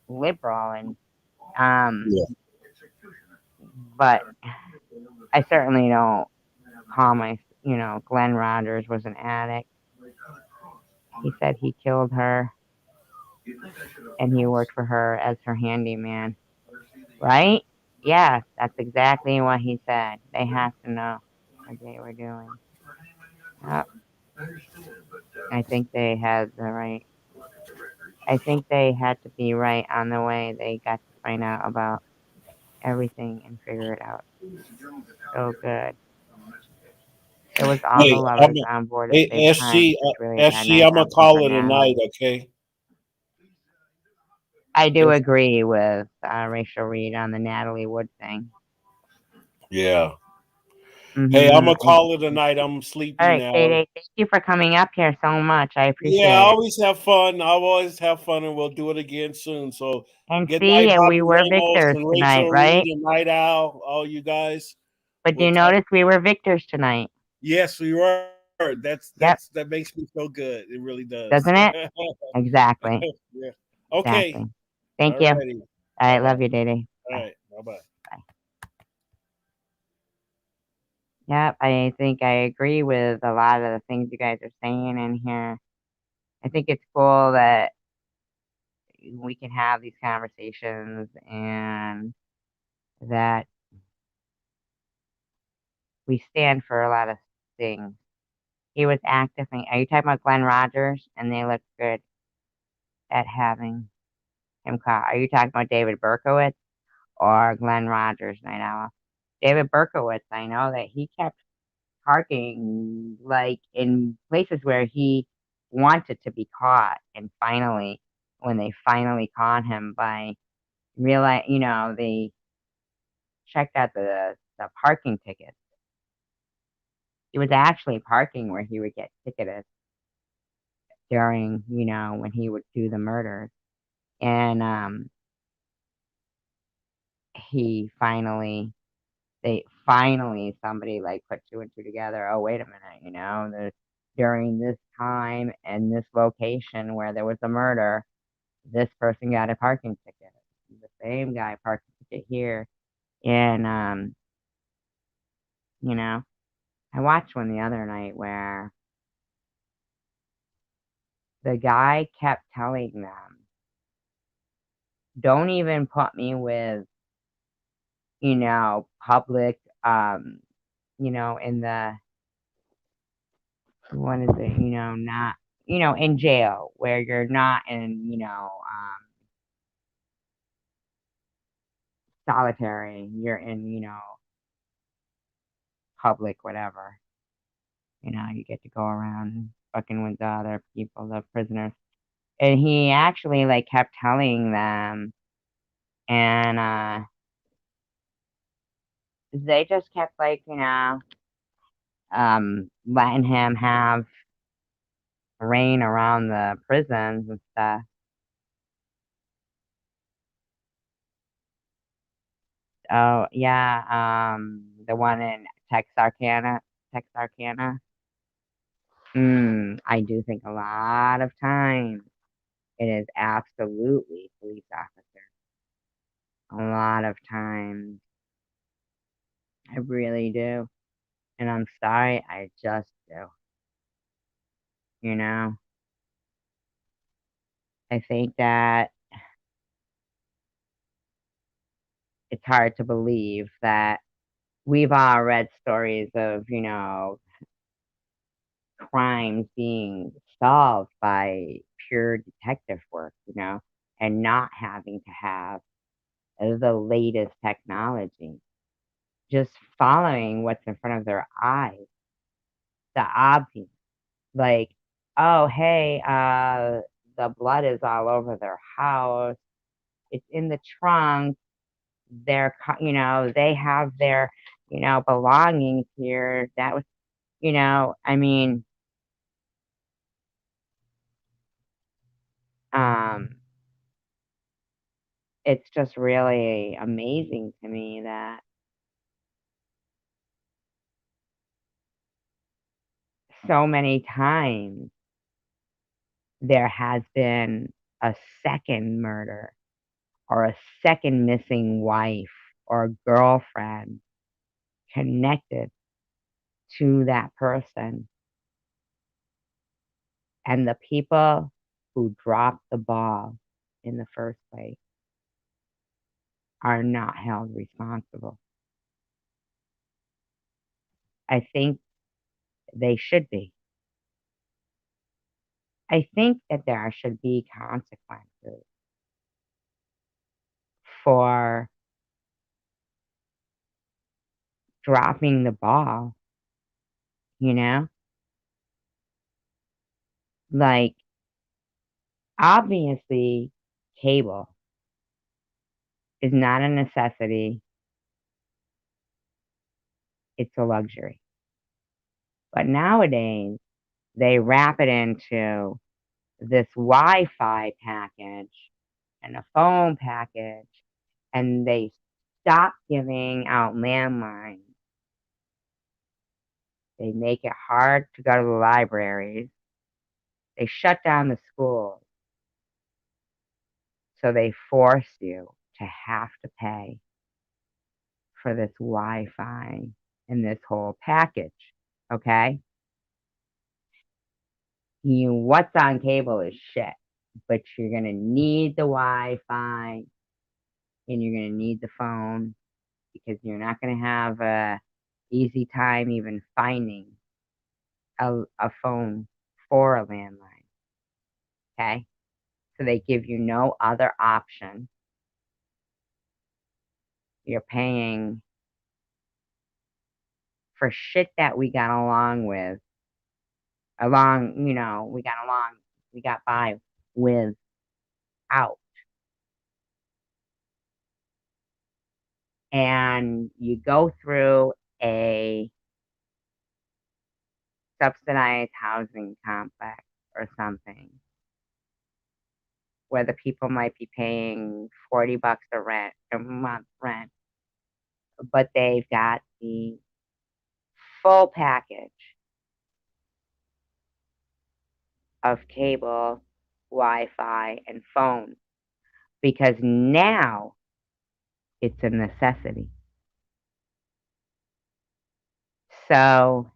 liberal. And um, Yeah. but I certainly don't call Glenn Rogers was an addict. He said he killed her and he worked for her as her handyman, right? Yeah, that's exactly what he said. They have to know what they were doing. Yep. I think they had the right. I think they had to be right on the way they got to find out about everything and figure it out. So good. It was all the Hey, lovers on board at hey, the same time, SG, which is really SG, nice I'm gonna for call it a night. Natalie. Okay. I do agree with Rachel Reed on the Natalie Wood thing. Yeah. Hey, I'm Mm-hmm. gonna call it a night. I'm All sleepy right, now. Katie, thank you for coming up here so much. I Yeah, I appreciate it. always have fun. I always have fun, and we'll do it again soon. So, And good night, see, Bobby we were Ramos victors and tonight, Rachel Reed right? and Night Owl. All you guys. But do We'll you talk. notice we were victors tonight? Yes, we were. Yep, That makes me feel good. It really does. doesn't it? Exactly, Yeah. Okay. exactly. Thank All you. righty. I Bye bye. love you, Dee. All Bye. right. Bye bye. Bye. Yep, I think I agree with a lot of the things you guys are saying in here. I think it's cool that we can have these conversations and that we stand for a lot of things. He was actively. Are you talking about Glenn Rogers? And they look good at having him caught. Are you talking about David Berkowitz or Glenn Rogers? Night Owl. David Berkowitz, I know that he kept parking like in places where he wanted to be caught. And finally, when they finally caught him by realize, they checked out the parking tickets. He was actually parking where he would get ticketed during, when he would do the murders. And he finally, somebody like put two and two together. Oh, wait a minute, during this time and this location where there was a murder, this person got a parking ticket. The same guy parked a ticket here. And, I watched one the other night where the guy kept telling them, don't even put me with, public, in the, what is it, not, in jail where you're not in, solitary, you're in, public, whatever. You get to go around fucking with the other people, the prisoners. And he actually like kept telling them, and they just kept like, letting him have reign around the prisons and stuff. Oh yeah, the one in Texarkana. Texarkana. I do think a lot of times it is absolutely police officers. A lot of times, I really do, and I'm sorry, I just do. I think that it's hard to believe that we've all read stories of, crimes being solved by pure detective work, and not having to have the latest technology, just following what's in front of their eyes, the obvious, like, oh, hey, the blood is all over their house, it's in the trunk, they have their, belongings here. That was, I mean, um, it's just really amazing to me that so many times there has been a second murder or a second missing wife or girlfriend connected to that person. And the people who dropped the ball in the first place are not held responsible. I think they should be. I think that there should be consequences for dropping the ball, you know? Like, obviously, cable is not a necessity, it's a luxury. But nowadays, they wrap it into this Wi Fi package and a phone package, and they stop giving out landlines. They make it hard to go to the libraries. They shut down the schools. So they force you to have to pay for this Wi Fi and this whole package. Okay? What's on cable is shit, but you're going to need the Wi Fi and you're going to need the phone because you're not going to have a easy time even finding a phone for a landline. Okay? So they give you no other option. You're paying for shit that we got along with along, we got along, we got by without. And you go through a subsidized housing complex or something where the people might be paying $40 a month rent, but they've got the full package of cable, Wi-Fi, and phone because now it's a necessity. So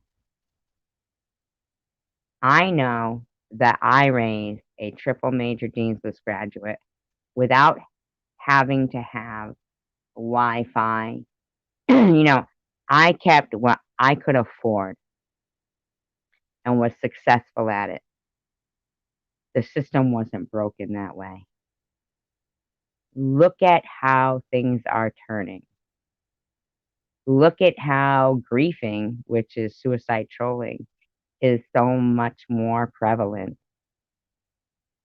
I know that I raised a triple major Dean's List graduate without having to have Wi-Fi. I kept what I could afford and was successful at it. The system wasn't broken that way. Look at how things are turning. Look at how griefing, which is suicide trolling, is so much more prevalent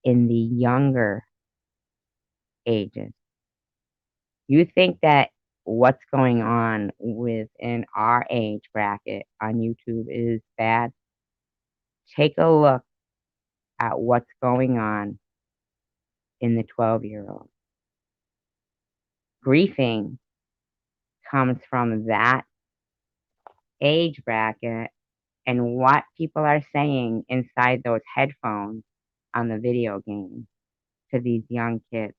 in the younger ages. You think that what's going on within our age bracket on YouTube is bad? Take a look at what's going on in the 12-year-old. Griefing comes from that age bracket and what people are saying inside those headphones on the video game to these young kids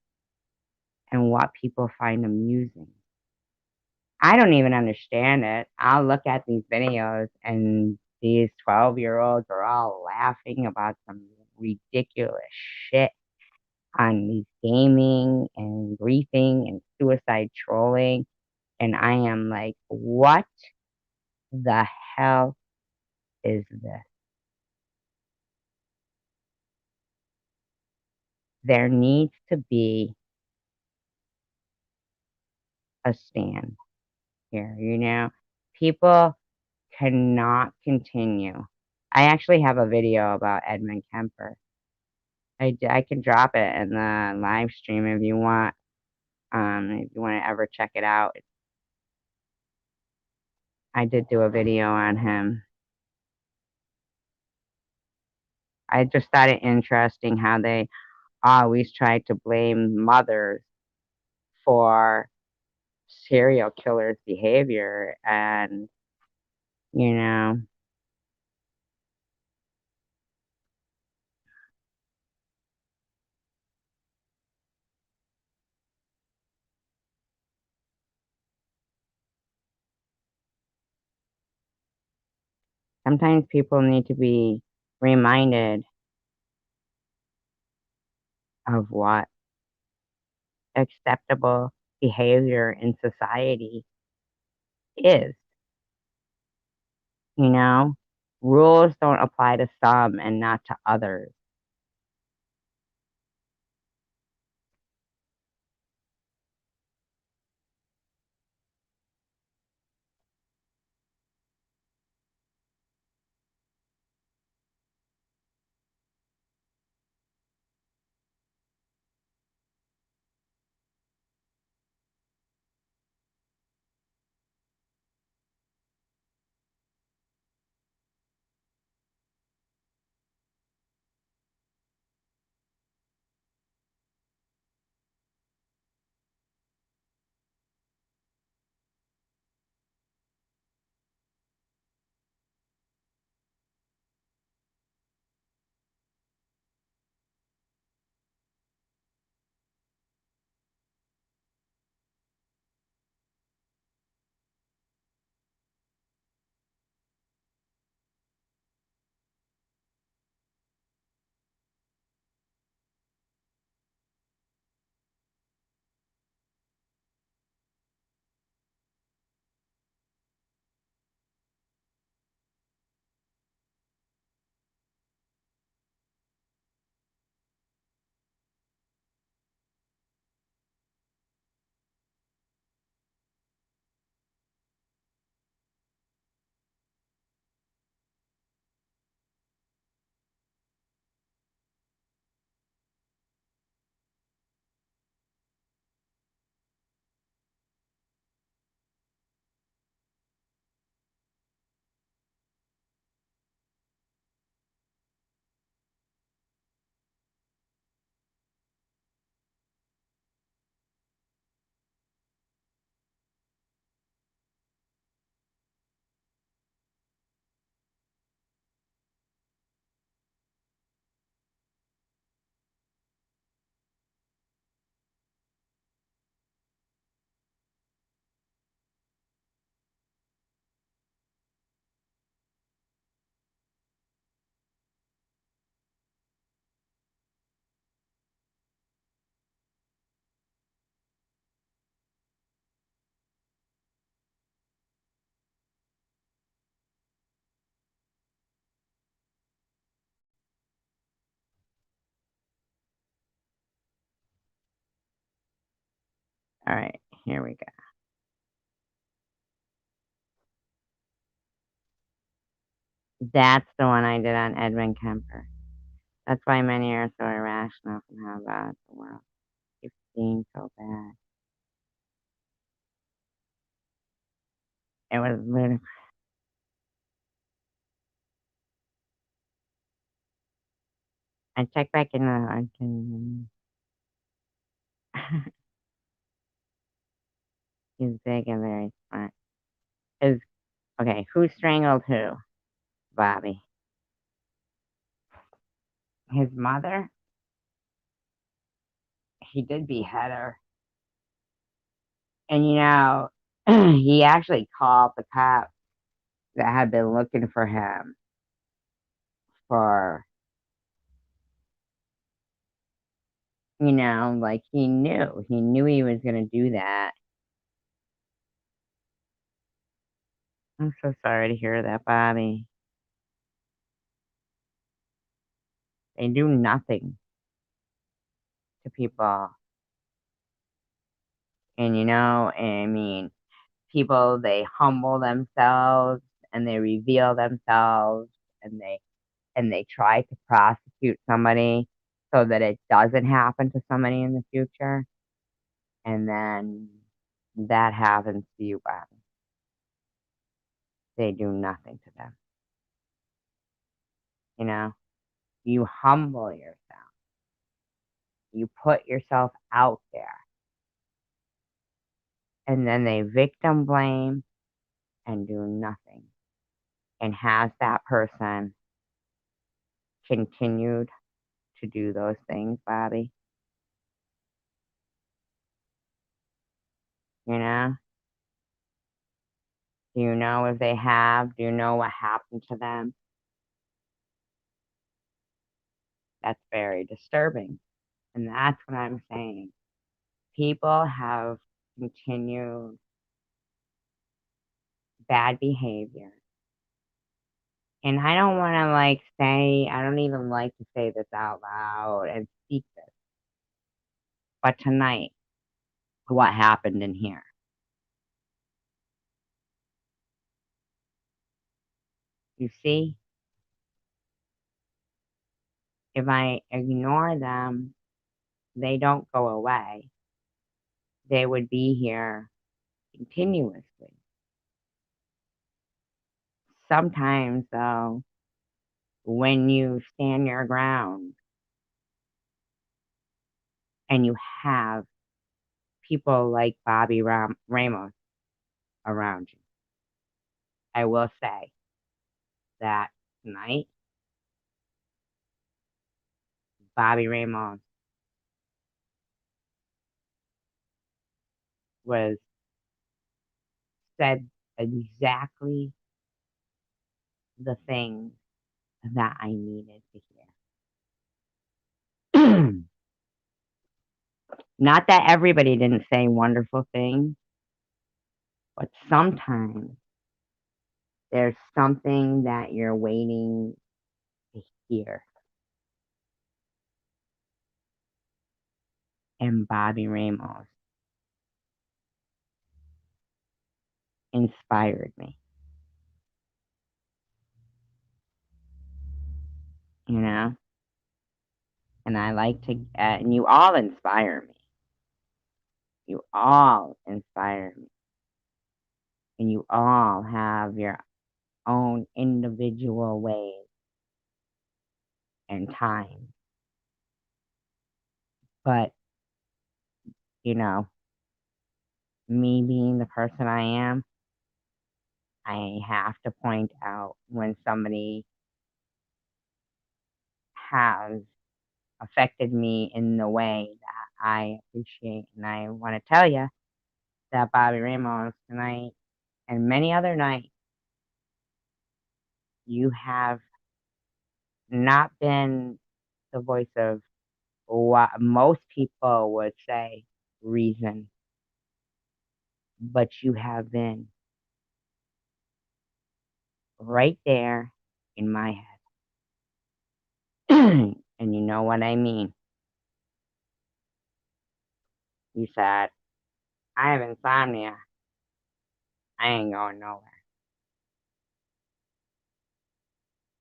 and what people find amusing. I don't even understand it. I'll look at these videos and these 12-year-olds are all laughing about some ridiculous shit on these gaming and griefing and suicide trolling. And I am like, what the hell is this? There needs to be a stand here, People cannot continue. I actually have a video about Edmund Kemper. I can drop it in the live stream if you want. If you want to ever check it out. I did do a video on him. I just thought it interesting how they always try to blame mothers for serial killers' behavior. And, sometimes people need to be reminded of what acceptable behavior in society is. Rules don't apply to some and not to others. All right, here we go. That's the one I did on Edwin Kemper. That's why many are so irrational from how bad the world keeps being so bad. It was ludicrous. I checked back in I can. He's big and very smart. Okay, who strangled who? Bobby. His mother? He did behead her. And he actually called the cops that had been looking for him for, like he knew he was going to do that. I'm so sorry to hear that, Bobby. They do nothing to people. And, I mean, people, they humble themselves and they reveal themselves and they try to prosecute somebody so that it doesn't happen to somebody in the future. And then that happens to you, Bobby. They do nothing to them. You humble yourself. You put yourself out there. And then they victim blame and do nothing. And has that person continued to do those things, Bobby? Do you know if they have? Do you know what happened to them? That's very disturbing. And that's what I'm saying. People have continued bad behavior. And I don't want to I don't even like to say this out loud and speak this. But tonight, what happened in here? You see? If I ignore them, they don't go away. They would be here continuously. Sometimes, though, when you stand your ground and you have people like Bobby Ramos around you, I will say that tonight, Bobby Ramos said exactly the things that I needed to hear. Not that everybody didn't say wonderful things, but sometimes there's something that you're waiting to hear. And Bobby Ramos inspired me, and I like to, and you all inspire me. You all inspire me. And you all have your own individual ways and time. But, me being the person I am, I have to point out when somebody has affected me in the way that I appreciate. And I want to tell you that Bobby Ramos tonight and many other nights, you have not been the voice of what most people would say reason, but you have been right there in my head. And you know what I mean. You said, I have insomnia. I ain't going nowhere.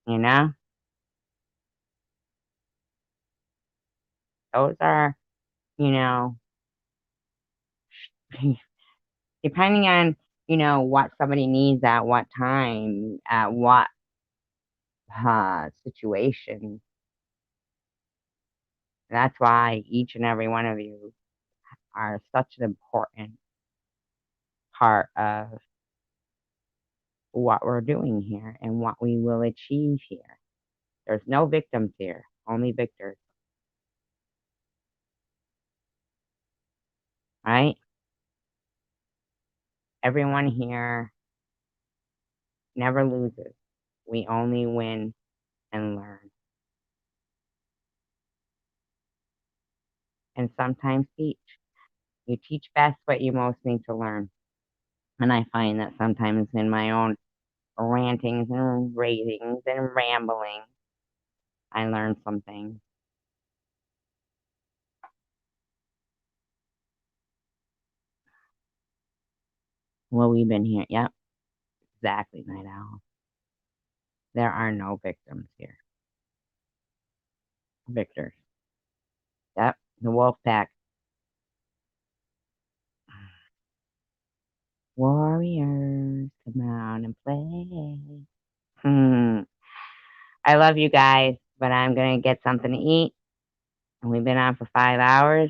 You know? Those are, you know, depending on, what somebody needs at what time, at what situation. That's why each and every one of you are such an important part of what we're doing here and what we will achieve here. There's no victims here, only victors. Right? Everyone here never loses. We only win and learn. And sometimes teach. You teach best what you most need to learn. And I find that sometimes in my own rantings and ravings and rambling, I learn something. Well, we've been here. Yep. Exactly, Night Owl. There are no victims here. Victors. Yep. The wolf pack. Warriors, come out and play. I love you guys, but I'm going to get something to eat. And we've been on for 5 hours.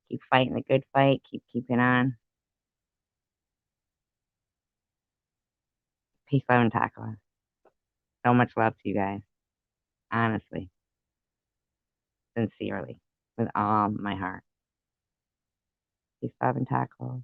Keep fighting the good fight. Keep keeping on. Peace, love, and taco. So much love to you guys. Honestly. Sincerely. With all my heart. Peace, love, and taco.